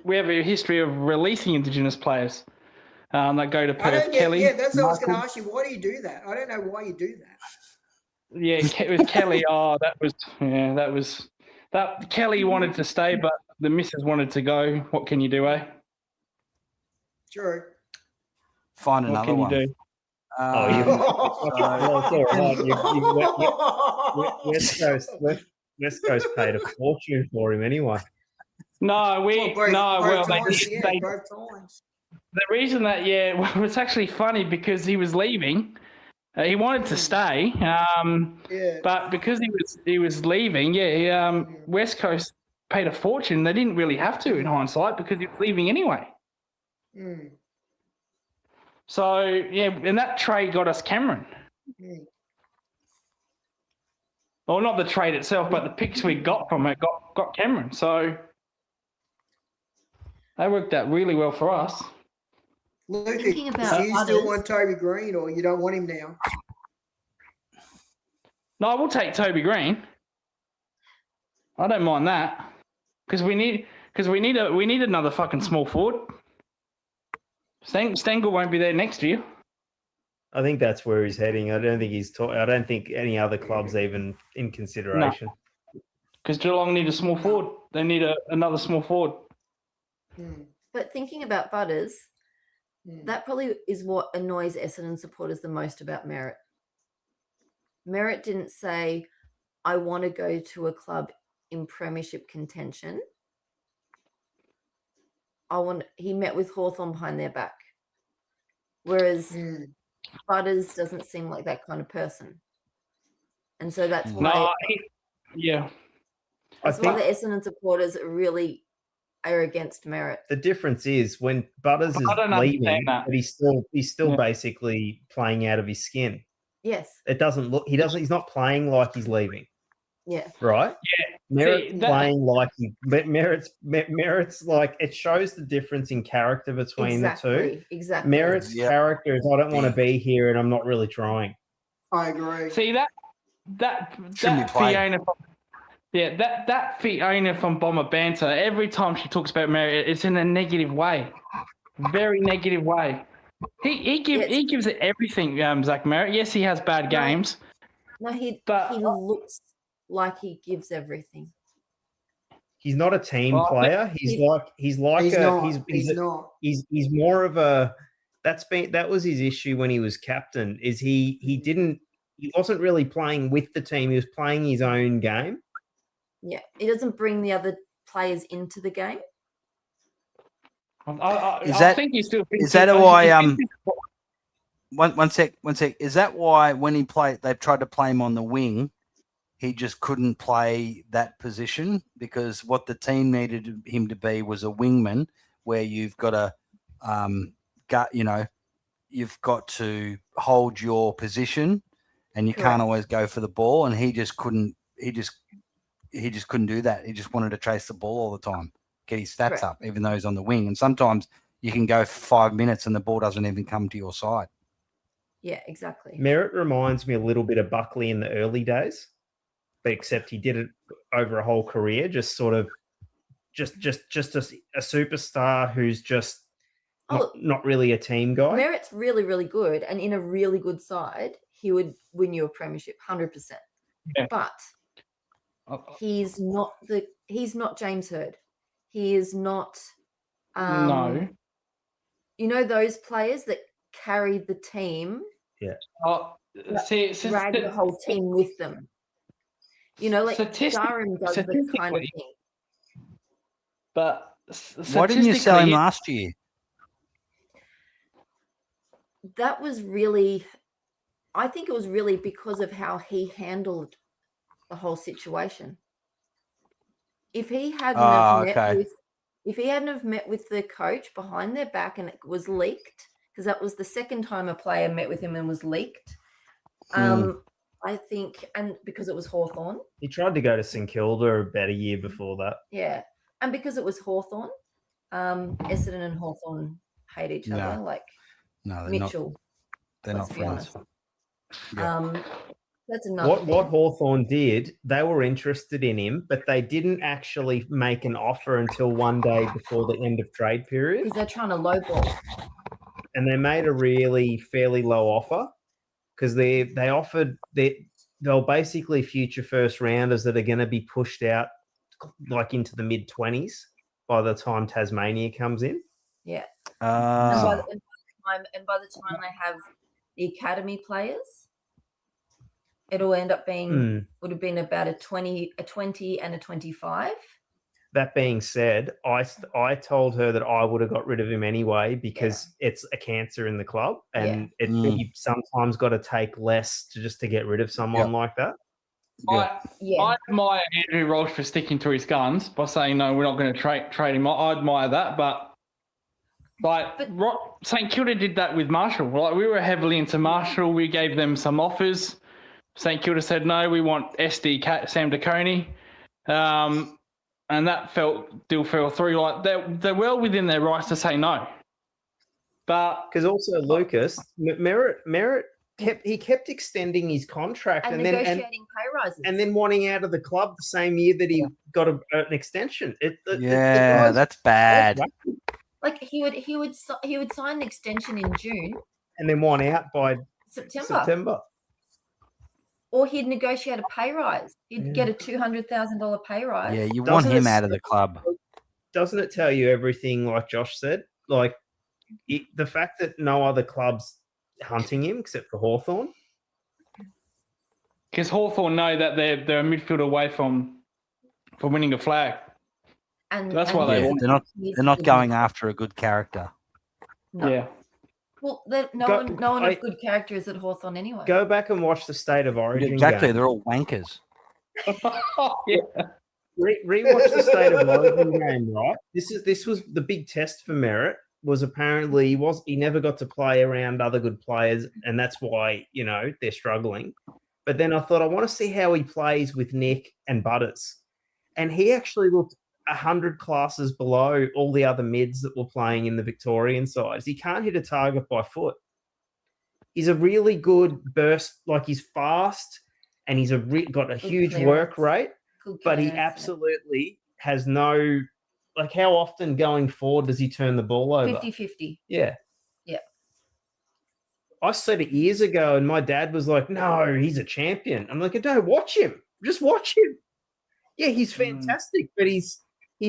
we have a history of releasing Indigenous players that go to Perth. Kelly. Yeah, that's what I was going to ask you. Why do you do that? I don't know why you do that. Yeah, with Kelly. Oh, that Kelly wanted to stay, but the missus wanted to go. What can you do, eh? True. Find another one. What can you do? West Coast paid a fortune for him anyway. No, both times. The reason that, it's actually funny because he was leaving. He wanted to stay, but because he was leaving, West Coast paid a fortune. They didn't really have to in hindsight because he was leaving anyway. Mm. So, and that trade got us Cameron. Mm. Well, not the trade itself, but the picks we got from it got Cameron. So that worked out really well for us. Luke, do you still want Toby Green or you don't want him now? No, I will take Toby Green. I don't mind that because we need another fucking small forward. Stengel won't be there next year. I think that's where he's heading. I don't think any other club's even in consideration. Because Geelong need a small forward. They need another small forward. But thinking about Butters, that probably is what annoys Essendon supporters the most about Merritt. Merritt didn't say, I want to go to a club in premiership contention. He met with Hawthorn behind their back. Whereas Butters doesn't seem like that kind of person. And so that's why That's why the Essendon supporters really are against Merritt. The difference is when Butters is I don't leaving, understand that. but he's still Yeah. basically playing out of his skin. Yes. It doesn't look. He's not playing like he's leaving. Yeah. Right. Yeah. Merritt's See, playing like Merritt's like it shows the difference in character between the two. Exactly. Merritt's character is I don't want to be here and I'm not really trying. I agree. See that Shouldn't be played. Fiona from, that Fiona from Bomber Banter, every time she talks about Merritt, it's in a negative way. Very negative way. He gives it everything, Zach Merritt. Yes, he has bad games. No, he But- looks like he gives everything. He's not a team Well, I player. He's more of a that was his issue when he was captain, is he wasn't really playing with the team, he was playing his own game. Yeah. He doesn't bring the other players into the game. I think he still thinks Is that why? One sec. Is that why when he played, they tried to play him on the wing, he just couldn't play that position because what the team needed him to be was a wingman, where you've got to, you've got to hold your position, and you can't always go for the ball. And he just couldn't. He just couldn't do that. He just wanted to chase the ball all the time, get his stats up, even though he's on the wing. And sometimes you can go for 5 minutes and the ball doesn't even come to your side. Yeah, exactly. Merritt reminds me a little bit of Buckley in the early days, but except he did it over a whole career, just sort of just a superstar who's just not really a team guy. Merritt's really, really good, and in a really good side, he would win you a premiership, 100%. Yeah. But he's not James Hird. He is not. No. You know those players that carry the team. Yeah. Drag the whole team with them. You know, like Durham does the kind of thing. But why didn't you sell him last year? That was really, I think it was really because of how he handled the whole situation. If he hadn't have met with the coach behind their back and it was leaked, because that was the second time a player met with him and was leaked. I think, and because it was Hawthorn. He tried to go to St Kilda about a year before that. Yeah. And because it was Hawthorn, Essendon and Hawthorn hate each other. Like they're Mitchell. They're not friends. That's another What Hawthorn did, they were interested in him, but they didn't actually make an offer until one day before the end of trade period. Because they're trying to lowball. And they made a really fairly low offer because they offered they're basically future first rounders that are going to be pushed out like into the mid-20s by the time Tasmania comes in. Yeah. And by the time they have the academy players, it'll end up being would have been about a 20 and a 25. That being said, I told her that I would have got rid of him anyway because it's a cancer in the club, and you sometimes got to take less to get rid of someone like that. I admire Andrew Walsh for sticking to his guns by saying no, we're not going to trade him. I admire that, but St Kilda did that with Marshall. Like we were heavily into Marshall. We gave them some offers. St Kilda said no, we want SD Sam DeConey. And that still fell through. Like they're well within their rights to say no. But because also Lucas Merritt kept extending his contract and then negotiating pay rises, and then wanting out of the club the same year that he got an extension. That's bad. Like he would sign an extension in June and then want out by September. Or he'd negotiate a pay rise. He'd get a $200,000 pay rise. Yeah, you want him out of the club. Doesn't it tell you everything like Josh said? Like the fact that no other club's hunting him except for Hawthorn? Because Hawthorn know that they're a midfield away from winning a flag. And that's why they're not going after a good character. No. Yeah. Well, no one of good character is at Hawthorn anyway. Go back and watch the State of Origin. Exactly, game. they're all wankers. Yeah. Rewatch the State of Origin game, right? This was the big test for Merritt. Was apparently he never got to play around other good players, and that's why they're struggling. But then I thought I want to see how he plays with Nick and Butters, and he actually looked 100 classes below all the other mids that were playing in the Victorian sides. He can't hit a target by foot. He's a really good burst, like he's fast, and he's got a huge work rate. But he absolutely has no. Like, how often going forward does he turn the ball over? 50-50. Yeah. Yeah. I said it years ago, and my dad was like, no, he's a champion. I'm like, no, watch him. Just watch him. Yeah, he's fantastic, but he's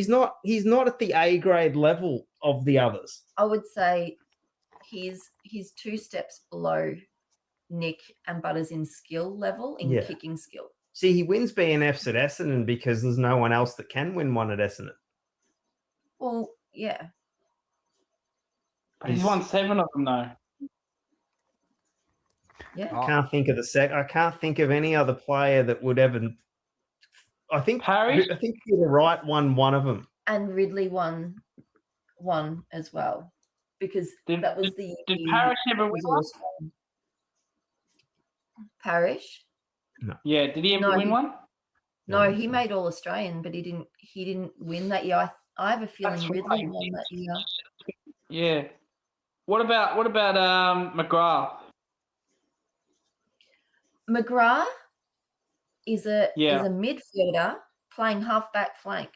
not at the A grade level of the others. I would say he's 2 steps below Nick and Butters in skill level, in kicking skill. See, he wins BNFs at Essendon because there's no one else that can win one at Essendon. Well, yeah. He's won 7 of them though. Yeah. I can't think of I can't think of any other player that would ever. I think Harry. I think Peter Wright won one of them, and Ridley won one as well, because that was the. Did Parrish ever win one? Parrish? No. Yeah. Did he ever win one? No, he made All Australian, but he didn't win that year. I have a feeling Ridley won that year. Yeah. What about McGrath? McGrath is a midfielder playing half-back flank.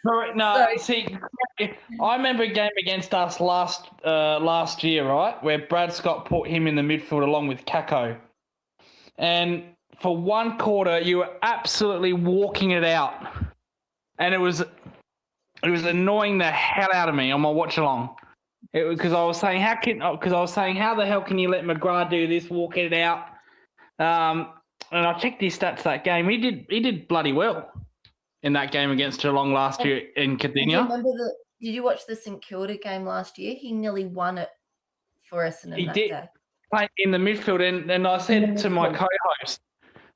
No, see, I remember a game against us last year, right, where Brad Scott put him in the midfield along with Kako, and for one quarter you were absolutely walking it out, and it was annoying the hell out of me on my watch along. It was because I was saying how the hell can you let McGrath do this, walk it out? And I checked his stats that game. He did bloody well in that game against Geelong last year in Cardinia. Did you watch the St Kilda game last year? He nearly won it for Essendon that day. Play in the midfield, and I said to my co-host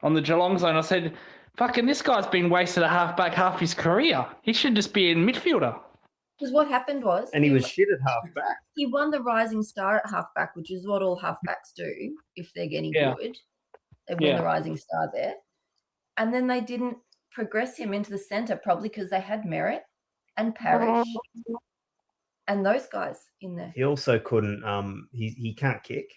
on the Geelong zone, I said, fucking this guy's been wasted at halfback half his career. He should just be in midfielder. Because what happened was... And he was shit at halfback. He won the Rising Star at halfback, which is what all halfbacks do if they're getting good. They win the Rising Star there. And then they didn't progress him into the centre, probably because they had Merritt and Parrish and those guys in there. He also couldn't... He can't kick.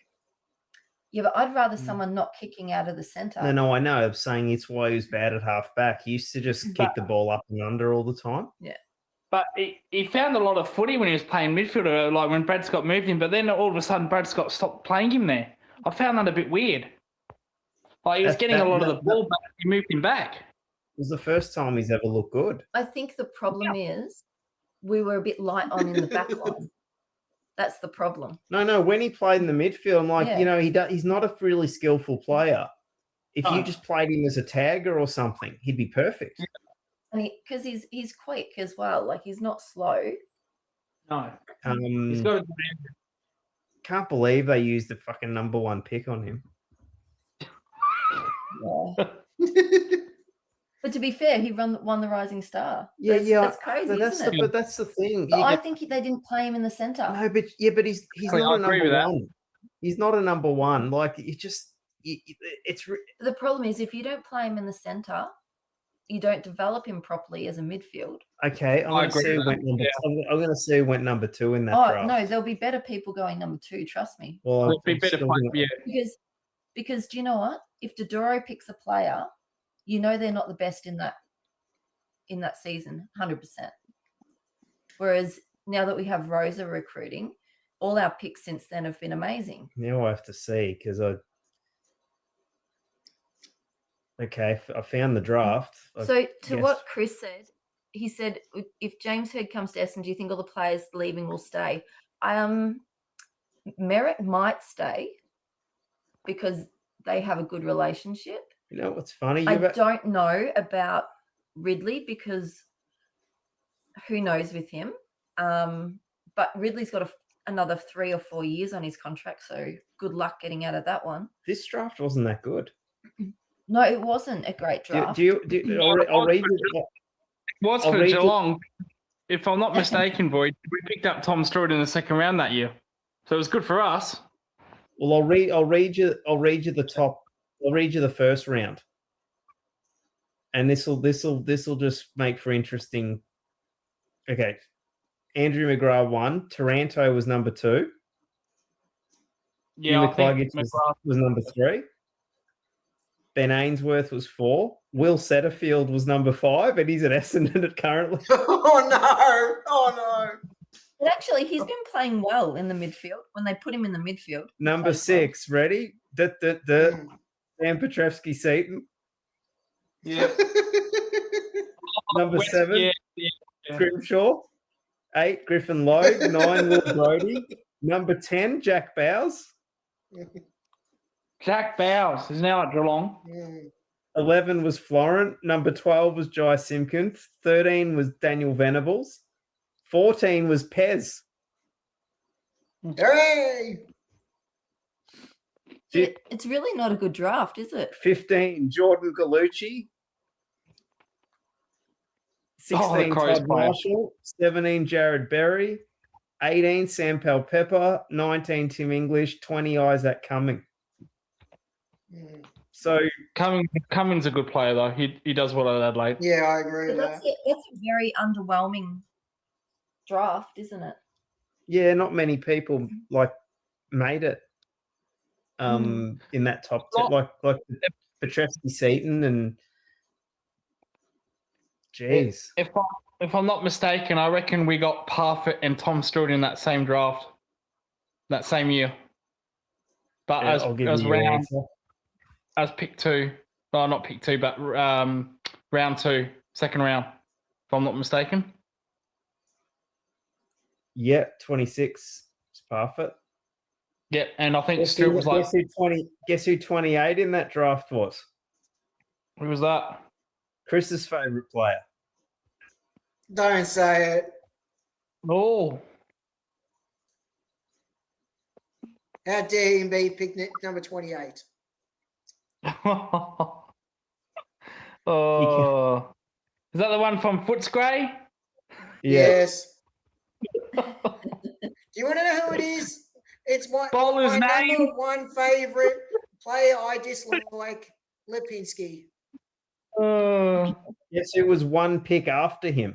Yeah, but I'd rather someone not kicking out of the centre. No, I know. I'm saying it's why he was bad at halfback. He used to just kick the ball up and under all the time. Yeah. But he found a lot of footy when he was playing midfielder, like when Brad Scott moved him, but then all of a sudden Brad Scott stopped playing him there. I found that a bit weird. Like he was getting a lot of the ball back, he moved him back. It was the first time he's ever looked good. I think the problem is we were a bit light on in the back line. That's the problem. No, when he played in the midfield, I'm like, he's not a really skillful player. If you just played him as a tagger or something, he'd be perfect. And because he's quick as well, like he's not slow. No, he's got. Can't believe they used the fucking number 1 pick on him. Yeah. But to be fair, he won the Rising Star. That's crazy, isn't it? But that's the thing. But I think they didn't play him in the centre. No, but he's not a number 1. He's not a number 1. Like it's. The problem is if you don't play him in the centre, you don't develop him properly as a midfield. Okay, I'm going to see who went number 2 in that draft. No, there'll be better people going number 2. Trust me. Well, there'll be better because do you know what? If Dodoro picks a player, you know they're not the best in that season, 100%. Whereas now that we have Rosa recruiting, all our picks since then have been amazing. Now I have to see because I found the draft. So what Chris said, he said, if James Heard comes to Essendon, do you think all the players leaving will stay? Merritt might stay because they have a good relationship. You know what's funny? I don't know about Ridley because who knows with him. But Ridley's got another 3 or 4 years on his contract, so good luck getting out of that one. This draft wasn't that good. No, it wasn't a great draft. I'll read you. Was I'll for read you- Geelong. If I'm not mistaken, Void, we picked up Tom Stewart in the second round that year, so it was good for us. Well, I'll read you the top. I'll read you the first round, and this will just make for interesting. Okay, Andrew McGrath 1. Taranto was number 2. Yeah, I think McCluggage was number 3. Ben Ainsworth was 4. Will Setterfield was number 5, and he's at Essendon currently. Oh no! Oh no! But actually, he's been playing well in the midfield. When they put him in the midfield, he Number plays 6, ready? Dan Petrevski-Seaton. Yeah. Number 7, Yeah. Grimshaw. 8, Griffin Logue. 9, Will Brodie. Number 10, Jack Bowes. Jack Bowes is now at Geelong. 11 was Florent. Number 12 was Jai Simpkins. 13 was Daniel Venables. 14 was Pez. Hooray! It's really not a good draft, is it? 15, Jordan Gallucci. 16, Crows Todd player. Marshall. 17, Jared Berry. 18, Sam Pepper. 19, Tim English. 20, Isaac Cumming. So Cummings a good player though. He does well at Adelaide. Yeah, I agree But with that. that's a very underwhelming draft, isn't it? yeah, not many people made it in that top Not- like Petrevski-Seaton and jeez. If I'm not mistaken, I reckon we got Parfitt and Tom Stewart in that same draft, that same year. But Yeah, I'll give as you your round answer. as pick 2, no, not pick 2, but round 2, second round. If I'm not mistaken. Yeah, 26 is Parfitt. Yeah, and I think Stewart was like, guess who 28 in that draft was? who was that? Chris's favourite player. Don't say it. Oh, How dare him be pick number 28? oh, is that the one from Footscray? Yes. Do you want to know who it is? It's my Bowler's name. number 1 favourite player I dislike, Lipinski. Yes, it was one pick after him.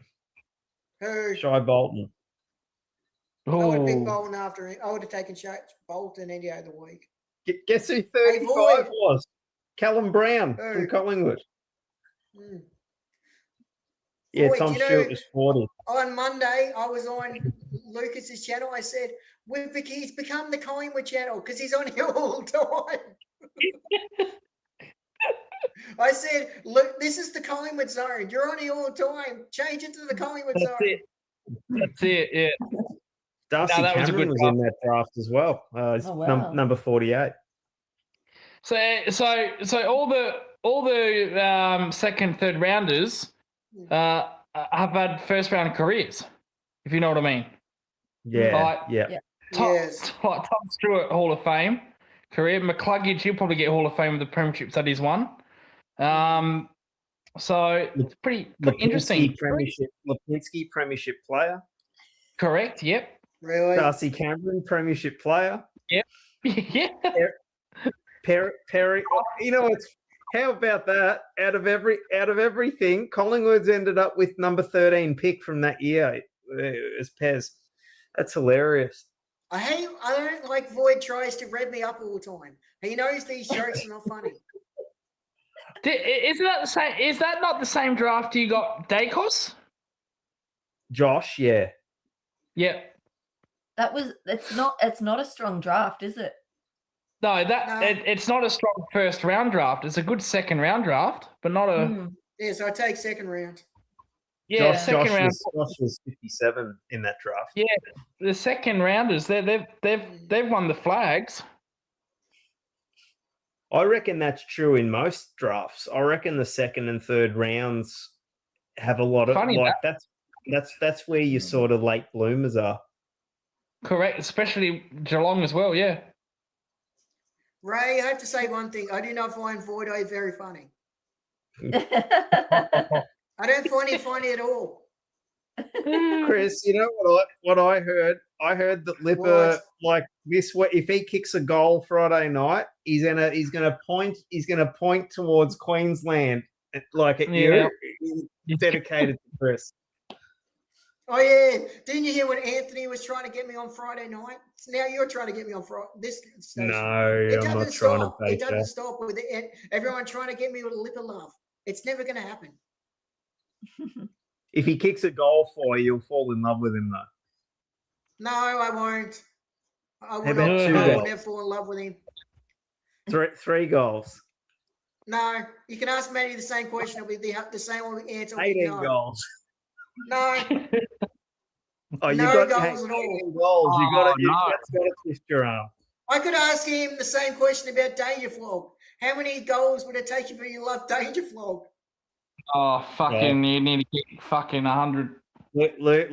Who? Shy Bolton. I would have picked Oh, Bolton after him. I would have taken Bolton any day of the week. Guess who Hey, 35 Void. was? Callum Brown Who? from Collingwood. Hmm. Yeah, Void, Tom you know- Stewart was 40. On Monday, I was on Lucas's channel. I said, he's become the Collingwood channel because he's on here all the time. I said, look, this is the Collingwood zone. You're on here all the time. Change it to the Collingwood that's zone. it. That's it. Yeah. Darcy that was a Cameron good was in that draft as well. He's Oh, wow. number 48. So all the second, third rounders have had first round careers, if you know what I mean. Yeah, Like, yeah. Yes. Tom Stewart, Hall of Fame career. McCluggage, he'll probably get Hall of Fame with the premierships that he's won. So it's pretty interesting. Lipinski Premiership player. Correct. Yep. Really? Darcy Cameron Premiership player. Yep. Yeah. Perry. You know what? How about that? Out of everything, Collingwood's ended up with number 13 pick from that year as Pez. That's hilarious. I don't like Void tries to rev me up all the time. He knows these jokes are not funny. Isn't that the same? Is that not the same draft you got Dacos? Josh, yeah. Yep. It's not a strong draft, is it? No, No. it's not a strong first round draft. It's a good second round draft, but not a Yeah, so I take second round. second round. Josh was 57 in that draft. Yeah, the second rounders, they've won the flags. I reckon that's true in most drafts. I reckon the second and third rounds have a lot of Funny that's where your sort of late bloomers are. Correct, especially Geelong as well. Yeah. Ray, I have to say one thing. I do not find Voido very funny. I don't find him funny at all. Chris, you know what I heard? I heard that Lipper, like this way, if he kicks a goal Friday night, he's gonna point towards Queensland, like at you. He's dedicated to Chris. Oh yeah, didn't you hear when Anthony was trying to get me on Friday night? So now you're trying to get me on Friday. This station. No, It I'm not doesn't trying to stop. bait It doesn't you. stop with everyone trying to get me with a Lipper love. It's never going to happen. If he kicks a goal for you, you'll fall in love with him though. No, I won't. I will, about not, two I will goals? never fall in love with him. Three goals. No, you can ask Matty the same question. It'll be the same answer. Will be 18 no. goals. No. Oh, you No got goals at all. 18 goals. You got to that's got to twist your arm. I could ask him the same question about Dangerflog. How many goals would it take you for you love Dangerflog? Oh, fucking, you need to get fucking 100. Lucas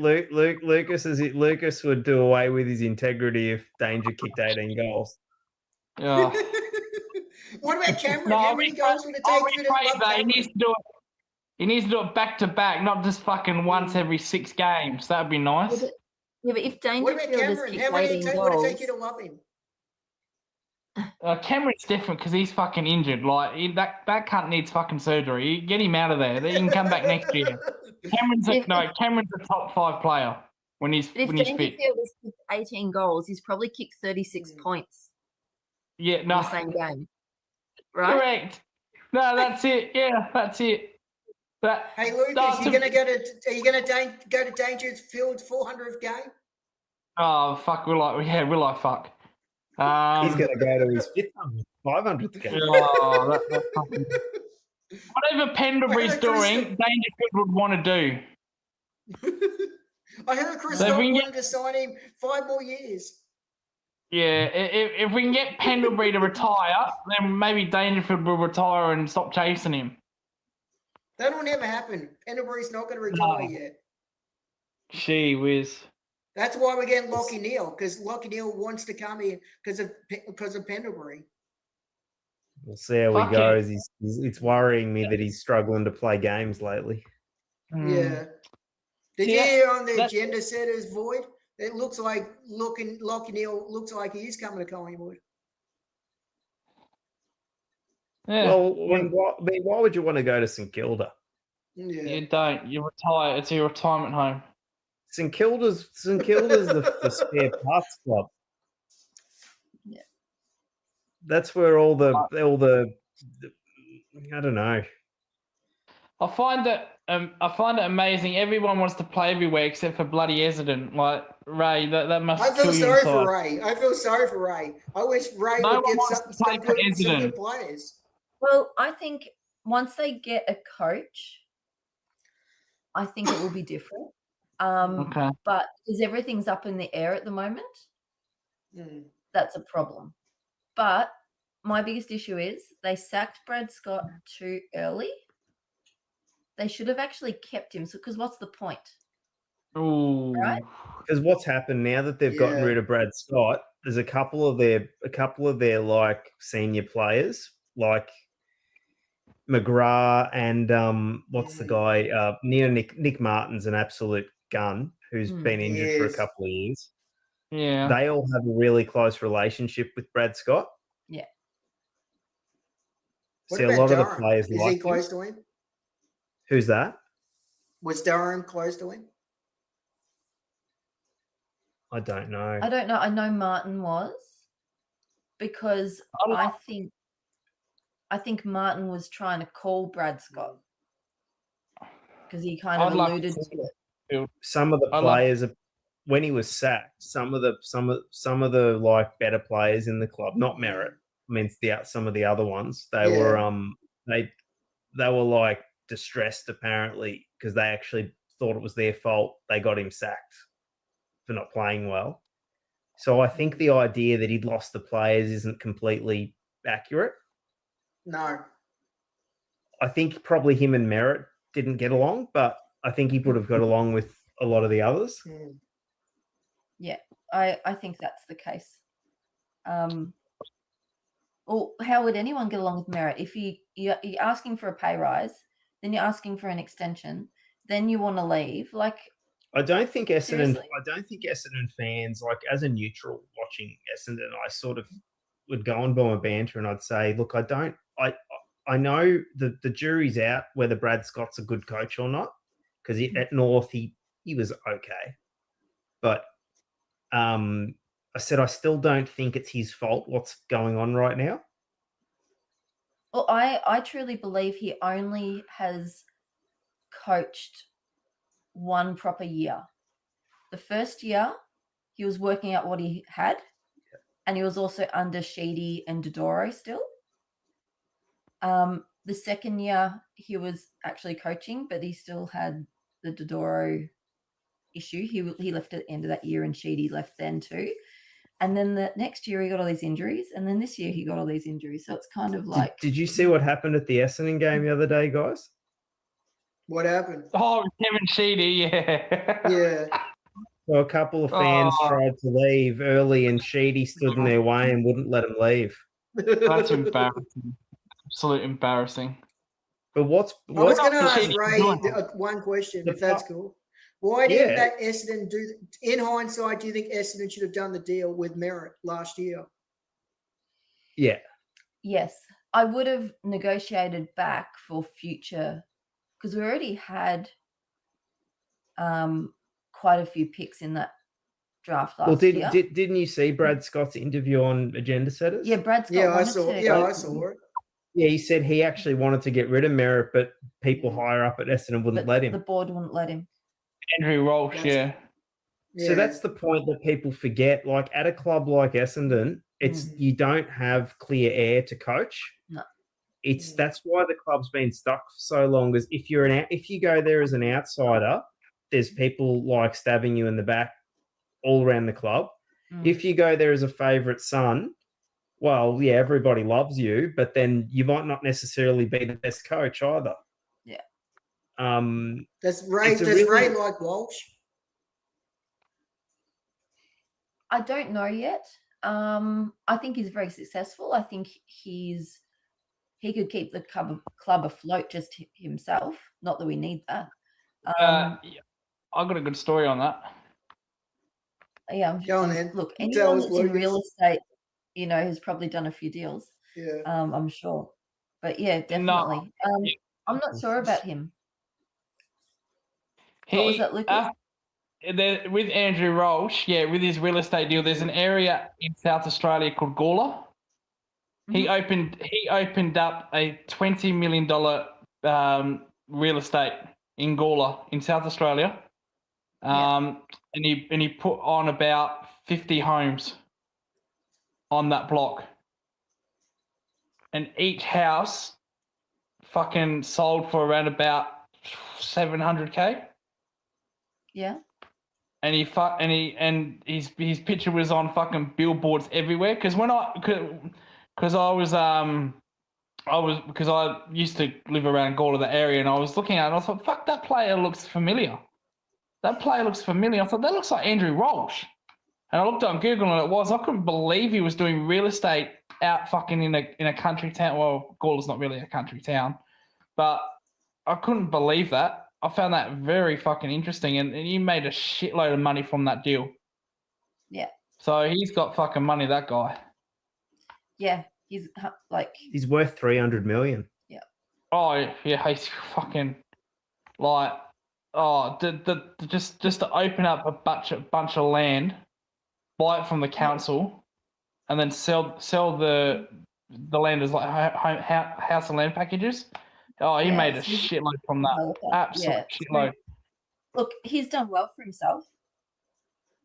would do away with his integrity if Danger kicked 18 goals. Yeah. What about Cameron? How many goals would it take you to love He Cameron? needs to do it. He needs to do it back to back, not just fucking once every 6 games. That'd be nice. Yeah, but if What about Dangerfield has Cameron? kicked How many 18 would it goals, take you to love him? Cameron's different because he's fucking injured. Like that cunt needs fucking surgery. Get him out of there. He can come back next year. Cameron's a top 5 player when he's if when he's Dangerfield fit. has kicked 18 goals, he's probably kicked 36 points Yeah, in no, the same game. Right? correct. No, that's it. Yeah, that's it. But Hey Lucas, you gonna go to go to Dangerfield's 400th game? oh fuck, we're like fuck. He's going to go to his 500th game. Oh, that fucking... Whatever Pendlebury's doing, Dangerfield would want to do. I heard Chris So if we can wanted to sign him 5 more years. Yeah, if we can get Pendlebury to retire, then maybe Dangerfield will retire and stop chasing him. That will never happen. Pendlebury's not going to retire yet. Gee whiz. That's why we're getting Lockie Neal, because Lockie Neal wants to come in because of Pendlebury. We'll see how Fuck he goes. It's worrying me that he's struggling to play games lately. Yeah. Did you hear on the agenda set as Void? It looks like Lockie Neal looks like he is coming to Collingwood. Yeah. Well, why would you want to go to St Kilda? Yeah. You don't. You retire. It's your retirement home. St Kilda's the spare parts club. Yeah. That's where all the I don't know. I find it amazing. Everyone wants to play everywhere except for bloody Essendon. Like Ray, that must. I feel kill you sorry inside. for Ray. I feel sorry for Ray. I wish Ray No would one get wants to play for some Essendon. good players. Well, I think once they get a coach, I think it will be different. Okay. But because everything's up in the air at the moment, that's a problem. But my biggest issue is they sacked Brad Scott too early. They should have actually kept him. So, because what's the point? Ooh. Right? Because what's happened now that they've gotten rid of Brad Scott, there's a couple of their like senior players, like McGrath and what's the guy? Nick Martin's an absolute gun who's been injured for a couple of years. Yeah. They all have a really close relationship with Brad Scott. Yeah. See, a lot of the players is like he close to him? Who's that? Was Durham close to him? I don't know. I don't know. I know Martin was because I think Martin was trying to call Brad Scott because he kind of alluded to it. Some of the players, when he was sacked, some of the like better players in the club, not Merritt. I mean, some of the other ones, they were they were like distressed apparently because they actually thought it was their fault. They got him sacked for not playing well. So I think the idea that he'd lost the players isn't completely accurate. No. I think probably him and Merritt didn't get along, but I think he would have got along with a lot of the others. Yeah, I think that's the case. Or how would anyone get along with Merritt if you're asking for a pay rise, then you're asking for an extension, then you want to leave? Like, I don't think Essendon. seriously. I don't think Essendon fans, like as a neutral watching Essendon, I sort of would go on by my banter and I'd say, look, I know the jury's out whether Brad Scott's a good coach or not, because at North he was okay, but I said I still don't think it's his fault what's going on right now. Well, I truly believe he only has coached one proper year. The first year, he was working out what he had, and he was also under Sheedy and Dodoro still. The second year, he was actually coaching, but he still had the Dodoro issue. He left at the end of that year, and Sheedy left then too. And then the next year, he got all these injuries, and then this year, he got all these injuries. So it's kind of like... Did you see what happened at the Essendon game the other day, guys? What happened? Oh, Kevin Sheedy, yeah. Yeah. So a couple of fans tried to leave early, and Sheedy stood in their way and wouldn't let them leave. That's embarrassing. Absolute embarrassing. But what's I was going to what's ask Sheedy Ray doing? one question, The if that's pro- cool. Why didn't Yeah. that Essendon do? In hindsight, do you think Essendon should have done the deal with Merritt last year? Yeah. Yes, I would have negotiated back for future, because we already had quite a few picks in that draft last year. Didn't you see Brad Scott's interview on Agenda Setters? Yeah, Brad Scott Yeah, I wanted saw. to. Yeah, I saw it. Yeah, he said he actually wanted to get rid of Merritt, but people higher up at Essendon wouldn't but let him. the board wouldn't let him. Andrew Walsh, That's- yeah. So that's the point that people forget. Like at a club like Essendon, it's you don't have clear air to coach. No. That's why the club's been stuck for so long. Is if you go there as an outsider, there's people like stabbing you in the back all around the club. If you go there as a favourite son, well, yeah, everybody loves you, but then you might not necessarily be the best coach either. Yeah. Does Ray like Walsh? I don't know yet. I think he's very successful. I think he could keep the club afloat just himself. Not that we need that. Yeah, I got a good story on that. Yeah, Go on then. Look, Tell anyone us, that's in Lucas. real estate, has probably done a few deals. Yeah. I'm sure. But yeah, definitely. I'm not sure about him. What was that, Lucas? With Andrew Walsh, with his real estate deal, there's an area in South Australia called Gawler. He opened up a $20 million real estate in Gawler in South Australia, and he put on about 50 homes on that block, and each house fucking sold for around about $700K. Yeah. And his picture was on fucking billboards everywhere. Because I used to live around Gawler, the area, and I was looking at it and I thought, fuck, that player looks familiar. I thought that looks like Andrew Walsh. And I looked on Google and it was. I couldn't believe he was doing real estate out fucking in a country town. Well, Gawler's not really a country town, but I couldn't believe that. I found that very fucking interesting, and he made a shitload of money from that deal. Yeah. So he's got fucking money, that guy. Yeah, he's like... He's worth $300 million. Yeah. Oh, yeah, he's fucking like... Oh, just to open up a bunch of land, buy it from the council, and then sell the land as like house and land packages. Oh, he made a shitload from that. Absolute shitload. Look, he's done well for himself.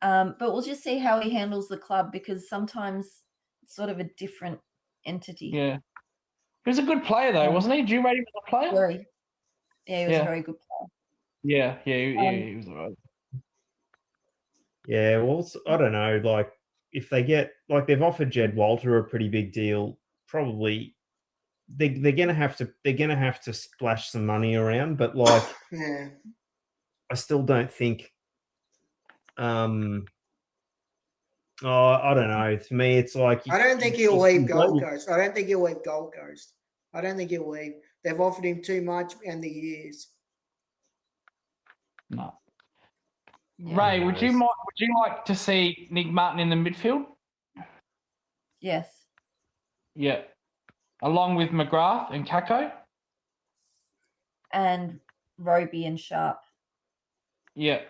But we'll just see how he handles the club, because sometimes it's sort of a different entity. Yeah. He was a good player though, wasn't he? Did you rate him as a player? Very. Yeah, he was a very good player. Yeah, he was all right. Yeah, well, I don't know. Like, if they get they've offered Jed Walter a pretty big deal, probably they're gonna have to splash some money around. But like, Yeah. I still don't think. Oh, I don't know. To me, it's like I don't think he'll leave you Gold got- Coast. I don't think he'll leave Gold Coast. I don't think he'll leave. They've offered him too much and the years. No. Yeah. Ray, would you knows? like to see Nick Martin in the midfield? Yes. Yeah. Along with McGrath and Kako? And Roby and Sharp. Yeah.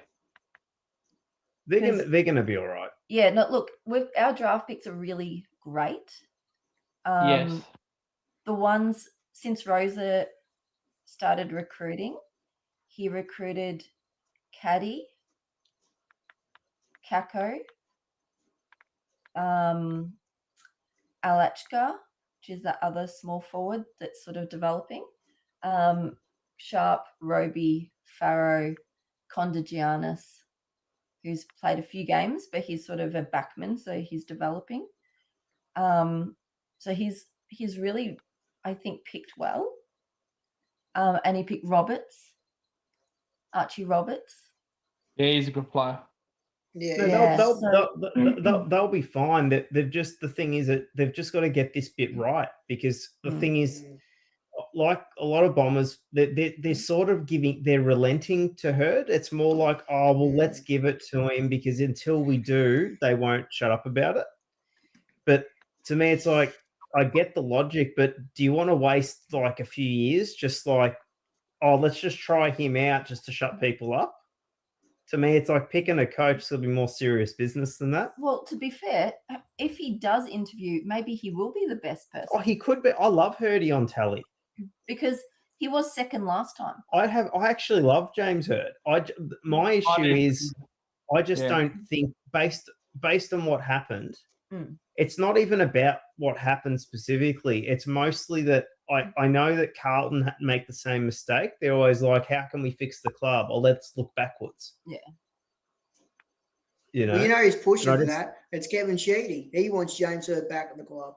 they're Because- gonna be all right. Yeah, no, look, our draft picks are really great. Yes. The ones since Rosa started recruiting, he recruited Caddy, Kako, Alachka, which is that other small forward that's sort of developing, Sharp, Roby, Farrow, Condagianis, who's played a few games, but he's sort of a backman, so he's developing. So he's really, I think, picked well. And he picked Archie Roberts. Yeah, he's a good player. Yeah. No, they'll be fine. They've just the thing is that they've just got to get this bit right because the thing is, like a lot of Bombers, they're sort of they're relenting to Herd. It's more like, oh well, let's give it to him because until we do, they won't shut up about it. But to me, it's like I get the logic, but do you want to waste like a few years just like, oh, let's just try him out just to shut people up? To me, it's like picking a coach that'll be more serious business than that. Well, to be fair, if he does interview, maybe he will be the best person. Oh, he could be. I love Hurdy on tally because he was second last time. I actually love James Hurd. My issue is I just don't think based on what happened. It's not even about what happened specifically. It's mostly that I know that Carlton make the same mistake. They're always like, how can we fix the club? Or let's look backwards. Yeah. You know, Well, you know who's pushing for that? It's Kevin Sheedy. He wants James Hurd back in the club.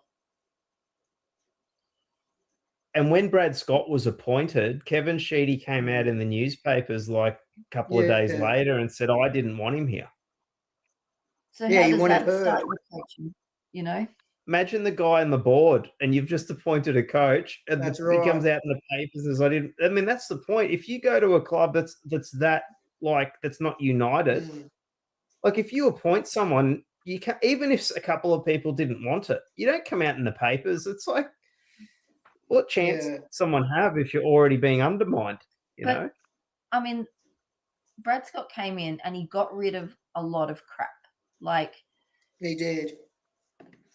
And when Brad Scott was appointed, Kevin Sheedy came out in the newspapers like a couple of days later and said, I didn't want him here. So how does that start with coaching, you know? Imagine the guy on the board and you've just appointed a coach and That's he right. comes out in the papers as I mean, that's the point. If you go to a club that's not united, like if you appoint someone, you can, even if a couple of people didn't want it, you don't come out in the papers. It's like, what chance someone have if you're already being undermined, you know? I mean, Brad Scott came in and he got rid of a lot of crap. Like he did.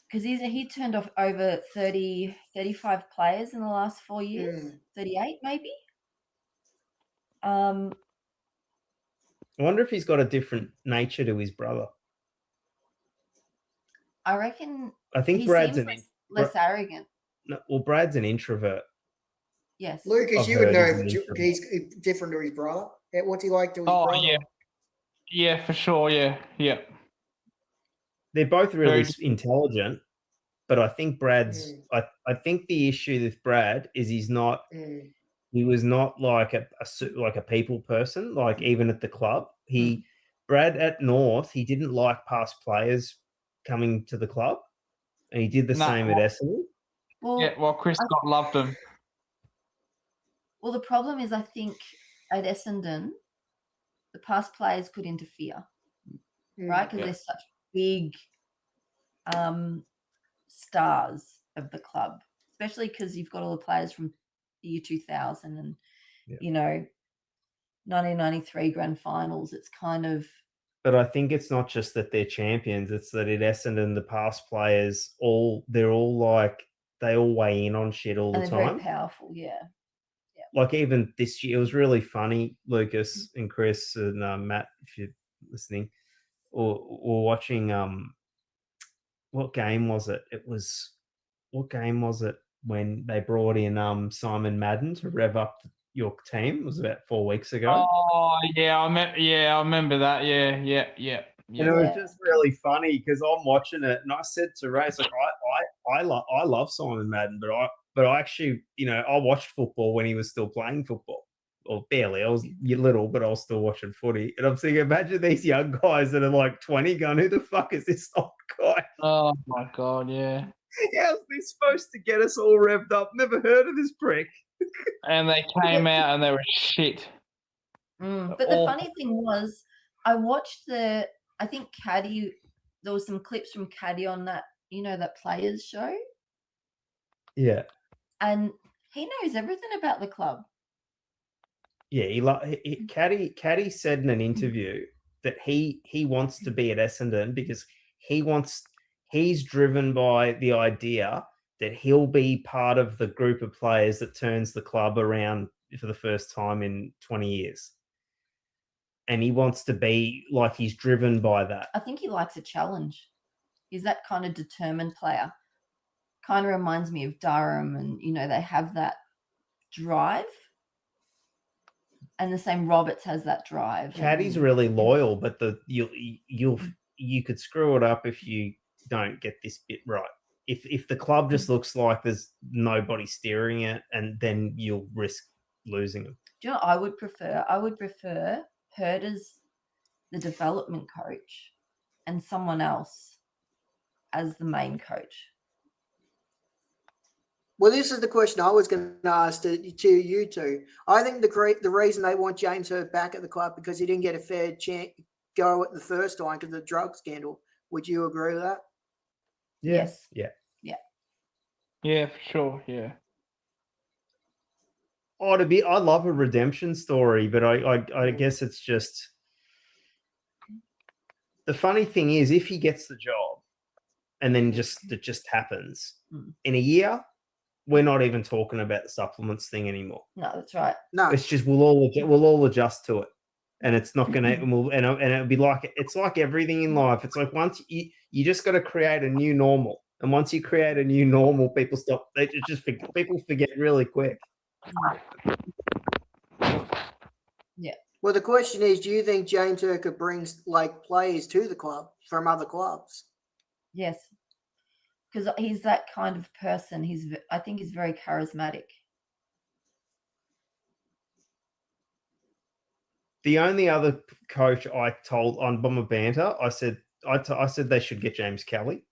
Because he turned off over 30, 35 players in the last 4 years, 38 maybe. I wonder if he's got a different nature to his brother. I reckon. I think he Brad's seems less arrogant. No, well, Brad's an introvert. Yes, Lucas, you would know if he's different to his brother. What's he like to his brother? Yeah, for sure. Yeah. They're both really intelligent, but I think Brad's. I think the issue with Brad is he's not. He was not like a people person. Like even at the club, Brad at North, he didn't like past players coming to the club, and he did the same at Essendon. Well, Chris Scott loved him. Well, the problem is, I think at Essendon, the past players could interfere, right? Because they're such big stars of the club, especially because you've got all the players from the year 2000 and, 1993 grand finals. It's kind of... But I think it's not just that they're champions. It's that at Essendon, the past players, they all weigh in on shit all the time. Very powerful, yeah. Like even this year, it was really funny, Lucas and Chris and Matt, if you're listening, or watching, what game was it? What game was it when they brought in Simon Madden to rev up your team? It was about 4 weeks ago. Oh, yeah, I remember that. Yeah. And it was just really funny because I'm watching it and I said to Ray, it's like, I love Simon Madden, but I actually, I watched football when he was still playing football, or barely. I was little, but I was still watching footy. And I'm thinking, imagine these young guys that are like 20 going, who the fuck is this old guy? Oh my god, yeah. How's this supposed to get us all revved up? Never heard of this prick. And they came out and they were shit. But the funny thing was, I watched I think Caddy, there was some clips from Caddy on that, that Players show. Yeah. And he knows everything about the club. Yeah, Caddy said in an interview that he wants to be at Essendon because he's driven by the idea that he'll be part of the group of players that turns the club around for the first time in 20 years. And he wants to be like he's driven by that. I think he likes a challenge. He's that kind of determined player. Kind of reminds me of Durham, and they have that drive. And the same Roberts has that drive. Caddy's really loyal, but you could screw it up if you don't get this bit right. If the club just looks like there's nobody steering it, and then you'll risk losing them. Do you know what I would prefer? I would prefer Herd as the development coach and someone else as the main coach. Well, this is the question I was going to ask to you two. I think the reason they want James Hurd back at the club because he didn't get a fair go at the first time because of the drug scandal. Would you agree with that? Yes. Yeah. Yeah, for sure. Yeah. Oh, I love a redemption story, but I guess it's just the funny thing is if he gets the job and then it just happens in a year, we're not even talking about the supplements thing anymore. No, that's right. No, it's just we'll all adjust to it, and it's not gonna and it'll be like it's like everything in life. It's like once you just got to create a new normal, and once you create a new normal, people forget really quick. Yeah. Well, the question is, do you think James Hurd could bring players to the club from other clubs? Yes. Because he's that kind of person. I think he's very charismatic. The only other coach I told on Bomber Banter, I said they should get James Kelly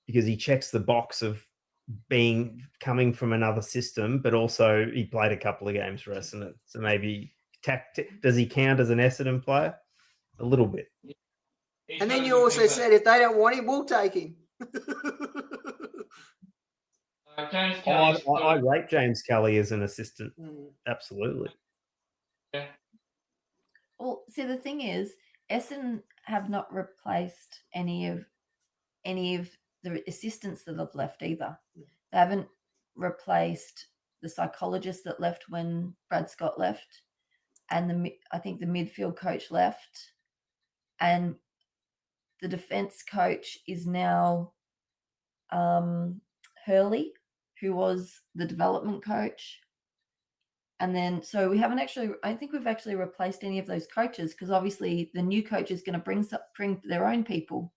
because he checks the box of coming from another system, but also he played a couple of games for Essendon. So maybe does he count as an Essendon player? A little bit. And then you also said if they don't want him, we'll take him. I rate James Kelly as an assistant. Absolutely. Yeah. Well, see, the thing is, Essendon have not replaced any of the assistants that have left either. They haven't replaced the psychologist that left when Brad Scott left, and I think the midfield coach left, and the defense coach is now Hurley, who was the development coach. And then, so I think we've actually replaced any of those coaches because obviously the new coach is going to bring their own people.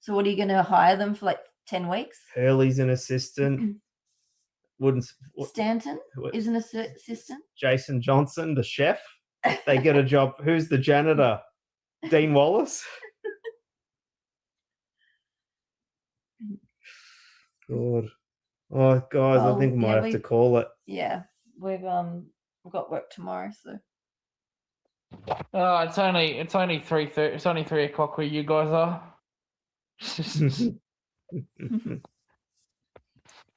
So what are you going to hire them for 10 weeks? Hurley's an assistant. Stanton is an assistant. Jason Johnson, the chef. They get a job. Who's the janitor? Dean Wallace. God. Oh, guys, I think we might have to call it. Yeah, we've got work tomorrow, so. Oh, it's only 3:30. It's only 3 o'clock where you guys are.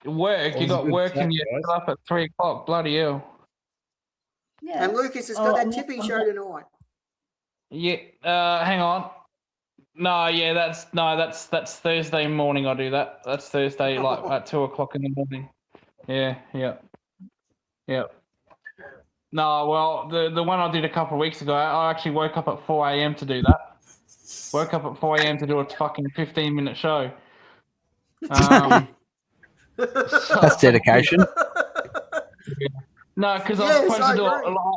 Work. You got work and you're up at 3 o'clock. Bloody hell. Yeah. And Lucas has got that tipping show tonight. Yeah. Hang on. No, yeah, that's Thursday morning. I do that. That's Thursday, at 2 o'clock in the morning. Yeah. No, well, the one I did a couple of weeks ago, I actually woke up at 4 a.m. to do that. Woke up at 4 a.m. to do a fucking 15-minute show. That's dedication. No, because I was supposed to do it a lot.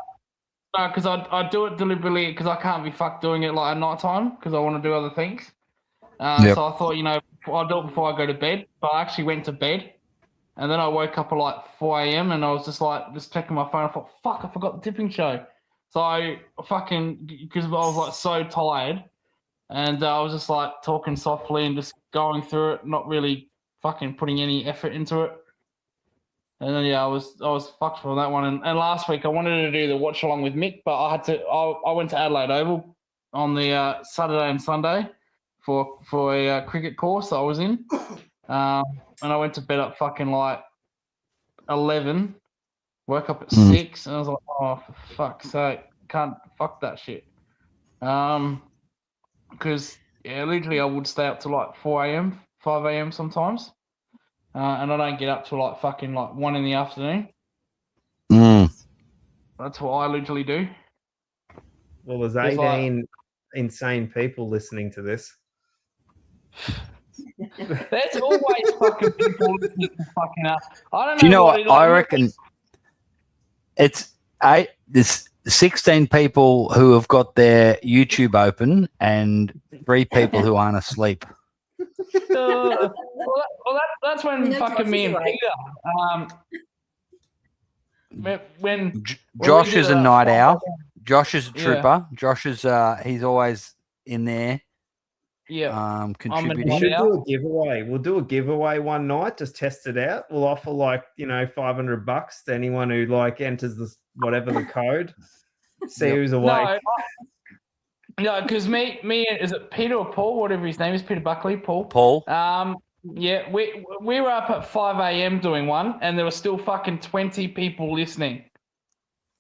No, because I do it deliberately because I can't be fucked doing it at night time because I want to do other things. So I thought, I'll do it before I go to bed. But I actually went to bed And then I woke up at like 4 a.m. and I was just checking my phone. I thought, fuck, I forgot the tipping show. So I because I was like so tired, and I was just like talking softly and just going through it, not really fucking putting any effort into it. And then I was fucked for that one. And last week I wanted to do the watch along with Mick, but I went to Adelaide Oval on the Saturday and Sunday for a cricket course that I was in. And I went to bed at fucking like 11, woke up at 6, and I was like, oh, for fuck's sake, can't fuck that shit. Because literally I would stay up to like 4 a.m., 5 a.m. sometimes. And I don't get up till like fucking like 1 in the afternoon. That's what I literally do. Well, there's It's 18 insane people listening to this. There's always fucking people listening to fucking up. I don't know. Do you know what? it- I reckon there's 16 people who have got their YouTube open and 3 people who aren't asleep. That's when You know, fucking me and Josh is Peter. When Josh we is did a that night 5 owl. a.m. Josh is a Yeah. trooper. Josh is he's always in there. Yeah. Contributing. We should do a giveaway. We'll do a giveaway one night. Just test it out. We'll offer like $500 to anyone who like enters this whatever the code. See who's awake. No, because me, is it Peter or Paul? Whatever his name is, Peter Buckley, Paul. Paul. Yeah, we were up at 5 a.m. doing one, and there were still fucking 20 people listening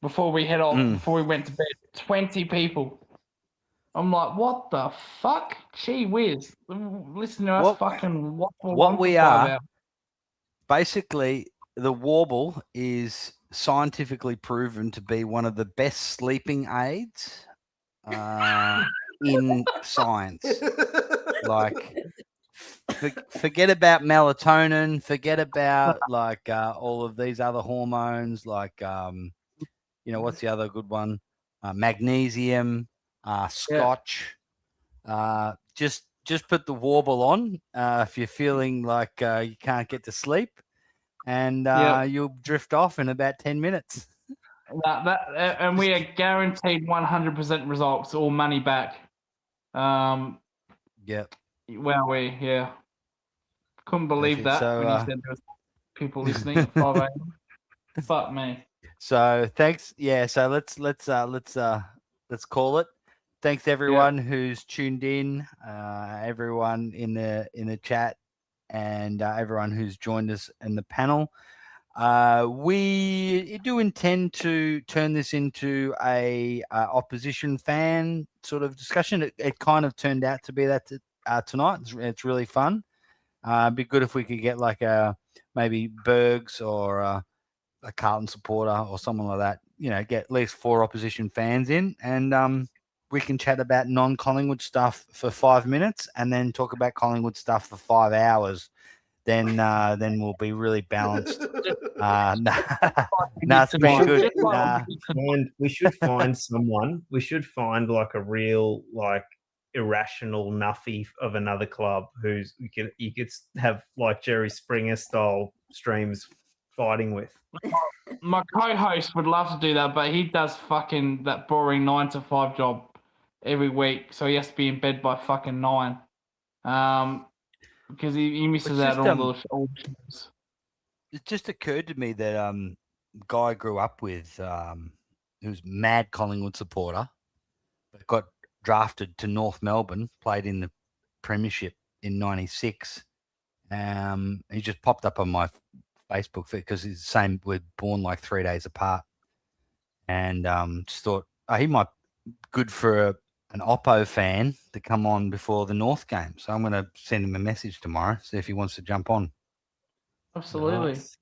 before we head off. Before we went to bed, 20 people. I'm like, what the fuck? Gee whiz! Listen to us fucking waffle What on we for 5 are, hours. basically, the warble is scientifically proven to be one of the best sleeping aids in science. Like, forget about melatonin, forget about like all of these other hormones, like what's the other good one? Magnesium, scotch. Just put the warble on if you're feeling like you can't get to sleep, and you'll drift off in about 10 minutes. And we are guaranteed 100% results or money back. Yep. Well, couldn't believe that So, when you said there was people listening at 5 a.m. Fuck me. So thanks. Yeah. So let's call it. Thanks everyone who's tuned in, everyone in the chat, and everyone who's joined us in the panel. We do intend to turn this into a opposition fan sort of discussion. It kind of turned out to be that tonight. It's really fun. It'd be good if we could get like maybe Bergs or a Carlton supporter or someone like that. Get at least 4 opposition fans in, and we can chat about non-Collingwood stuff for 5 minutes, and then talk about Collingwood stuff for 5 hours. Then we'll be really balanced. It's been good. We should find someone. We should find like a real like irrational nuffy of another club who's you could have like Jerry Springer style streams fighting with. My co-host would love to do that, but he does fucking that boring 9 to 5 job every week, so he has to be in bed by fucking 9. Because he misses out all the shows. It just occurred to me that guy grew up with who's mad Collingwood supporter, but got drafted to North Melbourne, played in the Premiership in '96. He just popped up on my Facebook because he's the same. We're born like 3 days apart, and just thought he might be good for an Oppo fan to come on before the North game. So I'm going to send him a message tomorrow, see if he wants to jump on. Absolutely. Nice.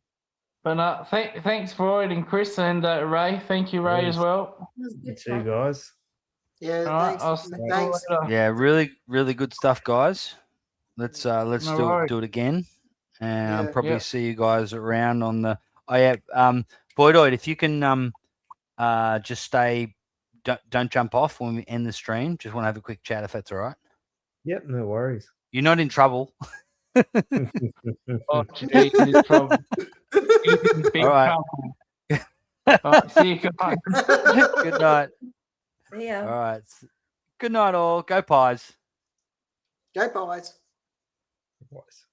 But thanks Freud and Chris and Ray. Thank you, Ray, as well. You too, guys. Yeah, All right, thanks. I'll see you Thanks. later. Yeah, really, really good stuff, guys. Let's No worries. do it again, and Yeah. probably Yeah. see you guys around on the. Boydoid, if you can just stay, don't jump off when we end the stream. Just want to have a quick chat if that's all right. Yep, no worries. You're not in trouble. Oh, geez, he's probably he's in big All right. trouble. All right, see you guys. Good night. See ya. All right. Good night, all. Go Pies. Go Pies. Boys.